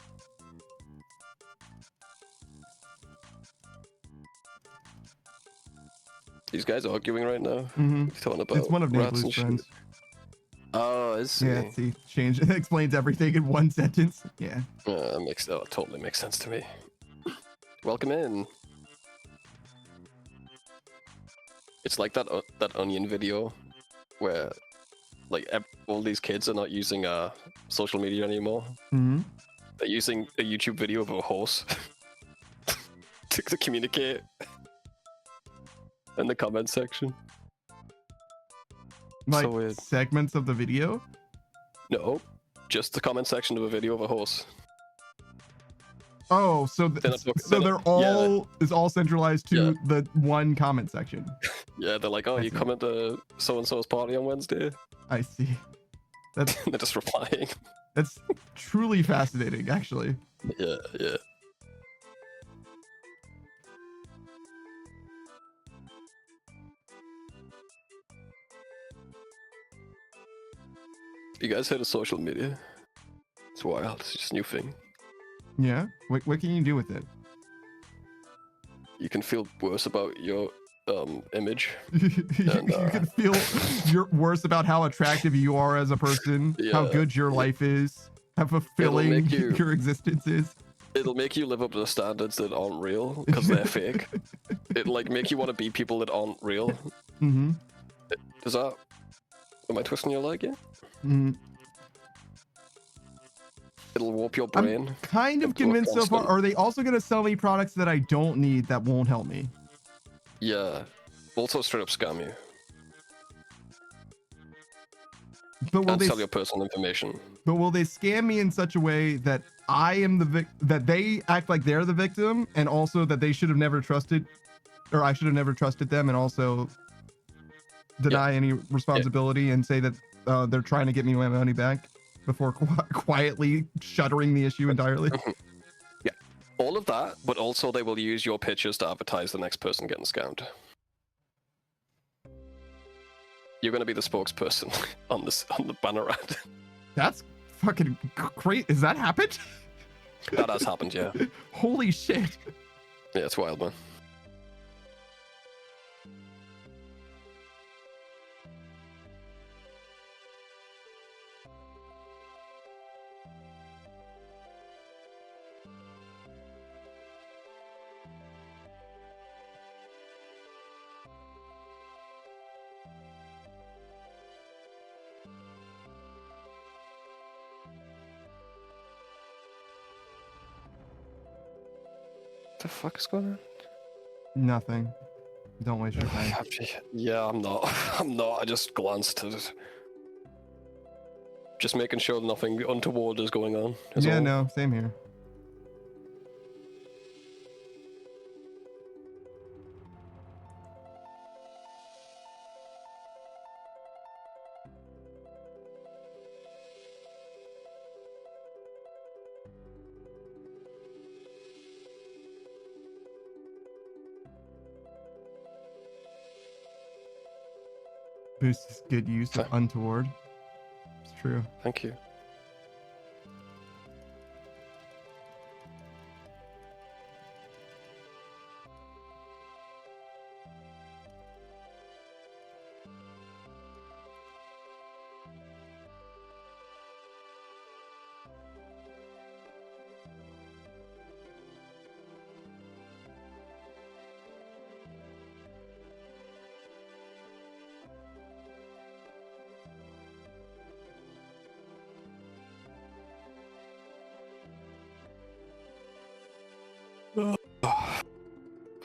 These guys arguing right now. Talking about It's one of rats Nablu's and shit. friends. Oh, is he? Yeah, see, change it explains everything in one sentence. Yeah. That totally makes sense to me. Welcome in. It's like that Onion video where like all these kids are not using social media anymore. They're using a YouTube video of a horse to communicate in the comment section. Like So weird. segments of the video. No, just the comment section of a video of a horse. Oh, so they're all is all centralized to the one comment section. Yeah, they're like, oh, you comment to so and so's party on Wednesday. I see. That's they're just replying. That's truly fascinating, actually. Yeah. You guys heard of social media? It's wild. It's just a new thing. Yeah. What can you do with it? You can feel worse about your image. You can feel worse about how attractive you are as a person, how good your life is, how fulfilling your existence is. It'll make you live up to the standards that aren't real because they're fake. It'll like make you want to be people that aren't real. Does that? Am I twisting your leg yet? It'll warp your brain. I'm kind of convinced so far. Are they also going to sell me products that I don't need that won't help me? Yeah. Also straight up scam you. But will Can't they? sell your personal information. But will they scam me in such a way that I am that they act like they're the victim, and also that they should have never trusted, or I should have never trusted them, and also deny any responsibility and say that they're trying to get me my money back before quietly shuttering the issue entirely? Yeah, all of that, but also they will use your pictures to advertise the next person getting scammed. You're going to be the spokesperson on the banner ad. That's fucking great. Has that happened? That has happened, yeah. Holy shit. Yeah, it's wild, man. What the fuck is going on? Nothing. Don't waste your time. Yeah, I'm not. I'm not. I just glanced at it. Just making sure nothing untoward is going on. Yeah, all. no, same here. Boost is good use of untoward. It's true. Thank you.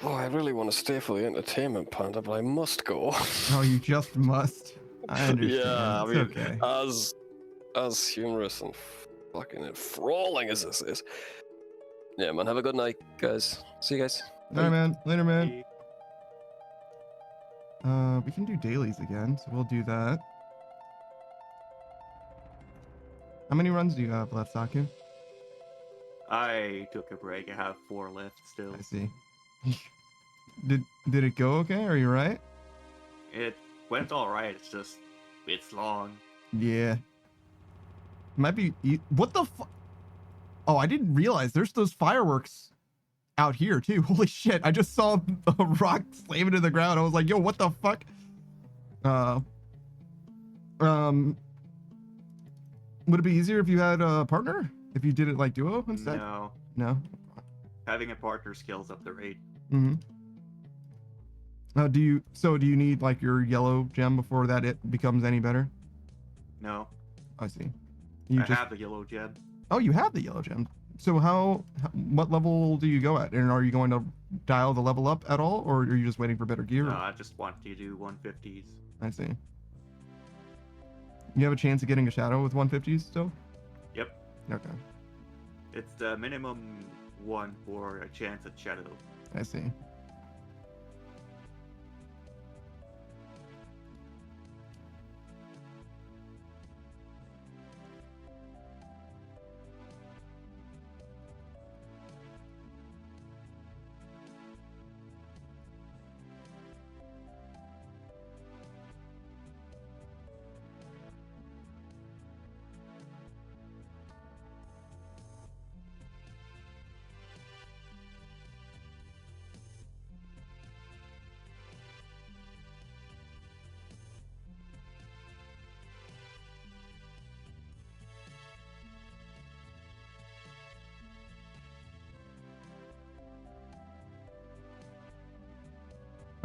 Oh, I really want to stay for the entertainment, Panda, but I must go. Oh, you just must. I understand. Yeah, I It's mean, okay. as humorous and fucking enthralling as this is. Yeah, man, have a good night, guys. See you guys. All right, man. Later, man. We can do dailies again, so we'll do that. How many runs do you have left, Saku? I took a break. I have 4 left still. I see. Did it go okay? Are you right? It went alright. It's just, it's long. Yeah. Might be. What the fuck? Oh, I didn't realize there's those fireworks out here too. Holy shit! I just saw a rock slam into the ground. I was like, "Yo, what the fuck?" Would it be easier if you had a partner? If you did it like duo instead? No. No. Having a partner scales up the rate. Mm-hmm. Do you need like your yellow gem before that it becomes any better? No. I see. I have the yellow gem. Oh, you have the yellow gem. So what level do you go at? And are you going to dial the level up at all, or are you just waiting for better gear? No, I just want to do 150s. I see. You have a chance of getting a shadow with 150s still? Yep. Okay. It's the minimum one for a chance at shadow. I see.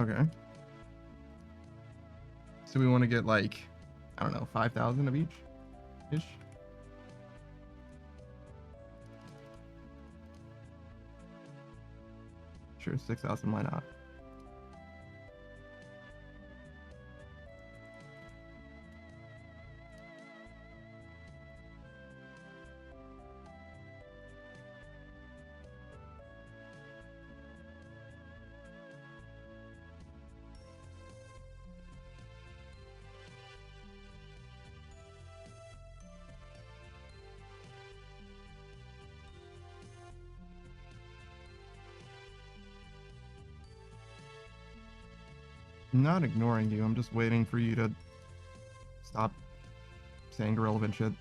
Okay. So we want to get like, I don't know, 5,000 of each ish. Sure, 6,000, why not? I'm not ignoring you. I'm just waiting for you to stop saying irrelevant shit.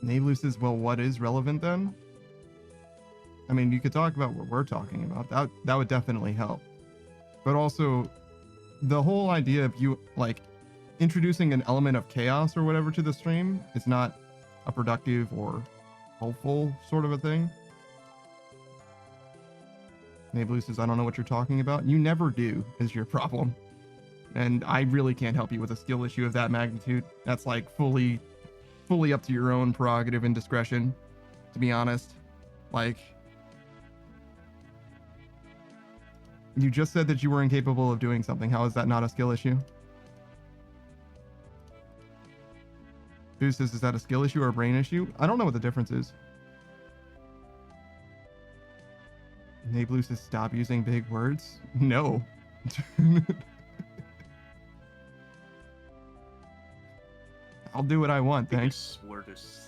Nablus says, well, what is relevant then? I mean, you could talk about what we're talking about. That would definitely help. But also, the whole idea of you, like, introducing an element of chaos or whatever to the stream is not a productive or helpful sort of a thing. Nablus says, I don't know what you're talking about. You never do, is your problem. And I really can't help you with a skill issue of that magnitude. That's like fully up to your own prerogative and discretion, to be honest. Like, you just said that you were incapable of doing something. How is that not a skill issue? Boost says, is that a skill issue or a brain issue? I don't know what the difference is. Nablus says, stop using big words? No. I'll do what I want, thanks. Word is...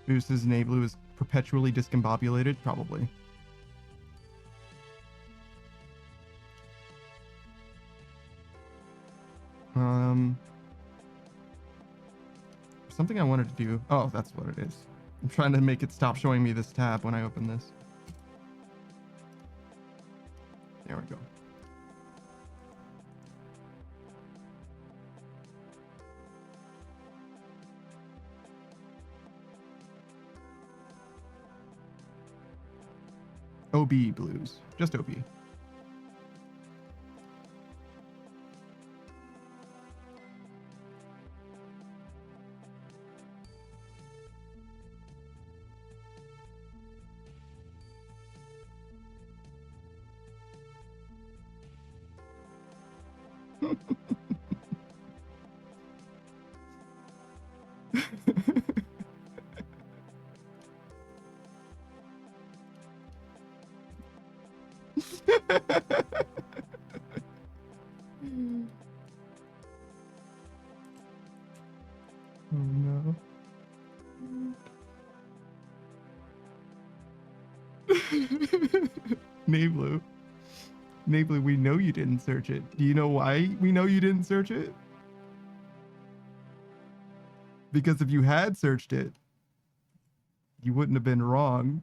Boost says Nablu is perpetually discombobulated? Probably. Something I wanted to do. Oh, that's what it is. I'm trying to make it stop showing me this tab when I open this. There we go. OB blues. Just OB. Oh no. Nablu. Nablu, we know you didn't search it. Do you know why we know you didn't search it? Because if you had searched it, you wouldn't have been wrong.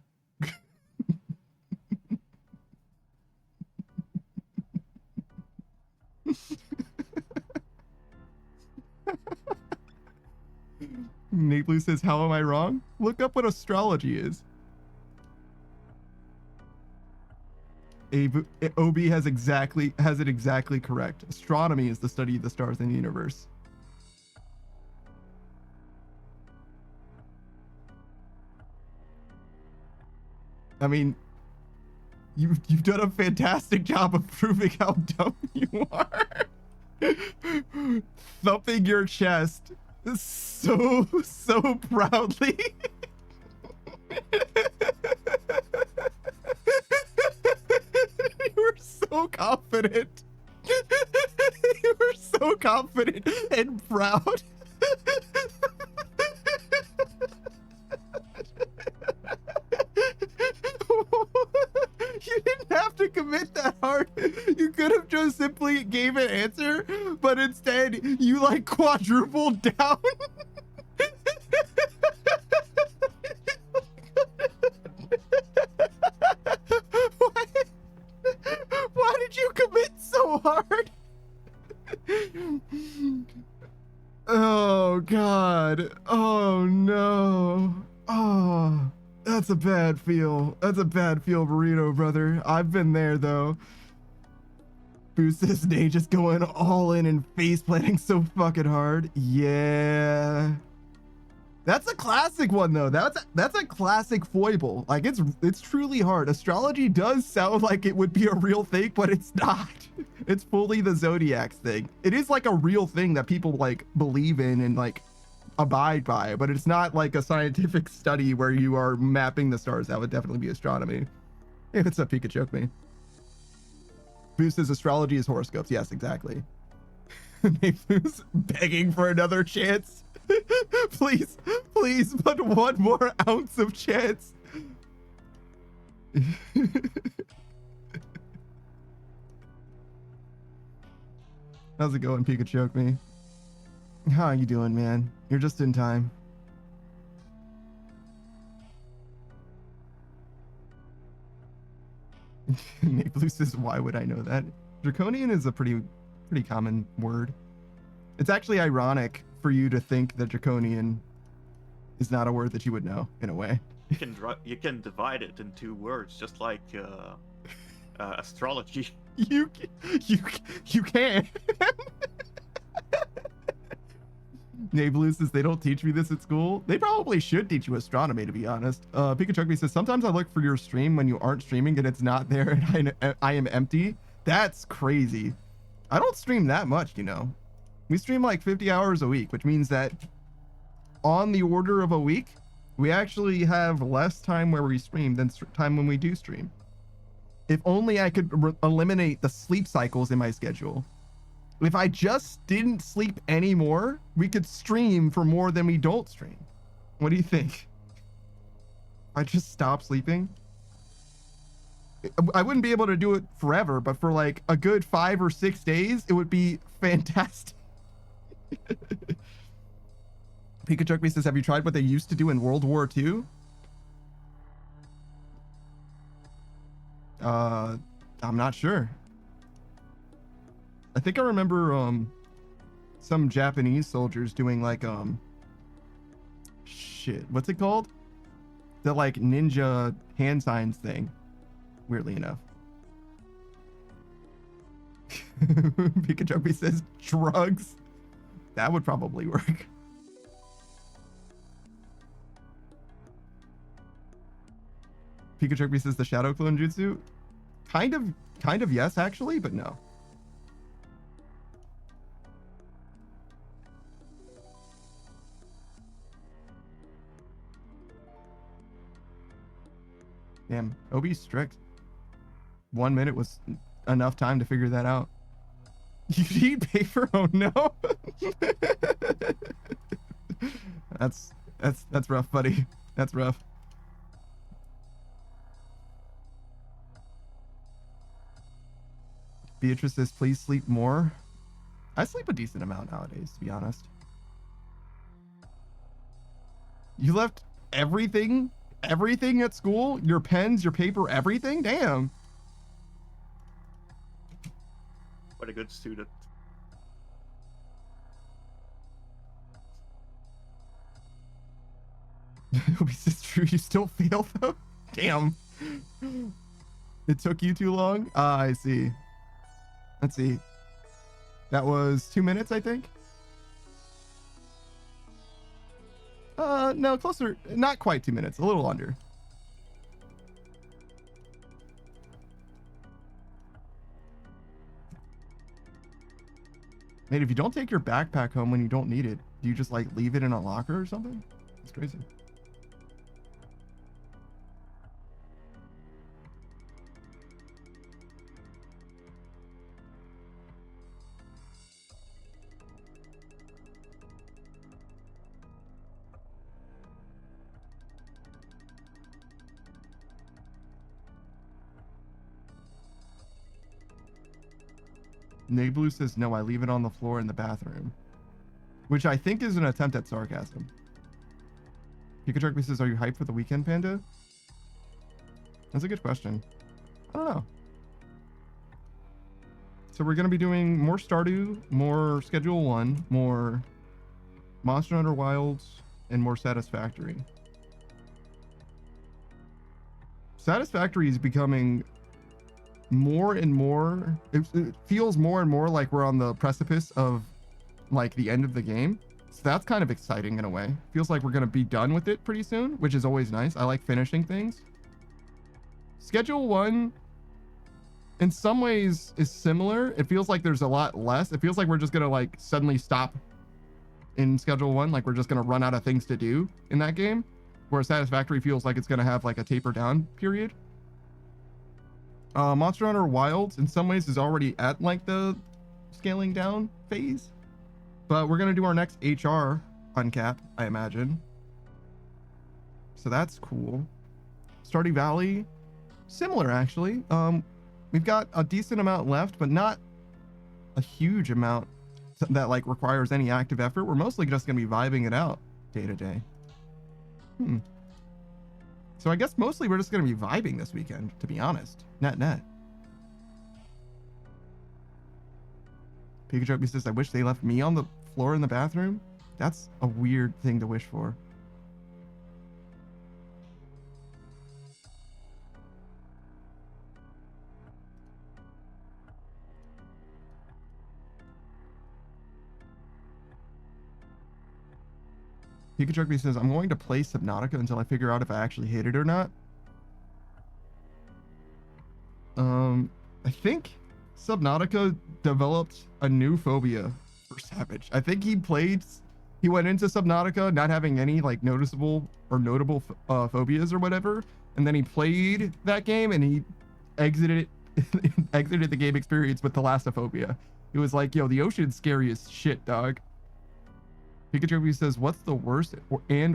Nablu says, how am I wrong? Look up what astrology is. OB has it exactly correct. Astronomy is the study of the stars in the universe. I mean, you've done a fantastic job of proving how dumb you are. Thumping your chest so proudly. You were so confident. You were so confident and proud. You didn't have to commit that hard. You could have just simply gave an answer, but instead you like quadrupled down. Why did you commit so hard? Oh God. Oh no. Oh, that's a bad feel. That's a bad feel, burrito brother. I've been there though. Boost says Nate just going all in and face planting so fucking hard. Yeah. That's a classic one though. That's a classic foible. Like it's truly hard. Astrology does sound like it would be a real thing, but it's not. It's fully the zodiacs thing. It is like a real thing that people like believe in and like abide by, but it's not like a scientific study where you are mapping the stars. That would definitely be astronomy. Hey, what's up, Pikachu me? Boo says astrology is horoscopes. Yes, exactly. Nayflu's begging for another chance. Please, please, but one more ounce of chance. How's it going, Pikachu me? How you doing, man? You're just in time. Nate Blue says, why would I know that? Draconian is a pretty common word. It's actually ironic for you to think that Draconian is not a word that you would know, in a way. You can divide it in two words, just like astrology. You can. Blue says they don't teach me this at school. They probably should teach you astronomy, to be honest. Pikachu says sometimes I look for your stream when you aren't streaming and it's not there and I am empty. That's crazy. I don't stream that much, you know. We stream like 50 hours a week, which means that on the order of a week, we actually have less time where we stream than time when we do stream. If only I could eliminate the sleep cycles in my schedule. If I just didn't sleep anymore, we could stream for more than we don't stream. What do you think? I just stop sleeping? I wouldn't be able to do it forever, but for like a good 5 or 6 days, it would be fantastic. Pikachu says, have you tried what they used to do in World War II? I'm not sure. I think I remember some Japanese soldiers doing like shit, what's it called? The like ninja hand signs thing, weirdly enough. Pikachu says drugs. That would probably work. Pikachu says the shadow clone jutsu. Kind of yes, actually, but no. Damn, Obi's strict. 1 minute was enough time to figure that out. You need paper? Oh no. That's rough, buddy. That's rough. Beatrice says, please sleep more. I sleep a decent amount nowadays, to be honest. You left everything at school? Your pens, your paper, everything? Damn. What a good student. Is this true? You still fail though? Damn. It took you too long? Ah, I see. Let's see. That was 2 minutes, I think. No, closer. Not quite 2 minutes. A little under. Mate, if you don't take your backpack home when you don't need it, do you just like leave it in a locker or something? It's crazy. Nablu says, no, I leave it on the floor in the bathroom. Which I think is an attempt at sarcasm. Pikachu says, are you hyped for the weekend, Panda? That's a good question. I don't know. So we're going to be doing more Stardew, more Schedule 1, more Monster Hunter Wilds, and more Satisfactory. Satisfactory is becoming more and more, it feels more and more like we're on the precipice of like the end of the game. So that's kind of exciting in a way. Feels like we're going to be done with it pretty soon, which is always nice. I like finishing things. Schedule 1, in some ways, is similar. It feels like there's a lot less. It feels like we're just going to like suddenly stop in Schedule 1. Like we're just going to run out of things to do in that game. Whereas Satisfactory feels like it's going to have like a taper down period. Monster Hunter Wilds in some ways is already at like the scaling down phase. But we're going to do our next HR uncap, I imagine. So that's cool. Stardew Valley, similar actually. We've got a decent amount left, but not a huge amount that like requires any active effort. We're mostly just going to be vibing it out day to day. So I guess mostly we're just going to be vibing this weekend, to be honest. Net. Pikachu says, I wish they left me on the floor in the bathroom. That's a weird thing to wish for. Pikachu says, I'm going to play Subnautica until I figure out if I actually hate it or not. I think Subnautica developed a new phobia for Savage. I think he went into Subnautica not having any like noticeable or notable phobias or whatever, and then he played that game and he exited the game experience with thalassophobia. It was like, yo, the ocean's scary as shit, dog. Pikachu says, what's the worst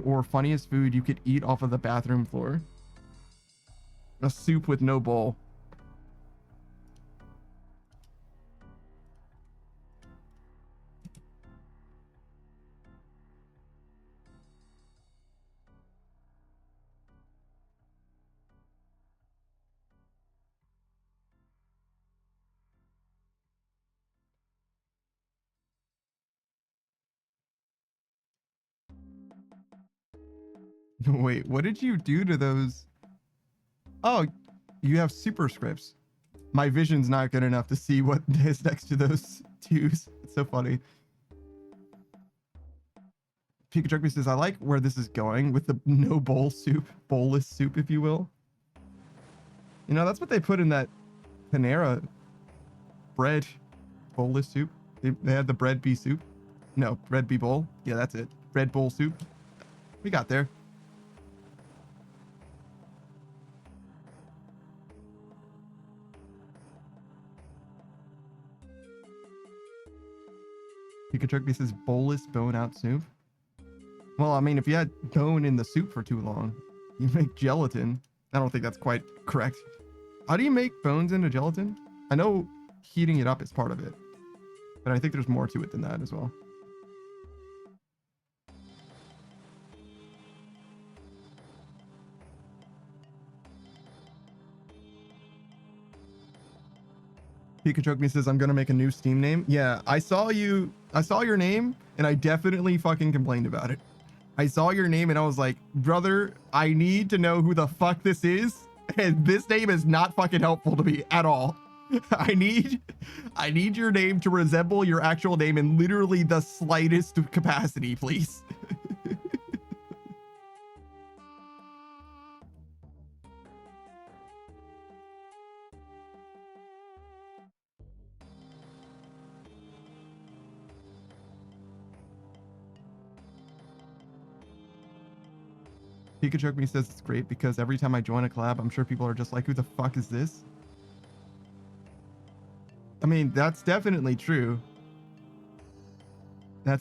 or funniest food you could eat off of the bathroom floor? A soup with no bowl. Wait, what did you do to those? Oh, you have superscripts. My vision's not good enough to see what is next to those twos. It's so funny. Pikachu says, I like where this is going with the no bowl soup, bowlless soup, if you will. You know, that's what they put in that Panera bread bowlless soup. They had the bread bee soup. No, bread bee bowl. Yeah, that's it. Bread bowl soup. We got there. Pikachu says bowlless bone out soup. Well, I mean, if you had bone in the soup for too long, you make gelatin. I don't think that's quite correct. How do you make bones into gelatin? I know heating it up is part of it, but I think there's more to it than that as well. Pikachu says, I'm gonna make a new Steam name. Yeah, I saw your name and I definitely fucking complained about it. I saw your name and I was like, brother, I need to know who the fuck this is. And this name is not fucking helpful to me at all. I need your name to resemble your actual name in literally the slightest capacity, please. Pikachu says it's great because every time I join a collab, I'm sure people are just like, who the fuck is this? I mean, that's definitely true. I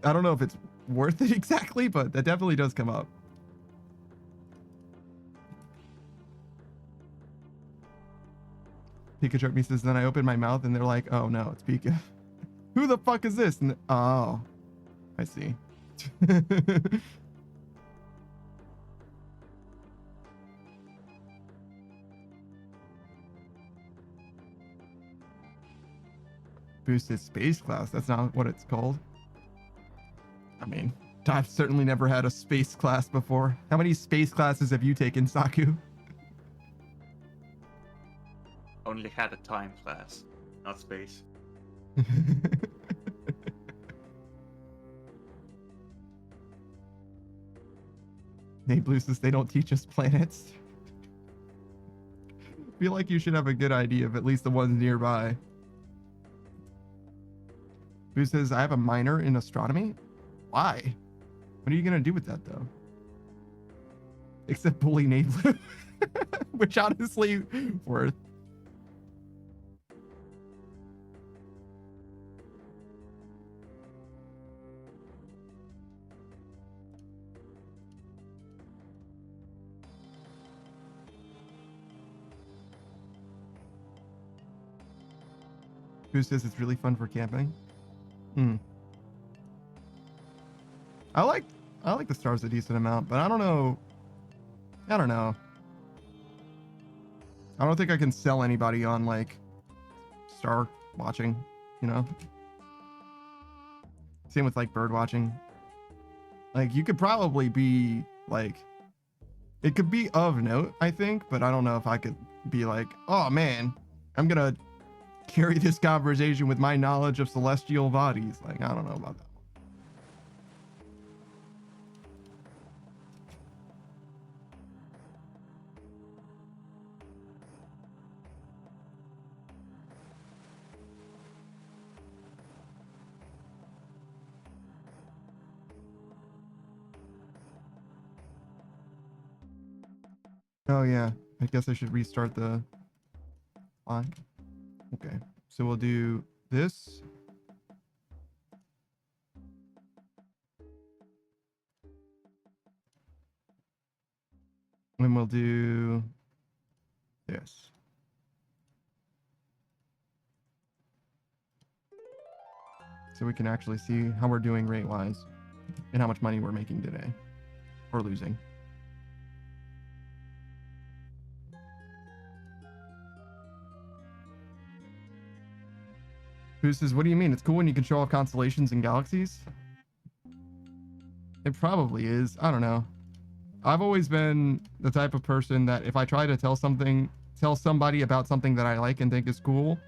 don't know if it's worth it exactly, but that definitely does come up. Pikachu says, then I open my mouth and they're like, oh no, it's Pika. Who the fuck is this? And, oh, I see. Boosted space class. That's not what it's called. I mean, I've certainly never had a space class before. How many space classes have you taken, Saku? Only had a time class, not space. Hey, Blue says they don't teach us planets. Feel like you should have a good idea of at least the ones nearby. Blue says, I have a minor in astronomy? Why? What are you going to do with that, though? Except bully Nate Blue. Which honestly, worth. Who says it's really fun for camping? I like the stars a decent amount, but I don't know. I don't think I can sell anybody on like star watching, you know? Same with like bird watching. Like you could probably be like, it could be of note, I think, but I don't know if I could be like, oh man, I'm gonna carry this conversation with my knowledge of celestial bodies. Like, I don't know about that. Oh yeah, I guess I should restart the line. Okay, so we'll do this. And we'll do this. So we can actually see how we're doing rate-wise and how much money we're making today or losing. Who says, what do you mean? It's cool when you can show off constellations and galaxies? It probably is. I don't know. I've always been the type of person that if I try to tell somebody about something that I like and think is cool,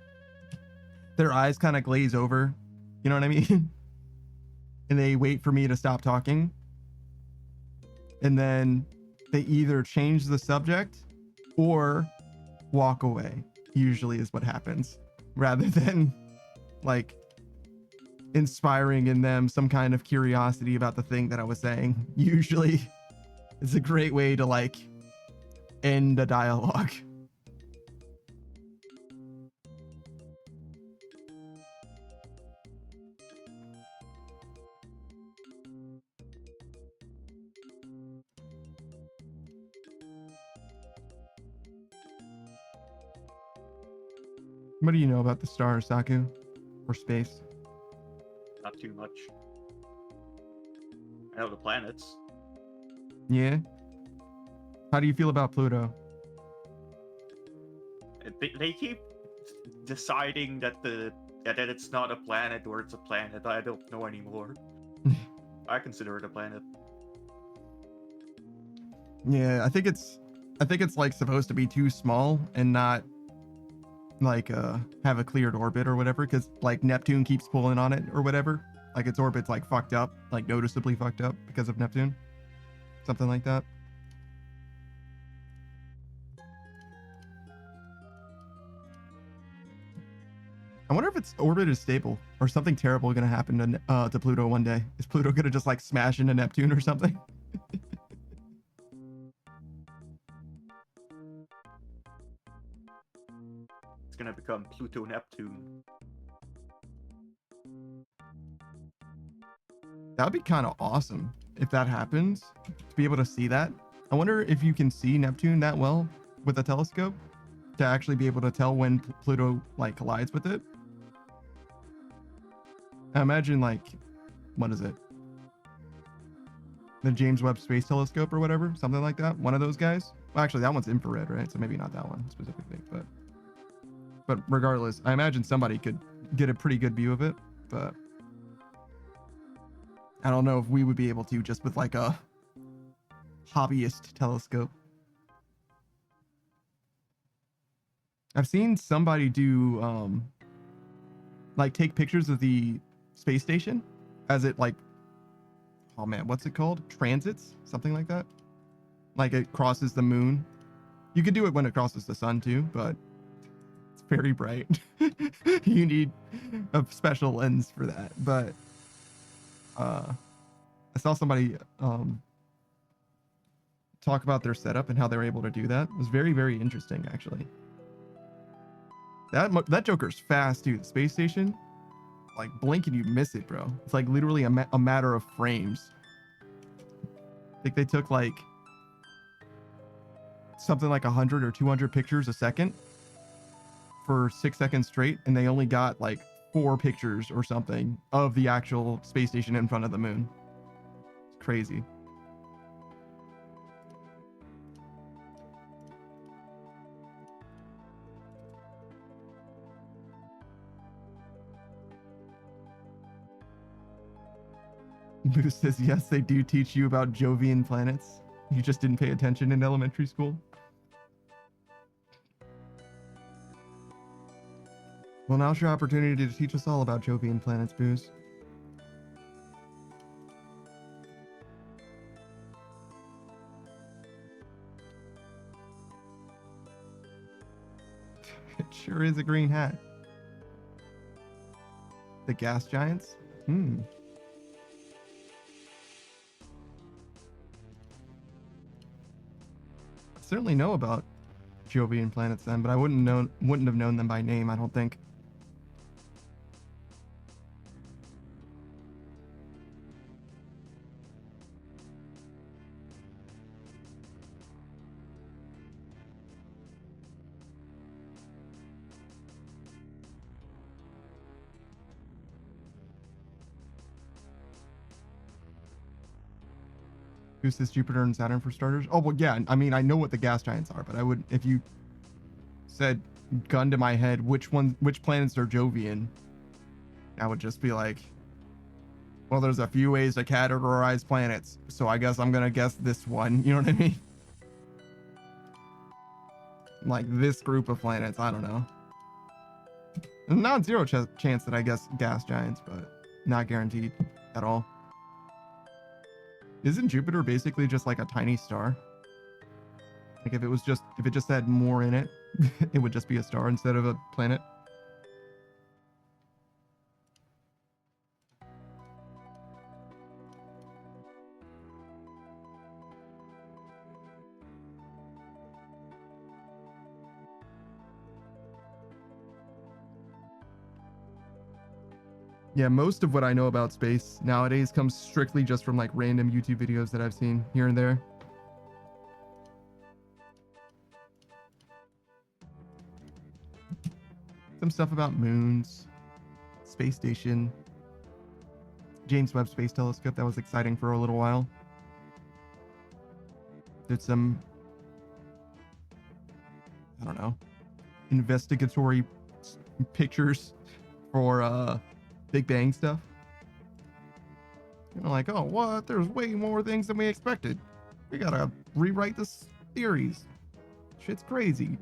their eyes kind of glaze over. You know what I mean? And they wait for me to stop talking. And then they either change the subject or walk away, usually is what happens, rather than like inspiring in them some kind of curiosity about the thing that I was saying. Usually it's a great way to like end a dialogue. What do you know about the stars, Saku? Or space? Not too much. I know the planets. Yeah? How do you feel about Pluto? They keep deciding that that it's not a planet or it's a planet. I don't know anymore. I consider it a planet. Yeah, I think it's like supposed to be too small and not like have a cleared orbit or whatever, because like Neptune keeps pulling on it or whatever. Like its orbit's like fucked up, like noticeably fucked up because of Neptune. Something like that. I wonder if its orbit is stable or something terrible gonna happen to Pluto one day. Is Pluto gonna just like smash into Neptune or something? It's gonna become Pluto Neptune. That would be kind of awesome if that happens, to be able to see that. I wonder if you can see Neptune that well with a telescope to actually be able to tell when Pluto like collides with it. I imagine like, what is it? The James Webb Space Telescope or whatever, something like that. One of those guys. Well, actually, that one's infrared, right? So maybe not that one specifically, but regardless, I imagine somebody could get a pretty good view of it, but I don't know if we would be able to just with like a hobbyist telescope. I've seen somebody do like take pictures of the space station as it like, oh man, what's it called? Transits, something like that. like it crosses the moon. You could do it when it crosses the sun too, but it's very bright. You need a special lens for that. But I saw somebody talk about their setup and how they were able to do that. It was very, very interesting, actually. That Joker's fast too. The space station, like blink and you miss it, bro. It's like literally a matter of frames. I think they took like something like 100 or 200 pictures a second for 6 seconds straight, and they only got like 4 pictures or something of the actual space station in front of the moon. It's crazy. Moose says, yes, they do teach you about Jovian planets. You just didn't pay attention in elementary school. Well, now's your opportunity to teach us all about Jovian planets, Booze. It sure is a green hat. The gas giants? Certainly know about Jovian planets then, but I wouldn't have known them by name, I don't think. Who says Jupiter and Saturn for starters? Oh, well, yeah. I mean, I know what the gas giants are, but I would, if you said gun to my head, which planets are Jovian, I would just be like, well, there's a few ways to categorize planets, so I guess I'm gonna guess this one. You know what I mean? Like this group of planets, I don't know. Non-zero chance that I guess gas giants, but not guaranteed at all. Isn't Jupiter basically just like a tiny star? Like if it just had more in it, it would just be a star instead of a planet. Yeah, most of what I know about space nowadays comes strictly just from like random YouTube videos that I've seen here and there. Some stuff about moons, space station, James Webb Space Telescope. That was exciting for a little while. Did some, I don't know, investigatory pictures for Big Bang stuff. You know, like, oh, what? There's way more things than we expected. We gotta rewrite this theories. Shit's crazy.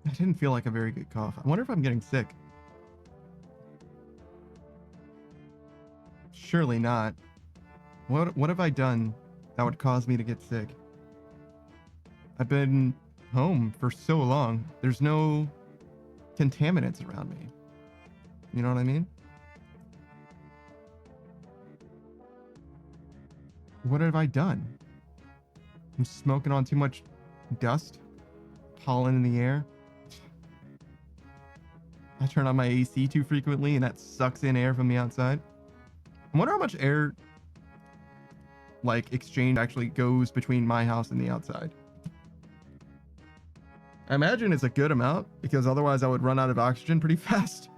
I didn't feel like a very good cough. I wonder if I'm getting sick. Surely not. What have I done that would cause me to get sick? I've been home for so long. There's no contaminants around me. You know what I mean? What have I done? I'm smoking on too much dust, pollen in the air. I turn on my AC too frequently and that sucks in air from the outside. I wonder how much air like exchange actually goes between my house and the outside. I imagine it's a good amount because otherwise I would run out of oxygen pretty fast.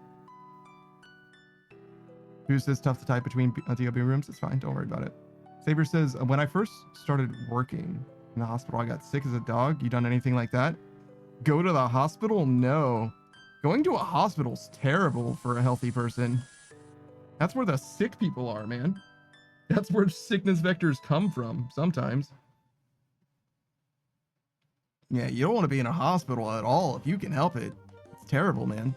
Who says tough to type between DOB rooms? It's fine. Don't worry about it. Saber says, when I first started working in the hospital, I got sick as a dog. You done anything like that? Go to the hospital? No. Going to a hospital's terrible for a healthy person. That's where the sick people are, man. That's where sickness vectors come from sometimes. Yeah, you don't want to be in a hospital at all if you can help it. It's terrible, man.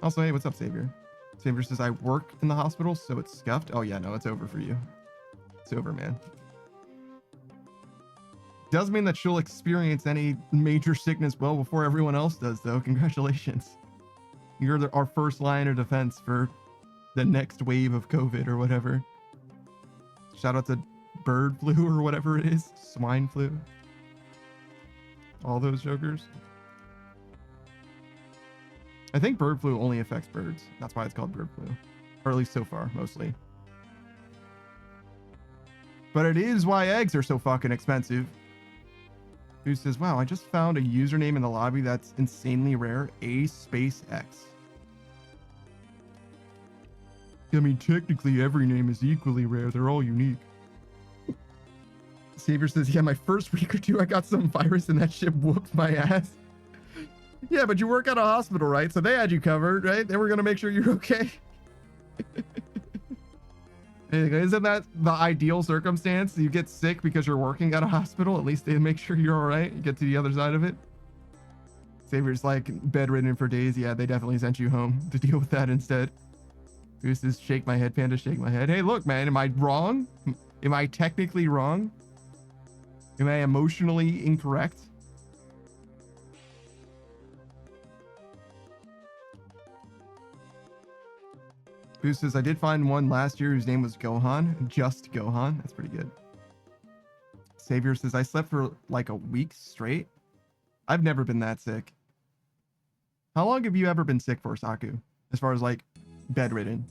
Also, hey, what's up, Savior? Savior says, I work in the hospital, so it's scuffed. Oh, yeah, no, it's over for you. It's over, man. Does mean that she'll experience any major sickness well before everyone else does, though. Congratulations. You're our first line of defense for the next wave of COVID or whatever. Shout out to bird flu or whatever it is. Swine flu. All those jokers. I think bird flu only affects birds. That's why it's called bird flu. Or at least so far, mostly. But it is why eggs are so fucking expensive. Who says, wow, I just found a username in the lobby that's insanely rare. A space X. I mean, technically every name is equally rare. They're all unique. Savior says, yeah, my first week or two, I got some virus and that shit whooped my ass. Yeah, but you work at a hospital, right? So they had you covered, right? They were going to make sure you're okay. Isn't that the ideal circumstance? You get sick because you're working at a hospital. At least they make sure you're all right. You get to the other side of it. Savior's like bedridden for days. Yeah, they definitely sent you home to deal with that instead. Goose says, shake my head, Panda, shake my head. Hey, look, man, am I wrong? Am I technically wrong? Am I emotionally incorrect? Goose says, I did find one last year whose name was Gohan. Just Gohan. That's pretty good. Savior says, I slept for like a week straight. I've never been that sick. How long have you ever been sick for, Saku? As far as like bedridden?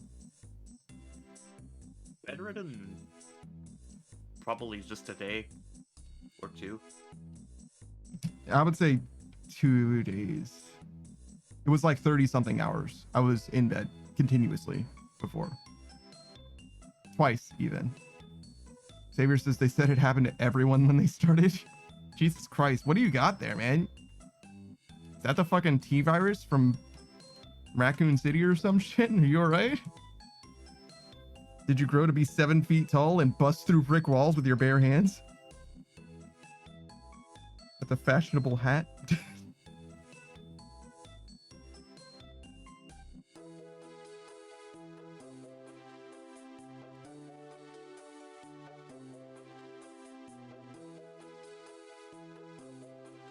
Bedridden? Probably just a day or two. I would say 2 days. It was like 30 something hours. I was in bed continuously before. Twice even. Savior says they said it happened to everyone when they started. Jesus Christ, what do you got there, man? Is that the fucking T-virus from Raccoon City or some shit? Are you alright? Did you grow to be 7 feet tall and bust through brick walls with your bare hands? With a fashionable hat?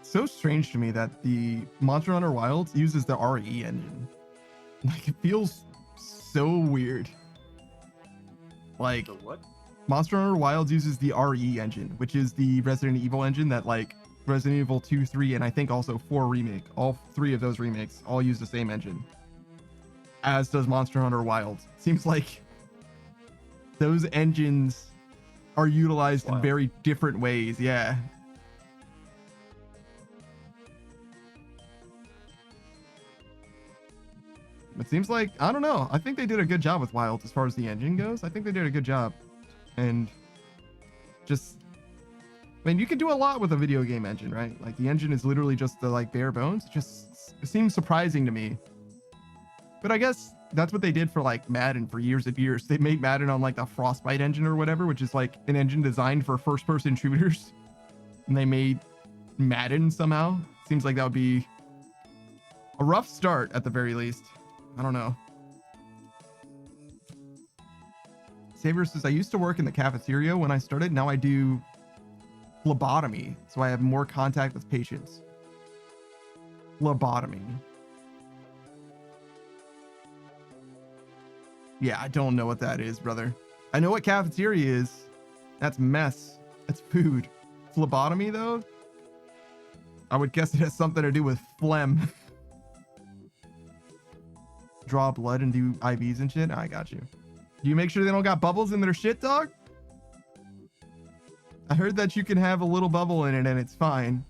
So strange to me that the Monster Hunter Wilds uses the RE engine. Like, it feels so weird. Like, The what? Monster Hunter Wilds uses the RE engine, which is the Resident Evil engine that, like, Resident Evil 2, 3, and I think also 4 remake. All 3 of those remakes all use the same engine. As does Monster Hunter Wilds. Seems like those engines are utilized in very different ways. Yeah. It seems like, I don't know. I think they did a good job with Wilds as far as the engine goes. I think they did a good job. And just, I mean, you can do a lot with a video game engine, right? Like, the engine is literally just the, like, bare bones. It seems surprising to me. But I guess that's what they did for, like, Madden for years and years. They made Madden on, like, the Frostbite engine or whatever, which is, like, an engine designed for first-person shooters. And they made Madden somehow. Seems like that would be a rough start at the very least. I don't know. Savior says, I used to work in the cafeteria when I started. Now I do phlebotomy, so I have more contact with patients. Phlebotomy. Yeah, I don't know what that is, brother. I know what cafeteria is. That's mess. That's food. Phlebotomy, though? I would guess it has something to do with phlegm. Draw blood and do IVs and shit. I got you. Do you make sure they don't got bubbles in their shit, dog? I heard that you can have a little bubble in it and it's fine.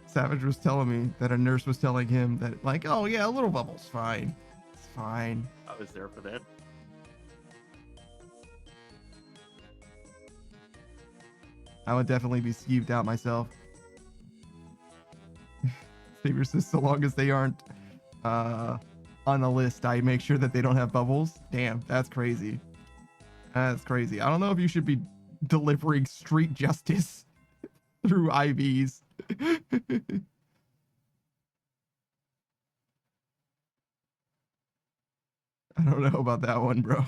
Savage was telling me that a nurse was telling him that, like, oh yeah, a little bubble's fine. It's fine. I was there for that. I would definitely be skeeved out myself. Saber says, so long as they aren't on the list, I make sure that they don't have bubbles. Damn, that's crazy. That's crazy. I don't know if you should be delivering street justice through IVs. I don't know about that one, bro.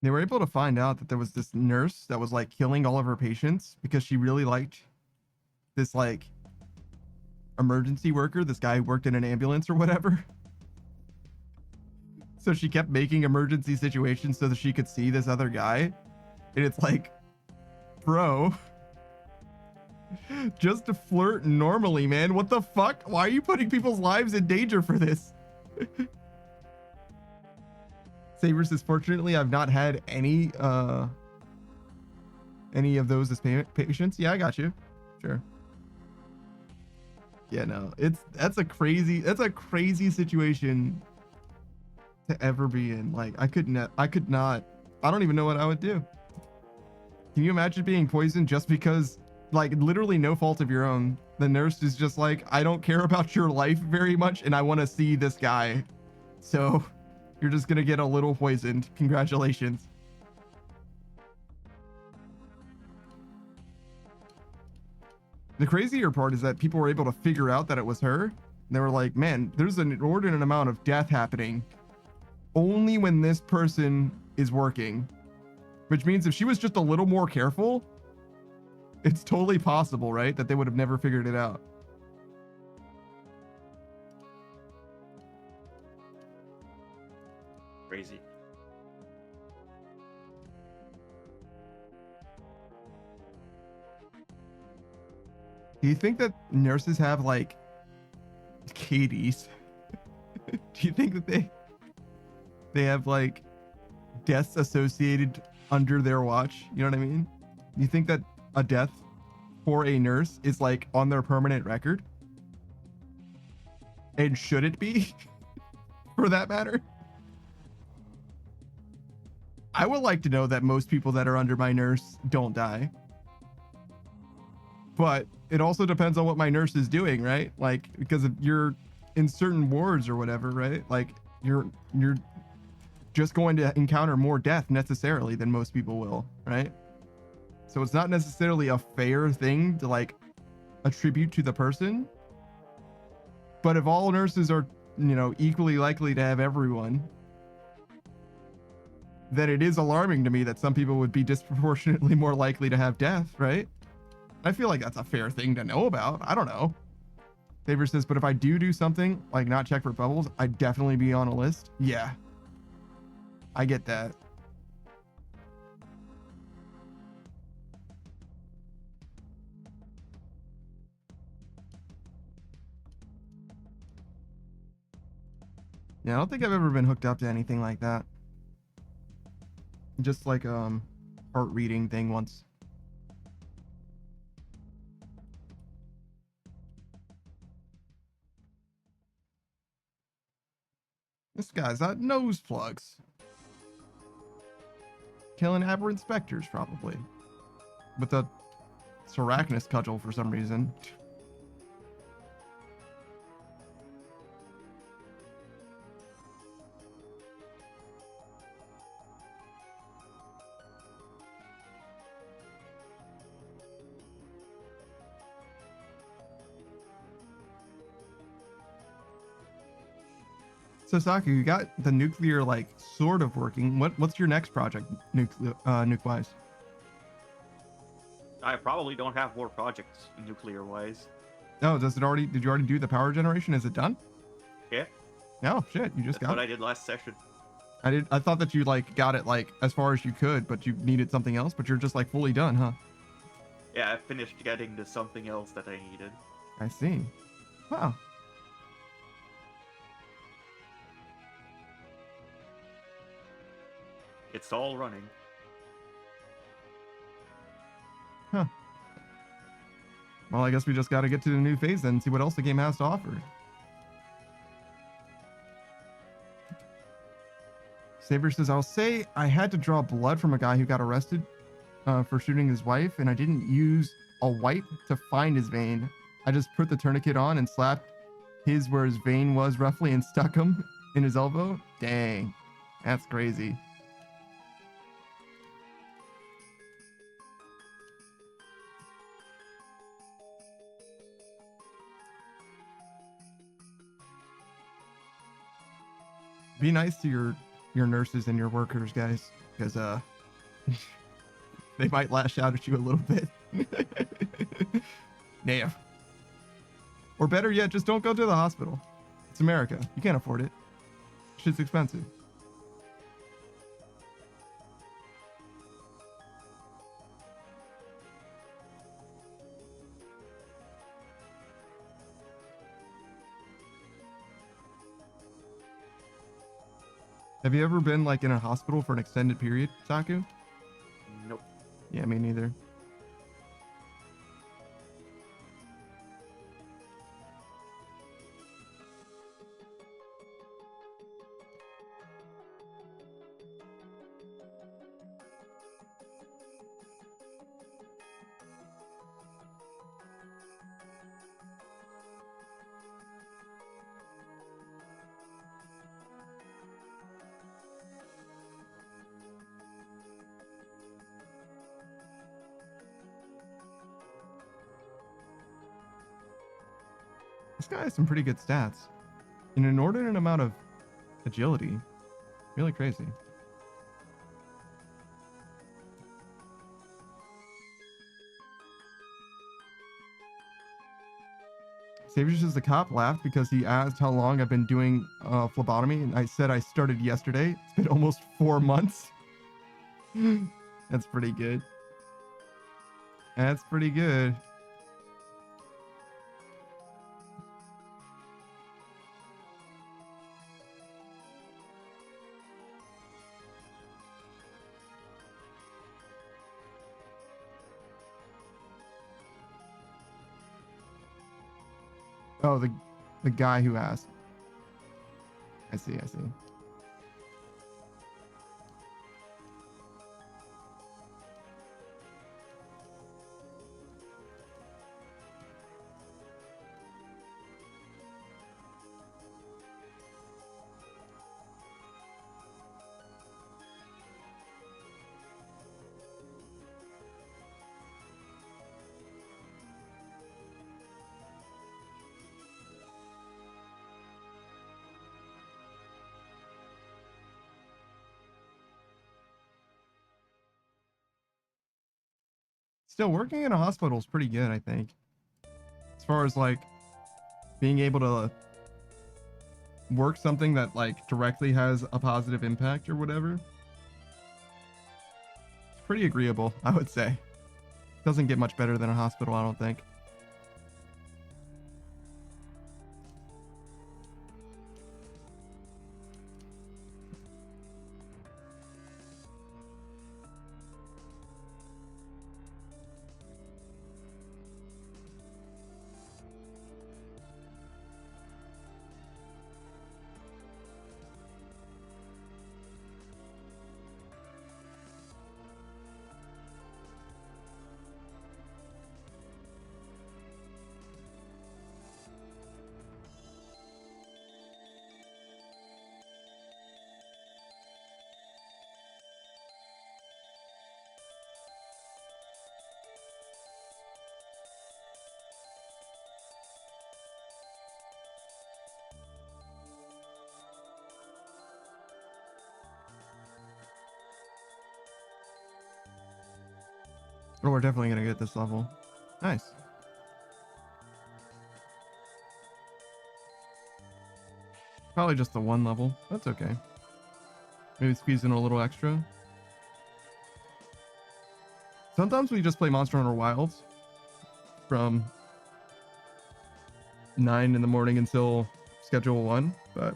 They were able to find out that there was this nurse that was like killing all of her patients because she really liked this like emergency worker, this guy who worked in an ambulance or whatever. So she kept making emergency situations so that she could see this other guy. And it's like, bro, just to flirt normally, man. What the fuck? Why are you putting people's lives in danger for this? Saber says, fortunately, I've not had any of those as patients. Yeah, I got you. Sure. Yeah, no, that's a crazy situation to ever be in. Like, I could not, I don't even know what I would do. Can you imagine being poisoned just because, like, literally no fault of your own? The nurse is just like, I don't care about your life very much, and I want to see this guy. So you're just gonna get a little poisoned. Congratulations. The crazier part is that people were able to figure out that it was her. And they were like, man, there's an inordinate amount of death happening only when this person is working. Which means if she was just a little more careful, it's totally possible, right? That they would have never figured it out. Crazy. Do you think that nurses have like KDs? Do you think that they have like deaths associated under their watch? You know what I mean? Do you think that a death for a nurse is like on their permanent record? And should it be for that matter? I would like to know that most people that are under my nurse don't die. But it also depends on what my nurse is doing, right? Like, because if you're in certain wards or whatever, right? Like, you're just going to encounter more death necessarily than most people will, right? So it's not necessarily a fair thing to like attribute to the person. But if all nurses are, you know, equally likely to have everyone, then it is alarming to me that some people would be disproportionately more likely to have death, right? I feel like that's a fair thing to know about. I don't know. Favor says, but if I do something, like not check for bubbles, I'd definitely be on a list. Yeah. I get that. Yeah, I don't think I've ever been hooked up to anything like that. Just like heart reading thing once. This guy's got nose plugs. Killing aberrant specters, probably. With a Sarachnis cudgel for some reason. So Saku, you got the nuclear like sort of working. What's your next project, nuke-wise? I probably don't have more projects nuclear-wise. Oh, did you already do the power generation? Is it done? Yeah. No, shit, you just That's got what it. I did last session. I thought that you like got it like as far as you could, but you needed something else, but you're just like fully done, huh? Yeah, I finished getting the something else that I needed. I see. Wow. It's all running. Huh. Well, I guess we just got to get to the new phase then and see what else the game has to offer. Saber says, I'll say I had to draw blood from a guy who got arrested for shooting his wife, and I didn't use a wipe to find his vein. I just put the tourniquet on and slapped his where his vein was roughly and stuck him in his elbow. Dang, that's crazy. Be nice to your nurses and your workers, guys, because they might lash out at you a little bit. Damn. Or better yet, just don't go to the hospital. It's America. You can't afford it. Shit's expensive. Have you ever been like in a hospital for an extended period, Saku? Nope. Yeah, me neither. This guy has some pretty good stats. An inordinate amount of agility. Really crazy. Savior says the cop laughed because he asked how long I've been doing phlebotomy, and I said I started yesterday. It's been almost 4 months. That's pretty good. That's pretty good. Oh, the guy who asked. I see. Still, working in a hospital is pretty good, I think. As far as like being able to work something that like directly has a positive impact or whatever. It's pretty agreeable, I would say. Doesn't get much better than a hospital, I don't think. Oh, we're definitely gonna get this level. Nice. Probably just the one level. That's okay. Maybe squeeze in a little extra. Sometimes we just play Monster Hunter Wilds from 9 in the morning until schedule 1, but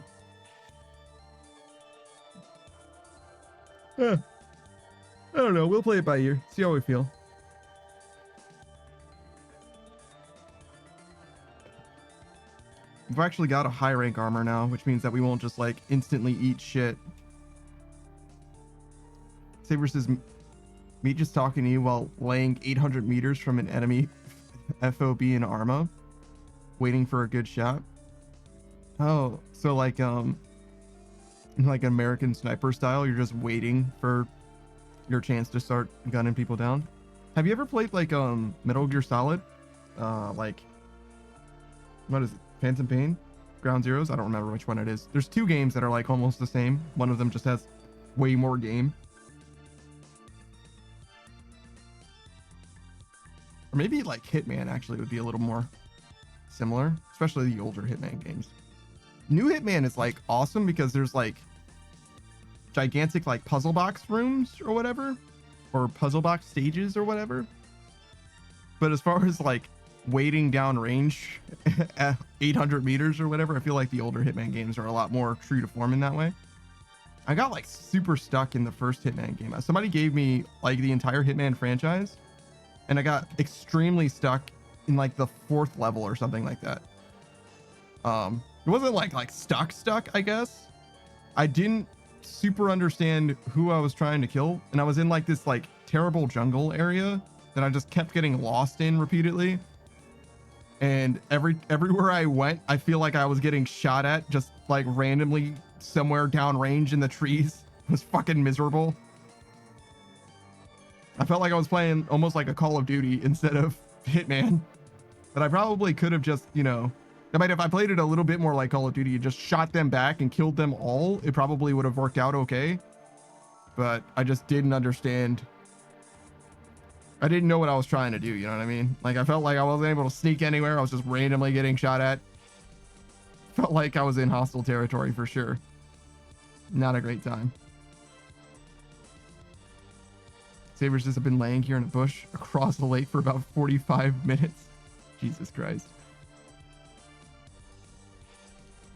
I don't know. We'll play it by ear. See how we feel. We've actually got a high rank armor now, which means that we won't just like instantly eat shit Saber says, me just talking to you while laying 800 meters from an enemy FOB in Arma, waiting for a good shot. Oh, so like American Sniper style, you're just waiting for your chance to start gunning people down. Have you ever played like Metal Gear Solid? Like, what is it? Phantom Pain? Ground Zeroes? I don't remember which one it is. There's two games that are like almost the same. One of them just has way more game. Or maybe like Hitman actually would be a little more similar, especially the older Hitman games. New Hitman is like awesome because there's like gigantic like puzzle box rooms or whatever, or puzzle box stages or whatever. But as far as like waiting down range at 800 meters or whatever, I feel like the older Hitman games are a lot more true to form in that way. I got like super stuck in the first Hitman game. Somebody gave me like the entire Hitman franchise, and I got extremely stuck in like the 4th level or something like that. It wasn't like stuck, I guess. I didn't super understand who I was trying to kill, and I was in like this like terrible jungle area that I just kept getting lost in repeatedly. And everywhere I went, I feel like I was getting shot at just like randomly somewhere downrange in the trees. It was fucking miserable. I felt like I was playing almost like a Call of Duty instead of Hitman. But I probably could have just, you know, I mean, if I played it a little bit more like Call of Duty and just shot them back and killed them all, it probably would have worked out okay. But I just didn't understand. I didn't know what I was trying to do, you know what I mean? Like, I felt like I wasn't able to sneak anywhere. I was just randomly getting shot at. Felt like I was in hostile territory for sure. Not a great time. Sabers has been laying here in a bush across the lake for about 45 minutes. Jesus Christ.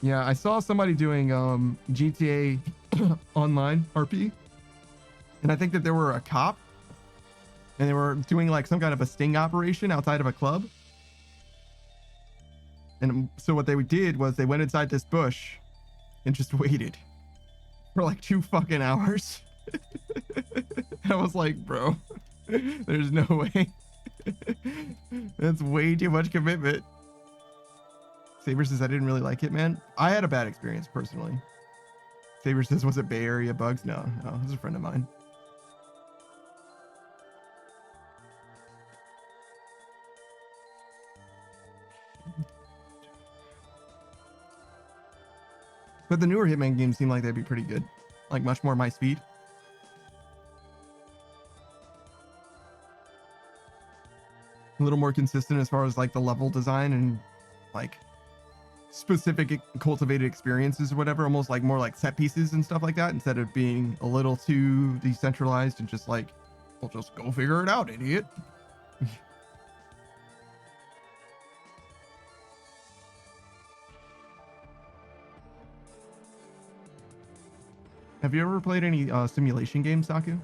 Yeah, I saw somebody doing GTA Online RP. And I think that there were a cop. And they were doing like some kind of a sting operation outside of a club. And so what they did was they went inside this bush and just waited for like 2 fucking hours. I was like, bro, there's no way. That's way too much commitment. Saber says, I didn't really like it, man. I had a bad experience personally. Saber says, was it Bay Area bugs? No, it was a friend of mine. But the newer Hitman games seem like they'd be pretty good. Like much more my speed. A little more consistent as far as like the level design and like specific cultivated experiences or whatever. Almost like more like set pieces and stuff like that, instead of being a little too decentralized and just like, well, just go figure it out, idiot. Have you ever played any simulation games, Saku?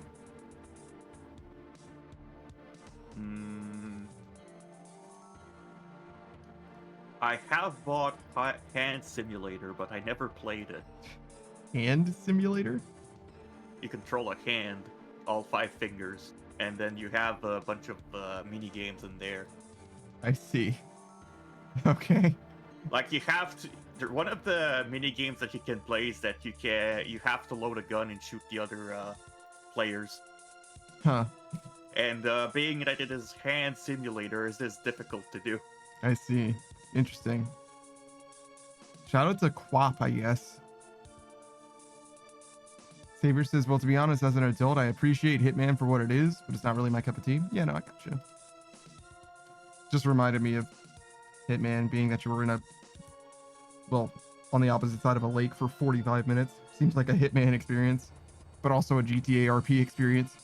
I have bought Hand Simulator, but I never played it. Hand Simulator? You control a hand, all 5 fingers, and then you have a bunch of mini games in there. I see. Okay. Like you have to. One of the mini games that you can play is that you have to load a gun and shoot the other players. Huh. And being that it is Hand Simulator, is this difficult to do. I see. Interesting. Shout out to Quap, I guess. Saber says, well, to be honest, as an adult, I appreciate Hitman for what it is, but it's not really my cup of tea. Yeah, no, I got you. Just reminded me of Hitman being that you were in a, well, on the opposite side of a lake for 45 minutes. Seems like a Hitman experience, but also a GTA RP experience.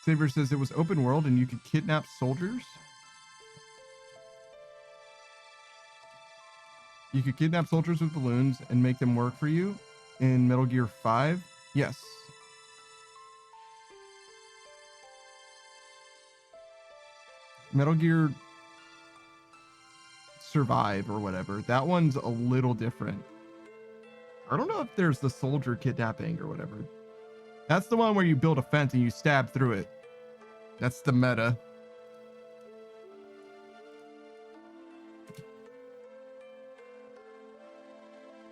Saber says it was open world and you could kidnap soldiers. You could kidnap soldiers with balloons and make them work for you in Metal Gear 5. Yes. Metal Gear Survive or whatever. That one's a little different. I don't know if there's the soldier kidnapping or whatever. That's the one where you build a fence and you stab through it. That's the meta.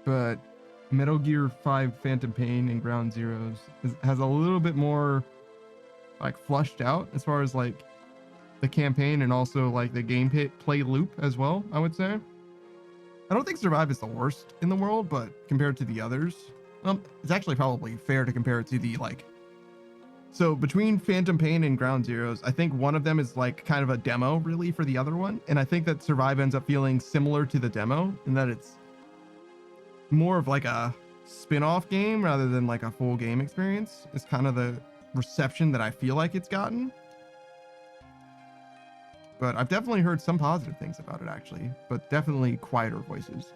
But Metal Gear 5 Phantom Pain and Ground Zeroes has a little bit more like flushed out as far as like the campaign and also like the gameplay loop as well, I would say. I don't think Survive is the worst in the world, but compared to the others, it's actually probably fair to compare it to the like. So between Phantom Pain and Ground Zeroes, I think one of them is like kind of a demo really for the other one. And I think that Survive ends up feeling similar to the demo in that it's more of like a spin-off game rather than like a full game experience. It's kind of the reception that I feel like it's gotten. But I've definitely heard some positive things about it actually, but definitely quieter voices.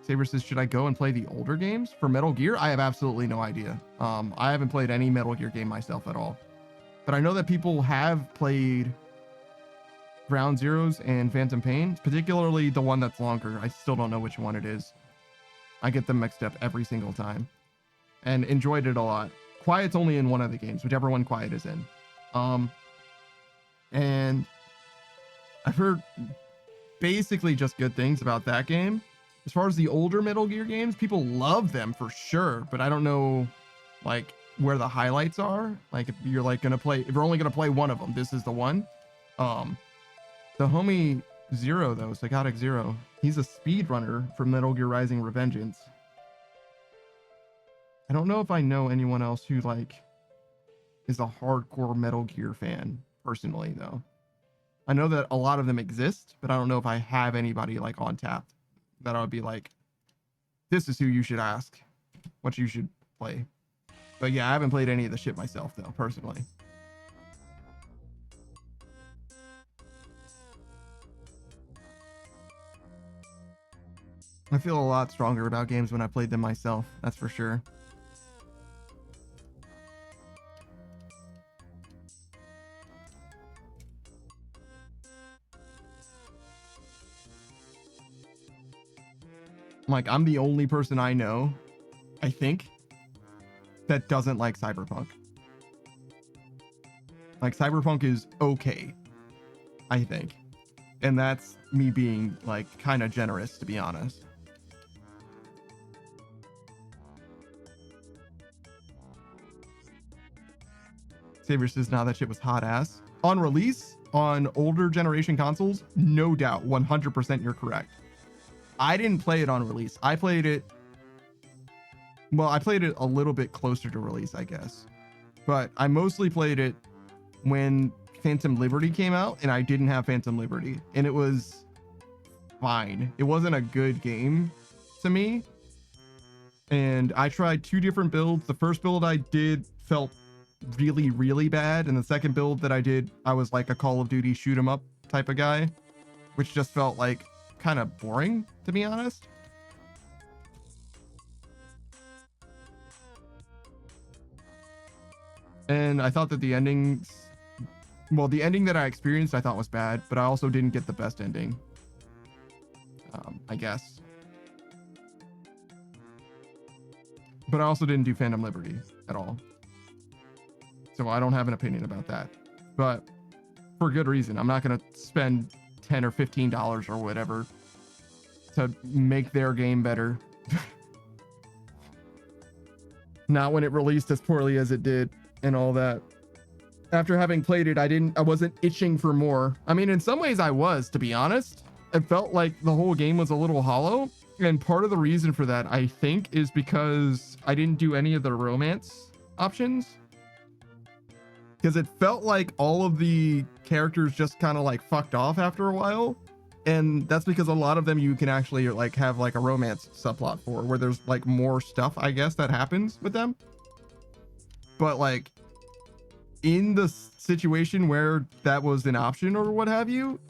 Saber says, should I go and play the older games for Metal Gear? I have absolutely no idea. I haven't played any Metal Gear game myself at all, but I know that people have played Ground Zeroes and Phantom Pain, particularly the one that's longer. I still don't know which one it is. I get them mixed up every single time and enjoyed it a lot. Quiet's only in one of the games, whichever one Quiet is in. And I've heard basically just good things about that game. As far as the older Metal Gear games, people love them for sure, but I don't know like where the highlights are. Like if you're like gonna play, if you're only gonna play one of them, this is the one. The homie Zero though, Psychotic Zero, he's a speedrunner for Metal Gear Rising Revengeance. I don't know if I know anyone else who like is a hardcore Metal Gear fan personally though. I know that a lot of them exist, but I don't know if I have anybody like on tap that I would be like, this is who you should ask what you should play. But yeah, I haven't played any of the shit myself though, personally. I feel a lot stronger about games when I played them myself, that's for sure. Like, I'm the only person I know, I think, that doesn't like Cyberpunk. Like, Cyberpunk is okay, I think. And that's me being, like, kind of generous, to be honest. Saber says, nah, that shit was hot ass. On release, on older generation consoles, no doubt, 100% you're correct. I didn't play it on release. I played it a little bit closer to release, I guess. But I mostly played it when Phantom Liberty came out, and I didn't have Phantom Liberty. And it was fine. It wasn't a good game to me. And I tried 2 different builds. The first build I did felt really, really bad. And the second build that I did, I was like a Call of Duty shoot 'em up type of guy, which just felt like kind of boring, to be honest. And I thought that the endings, well, the ending that I experienced I thought was bad, but I also didn't get the best ending, I guess. But I also didn't do Phantom Liberty at all, so I don't have an opinion about that, but for good reason. I'm not gonna spend $10 or $15 or whatever to make their game better. Not when it released as poorly as it did and all that. After having played it, I wasn't itching for more. I mean, in some ways I was, to be honest. It felt like the whole game was a little hollow, and part of the reason for that, I think, is because I didn't do any of the romance options. Because it felt like all of the characters just kind of like fucked off after a while. And that's because a lot of them you can actually like have like a romance subplot for, where there's like more stuff, I guess, that happens with them. But like, in the situation where that was an option or what have you,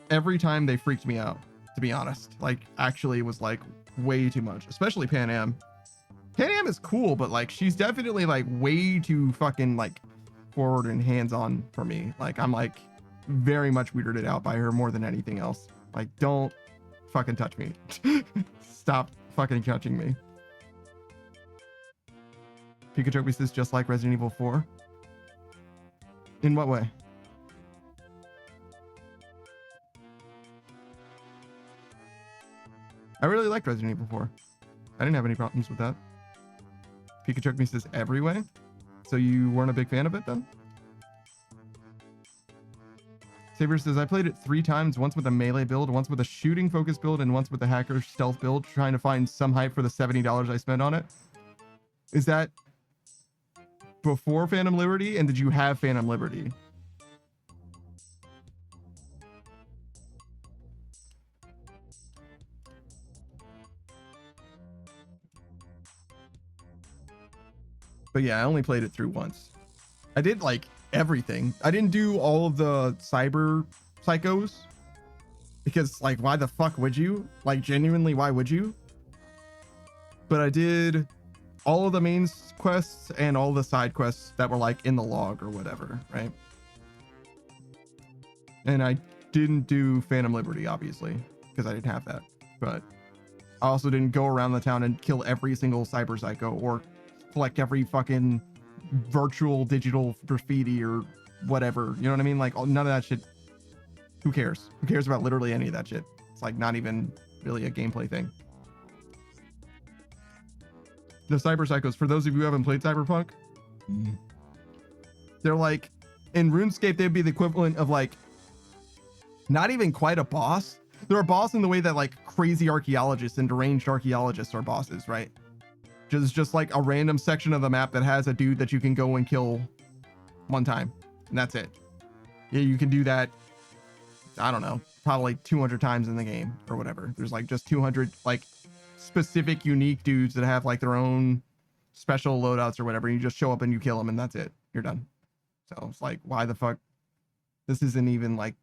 every time they freaked me out, to be honest. Like, actually was like way too much, especially Pan Am. Pan Am is cool, but like she's definitely like way too fucking like forward and hands-on for me. Like, I'm like very much weirded out by her more than anything else. Like, don't fucking touch me. Stop fucking touching me. Pikachu is just like Resident Evil 4. In what way? I really liked Resident Evil 4. I didn't have any problems with that. Pikachu says every way. So you weren't a big fan of it then? Saber says, I played it 3 times, once with a melee build, once with a shooting focus build, and once with a hacker stealth build, trying to find some hype for the $70 I spent on it. Is that before Phantom Liberty, and did you have Phantom Liberty? But yeah, I only played it through once. I did like everything. I didn't do all of the cyber psychos because like, why the fuck would you? Like, genuinely, why would you? But I did all of the main quests and all the side quests that were like in the log or whatever, right? And I didn't do Phantom Liberty, obviously, because I didn't have that. But I also didn't go around the town and kill every single cyber psycho or collect every fucking virtual digital graffiti or whatever. You know what I mean? Like, none of that shit. Who cares? Who cares about literally any of that shit? It's like not even really a gameplay thing. The cyber psychos, for those of you who haven't played Cyberpunk, they're like, in RuneScape, they'd be the equivalent of like, not even quite a boss. They're a boss in the way that like crazy archaeologists and deranged archaeologists are bosses, right? Just like a random section of the map that has a dude that you can go and kill one time, and that's it. Yeah, you can do that, I don't know, probably 200 times in the game or whatever. There's like just 200 like specific unique dudes that have like their own special loadouts or whatever. You just show up and you kill them and that's it. You're done. So it's like, why the fuck? This isn't even like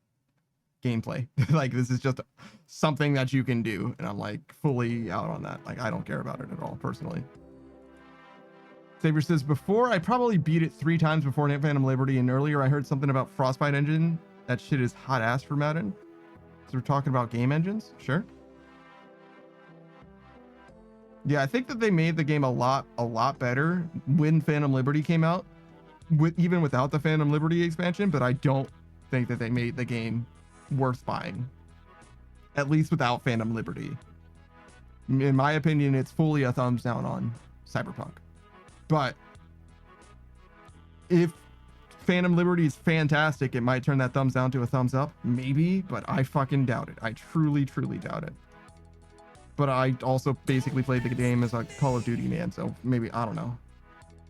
gameplay. Like, this is just something that you can do, and I'm like fully out on that. Like, I don't care about it at all personally. Saber says, before I probably beat it 3 times before Phantom Liberty, and earlier I heard something about Frostbite engine. That shit is hot ass for Madden. So we're talking about game engines? Sure. Yeah, I think that they made the game a lot better when Phantom Liberty came out, even without the Phantom Liberty expansion, but I don't think that they made the game worth buying, at least without Phantom Liberty. In my opinion, it's fully a thumbs down on Cyberpunk. But if Phantom Liberty is fantastic, it might turn that thumbs down to a thumbs up, maybe, but I fucking doubt it. I truly doubt it. But I also basically played the game as a Call of Duty man, so maybe, I don't know.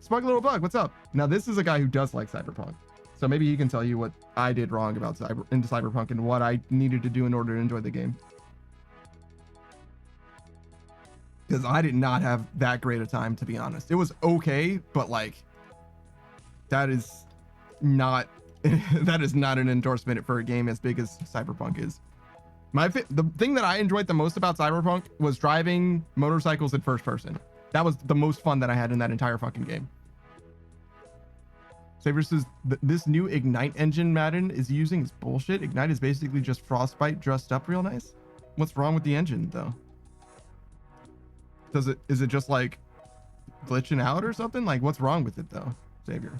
Smug Little Bug, what's up? Now, this is a guy who does like Cyberpunk, so maybe he can tell you what I did wrong about Cyberpunk and what I needed to do in order to enjoy the game. Because I did not have that great a time, to be honest. It was okay, but like, that is not that is not an endorsement for a game as big as Cyberpunk is. The thing that I enjoyed the most about Cyberpunk was driving motorcycles in first person. That was the most fun that I had in that entire fucking game. Saber says, this new Ignite engine Madden is using is bullshit. Ignite is basically just Frostbite dressed up real nice. What's wrong with the engine though? Is it just like glitching out or something? Like, what's wrong with it though, Xavier?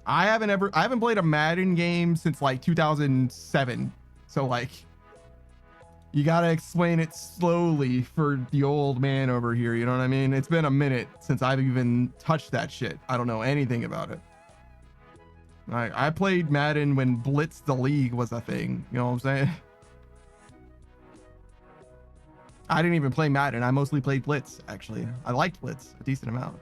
I haven't played a Madden game since like 2007. So like, you gotta explain it slowly for the old man over here. You know what I mean? It's been a minute since I've even touched that shit. I don't know anything about it. I played Madden when Blitz the League was a thing. You know what I'm saying? I didn't even play Madden. I mostly played Blitz, actually. I liked Blitz a decent amount.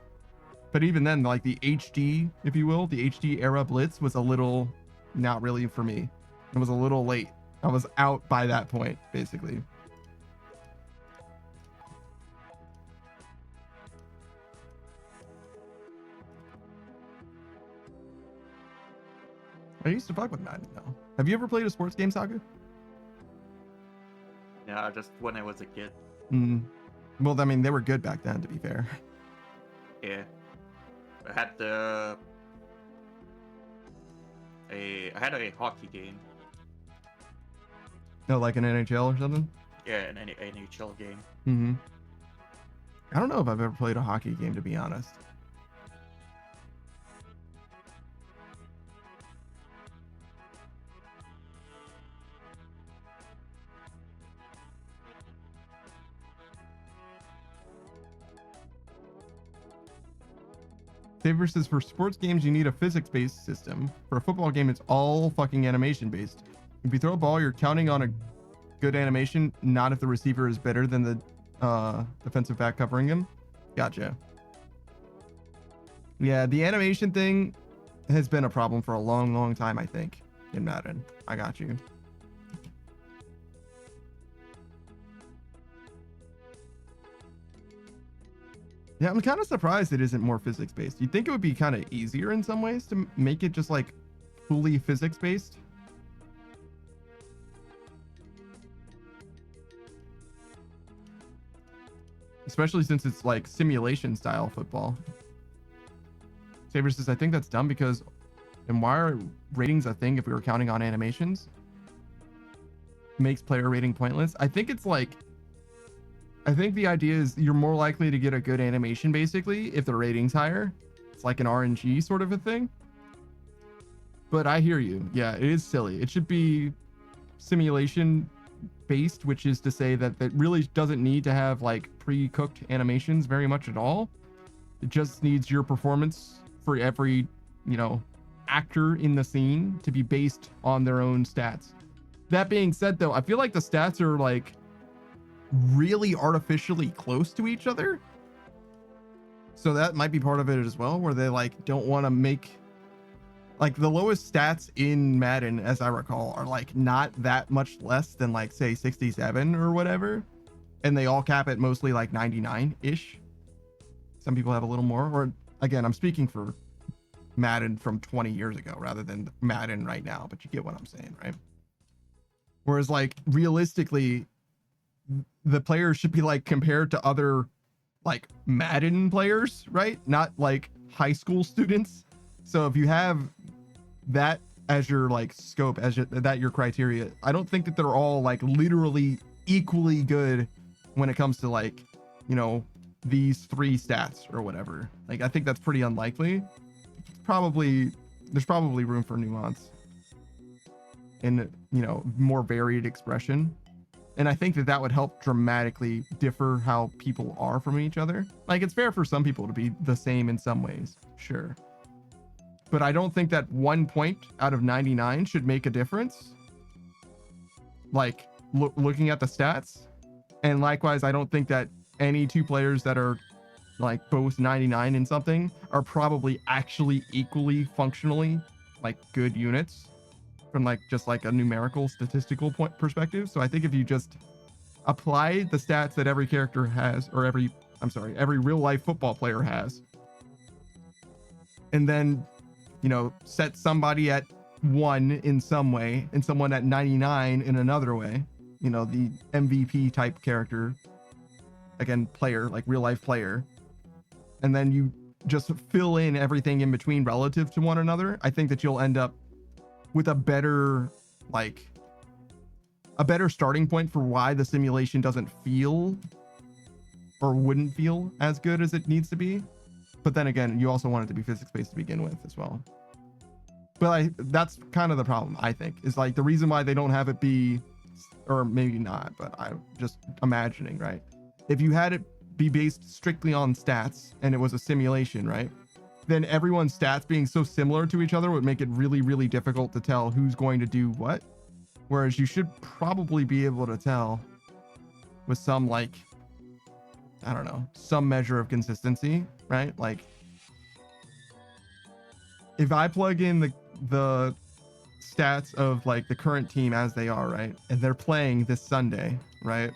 But even then, like the HD, if you will, the HD era Blitz was a little not really for me. It was a little late. I was out by that point, basically. I used to fuck with Madden though. Have you ever played a sports game, Saga? Yeah, just when I was a kid. Well, I mean, they were good back then, to be fair. Yeah. I had a hockey game. No, like an NHL or something? Yeah, an NHL game. Mm-hmm. I don't know if I've ever played a hockey game, to be honest. Saber says for sports games, you need a physics-based system. For a football game, it's all fucking animation-based. If you throw a ball, you're counting on a good animation, not if the receiver is better than the defensive back covering him. Gotcha. Yeah, the animation thing has been a problem for a long, long time, I think, in Madden. I got you. Yeah, I'm kind of surprised it isn't more physics-based. You'd think it would be kind of easier in some ways to make it just like fully physics-based. Especially since it's like simulation style football. Saber says, I think that's dumb because then why are ratings a thing if we were counting on animations? Makes player rating pointless. I think it's like, I think the idea is you're more likely to get a good animation basically if the rating's higher. It's like an RNG sort of a thing. But I hear you. Yeah, it is silly. It should be simulation based, which is to say that that really doesn't need to have like pre-cooked animations very much at all. It just needs your performance for every, you know, actor in the scene to be based on their own stats. That being said though, I feel like the stats are like really artificially close to each other. So that might be part of it as well, where they like don't want to make like the lowest stats in Madden, as I recall, are like not that much less than like say 67 or whatever. And they all cap at mostly like 99-ish. Some people have a little more, or again, I'm speaking for Madden from 20 years ago rather than Madden right now, but you get what I'm saying, right? Whereas like realistically, the players should be like compared to other like Madden players, right? Not like high school students. So if you have that as your like scope, as your criteria, I don't think that they're all like literally equally good when it comes to like, you know, these three stats or whatever. Like I think that's pretty unlikely. There's probably room for nuance and, you know, more varied expression. And I think that that would help dramatically differ how people are from each other. Like it's fair for some people to be the same in some ways, sure. But I don't think that 1 point out of 99 should make a difference. Like looking at the stats. And likewise, I don't think that any two players that are like both 99 in something are probably actually equally functionally like good units from like just like a numerical statistical point perspective. So I think if you just apply the stats that every character has, or every real life football player has, and then, you know, set somebody at 1 in some way and someone at 99 in another way, you know, the MVP type character, again, player, like real life player, and then you just fill in everything in between relative to one another, I think that you'll end up with a better starting point for why the simulation doesn't feel or wouldn't feel as good as it needs to be. But then again, you also want it to be physics-based to begin with as well. But that's kind of the problem, I think, is like the reason why they don't have it be, or maybe not, but I'm just imagining, right? If you had it be based strictly on stats and it was a simulation, right? Then everyone's stats being so similar to each other would make it really, really difficult to tell who's going to do what. Whereas you should probably be able to tell with some like, I don't know, some measure of consistency, right? Like if I plug in the stats of like the current team as they are, right? And they're playing this Sunday, right?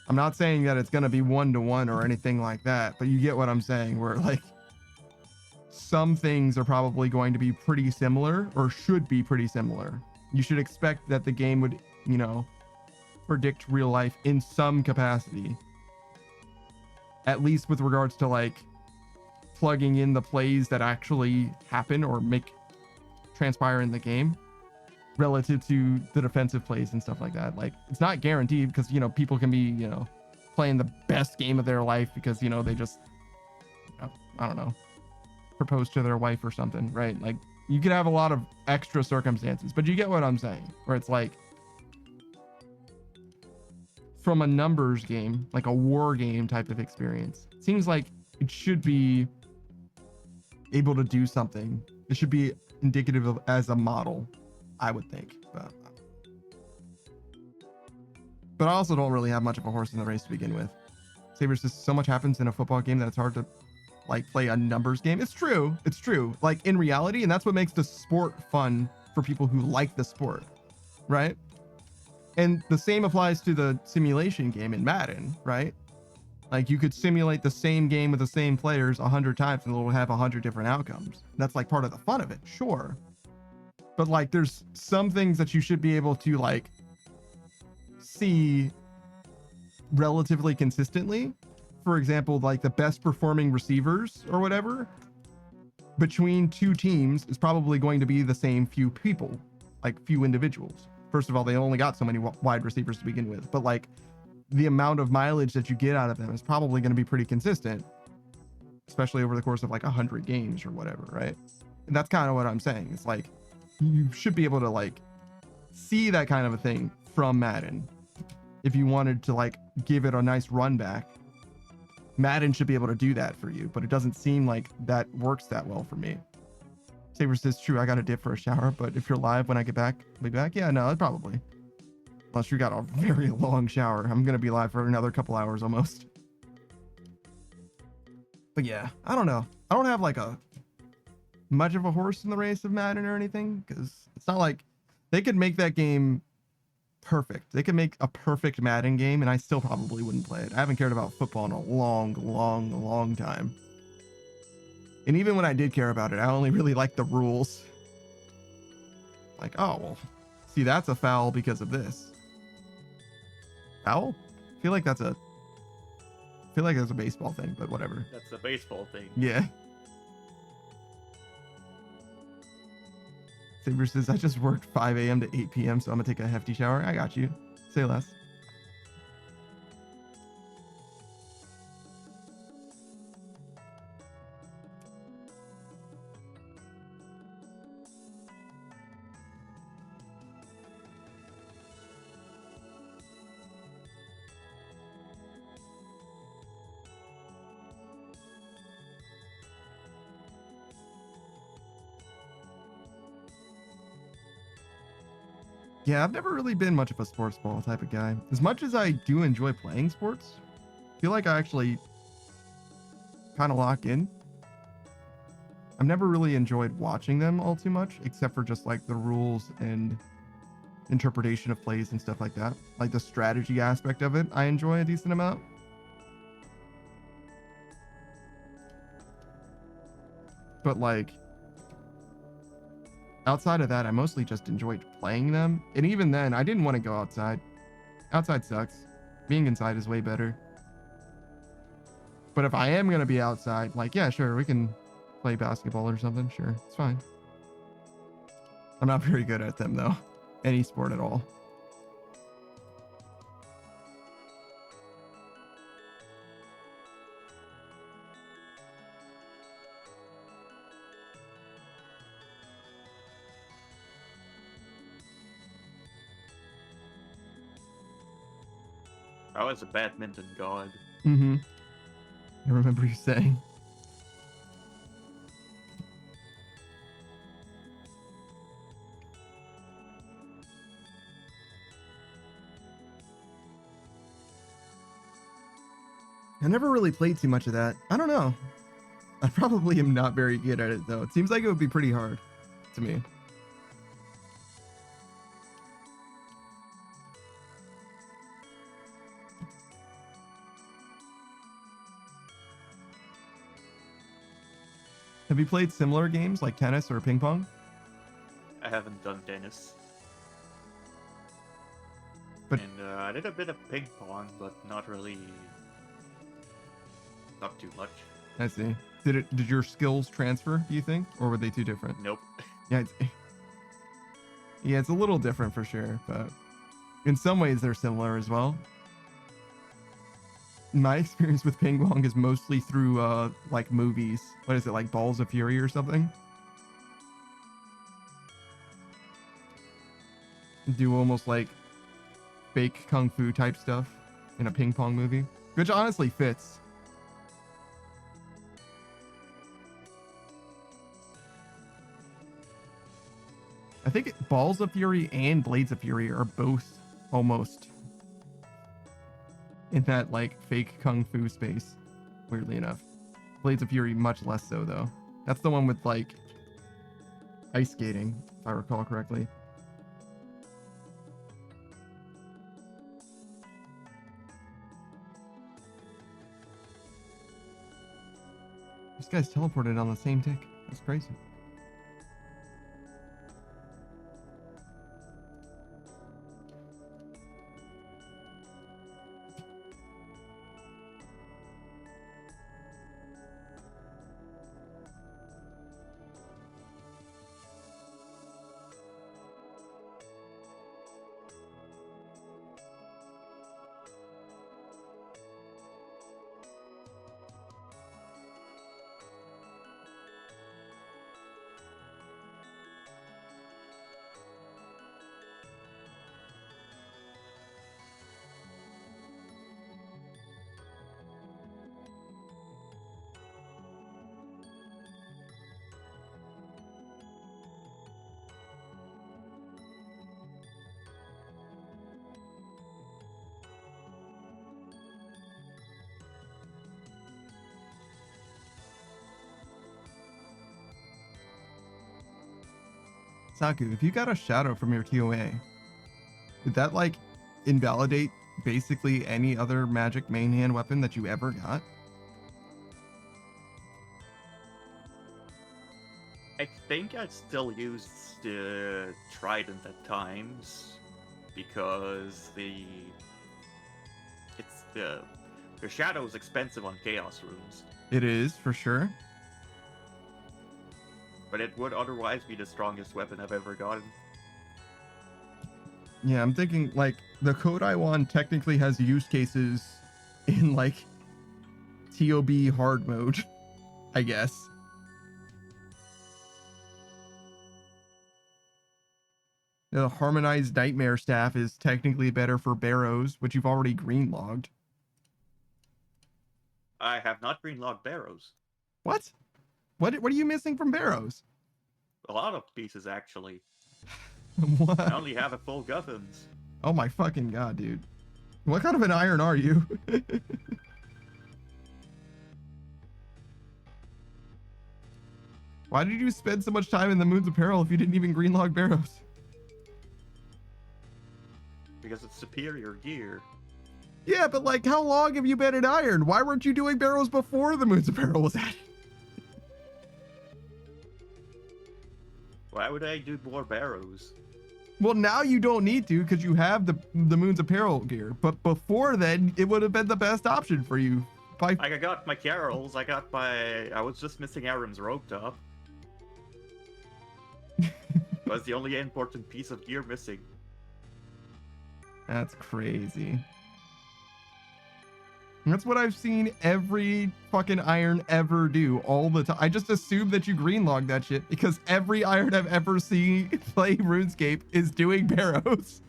I'm not saying that it's going to be 1-to-1 or anything like that, but you get what I'm saying, where like some things are probably going to be pretty similar, or should be pretty similar. You should expect that the game would, you know, predict real life in some capacity, at least with regards to like plugging in the plays that actually happen or make transpire in the game relative to the defensive plays and stuff like that. Like, it's not guaranteed, because, you know, people can be, you know, playing the best game of their life because, you know, they just, I don't know, propose to their wife or something, right? Like, you could have a lot of extra circumstances, but you get what I'm saying, where it's like, from a numbers game, like a war game type of experience, it seems like it should be able to do something. It should be indicative of as a model, I would think. But I also don't really have much of a horse in the race to begin with. Saber says so much happens in a football game that it's hard to like play a numbers game. It's true. It's true. Like, in reality, and that's what makes the sport fun for people who like the sport, right? And the same applies to the simulation game in Madden, right? Like, you could simulate the same game with the same players 100 times and it'll have 100 different outcomes. That's like part of the fun of it, sure. But like, there's some things that you should be able to like see relatively consistently. For example, like the best performing receivers or whatever between two teams is probably going to be the same few people, like few individuals. First of all, they only got so many wide receivers to begin with, but like the amount of mileage that you get out of them is probably going to be pretty consistent, especially over the course of like 100 games or whatever, right? And that's kind of what I'm saying. It's like, you should be able to like see that kind of a thing from Madden. If you wanted to like give it a nice run back, Madden should be able to do that for you, but it doesn't seem like that works that well for me. Saber says, true, I got to dip for a shower, but if you're live when I get back, I'll be back. Yeah, no, probably. Unless you got a very long shower. I'm going to be live for another couple hours almost. But yeah, I don't know. I don't have like a much of a horse in the race of Madden or anything, because it's not like they could make that game perfect. They could make a perfect Madden game and I still probably wouldn't play it. I haven't cared about football in a long time. And even when I did care about it, I only really liked the rules. Like, oh, well, see, that's a foul because of this. Foul? I feel like that's a baseball thing, but whatever. That's a baseball thing. Yeah. Saber says, I just worked 5 a.m. to 8 p.m., so I'm gonna take a hefty shower. I got you. Say less. Yeah, I've never really been much of a sports ball type of guy. As much as I do enjoy playing sports, I feel like I actually kind of lock in. I've never really enjoyed watching them all too much, except for just like the rules and interpretation of plays and stuff like that. Like the strategy aspect of it, I enjoy a decent amount. But like, outside of that, I mostly just enjoyed playing them. And even then, I didn't want to go outside. Outside sucks. Being inside is way better. But if I am going to be outside, like, yeah, sure, we can play basketball or something. Sure, it's fine. I'm not very good at them, though. Any sport at all. I was a badminton god. Mm-hmm. I remember you saying. I never really played too much of that. I don't know. I probably am not very good at it, though. It seems like it would be pretty hard to me. Have you played similar games like tennis or ping pong? I haven't done tennis. But- And I did a bit of ping pong, but not really. Not too much. I see. Did your skills transfer, do you think? Or were they too different? Nope. Yeah, it's a little different for sure, but in some ways they're similar as well. My experience with ping pong is mostly through like movies. What is it, like Balls of Fury or something? Do almost like fake kung fu type stuff in a ping pong movie, which honestly fits. I think Balls of Fury and Blades of Fury are both almost in that like fake kung fu space, weirdly enough. Blades of Fury much less so though. That's the one with like ice skating, if I recall correctly. This guy's teleported on the same tick. That's crazy. Saku, if you got a shadow from your TOA, did that like invalidate basically any other magic main hand weapon that you ever got? I think I'd still use the trident at times because the shadow is expensive on chaos runes, It is, for sure. but it would otherwise be the strongest weapon I've ever gotten. Yeah, I'm thinking like the Kodai wand technically has use cases in like TOB hard mode, I guess. The harmonized nightmare staff is technically better for barrows, which you've already green logged. I have not green-logged barrows. What? What are you missing from barrows? A lot of pieces, actually. What? I only have a full gubbins. Oh my fucking god, dude. What kind of an iron are you? Why did you spend so much time in the Moon's Apparel if you didn't even green log barrows? Because it's superior gear. Yeah, but like, how long have you been in iron? Why weren't you doing barrows before the Moon's Apparel was added? Why would I do more barrows? Well, now you don't need to because you have the Moon's Apparel gear. But before then, it would have been the best option for you. Like, I got my carols, I was just missing Aram's rope top. Was the only important piece of gear missing. That's crazy. That's what I've seen every fucking iron ever do all the time. I just assume that you green log that shit because every iron I've ever seen play RuneScape is doing barrows.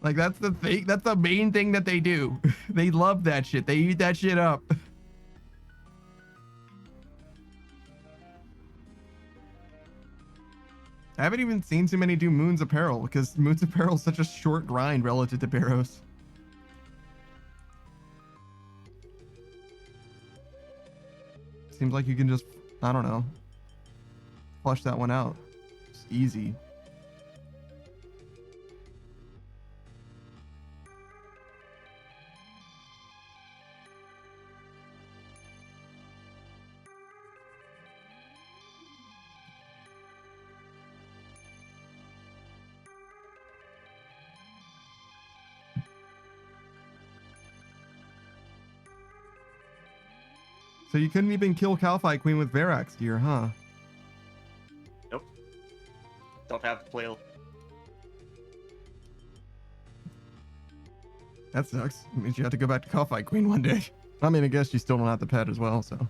Like that's the thing. That's the main thing that they do. They love that shit. They eat that shit up. I haven't even seen too many do Moon's Apparel because Moon's Apparel is such a short grind relative to barrows. Seems like you can just, I don't know, flush that one out. It's easy. So you couldn't even kill Kalphite Queen with Verax gear, huh? Nope. Don't have the flail. That sucks. It means you have to go back to Kalphite Queen one day. I mean, I guess you still don't have the pet as well, so.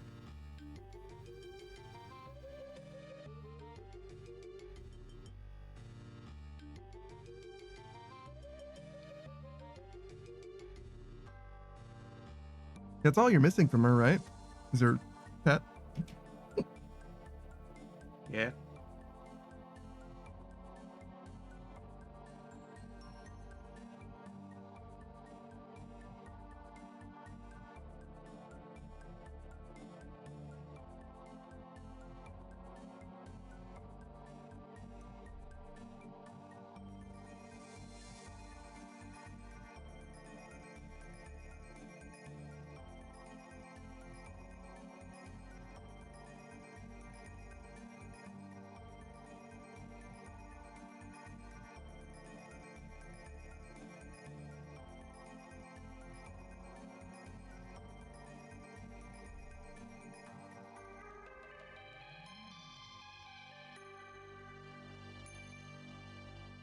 That's all you're missing from her, right? Is her pet? Yeah.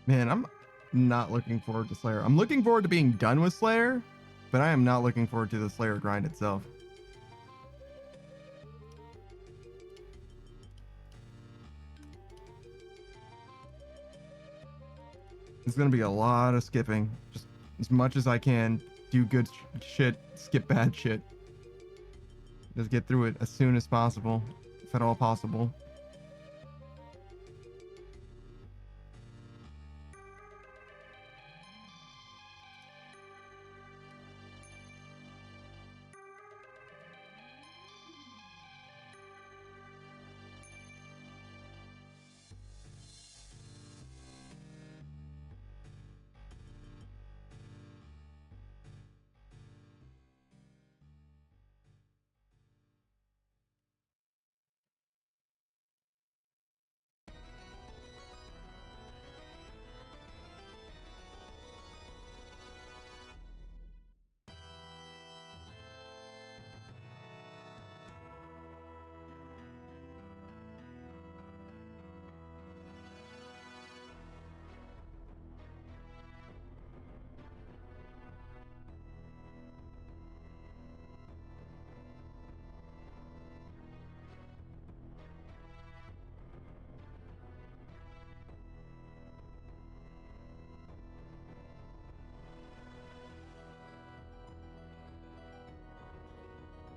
Man, I'm not looking forward to Slayer. I'm looking forward to being done with Slayer, but I am not looking forward to the Slayer grind itself. It's going to be a lot of skipping. Just as much as I can. Do good shit, skip bad shit. Just get through it as soon as possible, if at all possible.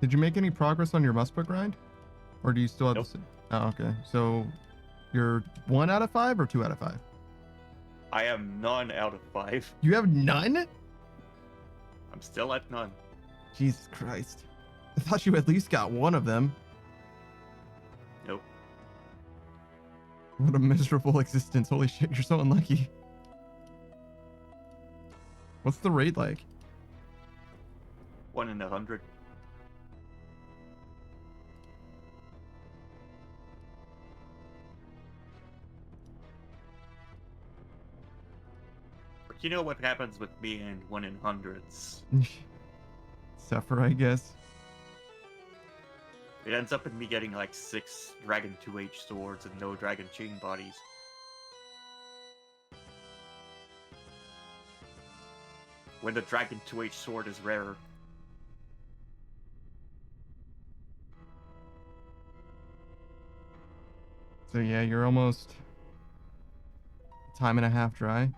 Did you make any progress on your Mustbook grind? Or do you still have Nope. to... Oh, okay. So you're 1 out of 5 or 2 out of 5? I am none out of 5. You have none? I'm still at none. Jesus Christ. I thought you at least got one of them. Nope. What a miserable existence. Holy shit, you're so unlucky. What's the rate like? 1 in 100. But you know what happens with me and 1 in hundreds? Suffer, I guess. It ends up in me getting like 6 Dragon 2H swords and no Dragon chain bodies. When the Dragon 2H sword is rarer. So yeah, you're almost time and a half dry.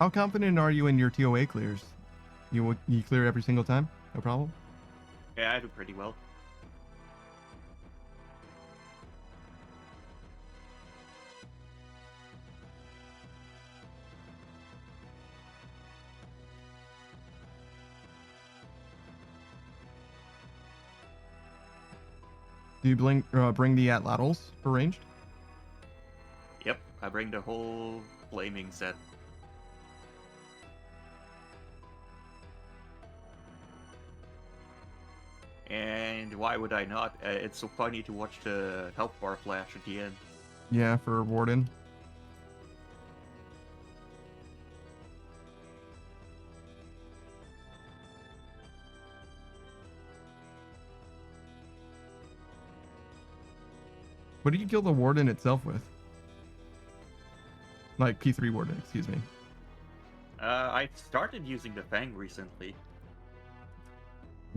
How confident are you in your TOA clears? You clear every single time? No problem? Yeah, I do pretty well. Do you bring the atlatls for ranged? Yep, I bring the whole flaming set. And why would I not? It's so funny to watch the health bar flash at the end. Yeah, for Warden. What did you kill the Warden itself with? Like P3 Warden, excuse me. I started using the Fang recently,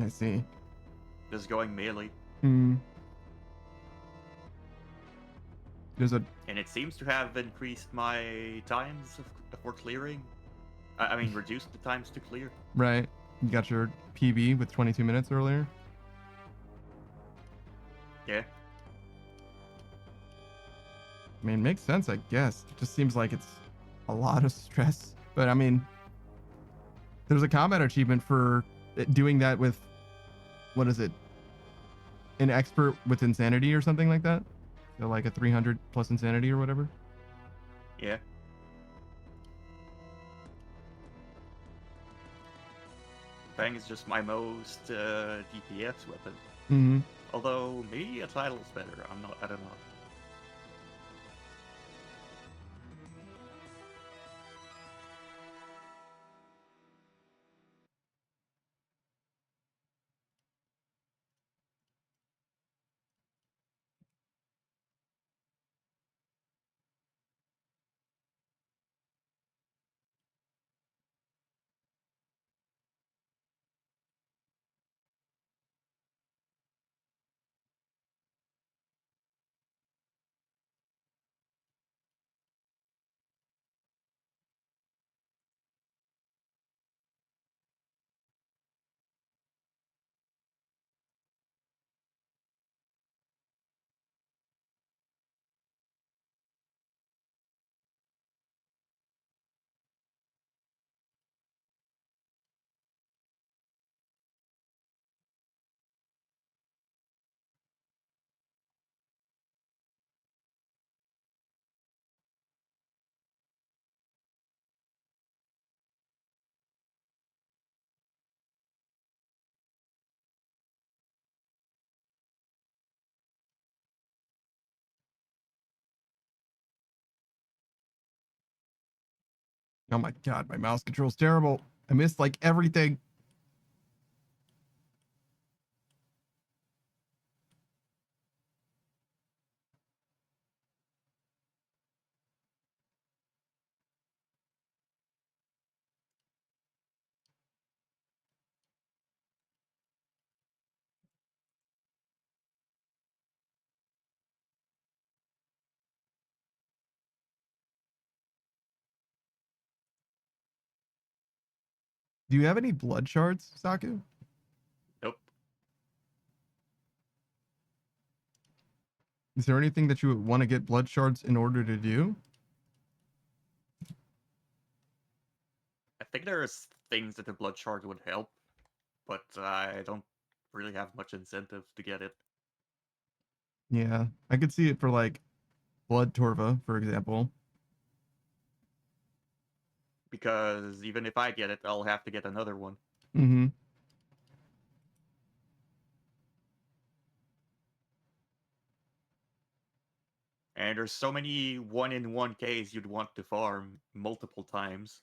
I see. just going melee, There's a and it seems to have increased my times for clearing. I mean, reduced the times to clear. right. You got your PB with 22 minutes earlier. Yeah. I mean, makes sense, I guess. It just seems like it's a lot of stress. But I mean, there's a combat achievement for doing that with, what is it? An expert with insanity or something like that? So like a 300 plus insanity or whatever. Yeah. Fang is just my most DPS weapon. Mm-hmm. Although maybe a title is better. I don't know. Oh my god, my mouse control's terrible. I missed like everything. Do you have any blood shards, Saku? Nope. Is there anything that you would want to get blood shards in order to do? I think there's things that the blood shard would help, but I don't really have much incentive to get it. Yeah, I could see it for like blood torva, for example. Because even if I get it, I'll have to get another one. Mm-hmm. And there's so many 1-in-1Ks you'd want to farm multiple times.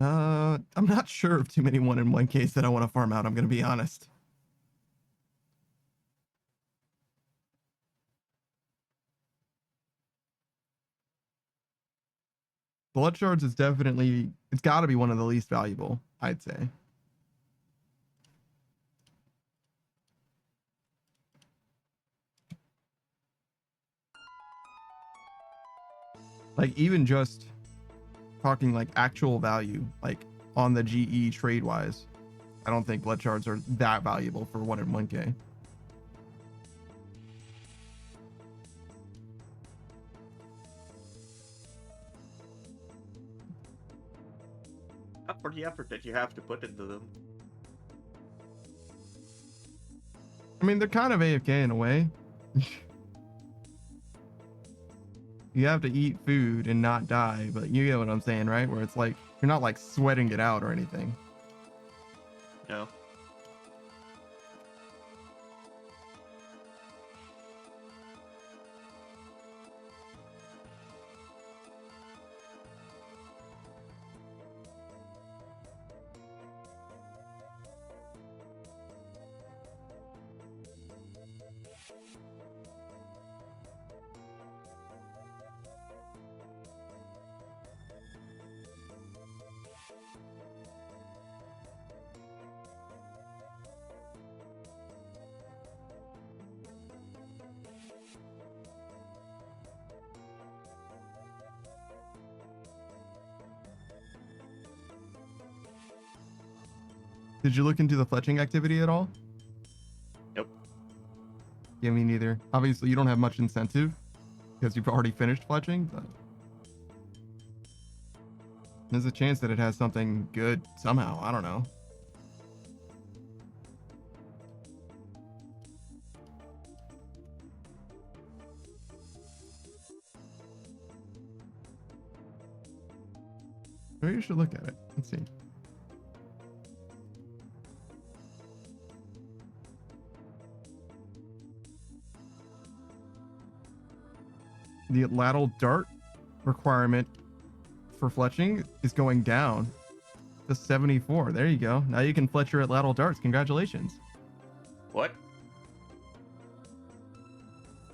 I'm not sure of too many 1-in-1 case that I want to farm out, I'm gonna be honest. Blood shards is definitely, it's got to be one of the least valuable, I'd say. Like even just talking like actual value, like on the GE trade wise, I don't think blood shards are that valuable for 1 in 1K. Not for the effort that you have to put into them. I mean, they're kind of AFK in a way. You have to eat food and not die, but you get what I'm saying, right? Where it's like, you're not like sweating it out or anything. No. Did you look into the fletching activity at all? Nope. Yeah, me neither. Obviously, you don't have much incentive because you've already finished fletching, but there's a chance that it has something good somehow. I don't know. Maybe you should look at it. Let's see. The lateral dart requirement for fletching is going down to 74. There you go. Now you can fletch your lateral darts. Congratulations. What?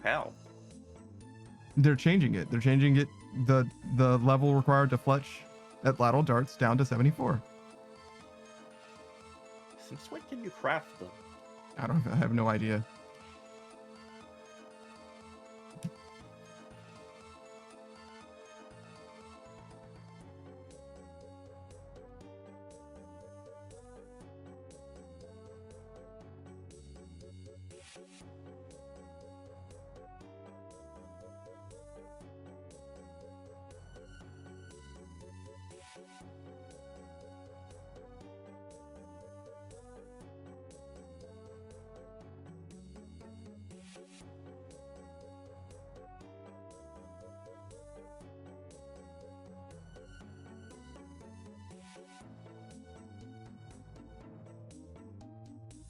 How? They're changing it. They're changing it. The level required to fletch at lateral darts down to 74. Since when can you craft them? I have no idea.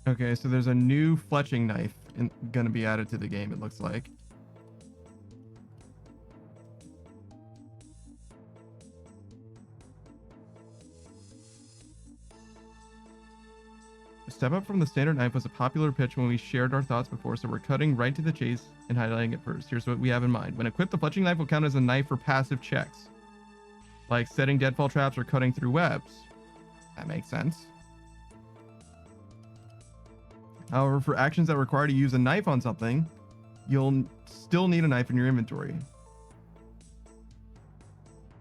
Okay, so there's a new fletching knife gonna be added to the game, it looks like. Step up from the standard knife was a popular pitch when we shared our thoughts before, so we're cutting right to the chase and highlighting it first. Here's what we have in mind. When equipped, the fletching knife will count as a knife for passive checks, like setting deadfall traps or cutting through webs. That makes sense. However, for actions that require to use a knife on something, you'll still need a knife in your inventory.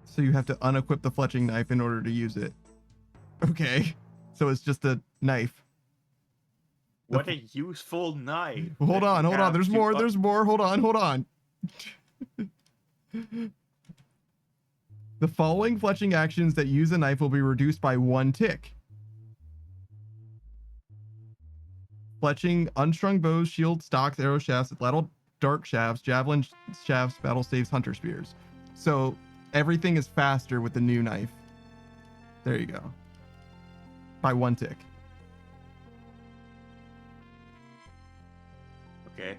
So you have to unequip the fletching knife in order to use it. Okay, so it's just a knife. What a useful knife. Hold on. There's more. Hold on. The following fletching actions that use a knife will be reduced by 1 tick. Fletching unstrung bows, shields, stocks, arrow shafts, lateral dart shafts, javelin shafts, battle staves, hunter spears. So everything is faster with the new knife. There you go. By 1 tick. Okay.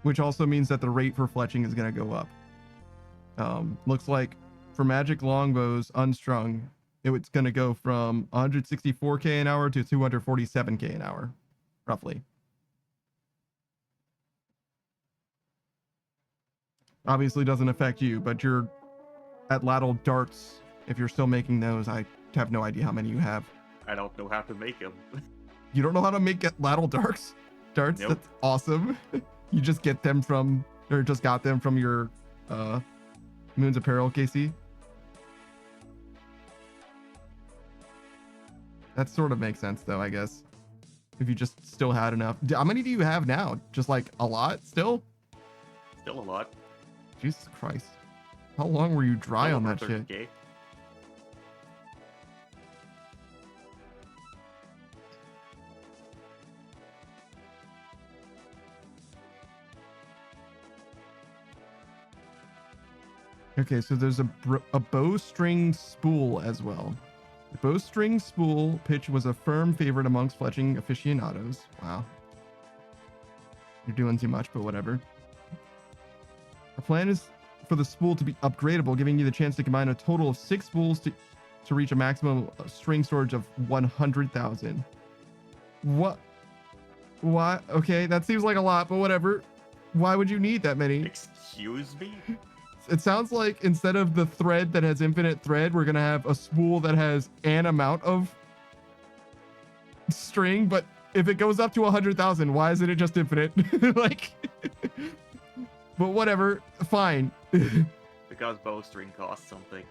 Which also means that the rate for fletching is going to go up. Looks like for magic longbows unstrung, it's going to go from 164k an hour to 247k an hour. Roughly. Obviously doesn't affect you, but you're at lateral darts. If you're still making those, I have no idea how many you have. I don't know how to make them. You don't know how to make lateral darts? Nope. That's awesome. You just get them from, or just got them from your Moon's Apparel, Casey. That sort of makes sense, though, I guess. If you just still had enough. How many do you have now? Just like a lot still? Still a lot. Jesus Christ. How long were you dry Still on over that shit? 30K. Okay, so there's a bowstring spool as well. The bowstring spool pitch was a firm favorite amongst fletching aficionados. Wow. You're doing too much, but whatever. Our plan is for the spool to be upgradable, giving you the chance to combine a total of 6 spools to reach a maximum string storage of 100,000. What? Why? Okay, that seems like a lot, but whatever. Why would you need that many? Excuse me? It sounds like instead of the thread that has infinite thread, we're gonna have a spool that has an amount of string, but if it goes up to 100,000, why isn't it just infinite? Like, but whatever, fine. Because bowstring costs something.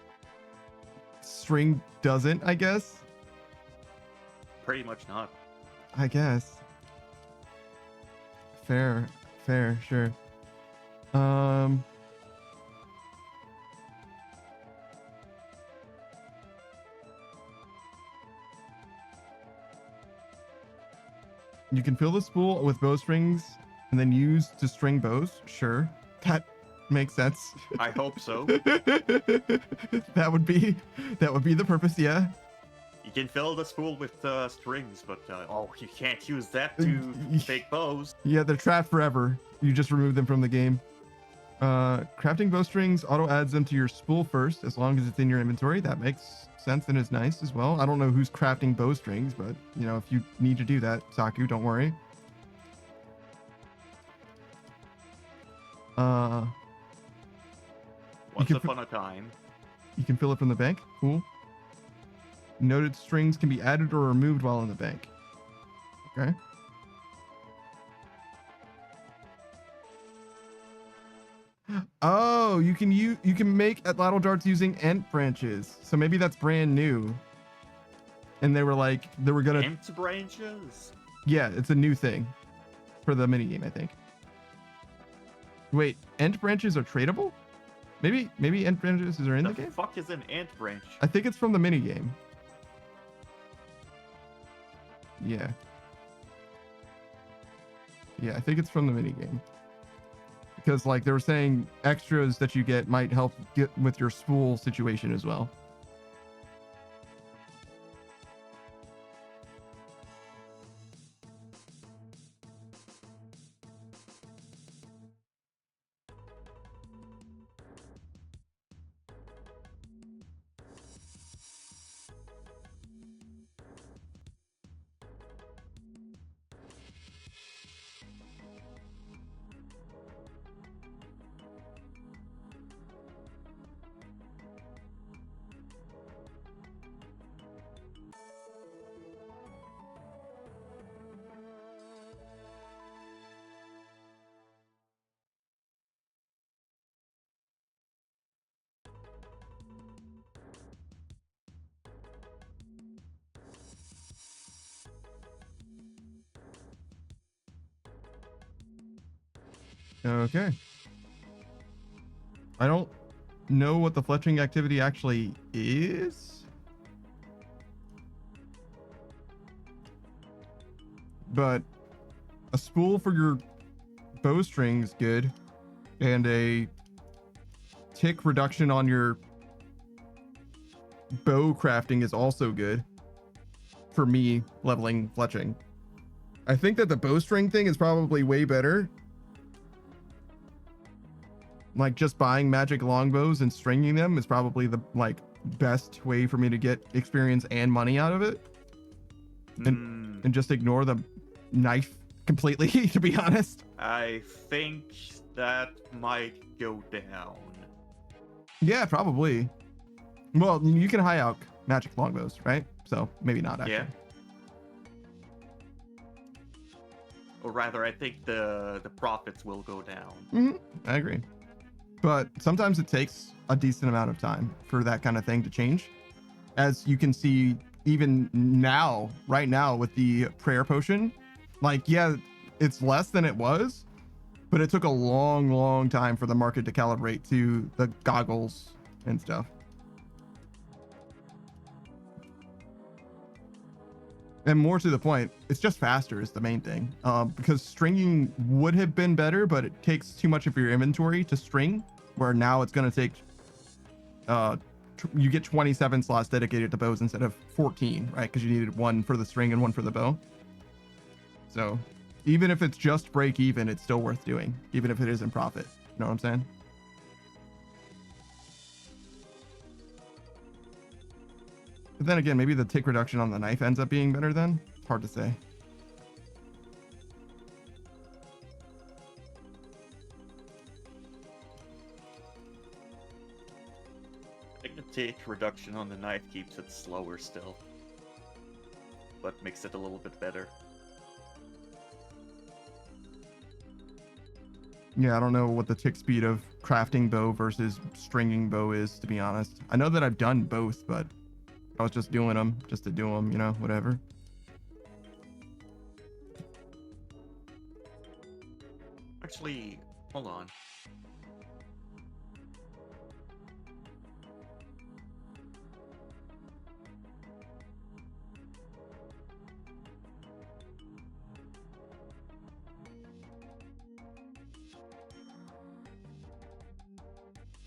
String doesn't, I guess. Pretty much not. I guess. Fair, sure. You can fill the spool with bowstrings and then use to string bows. Sure, that makes sense. I hope so. that would be the purpose. Yeah. You can fill the spool with strings, but oh, you can't use that to make bows. Yeah, they're trapped forever. You just remove them from the game. Crafting bowstrings auto adds them to your spool first, as long as it's in your inventory. That makes sense and is nice as well. I don't know who's crafting bowstrings, but you know, if you need to do that, Saku, don't worry. Once upon a time. You can fill it from the bank. Cool. Noted strings can be added or removed while in the bank. Okay. Oh, you can make atlatl darts using ent branches. So maybe that's brand new. And they were gonna Ent branches? Yeah, it's a new thing for the minigame, I think. Wait, ent branches are tradable? Maybe ent branches are in the game? The fuck is an ent branch? I think it's from the minigame. Yeah. Yeah, I think it's from the minigame. Because like they were saying extras that you get might help get with your spool situation as well. Okay. I don't know what the fletching activity actually is. But a spool for your bowstring is good. And a tick reduction on your bow crafting is also good. For me, leveling fletching. I think that the bowstring thing is probably way better. Like just buying magic longbows and stringing them is probably the best way for me to get experience and money out of it. And just ignore the knife completely, to be honest. I think that might go down. Yeah, probably. Well, you can high out magic longbows, right? So maybe not actually. Yeah. Or rather, I think the profits will go down. I agree. but sometimes it takes a decent amount of time for that kind of thing to change. As you can see, even now, right now with the prayer potion, like, yeah, it's less than it was, but it took a long time for the market to calibrate to the goggles and stuff. And more to the point, it's just faster is the main thing. Because stringing would have been better, but it takes too much of your inventory to string, where now it's going to take, you get 27 slots dedicated to bows instead of 14, right? Because you needed one for the string and one for the bow. So even if it's just break even, it's still worth doing, even if it isn't profit. You know what I'm saying? But then again, maybe the tick reduction on the knife ends up being better then. It's hard to say. I think the tick reduction on the knife keeps it slower still, but makes it a little bit better. Yeah, I don't know what the tick speed of crafting bow versus stringing bow is, to be honest. I know that I've done both, but I was just doing them just to do them, you know, whatever. Actually, hold on.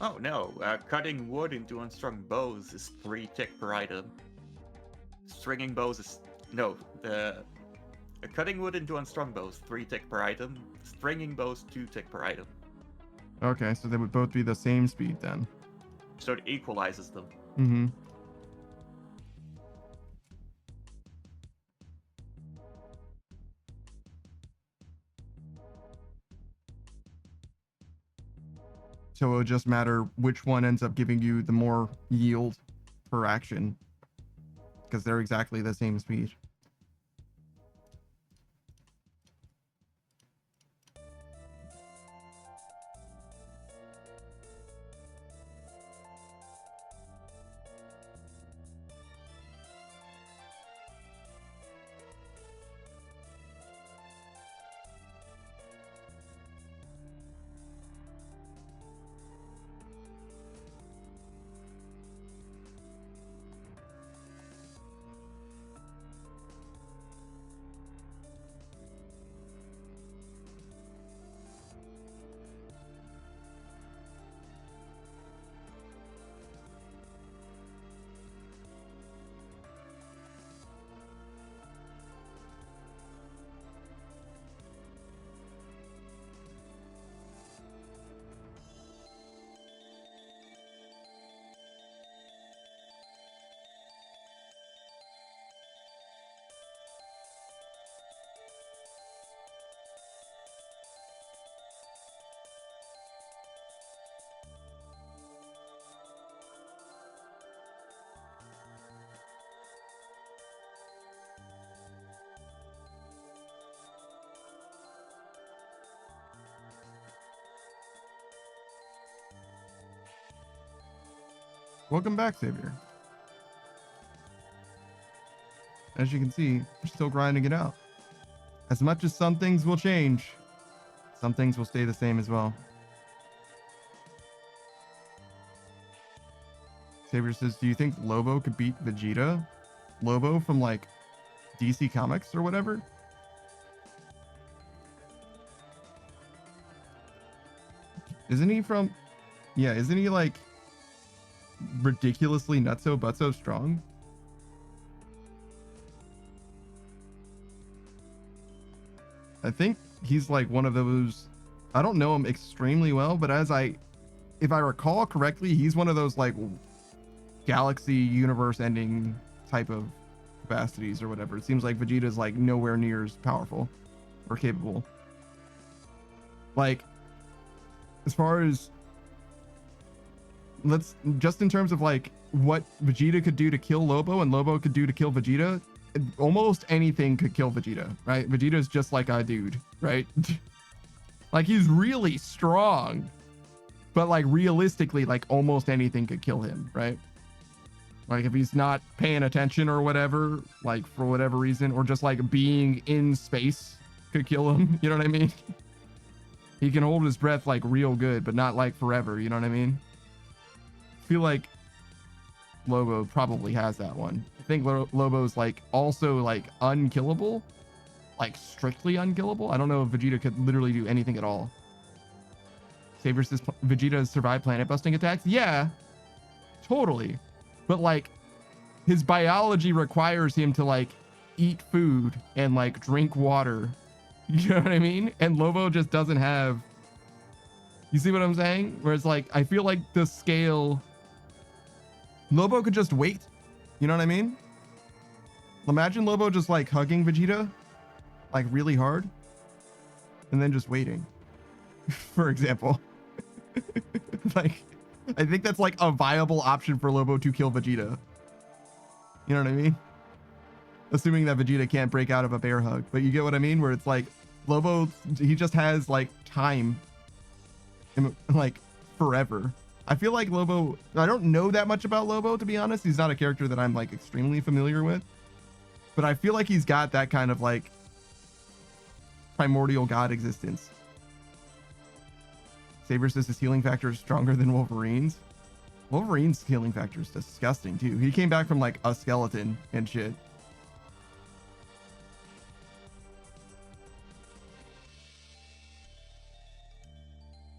Oh no, cutting wood into unstrung bows is 3 tick per item. Stringing bows is... no, cutting wood into unstrung bows, 3 tick per item. Stringing bows, 2 tick per item. Okay, so they would both be the same speed then. So it equalizes them. Mm-hmm. So it would just matter which one ends up giving you the more yield per action, because they're exactly the same speed. Welcome back, Xavier. As you can see, we're still grinding it out. As much as some things will change, some things will stay the same as well. Xavier says, do you think Lobo could beat Vegeta? Lobo from like DC Comics or whatever? Isn't he from... yeah, isn't he like ridiculously nutso butso strong? I think he's like one of those... I don't know him extremely well, but if I recall correctly, he's one of those like galaxy universe ending type of capacities or whatever. It seems like Vegeta's like nowhere near as powerful or capable. Like, as far as... let's just in terms of like what Vegeta could do to kill Lobo and Lobo could do to kill Vegeta, almost anything could kill Vegeta, right? Vegeta's just like a dude, right? Like, he's really strong, But like realistically, like almost anything could kill him, right? Like if he's not paying attention or whatever, like for whatever reason, or just like being in space could kill him. You know what I mean? He can hold his breath like real good, but not like forever. You know what I mean? I feel like Lobo probably has that one. I think Lobo's like also like unkillable, like strictly unkillable. I don't know if Vegeta could literally do anything at all. Saber says Vegeta has survived planet busting attacks. Yeah, totally. But like his biology requires him to like eat food and like drink water. You know what I mean? And Lobo just doesn't have. You see what I'm saying? Where it's like, I feel like the scale. Lobo could just wait. You know what I mean? Imagine Lobo just like hugging Vegeta like really hard and then just waiting, for example. Like, I think that's like a viable option for Lobo to kill Vegeta. You know what I mean? Assuming that Vegeta can't break out of a bear hug, but you get what I mean? Where it's like Lobo, he just has like time, like forever. I feel like Lobo, I don't know that much about Lobo, to be honest. He's not a character that I'm like extremely familiar with, but I feel like he's got that kind of like primordial god existence. Saber says his healing factor is stronger than Wolverine's. Wolverine's healing factor is disgusting too. He came back from like a skeleton and shit.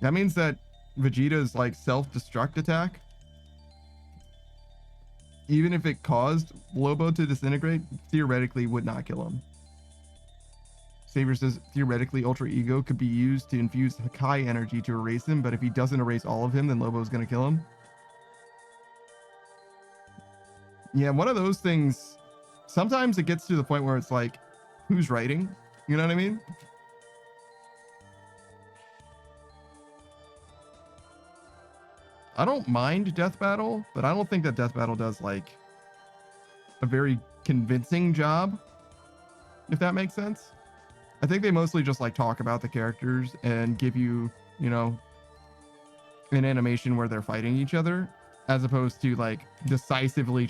That means that Vegeta's like self-destruct attack, even if it caused Lobo to disintegrate, theoretically would not kill him. Saber says theoretically Ultra Ego could be used to infuse Hakai energy to erase him, but if he doesn't erase all of him, then Lobo's gonna kill him. Yeah, one of those things, sometimes it gets to the point where it's like, who's writing? You know what I mean? I don't mind Death Battle, but I don't think that Death Battle does like a very convincing job, if that makes sense. I think they mostly just like talk about the characters and give you, you know, an animation where they're fighting each other, as opposed to like decisively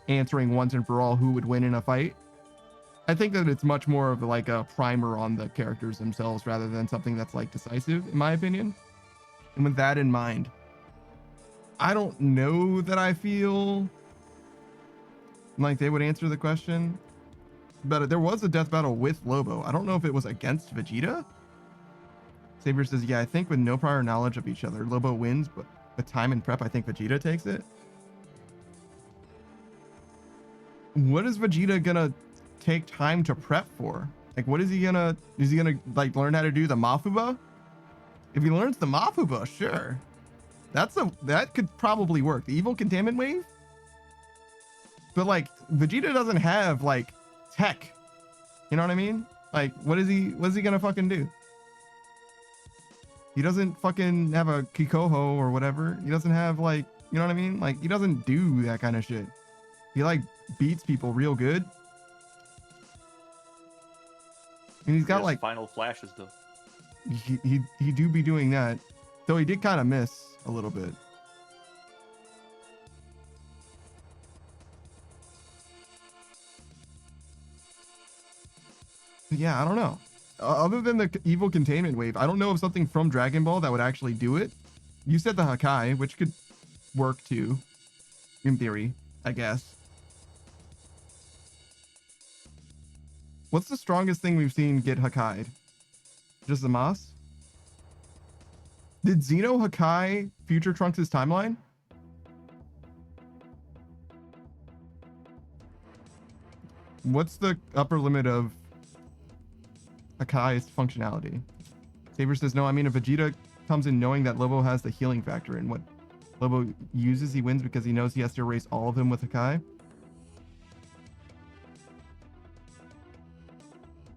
answering once and for all who would win in a fight. I think that it's much more of like a primer on the characters themselves rather than something that's like decisive, in my opinion. And with that in mind, I don't know that I feel like they would answer the question, but there was a death battle with Lobo. I don't know if it was against Vegeta. Saber says, yeah, I think with no prior knowledge of each other, Lobo wins, but with time and prep, I think Vegeta takes it. What is Vegeta gonna take time to prep for? Like, what is he gonna like learn how to do the Mafuba? If he learns the Mafuba, sure. That could probably work. The evil containment wave? But like Vegeta doesn't have like tech. You know what I mean? Like what is he gonna fucking do? He doesn't fucking have a Kikoho or whatever. He doesn't have like, you know what I mean? Like he doesn't do that kind of shit. He like beats people real good. And he's got like final flashes though. He do be doing that. Though he did kind of miss a little bit. But yeah, I don't know. Other than the evil containment wave, I don't know of something from Dragon Ball that would actually do it. You said the Hakai, which could work too, in theory, I guess. What's the strongest thing we've seen get Hakai'd? Just the Mas? Did Xeno Hakai Future Trunks' timeline? What's the upper limit of Hakai's functionality? Saber says, no, I mean, if Vegeta comes in knowing that Lobo has the healing factor and what Lobo uses, he wins because he knows he has to erase all of them with Hakai.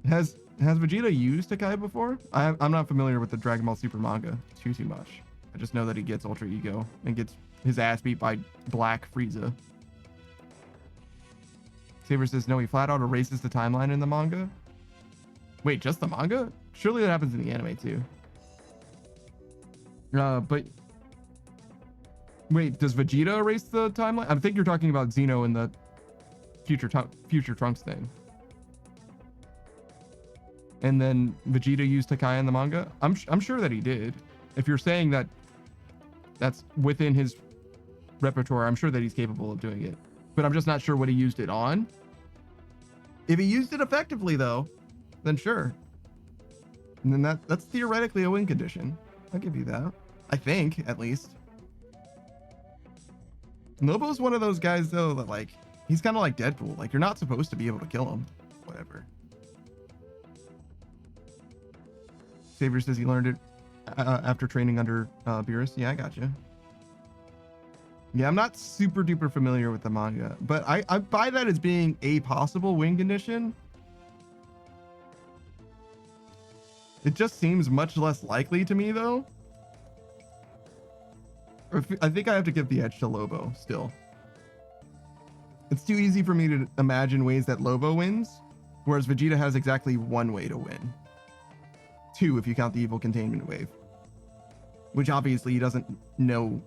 Has Vegeta used Hakai before? I'm not familiar with the Dragon Ball Super manga too much. I just know that he gets Ultra Ego and gets his ass beat by Black Frieza. Saber says, no, he flat out erases the timeline in the manga. Wait, just the manga? Surely that happens in the anime too. But wait, does Vegeta erase the timeline? I think you're talking about Xeno in the future Trunks thing. And then Vegeta used Takai in the manga. I'm sure that he did. If you're saying that that's within his repertoire, I'm sure that he's capable of doing it. But I'm just not sure what he used it on. If he used it effectively, though, then sure. And then that's theoretically a win condition. I'll give you that. I think, at least. Lobo's one of those guys, though, that, like, he's kind of like Deadpool. Like, you're not supposed to be able to kill him. Whatever. Savior says he learned it after training under Beerus. Yeah, I gotcha. Yeah, I'm not super duper familiar with the manga, but I buy that as being a possible win condition. It just seems much less likely to me, though. I think I have to give the edge to Lobo still. It's too easy for me to imagine ways that Lobo wins, whereas Vegeta has exactly one way to win. Two, if you count the evil containment wave, which obviously he doesn't know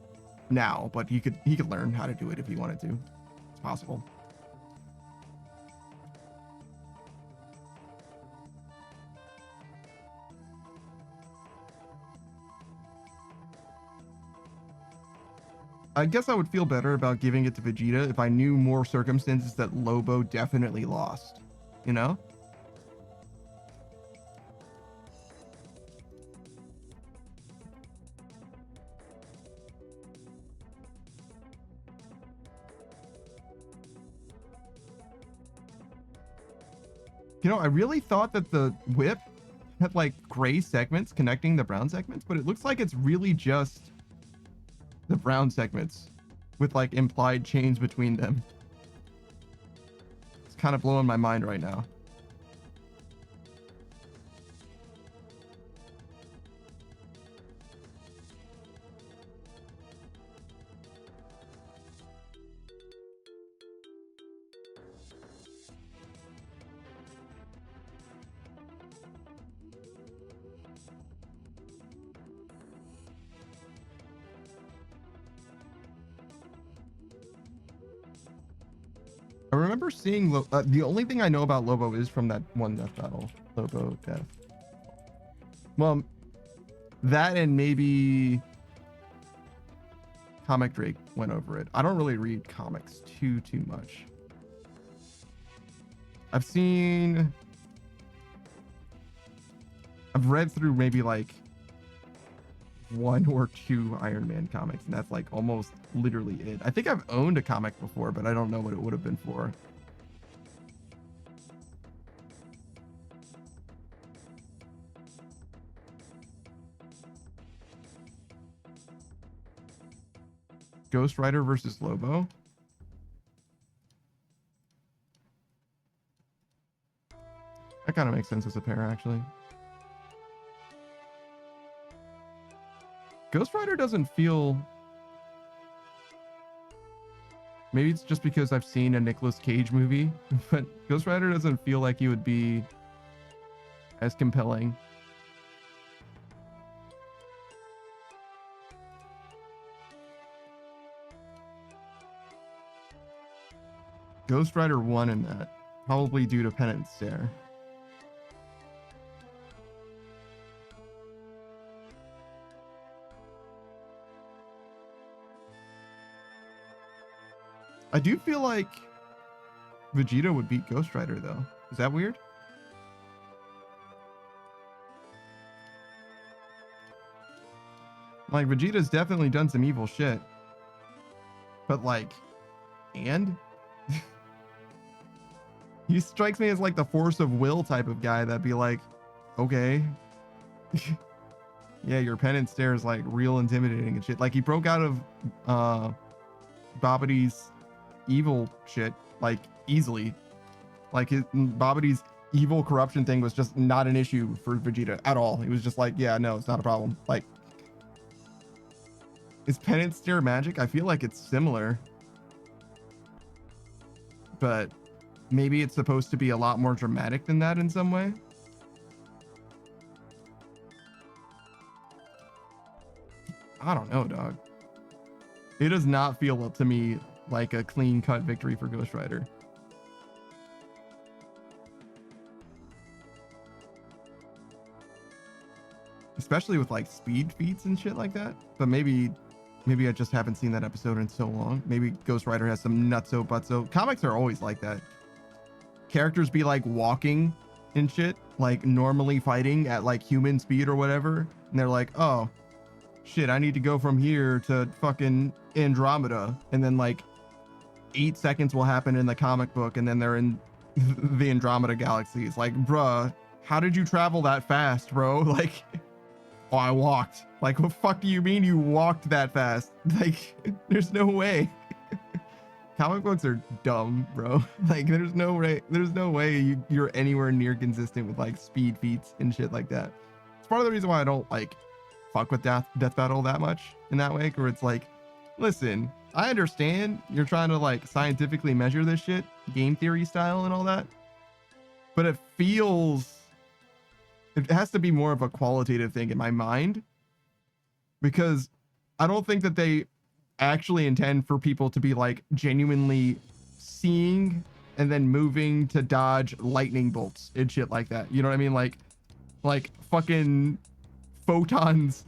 now, but he could learn how to do it if he wanted to. It's possible. I guess I would feel better about giving it to Vegeta if I knew more circumstances that Lobo definitely lost, you know? You know, I really thought that the whip had like gray segments connecting the brown segments, but it looks like it's really just the brown segments with like implied chains between them. It's kind of blowing my mind right now. I remember seeing the only thing I know about Lobo is from that one death battle. Lobo death. Well, that and maybe Comic Drake went over it. I don't really read comics too much. I've read through maybe like 1 or 2 Iron Man comics, and that's like almost literally it. I think I've owned a comic before, but I don't know what it would have been for. Ghost Rider versus Lobo. That kind of makes sense as a pair, actually. Ghost Rider doesn't feel... Maybe it's just because I've seen a Nicolas Cage movie, but Ghost Rider doesn't feel like he would be as compelling. Ghost Rider won in that, probably due to Penance Stare. I do feel like Vegeta would beat Ghost Rider, though. Is that weird? Like, Vegeta's definitely done some evil shit. But, like, and? He strikes me as, like, the force of will type of guy that'd be like, okay. Yeah, your Penance Stare is, like, real intimidating and shit. Like, he broke out of, Babidi's evil shit, like, easily. Like, Babidi's evil corruption thing was just not an issue for Vegeta at all. He was just like, yeah, no, it's not a problem. Like, is Penance Stare magic? I feel like it's similar, but maybe it's supposed to be a lot more dramatic than that in some way. I don't know, dog. It does not feel to me like a clean-cut victory for Ghost Rider. Especially with like speed feats and shit like that. But maybe I just haven't seen that episode in so long. Maybe Ghost Rider has some nutso butso. Comics are always like that. Characters be like walking and shit, like normally fighting at like human speed or whatever. And they're like, oh shit, I need to go from here to fucking Andromeda. And then like 8 seconds will happen in the comic book. And then they're in the Andromeda galaxy. It's like, bruh, how did you travel that fast, bro? Like, oh, I walked. Like, what the fuck do you mean you walked that fast? Like, there's no way. Comic books are dumb, bro. Like, there's no way you're anywhere near consistent with like speed feats and shit like that. It's part of the reason why I don't like fuck with Death Battle that much in that way, where it's like, listen, I understand you're trying to like scientifically measure this shit, game theory style and all that, but it has to be more of a qualitative thing in my mind, because I don't think that they actually intend for people to be like genuinely seeing and then moving to dodge lightning bolts and shit like that. You know what I mean? Like fucking photons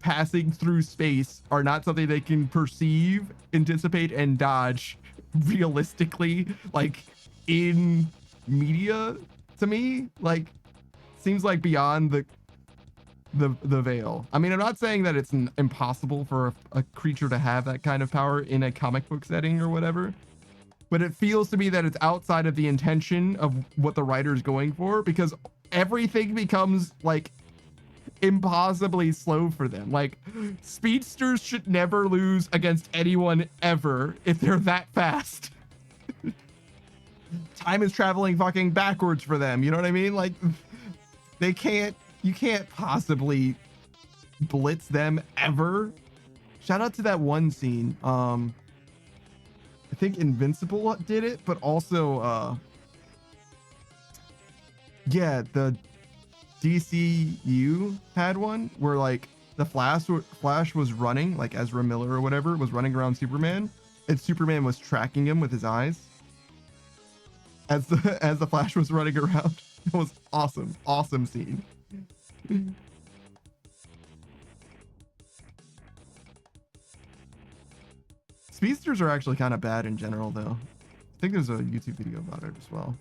passing through space are not something they can perceive, anticipate, and dodge realistically, like in media. To me, like, seems like beyond the veil. I mean, I'm not saying that it's impossible for a creature to have that kind of power in a comic book setting or whatever, but it feels to me that it's outside of the intention of what the writer's going for, because everything becomes like impossibly slow for them. Like, speedsters should never lose against anyone ever if they're that fast. Time is traveling fucking backwards for them. You know what I mean? Like, you can't possibly blitz them ever. Shout out to that one scene. I think Invincible did it, but also yeah, the DCU had one where like the Flash was running, like Ezra Miller or whatever was running around Superman, and Superman was tracking him with his eyes as the Flash was running around. It was awesome scene. Speedsters are actually kind of bad in general, though. I think there's a YouTube video about it as well,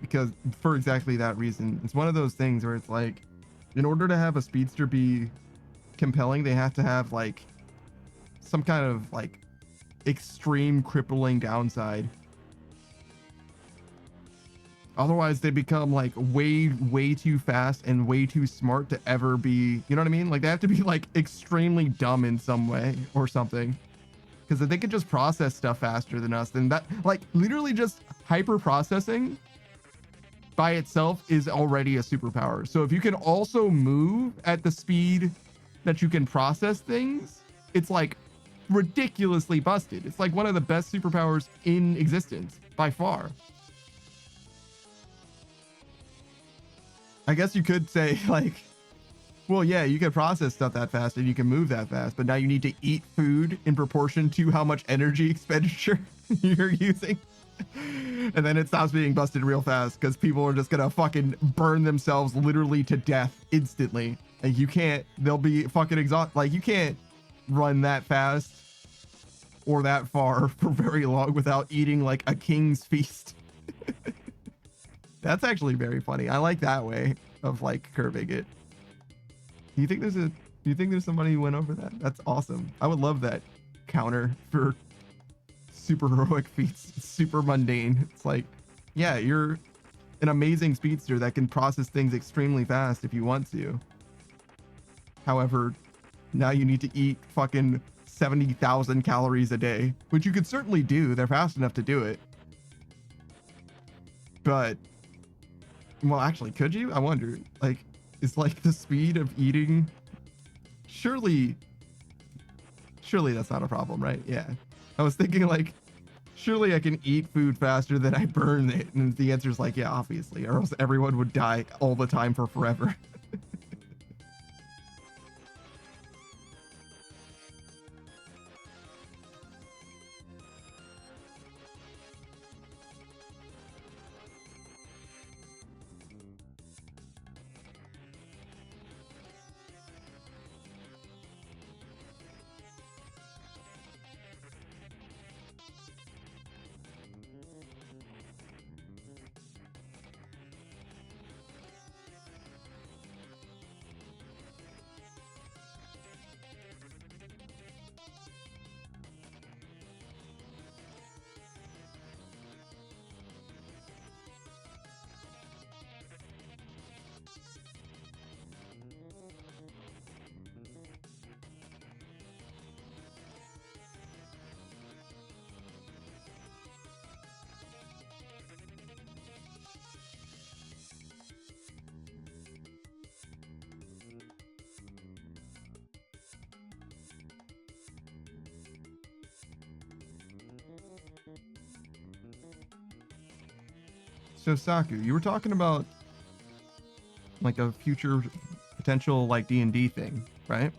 because for exactly that reason. It's one of those things where it's like, in order to have a speedster be compelling, they have to have like some kind of like extreme crippling downside. Otherwise, they become like way too fast and way too smart to ever be, you know what I mean? Like, they have to be like extremely dumb in some way or something. Because if they could just process stuff faster than us, then that, like, literally just hyper processing by itself is already a superpower. So if you can also move at the speed that you can process things, it's like ridiculously busted. It's like one of the best superpowers in existence by far. I guess you could say, like, well, yeah, you can process stuff that fast and you can move that fast, but now you need to eat food in proportion to how much energy expenditure you're using. And then it stops being busted real fast because people are just gonna fucking burn themselves literally to death instantly. Like, you can't, they'll be fucking exhausted. Like, you can't run that fast or that far for very long without eating like a king's feast. That's actually very funny. I like that way of like curbing it. Do you think there's somebody who went over that? That's awesome. I would love that counter for super heroic feats. It's super mundane. It's like, yeah, you're an amazing speedster that can process things extremely fast if you want to. However, now you need to eat fucking 70,000 calories a day, which you could certainly do. They're fast enough to do it. But, well, actually, could you? I wonder. Like, it's like the speed of eating. Surely that's not a problem, right? Yeah. I was thinking like, surely I can eat food faster than I burn it. And the answer is like, yeah, obviously, or else everyone would die all the time for forever. So Saku, you were talking about like a future potential like D&D thing, right?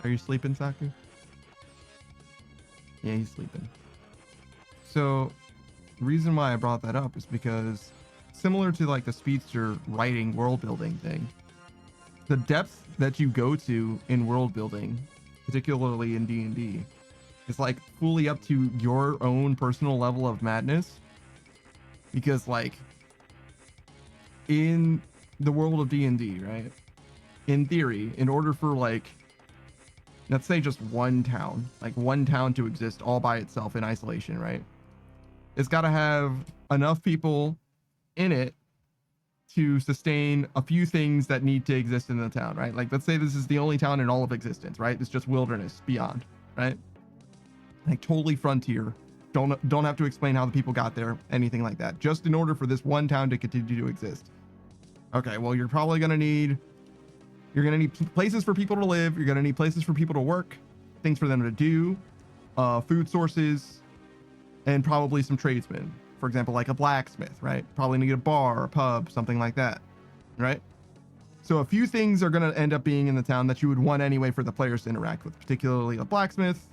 Are you sleeping, Saku? Yeah, he's sleeping. So the reason why I brought that up is because similar to like the speedster writing world building thing, the depth that you go to in world building, particularly in D&D, is like fully up to your own personal level of madness. Because like in the world of D&D, right? In theory, in order for like, let's say just one town to exist all by itself in isolation, right? It's got to have enough people in it to sustain a few things that need to exist in the town, right? Like, let's say this is the only town in all of existence, right? It's just wilderness beyond, right? Like totally frontier. Don't have to explain how the people got there, anything like that. Just in order for this one town to continue to exist. Okay, well, you're probably gonna need places for people to live. You're gonna need places for people to work, things for them to do, food sources, and probably some tradesmen. For example, like a blacksmith, right? Probably need a bar, a pub, something like that, right? So a few things are gonna end up being in the town that you would want anyway for the players to interact with, particularly a blacksmith,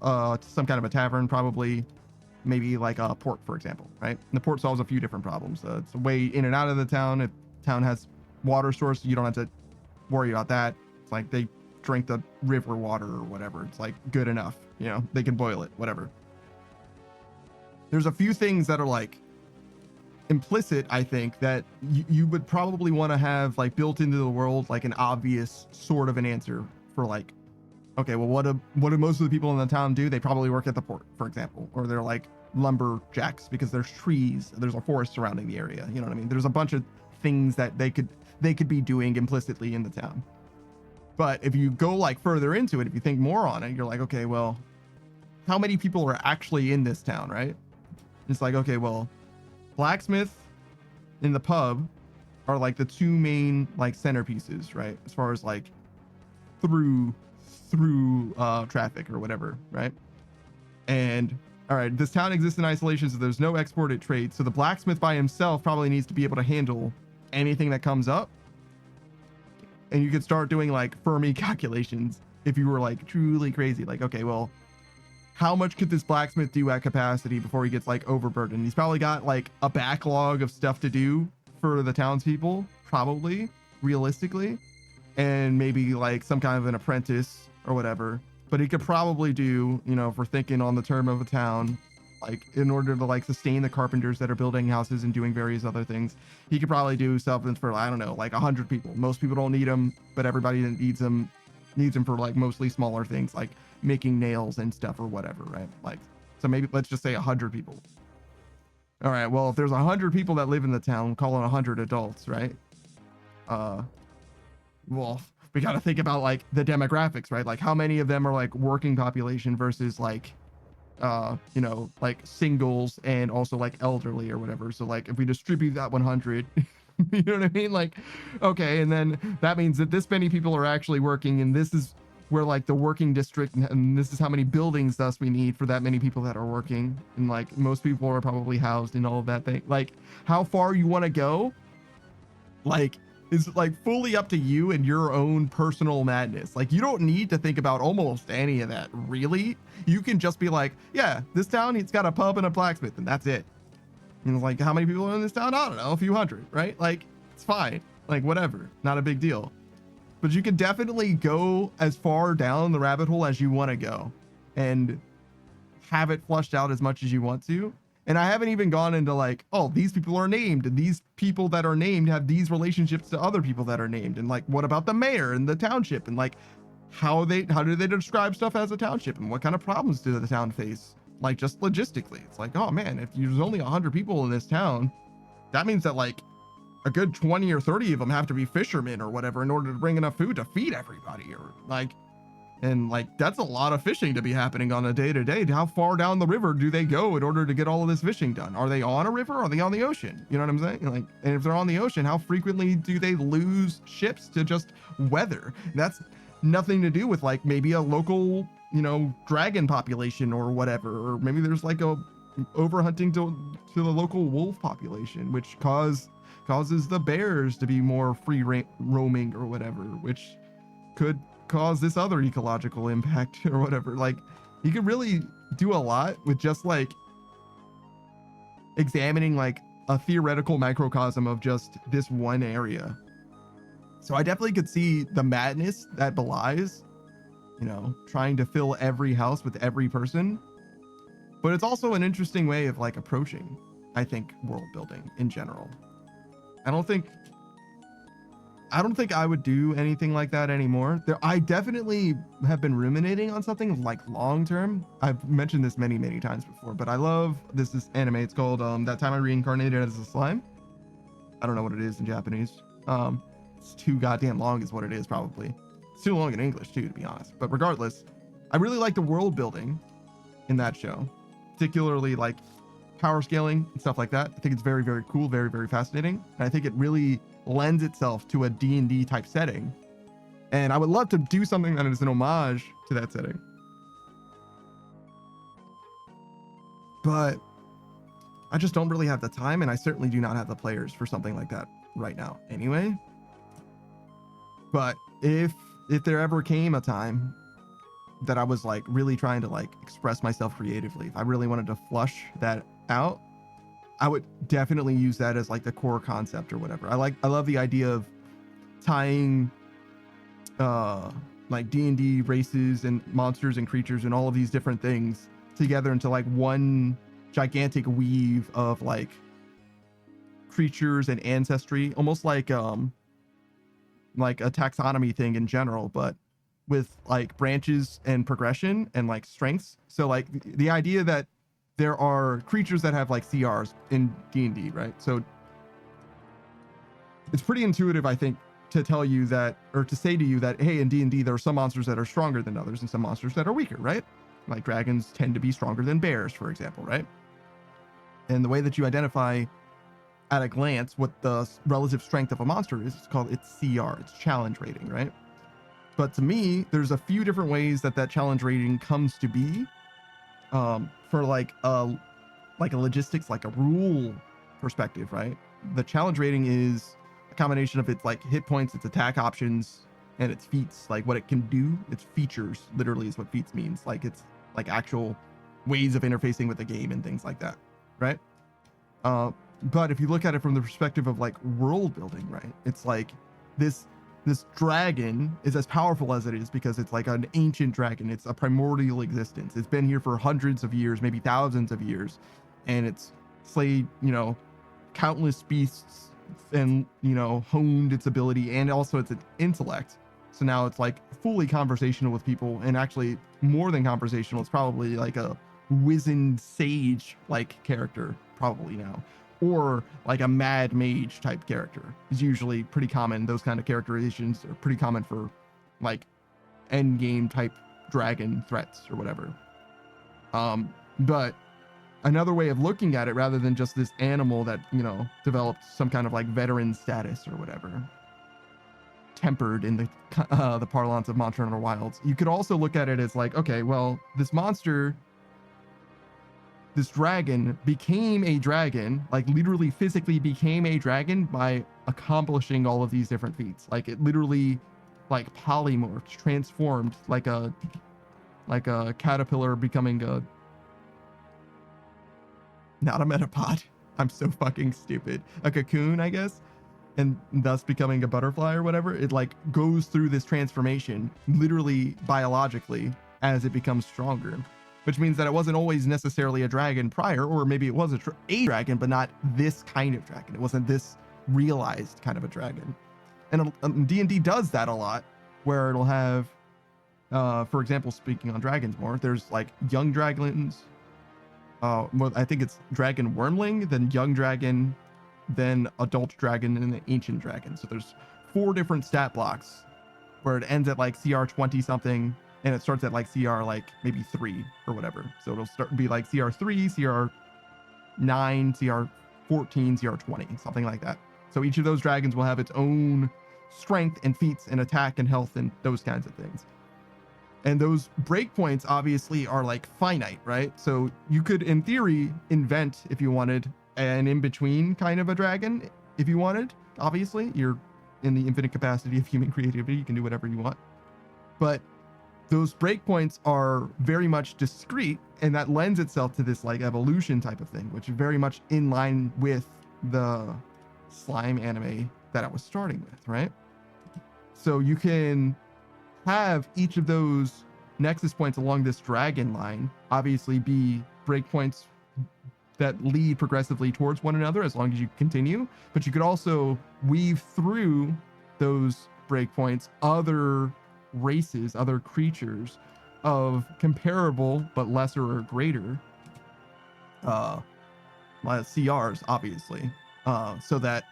some kind of a tavern, probably, maybe like a port, for example, right? And the port solves a few different problems. It's a way in and out of the town. If town has water source, you don't have to worry about that. It's like they drink the river water or whatever. It's like good enough, you know, they can boil it, whatever. There's a few things that are like implicit, I think, that you would probably want to have like built into the world, like an obvious sort of an answer for like, okay, well, what do most of the people in the town do? They probably work at the port, for example, or they're like lumberjacks because there's trees, there's a forest surrounding the area. You know what I mean? There's a bunch of things that they could be doing implicitly in the town. But if you go like further into it, if you think more on it, you're like, okay, well, how many people are actually in this town, right? It's like, okay, well, blacksmith in the pub are like the two main like centerpieces, right? As far as like through traffic or whatever, right? And all right, this town exists in isolation, so there's no exported trade. So the blacksmith by himself probably needs to be able to handle anything that comes up. And you could start doing like Fermi calculations if you were like truly crazy. Like, okay, well, how much could this blacksmith do at capacity before he gets like overburdened? He's probably got like a backlog of stuff to do for the townspeople, probably, realistically, and maybe like some kind of an apprentice or whatever. But he could probably do, you know, if we're thinking on the term of a town, like in order to like sustain the carpenters that are building houses and doing various other things, he could probably do something for, I don't know, like 100 people. Most people don't need him, but everybody that needs him for like mostly smaller things like making nails and stuff or whatever, right? Like, so maybe let's just say 100 people. All right, well, if there's 100 people that live in the town, call it 100 adults, right? Well, we got to think about like the demographics, right? Like how many of them are like working population versus like, you know, like singles and also like elderly or whatever. So like if we distribute that 100, you know what I mean? Like, okay. And then that means that this many people are actually working, and this is where like the working district, and this is how many buildings thus we need for that many people that are working. And like most people are probably housed in all of that thing. Like how far you want to go, like, is like fully up to you and your own personal madness. Like you don't need to think about almost any of that, really. You can just be like, yeah, this town, it's got a pub and a blacksmith, and that's it. And like, how many people are in this town? I don't know, a few hundred, right? Like, it's fine. Like, whatever, not a big deal. But you can definitely go as far down the rabbit hole as you want to go and have it flushed out as much as you want to. And I haven't even gone into like, oh, these people are named, and these people that are named have these relationships to other people that are named. And like, what about the mayor and the township? And like, how do they describe stuff as a township, and what kind of problems do the town face? Like just logistically, it's like, oh man, if there's only 100 people in this town, that means that like a good 20 or 30 of them have to be fishermen or whatever in order to bring enough food to feed everybody, or like, and like, that's a lot of fishing to be happening on a day-to-day. How far down the river do they go in order to get all of this fishing done? Are they on a river? Or are they on the ocean? You know what I'm saying? Like, and if they're on the ocean, how frequently do they lose ships to just weather? That's nothing to do with like maybe a local you know, dragon population or whatever, or maybe there's like a overhunting to the local wolf population, which causes the bears to be more roaming or whatever, which could cause this other ecological impact or whatever. Like, you could really do a lot with just like examining like a theoretical microcosm of just this one area. So I definitely could see the madness that belies, you know, trying to fill every house with every person. But it's also an interesting way of like approaching, I think, world building in general. I don't think I would do anything like that anymore. I definitely have been ruminating on something like long term. I've mentioned this many times before, but I love this anime. It's called That Time I Reincarnated as a Slime. I don't know what it is in Japanese. It's too goddamn long is what it is, probably. It's too long in English too, to be honest. But regardless, I really like the world building in that show, particularly like power scaling and stuff like that. I think it's very, very cool, very, very fascinating. And I think it really lends itself to a D&D type setting. And I would love to do something that is an homage to that setting. But I just don't really have the time, and I certainly do not have the players for something like that right now anyway. But if there ever came a time that I was like really trying to like express myself creatively, if I really wanted to flush that out, I would definitely use that as like the core concept or whatever. I love the idea of tying like D&D races and monsters and creatures and all of these different things together into like one gigantic weave of like creatures and ancestry, almost like a taxonomy thing in general, but with like branches and progression and like strengths. So like the idea that there are creatures that have like CRs in D&D, right? So it's pretty intuitive, I think, to tell you that, or to say to you that, hey, in D&D, there are some monsters that are stronger than others and some monsters that are weaker, right? Like dragons tend to be stronger than bears, for example, right? And the way that you identify at a glance what the relative strength of a monster is, it's called its CR, its challenge rating, right? But to me, there's a few different ways that challenge rating comes to be. For like a logistics, like a rule perspective, right? The challenge rating is a combination of its like hit points, its attack options, and its feats, like what it can do. Its features literally is what feats means. Like it's like actual ways of interfacing with the game and things like that, right? But if you look at it from the perspective of like world building, right? It's like this dragon is as powerful as it is because it's like an ancient dragon. It's a primordial existence. It's been here for hundreds of years, maybe thousands of years, and it's slayed, you know, countless beasts and, you know, honed its ability and also its intellect. So now it's like fully conversational with people, and actually more than conversational. It's probably like a wizened sage like character probably now, or like a mad mage type character is usually pretty common. Those kind of characterizations are pretty common for like end game type dragon threats or whatever. But another way of looking at it, rather than just this animal that, you know, developed some kind of like veteran status or whatever, tempered in the parlance of Monster Hunter Wilds, you could also look at it as like, okay, well, this monster, this dragon became a dragon, like literally physically became a dragon by accomplishing all of these different feats. Like it literally like polymorphed, transformed, like a caterpillar becoming not a metapod. I'm so fucking stupid. A cocoon, I guess, and thus becoming a butterfly or whatever. It like goes through this transformation literally biologically as it becomes stronger. Which means that it wasn't always necessarily a dragon prior, or maybe it was a dragon, but not this kind of dragon. It wasn't this realized kind of a dragon. And D&D does that a lot, where it'll have, for example, speaking on dragons more, there's like young dragons. Well, I think it's dragon wormling, then young dragon, then adult dragon, and then ancient dragon. So there's 4 different stat blocks where it ends at like CR 20 something. And it starts at like CR like maybe 3 or whatever. So it'll start be like CR 3, CR 9, CR 14, CR 20, something like that. So each of those dragons will have its own strength and feats and attack and health and those kinds of things. And those breakpoints obviously are like finite, right? So you could, in theory, invent if you wanted an in-between kind of a dragon, if you wanted. Obviously, you're in the infinite capacity of human creativity. You can do whatever you want. But those breakpoints are very much discrete, and that lends itself to this like evolution type of thing, which is very much in line with the slime anime that I was starting with, right? So you can have each of those nexus points along this dragon line obviously be breakpoints that lead progressively towards one another as long as you continue, but you could also weave through those breakpoints other races, other creatures of comparable but lesser or greater CRs, obviously, so that,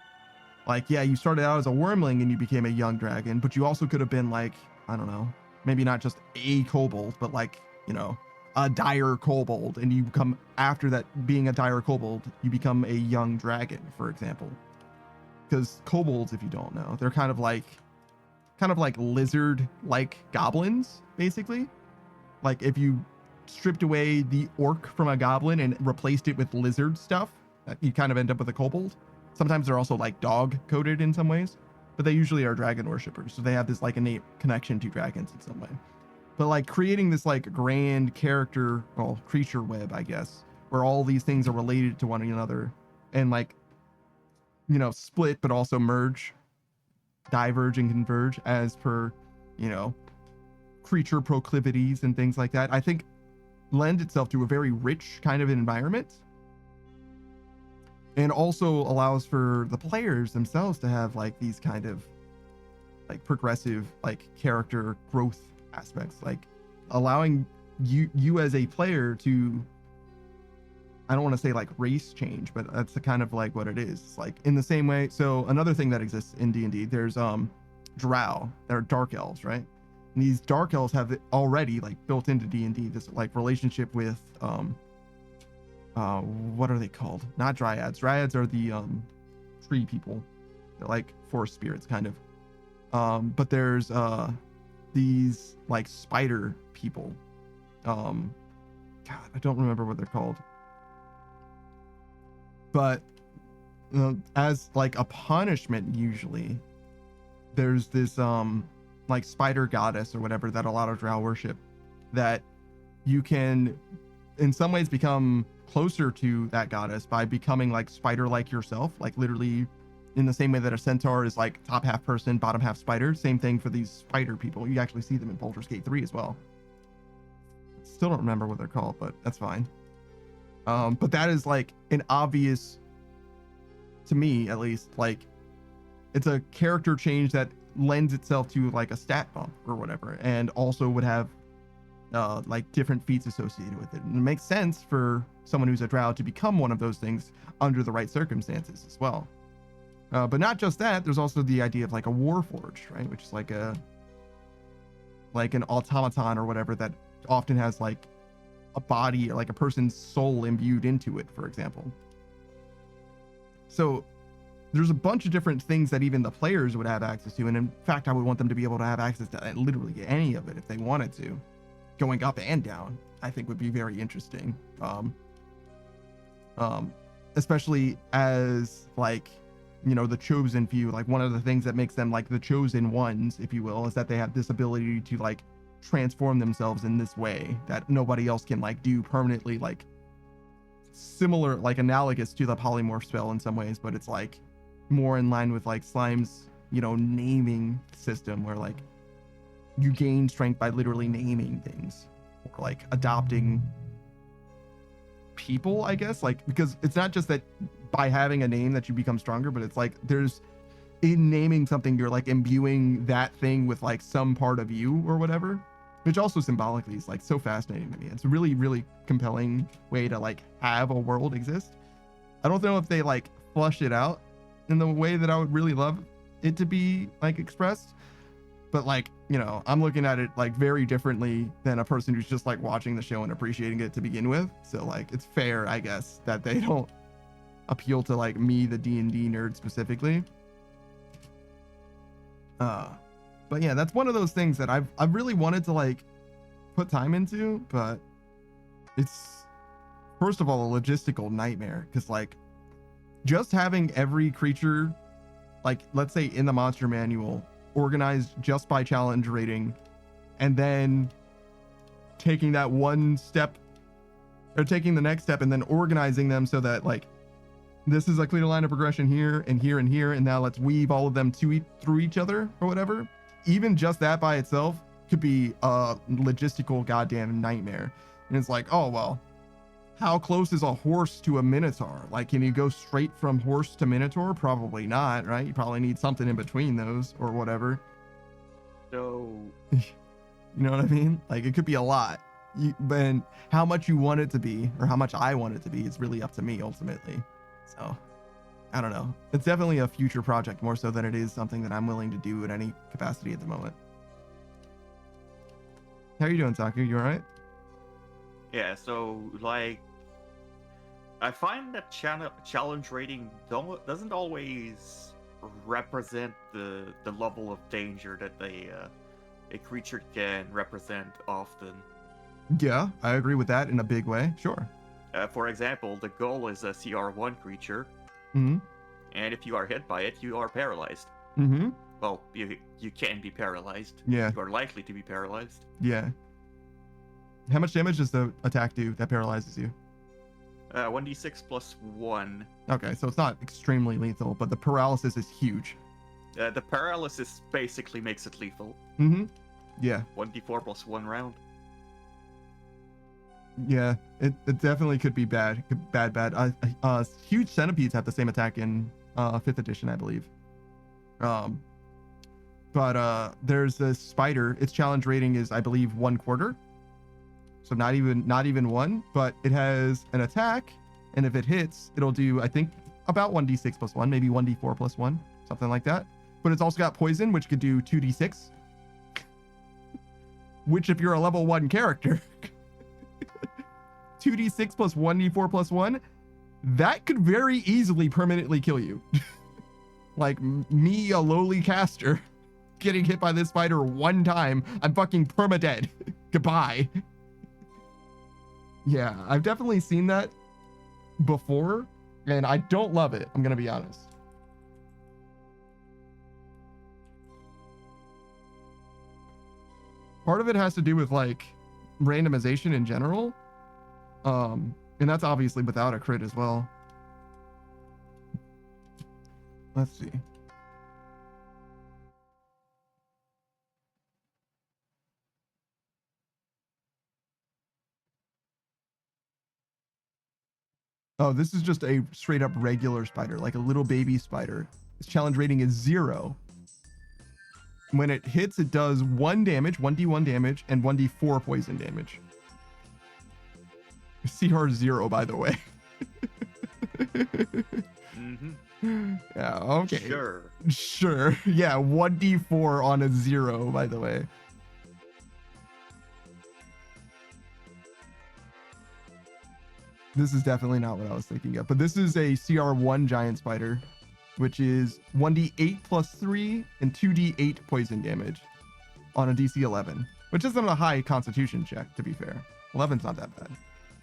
like, yeah, you started out as a wormling and you became a young dragon, but you also could have been like, I don't know, maybe not just a kobold, but like, you know, a dire kobold, and you become, after that being a dire kobold, you become a young dragon, for example. Because kobolds, if you don't know, they're kind of like lizard like goblins, basically. Like if you stripped away the orc from a goblin and replaced it with lizard stuff, you kind of end up with a kobold. Sometimes they're also like dog coded in some ways, but they usually are dragon worshippers, so they have this like innate connection to dragons in some way. But like creating this like grand character, well, creature web, I guess, where all these things are related to one another and like, you know, split but also merge, diverge and converge as per, you know, creature proclivities and things like that, I think lend itself to a very rich kind of environment, and also allows for the players themselves to have like these kind of like progressive like character growth aspects, like allowing you as a player to, I don't want to say like race change, but that's the kind of like what it is. It's like in the same way. So another thing that exists in D&D, there's drow, they're dark elves, right? And these dark elves have already like built into D&D this like relationship with what are they called? Not dryads. Dryads are the tree people. They're like forest spirits kind of. But there's these like spider people. God, I don't remember what they're called. But as like a punishment, usually there's this like spider goddess or whatever that a lot of drow worship, that you can in some ways become closer to that goddess by becoming like spider like yourself, like literally in the same way that a centaur is like top half person, bottom half spider. Same thing for these spider people. You actually see them in Baldur's Gate 3 as well. Still don't remember what they're called, but that's fine. But that is like an obvious, to me at least, like it's a character change that lends itself to like a stat bump or whatever, and also would have like different feats associated with it. And it makes sense for someone who's a drow to become one of those things under the right circumstances as well. But not just that, there's also the idea of like a warforged, right? Which is like an automaton or whatever that often has like a body or like a person's soul imbued into it, for example. So there's a bunch of different things that even the players would have access to. And in fact, I would want them to be able to have access to literally any of it if they wanted to. Going up and down, I think would be very interesting. Especially as like, you know, the chosen few, like one of the things that makes them like the chosen ones, if you will, is that they have this ability to like transform themselves in this way that nobody else can like do permanently, like similar, like analogous to the polymorph spell in some ways, but it's like more in line with like Slime's, you know, naming system, where like you gain strength by literally naming things, or like adopting people, I guess, like, because it's not just that by having a name that you become stronger, but it's like there's, in naming something, you're like imbuing that thing with like some part of you or whatever, which also symbolically is like so fascinating to me. It's a really, really compelling way to like have a world exist. I don't know if they like flush it out in the way that I would really love it to be like expressed, but like, you know, I'm looking at it like very differently than a person who's just like watching the show and appreciating it to begin with. So like it's fair, I guess, that they don't appeal to like me, the D&D nerd, specifically. But yeah, that's one of those things that I've really wanted to like put time into, but it's first of all a logistical nightmare because like just having every creature, like let's say in the monster manual, organized just by challenge rating, and then taking that one step or taking the next step and then organizing them so that like this is a clear line of progression here and here and here, and now let's weave all of them through each other or whatever. Even just that by itself could be a logistical goddamn nightmare. And it's like, oh well, how close is a horse to a minotaur? Like, can you go straight from horse to minotaur? Probably not, right? You probably need something in between those or whatever. So, You know what I mean? Like, it could be a lot. But how much you want it to be, or how much I want it to be, is really up to me ultimately. So, I don't know. It's definitely a future project more so than it is something that I'm willing to do in any capacity at the moment. How are you doing, Taku? You alright? yeah, so, like, I find that challenge rating doesn't always represent the level of danger that a creature can represent often. Yeah, I agree with that in a big way. Sure. For example, the goal is a CR1 creature, Mm-hmm. and if you are hit by it, you are paralyzed. Mm-hmm. Well, you can be paralyzed. Yeah. You are likely to be paralyzed. Yeah. How much damage does the attack do that paralyzes you? 1d6 plus 1. Okay, so it's not extremely lethal, but the paralysis is huge. The paralysis basically makes it lethal. Mm-hmm. Yeah. 1d4 plus 1 round. Yeah, it definitely could be bad. Bad. Huge centipedes have the same attack in 5th edition, I believe. But there's this spider. Its challenge rating is, I believe, 1/4. So not even 1, but it has an attack, and if it hits, it'll do, I think, about 1d6 plus 1, maybe 1d4 plus 1, something like that. But it's also got poison, which could do 2d6. Which, if you're a level 1 character, 2d6 plus 1d4 plus 1, that could very easily permanently kill you. Like me, a lowly caster, getting hit by this spider one time, I'm fucking permadead. Goodbye. Yeah, I've definitely seen that before, and I don't love it, I'm gonna be honest. Part of it has to do with like randomization in general. And that's obviously without a crit as well. Let's see. Oh, this is just a straight up regular spider, like a little baby spider. Its challenge rating is 0. When it hits, it does 1 damage, 1d1 damage, and 1d4 poison damage. CR 0, by the way. Mm-hmm. Yeah, okay. Sure. Yeah, 1d4 on a 0, by the way. This is definitely not what I was thinking of, but this is a CR1 giant spider, which is 1d8 plus 3 and 2d8 poison damage on a DC 11, which isn't a high constitution check, to be fair. 11's not that bad,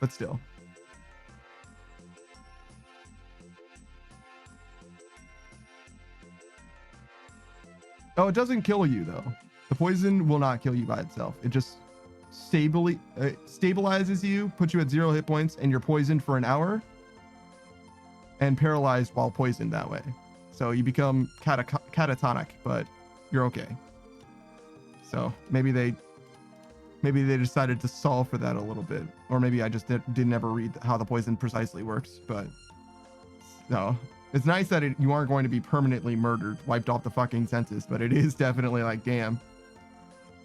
but still. Oh, it doesn't kill you, though. The poison will not kill you by itself. It just stabilizes you, puts you at 0 hit points, and you're poisoned for an hour, and paralyzed while poisoned that way. So you become catatonic, but you're okay. So maybe they decided to solve for that a little bit, or maybe I just didn't ever read how the poison precisely works. But no, it's nice that you aren't going to be permanently murdered, wiped off the fucking census, but it is definitely like, damn.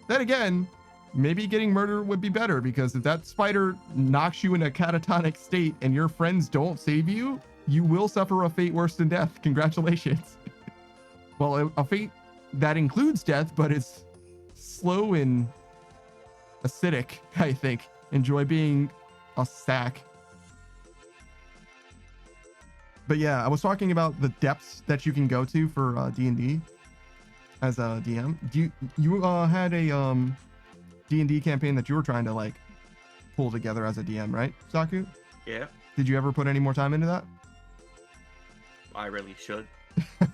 Then again, maybe getting murdered would be better, because if that spider knocks you in a catatonic state and your friends don't save you, you will suffer a fate worse than death. Congratulations. Well, a fate that includes death, but it's slow and acidic, I think. Enjoy being a sack. But yeah, I was talking about the depths that you can go to for D&D as a DM. You had a D&D campaign that you were trying to like pull together as a DM, right, Saku? Yeah, Did you ever put any more time into that? I really should.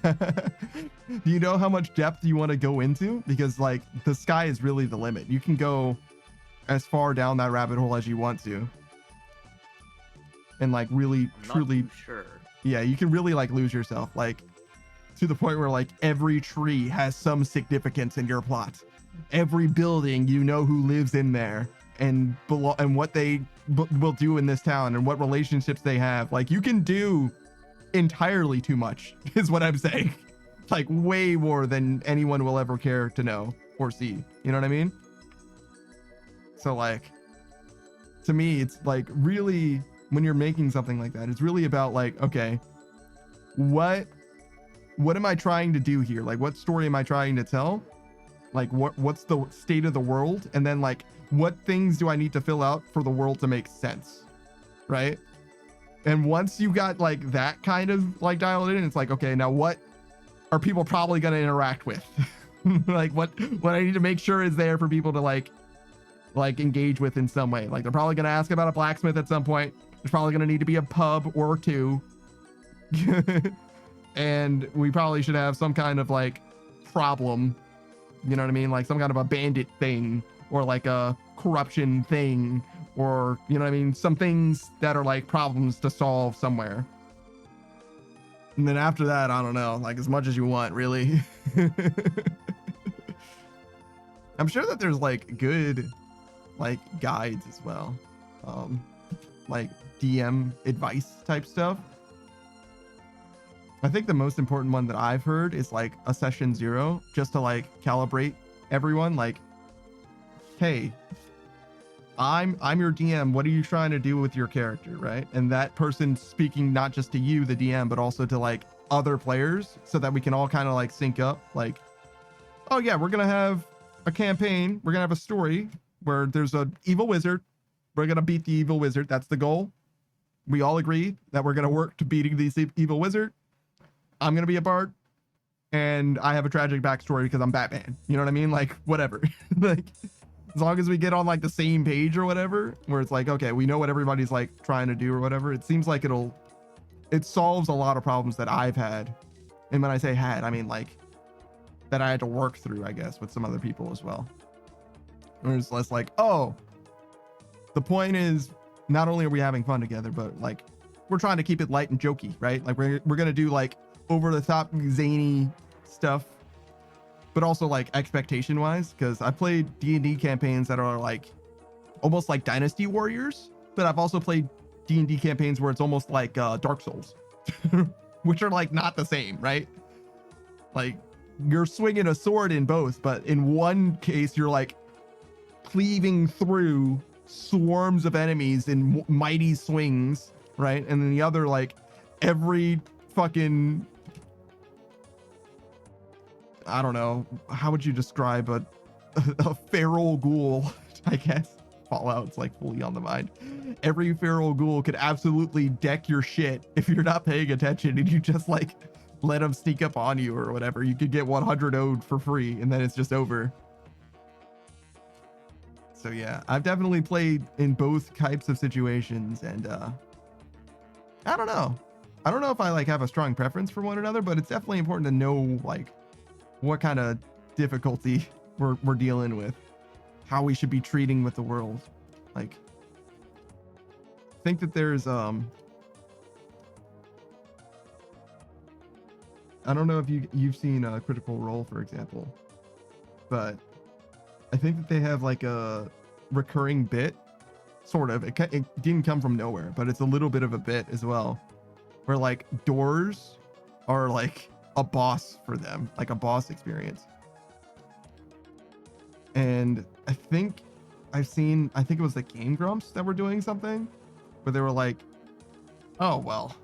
Do you know how much depth you want to go into? Because like the sky is really the limit. You can go as far down that rabbit hole as you want to. And like really I'm truly not too sure. yeah, you can really like lose yourself, like to the point where like every tree has some significance in your plot. Every building, you know who lives in there and what they will do in this town and what relationships they have. Like you can do entirely too much is what I'm saying. Like way more than anyone will ever care to know or see. You know what I mean? So like to me, it's like really when you're making something like that, it's really about like, okay, what am I trying to do here? Like what story am I trying to tell? Like what's the state of the world? And then like what things do I need to fill out for the world to make sense? Right? And once you got like that kind of like dialed in, it's like, okay, now what are people probably going to interact with? Like what I need to make sure is there for people to like engage with in some way. Like they're probably going to ask about a blacksmith at some point. There's probably going to need to be a pub or two. And we probably should have some kind of like problem, you know what I mean? Like some kind of a bandit thing or like a corruption thing or, you know what I mean? Some things that are like problems to solve somewhere. And then after that, I don't know, like as much as you want, really. I'm sure that there's like good like guides as well. Like DM advice type stuff. I think the most important one that I've heard is like a session 0, just to like calibrate everyone. Like, hey, I'm your DM. What are you trying to do with your character, right? And that person speaking not just to you, the DM, but also to like other players, so that we can all kind of like sync up. Like, oh yeah, we're gonna have a campaign. We're gonna have a story where there's an evil wizard. We're gonna beat the evil wizard. That's the goal. We all agree that we're gonna work to beating this evil wizard. I'm gonna be a bard, and I have a tragic backstory because I'm Batman. You know what I mean? Like whatever. Like as long as we get on like the same page or whatever, where it's like, okay, we know what everybody's like trying to do or whatever. It seems like it solves a lot of problems that I've had, and when I say had, I mean like that I had to work through, I guess, with some other people as well. Where it's less like, oh, the point is not only are we having fun together, but like we're trying to keep it light and jokey, right? Like we're gonna do like over the top zany stuff, but also like expectation wise, because I played D&D campaigns that are like almost like Dynasty Warriors, but I've also played D&D campaigns where it's almost like Dark Souls, which are like not the same, right? Like you're swinging a sword in both, but in one case you're like cleaving through swarms of enemies in mighty swings, right? And then the other, like every fucking, I don't know, how would you describe a feral ghoul? I guess Fallout's like fully on the mind. Every feral ghoul could absolutely deck your shit if you're not paying attention and you just like let them sneak up on you or whatever. You could get 100 ode for free and then it's just over. So yeah, I've definitely played in both types of situations, and I don't know if I like have a strong preference for one another, but it's definitely important to know like what kind of difficulty we're dealing with, how we should be treating with the world. Like, I think that there's I don't know if you've seen Critical Role, for example, but I think that they have like a recurring bit, sort of. It didn't come from nowhere, but it's a little bit of a bit as well, where like doors are like a boss for them, like a boss experience. And I think it was the Game Grumps that were doing something where they were like, oh, well,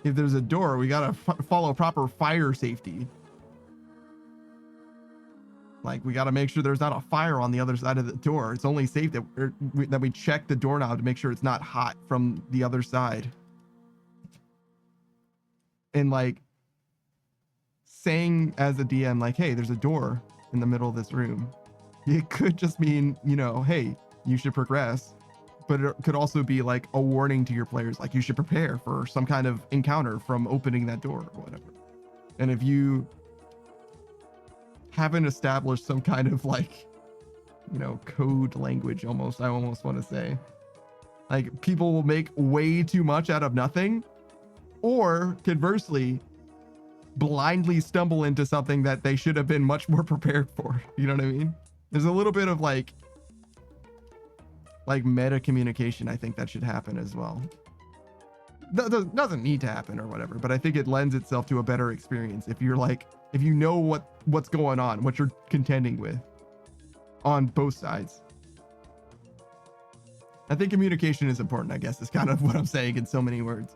if there's a door, we gotta follow proper fire safety. Like we gotta make sure there's not a fire on the other side of the door. It's only safe that we check the doorknob to make sure it's not hot from the other side. And like saying as a DM, like, hey, there's a door in the middle of this room. It could just mean, you know, hey, you should progress. But it could also be like a warning to your players, like you should prepare for some kind of encounter from opening that door or whatever. And if you haven't established some kind of like, you know, code language almost, I almost want to say, like people will make way too much out of nothing, or conversely, blindly stumble into something that they should have been much more prepared for. You know what I mean? There's a little bit of like meta communication. I think that should happen as well. Doesn't need to happen or whatever, but I think it lends itself to a better experience if you're like, if you know what's going on, what you're contending with on both sides. I think communication is important, I guess, is kind of what I'm saying in so many words.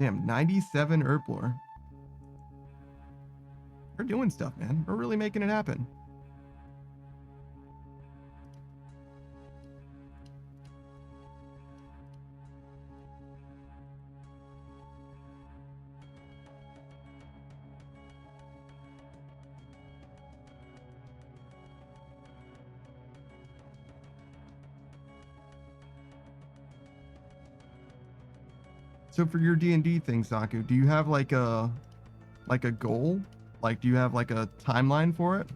Damn, 97 Herblore. We're doing stuff, man. We're really making it happen. So for your D&D thing, Saku, do you have like a goal? Like, do you have like a timeline for it?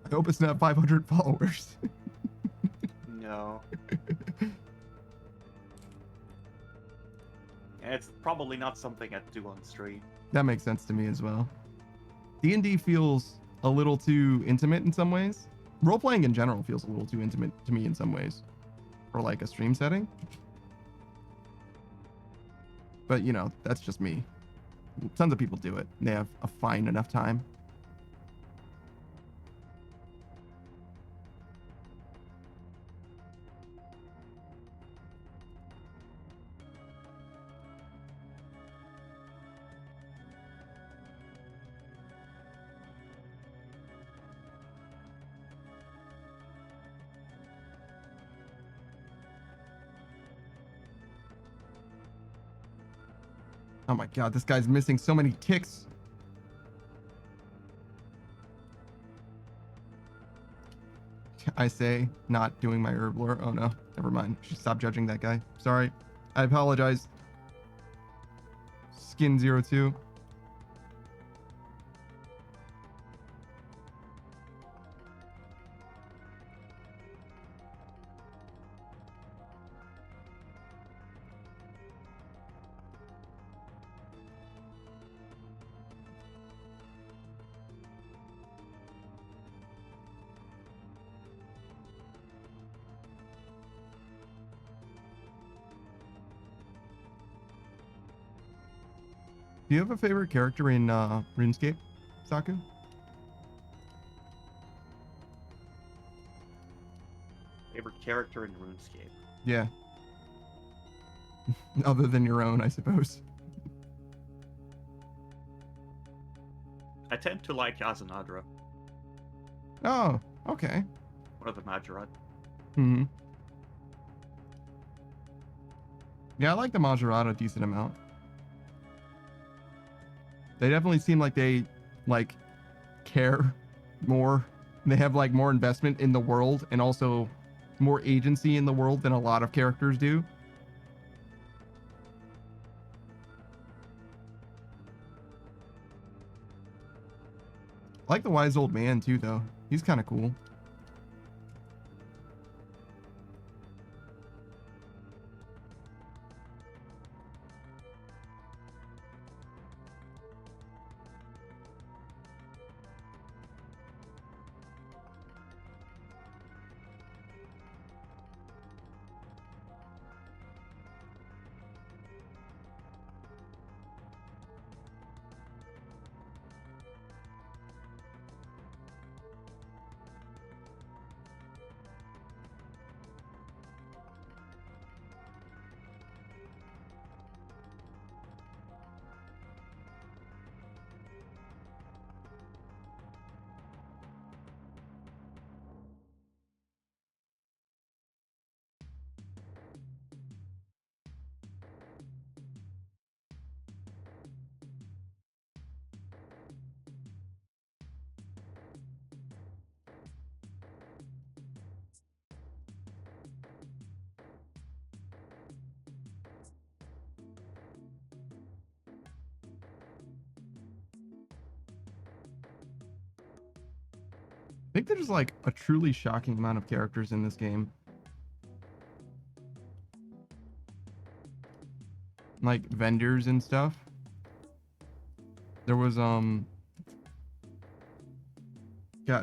I hope it's not 500 followers. No. And it's probably not something I'd do on stream. That makes sense to me as well. D&D feels a little too intimate in some ways. Role-playing in general feels a little too intimate to me in some ways. For like a stream setting. But, you know, that's just me. Tons of people do it. They have a fine enough time. Oh my god, this guy's missing so many ticks. I say, not doing my herb lore. Oh no, never mind. Should stop judging that guy. Sorry. I apologize. Skin02. Do you have a favorite character in RuneScape, Saku? Favorite character in RuneScape? Yeah. Other than your own, I suppose. I tend to like Azanadra, Oh, okay. one of the Majorat. Hmm. Yeah, I like the Majorat a decent amount. They definitely seem like they care more. They have like more investment in the world and also more agency in the world than a lot of characters do. I like the wise old man too, though. He's kind of cool. think there's like a truly shocking amount of characters in this game. Like vendors and stuff. There was God,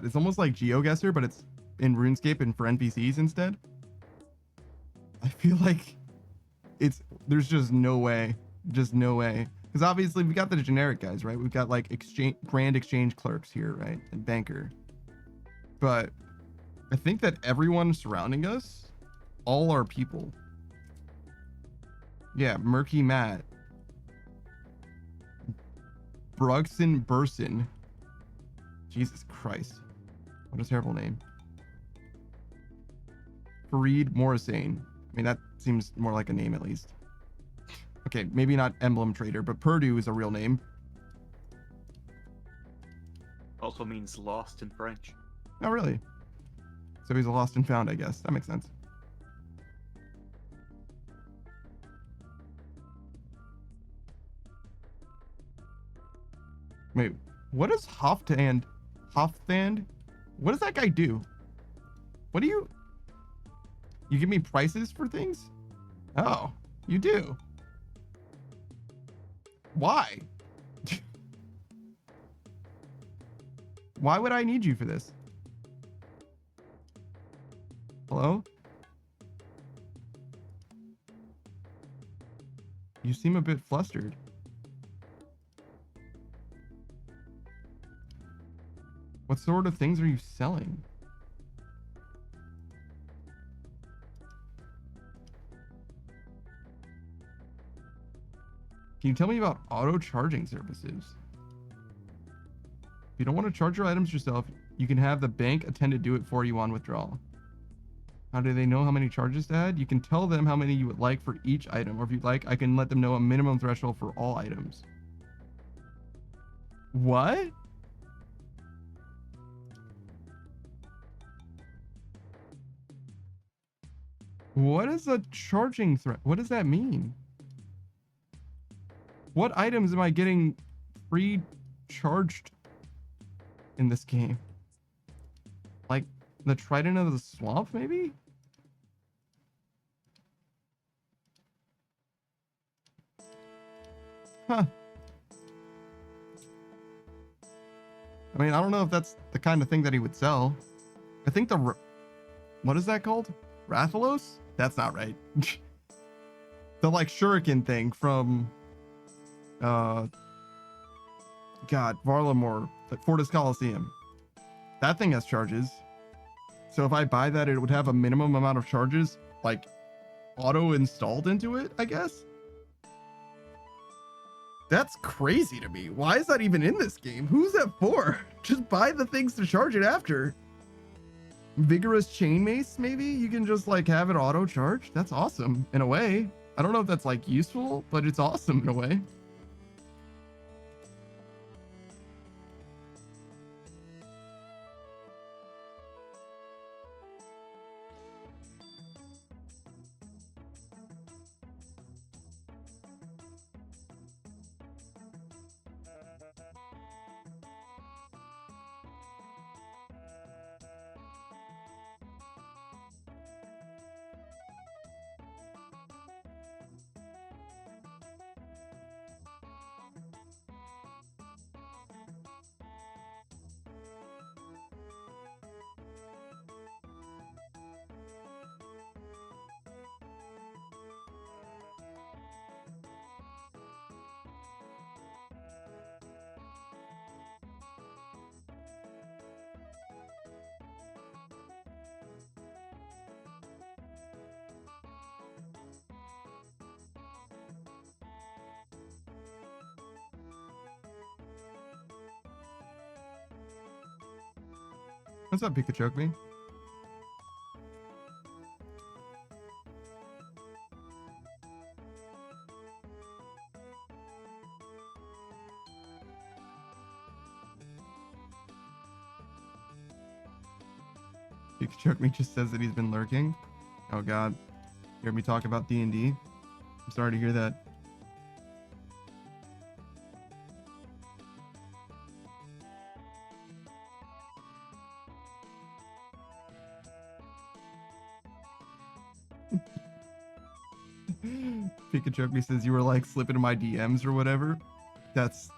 it's almost like GeoGuessr, but it's in RuneScape and for NPCs instead. I feel like there's just no way. Just no way. Because obviously we got the generic guys, right? We've got like grand exchange clerks here, right? And banker. But I think that everyone surrounding us, all are people. Yeah, Murky Matt. Brugson Burson. Jesus Christ. What a terrible name. Fareed Morrisane. I mean, that seems more like a name at least. Okay, maybe not Emblem Trader, but Purdue is a real name. Also means lost in French. Oh, really? So he's a lost and found, I guess. That makes sense. Wait, what is Hoftand? What does that guy do? What do you give me prices for things? Oh, you do. Why? Why would I need you for this? Hello? You seem a bit flustered. What sort of things are you selling? Can you tell me about auto charging services? If you don't want to charge your items yourself, you can have the bank attendant do it for you on withdrawal. How do they know how many charges to add? You can tell them how many you would like for each item, or if you'd like, I can let them know a minimum threshold for all items. What? What is a charging threat? What does that mean? What items am I getting free charged in this game? Like the Trident of the Swamp, maybe? Huh. I mean, I don't know if that's the kind of thing that he would sell. I think what is that called? Rathalos? That's not right. The like shuriken thing from God, Varlamore, like Fortis Coliseum. That thing has charges. So if I buy that, it would have a minimum amount of charges like auto installed into it, I guess. That's crazy to me. Why is that even in this game? Who's that for? Just buy the things to charge it after. Vigorous chain mace, maybe? You can just like have it auto charge. That's awesome in a way. I don't know if that's like useful, but it's awesome in a way. What's up, Pikachu me? Pikachu me just says that he's been lurking. Oh god. You heard me talk about D&D? I'm sorry to hear that. Pikachu says you were like slipping in my DMs or whatever. That's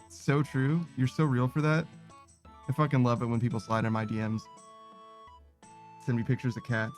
so true. You're so real for that. I fucking love it when people slide in my DMs. Send me pictures of cats.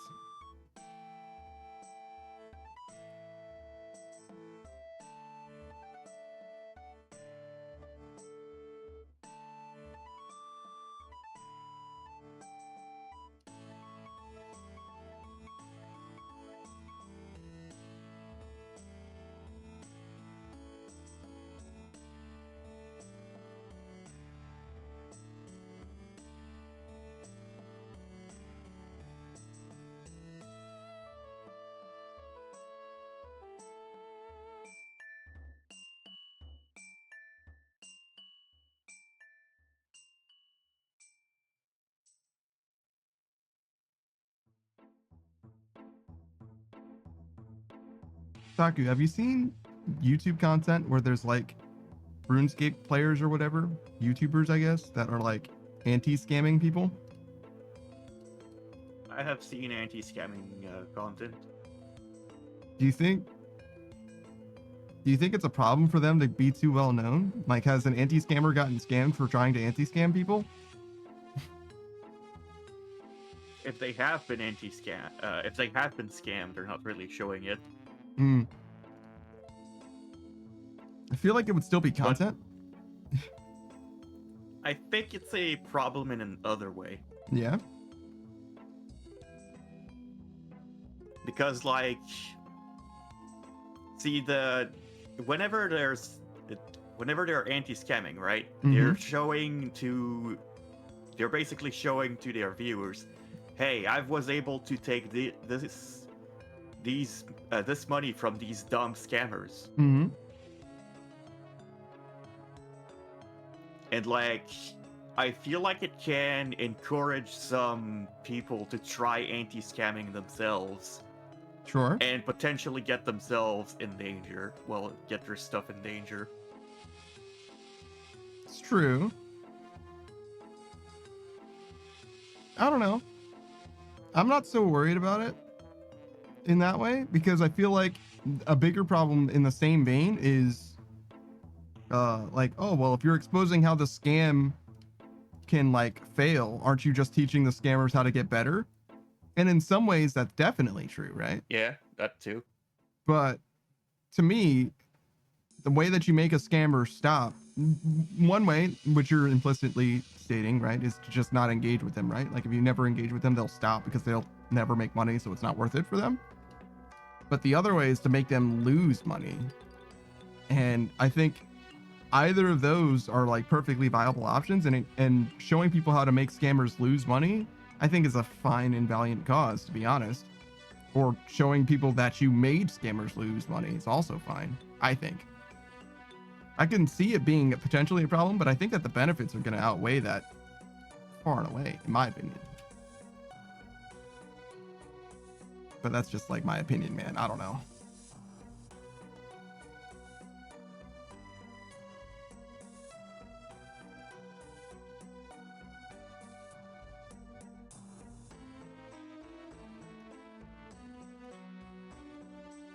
Taku, have you seen YouTube content where there's like RuneScape players or whatever, YouTubers, I guess, that are like anti-scamming people? I have seen anti-scamming content. Do you think it's a problem for them to be too well known? Like, has an anti-scammer gotten scammed for trying to anti-scam people? If they have been if they have been scammed, they're not really showing it. Hmm. I feel like it would still be content. I think it's a problem in another way. Yeah. Because, like, see, whenever they're anti-scamming, right? Mhm. They're basically showing to their viewers, hey, I was able to take this money from these dumb scammers. Mm-hmm. And, like, I feel like it can encourage some people to try anti-scamming themselves. Sure. And potentially get themselves in danger. Well, get their stuff in danger. It's true. I don't know. I'm not so worried about it in that way because I feel like a bigger problem in the same vein is like, oh, well, if you're exposing how the scam can like fail, aren't you just teaching the scammers how to get better? And in some ways that's definitely true, right? Yeah, that too. But to me, the way that you make a scammer stop, one way, which you're implicitly stating, right, is to just not engage with them, right? Like if you never engage with them, they'll stop because they'll never make money, so it's not worth it for them. But the other way is to make them lose money. And I think either of those are like perfectly viable options, and showing people how to make scammers lose money, I think is a fine and valiant cause, to be honest. Or showing people that you made scammers lose money is also fine, I think. I can see it being potentially a problem, but I think that the benefits are going to outweigh that far and away, in my opinion. But that's just like my opinion, man. I don't know.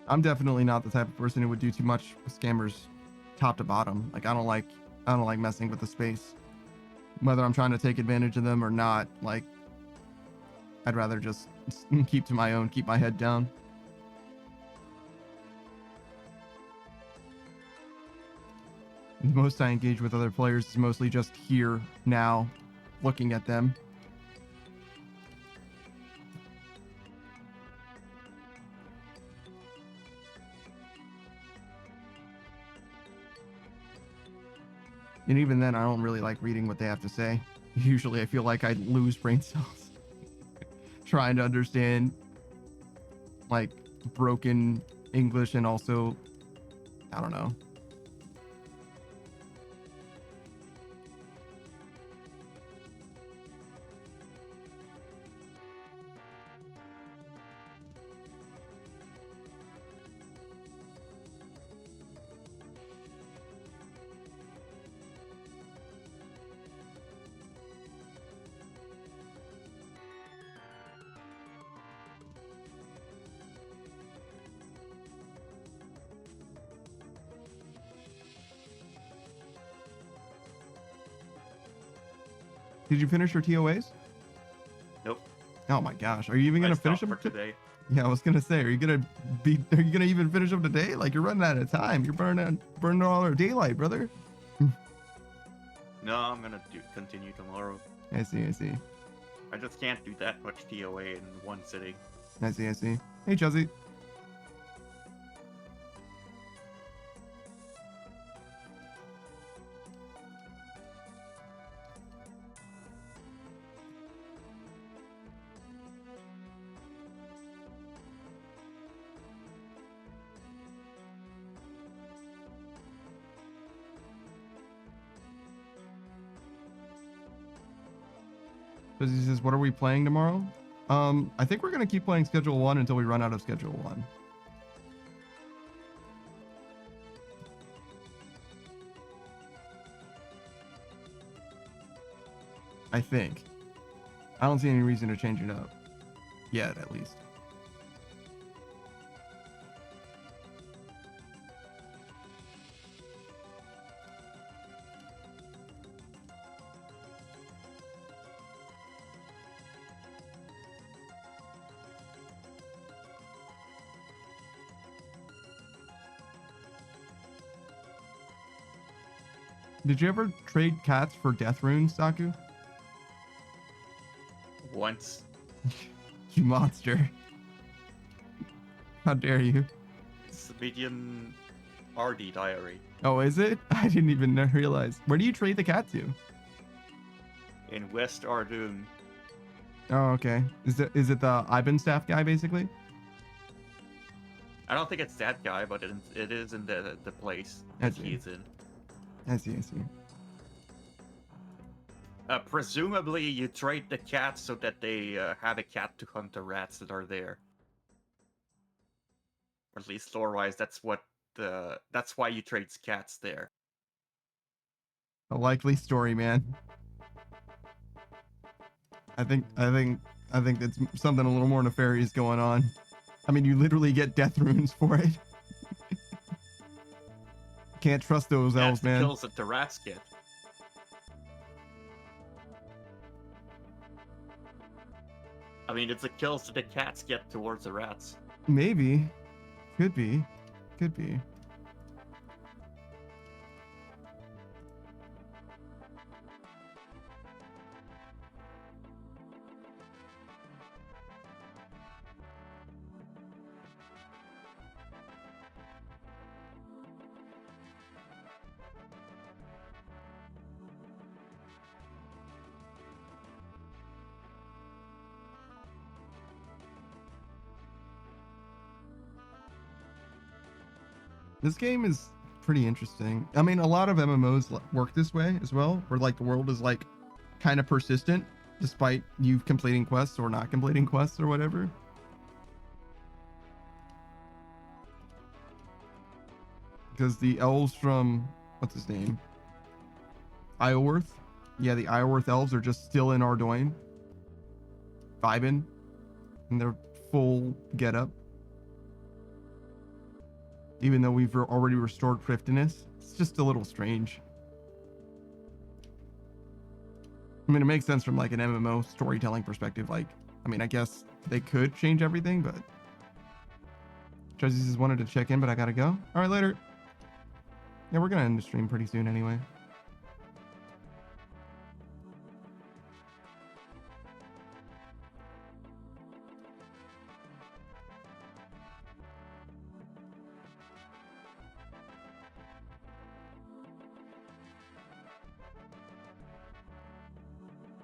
I'm definitely not the type of person who would do too much with scammers top to bottom. Like I don't like messing with the space. Whether I'm trying to take advantage of them or not, like I'd rather just keep to my own, keep my head down. The most I engage with other players is mostly just here, now, looking at them. And even then, I don't really like reading what they have to say. Usually I feel like I lose brain cells trying to understand like broken English, and also, I don't know. Did you finish your TOAs? Nope. Oh my gosh, are you even gonna finish them for today? Yeah, I was gonna say, are you gonna even finish them today? Like, you're running out of time. You're burning all our daylight, brother. No, I'm gonna continue tomorrow. I see. I just can't do that much TOA in one sitting. I see. Hey, Chelsea. He says, what are we playing tomorrow? I think we're going to keep playing Schedule 1 until we run out of Schedule 1. I think. I don't see any reason to change it up. Yet, at least. Did you ever trade cats for death runes, Saku? Once. You monster. How dare you? It's a medium RD diary. Oh, is it? I didn't even realize. Where do you trade the cat to? In West Ardoon. Oh, okay. Is it the Ivan staff guy, basically? I don't think it's that guy, but it is in the place I that see. he's in. I see. Presumably, you trade the cats so that they have a cat to hunt the rats that are there. Or at least lore-wise, that's why you trade cats there. A likely story, man. I think it's something a little more nefarious going on. I mean, you literally get death runes for it. Can't trust those elves, the man. kills that the rats get. I mean, it's the kills that the cats get towards the rats. Maybe. Could be. This game is pretty interesting. I mean, a lot of MMOs work this way as well, where like the world is like kind of persistent despite you completing quests or not completing quests or whatever. Because the elves from, what's his name? Isleworth. Yeah, the Isleworth elves are just still in Ardoin. Vibin. In their full getup. Even though we've already restored thriftiness, it's just a little strange. I mean, it makes sense from like an MMO storytelling perspective. Like, I mean, I guess they could change everything, but Judges just wanted to check in, but I gotta go. All right, later. Yeah, we're gonna end the stream pretty soon anyway.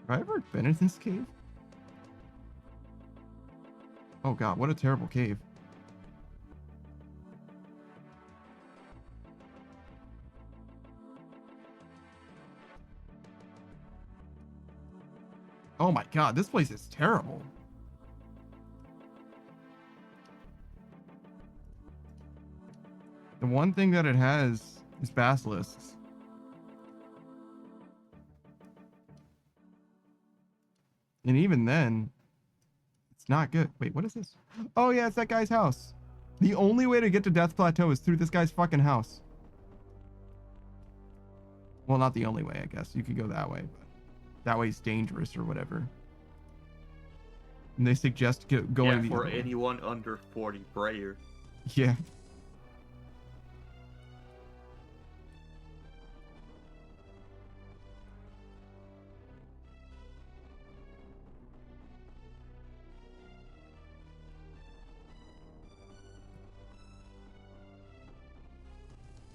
Have I ever been in this cave? Oh god, what a terrible cave. Oh my god, this place is terrible. The one thing that it has is basilisks. And even then, it's not good. Wait, what is this? Oh yeah, it's that guy's house. The only way to get to Death Plateau is through this guy's fucking house. Well, not the only way, I guess. You could go that way, but that way it's dangerous or whatever. And they suggest going Yeah, the for other way. anyone under 40 prayer. Yeah.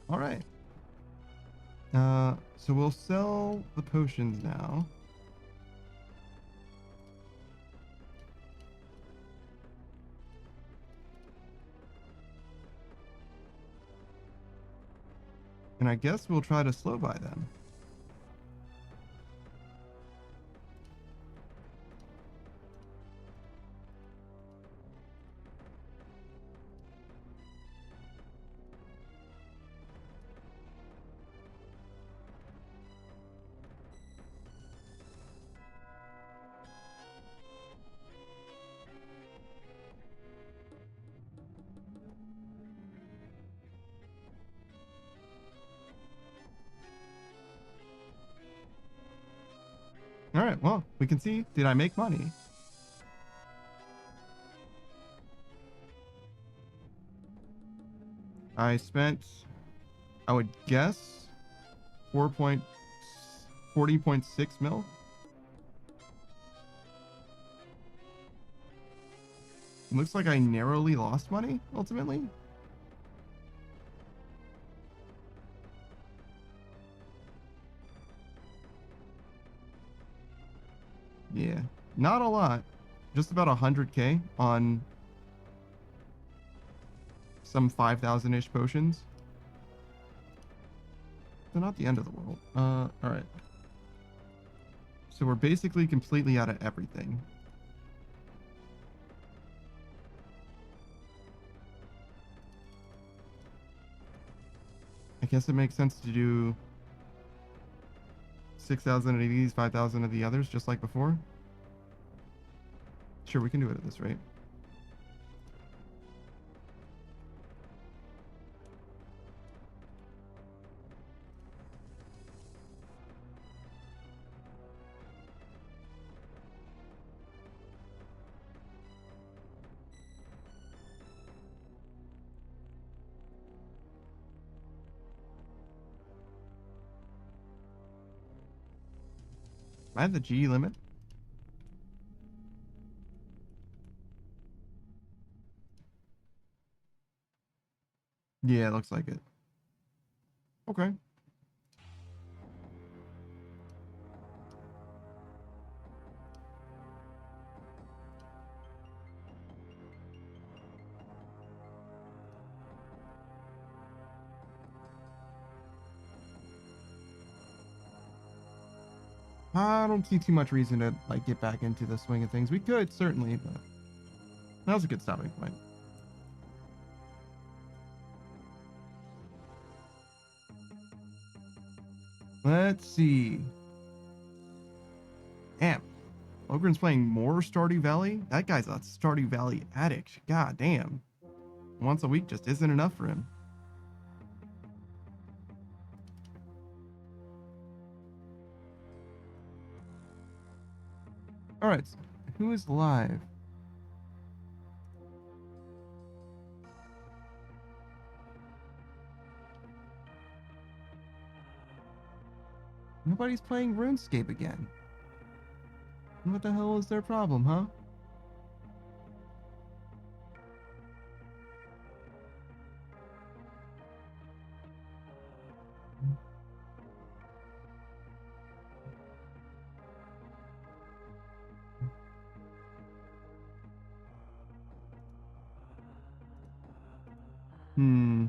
All right. So we'll sell the potions now. And I guess we'll try to slow buy them. All right, well, we can see, did I make money? I spent, I would guess, 40.6 mil. Looks like I narrowly lost money, ultimately. Yeah, not a lot. Just about 100k on some 5,000-ish potions. So not the end of the world. All right. So we're basically completely out of everything. I guess it makes sense to do 6,000 of these, 5,000 of the others, just like before. Sure, we can do it at this rate. I have the G limit. Yeah, it looks like it. Okay. I don't see too much reason to like get back into the swing of things. We could certainly, but that was a good stopping point. Let's see. Damn. Ogren's playing more Stardew Valley? That guy's a Stardew Valley addict. God damn. Once a week just isn't enough for him. Alright, who is live? Nobody's playing Runescape again. What the hell is their problem, huh? Hmm.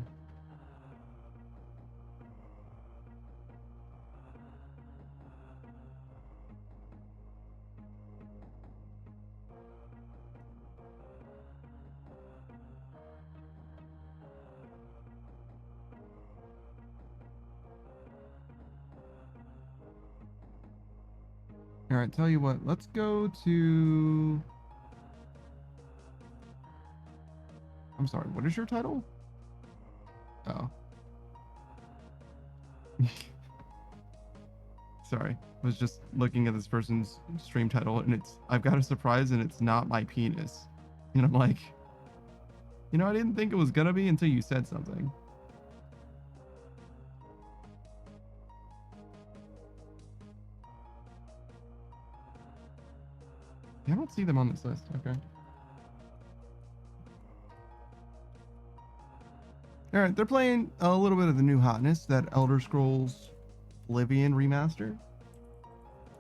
All right, tell you what, let's go to... I'm sorry, what is your title? Oh. Sorry, I was just looking at this person's stream title, and it's I've got a surprise, and it's not my penis. And I'm like, you know, I didn't think it was gonna be until you said something. I don't see them on this list. Okay. All right, they're playing a little bit of the new hotness, that Elder Scrolls Oblivion remaster.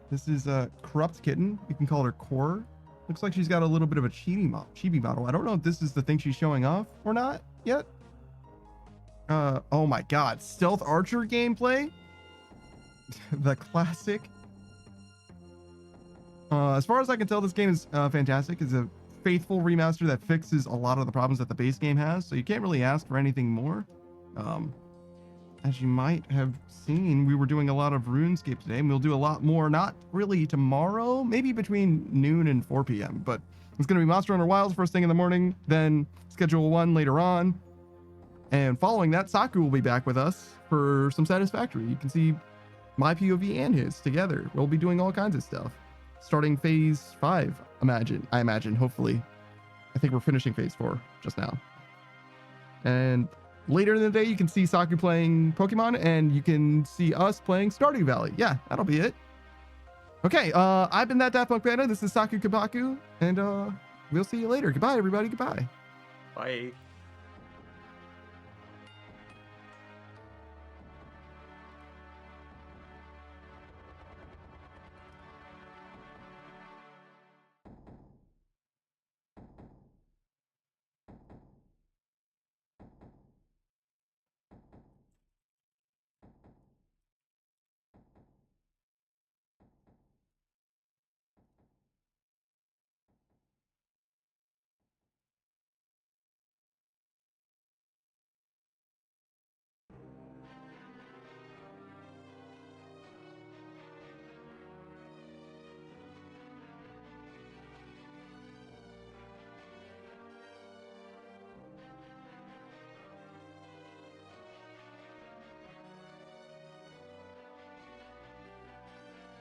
This is a Corrupt Kitten. You can call her Core. Looks like she's got a little bit of a chibi model. I don't know if this is the thing she's showing off or not yet. Oh my god, stealth archer gameplay. The classic. As far as I can tell, this game is fantastic. It's a faithful remaster that fixes a lot of the problems that the base game has, so you can't really ask for anything more. As you might have seen, we were doing a lot of Runescape today, and we'll do a lot more, not really tomorrow, maybe between noon and 4 p.m., but it's going to be Monster Hunter Wilds first thing in the morning, then Schedule 1 later on, and following that, Saku will be back with us for some Satisfactory. You can see my POV and his together. We'll be doing all kinds of stuff. Starting phase 5, I imagine, hopefully. I think we're finishing phase 4 just now. And later in the day, you can see Saku playing Pokemon, and you can see us playing Stardew Valley. Yeah, that'll be it. Okay, I've been that Daft Punk Panda. This is Saku Kabaku, and we'll see you later. Goodbye, everybody. Goodbye. Bye.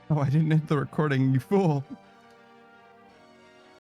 Oh, I didn't hit the recording, you fool.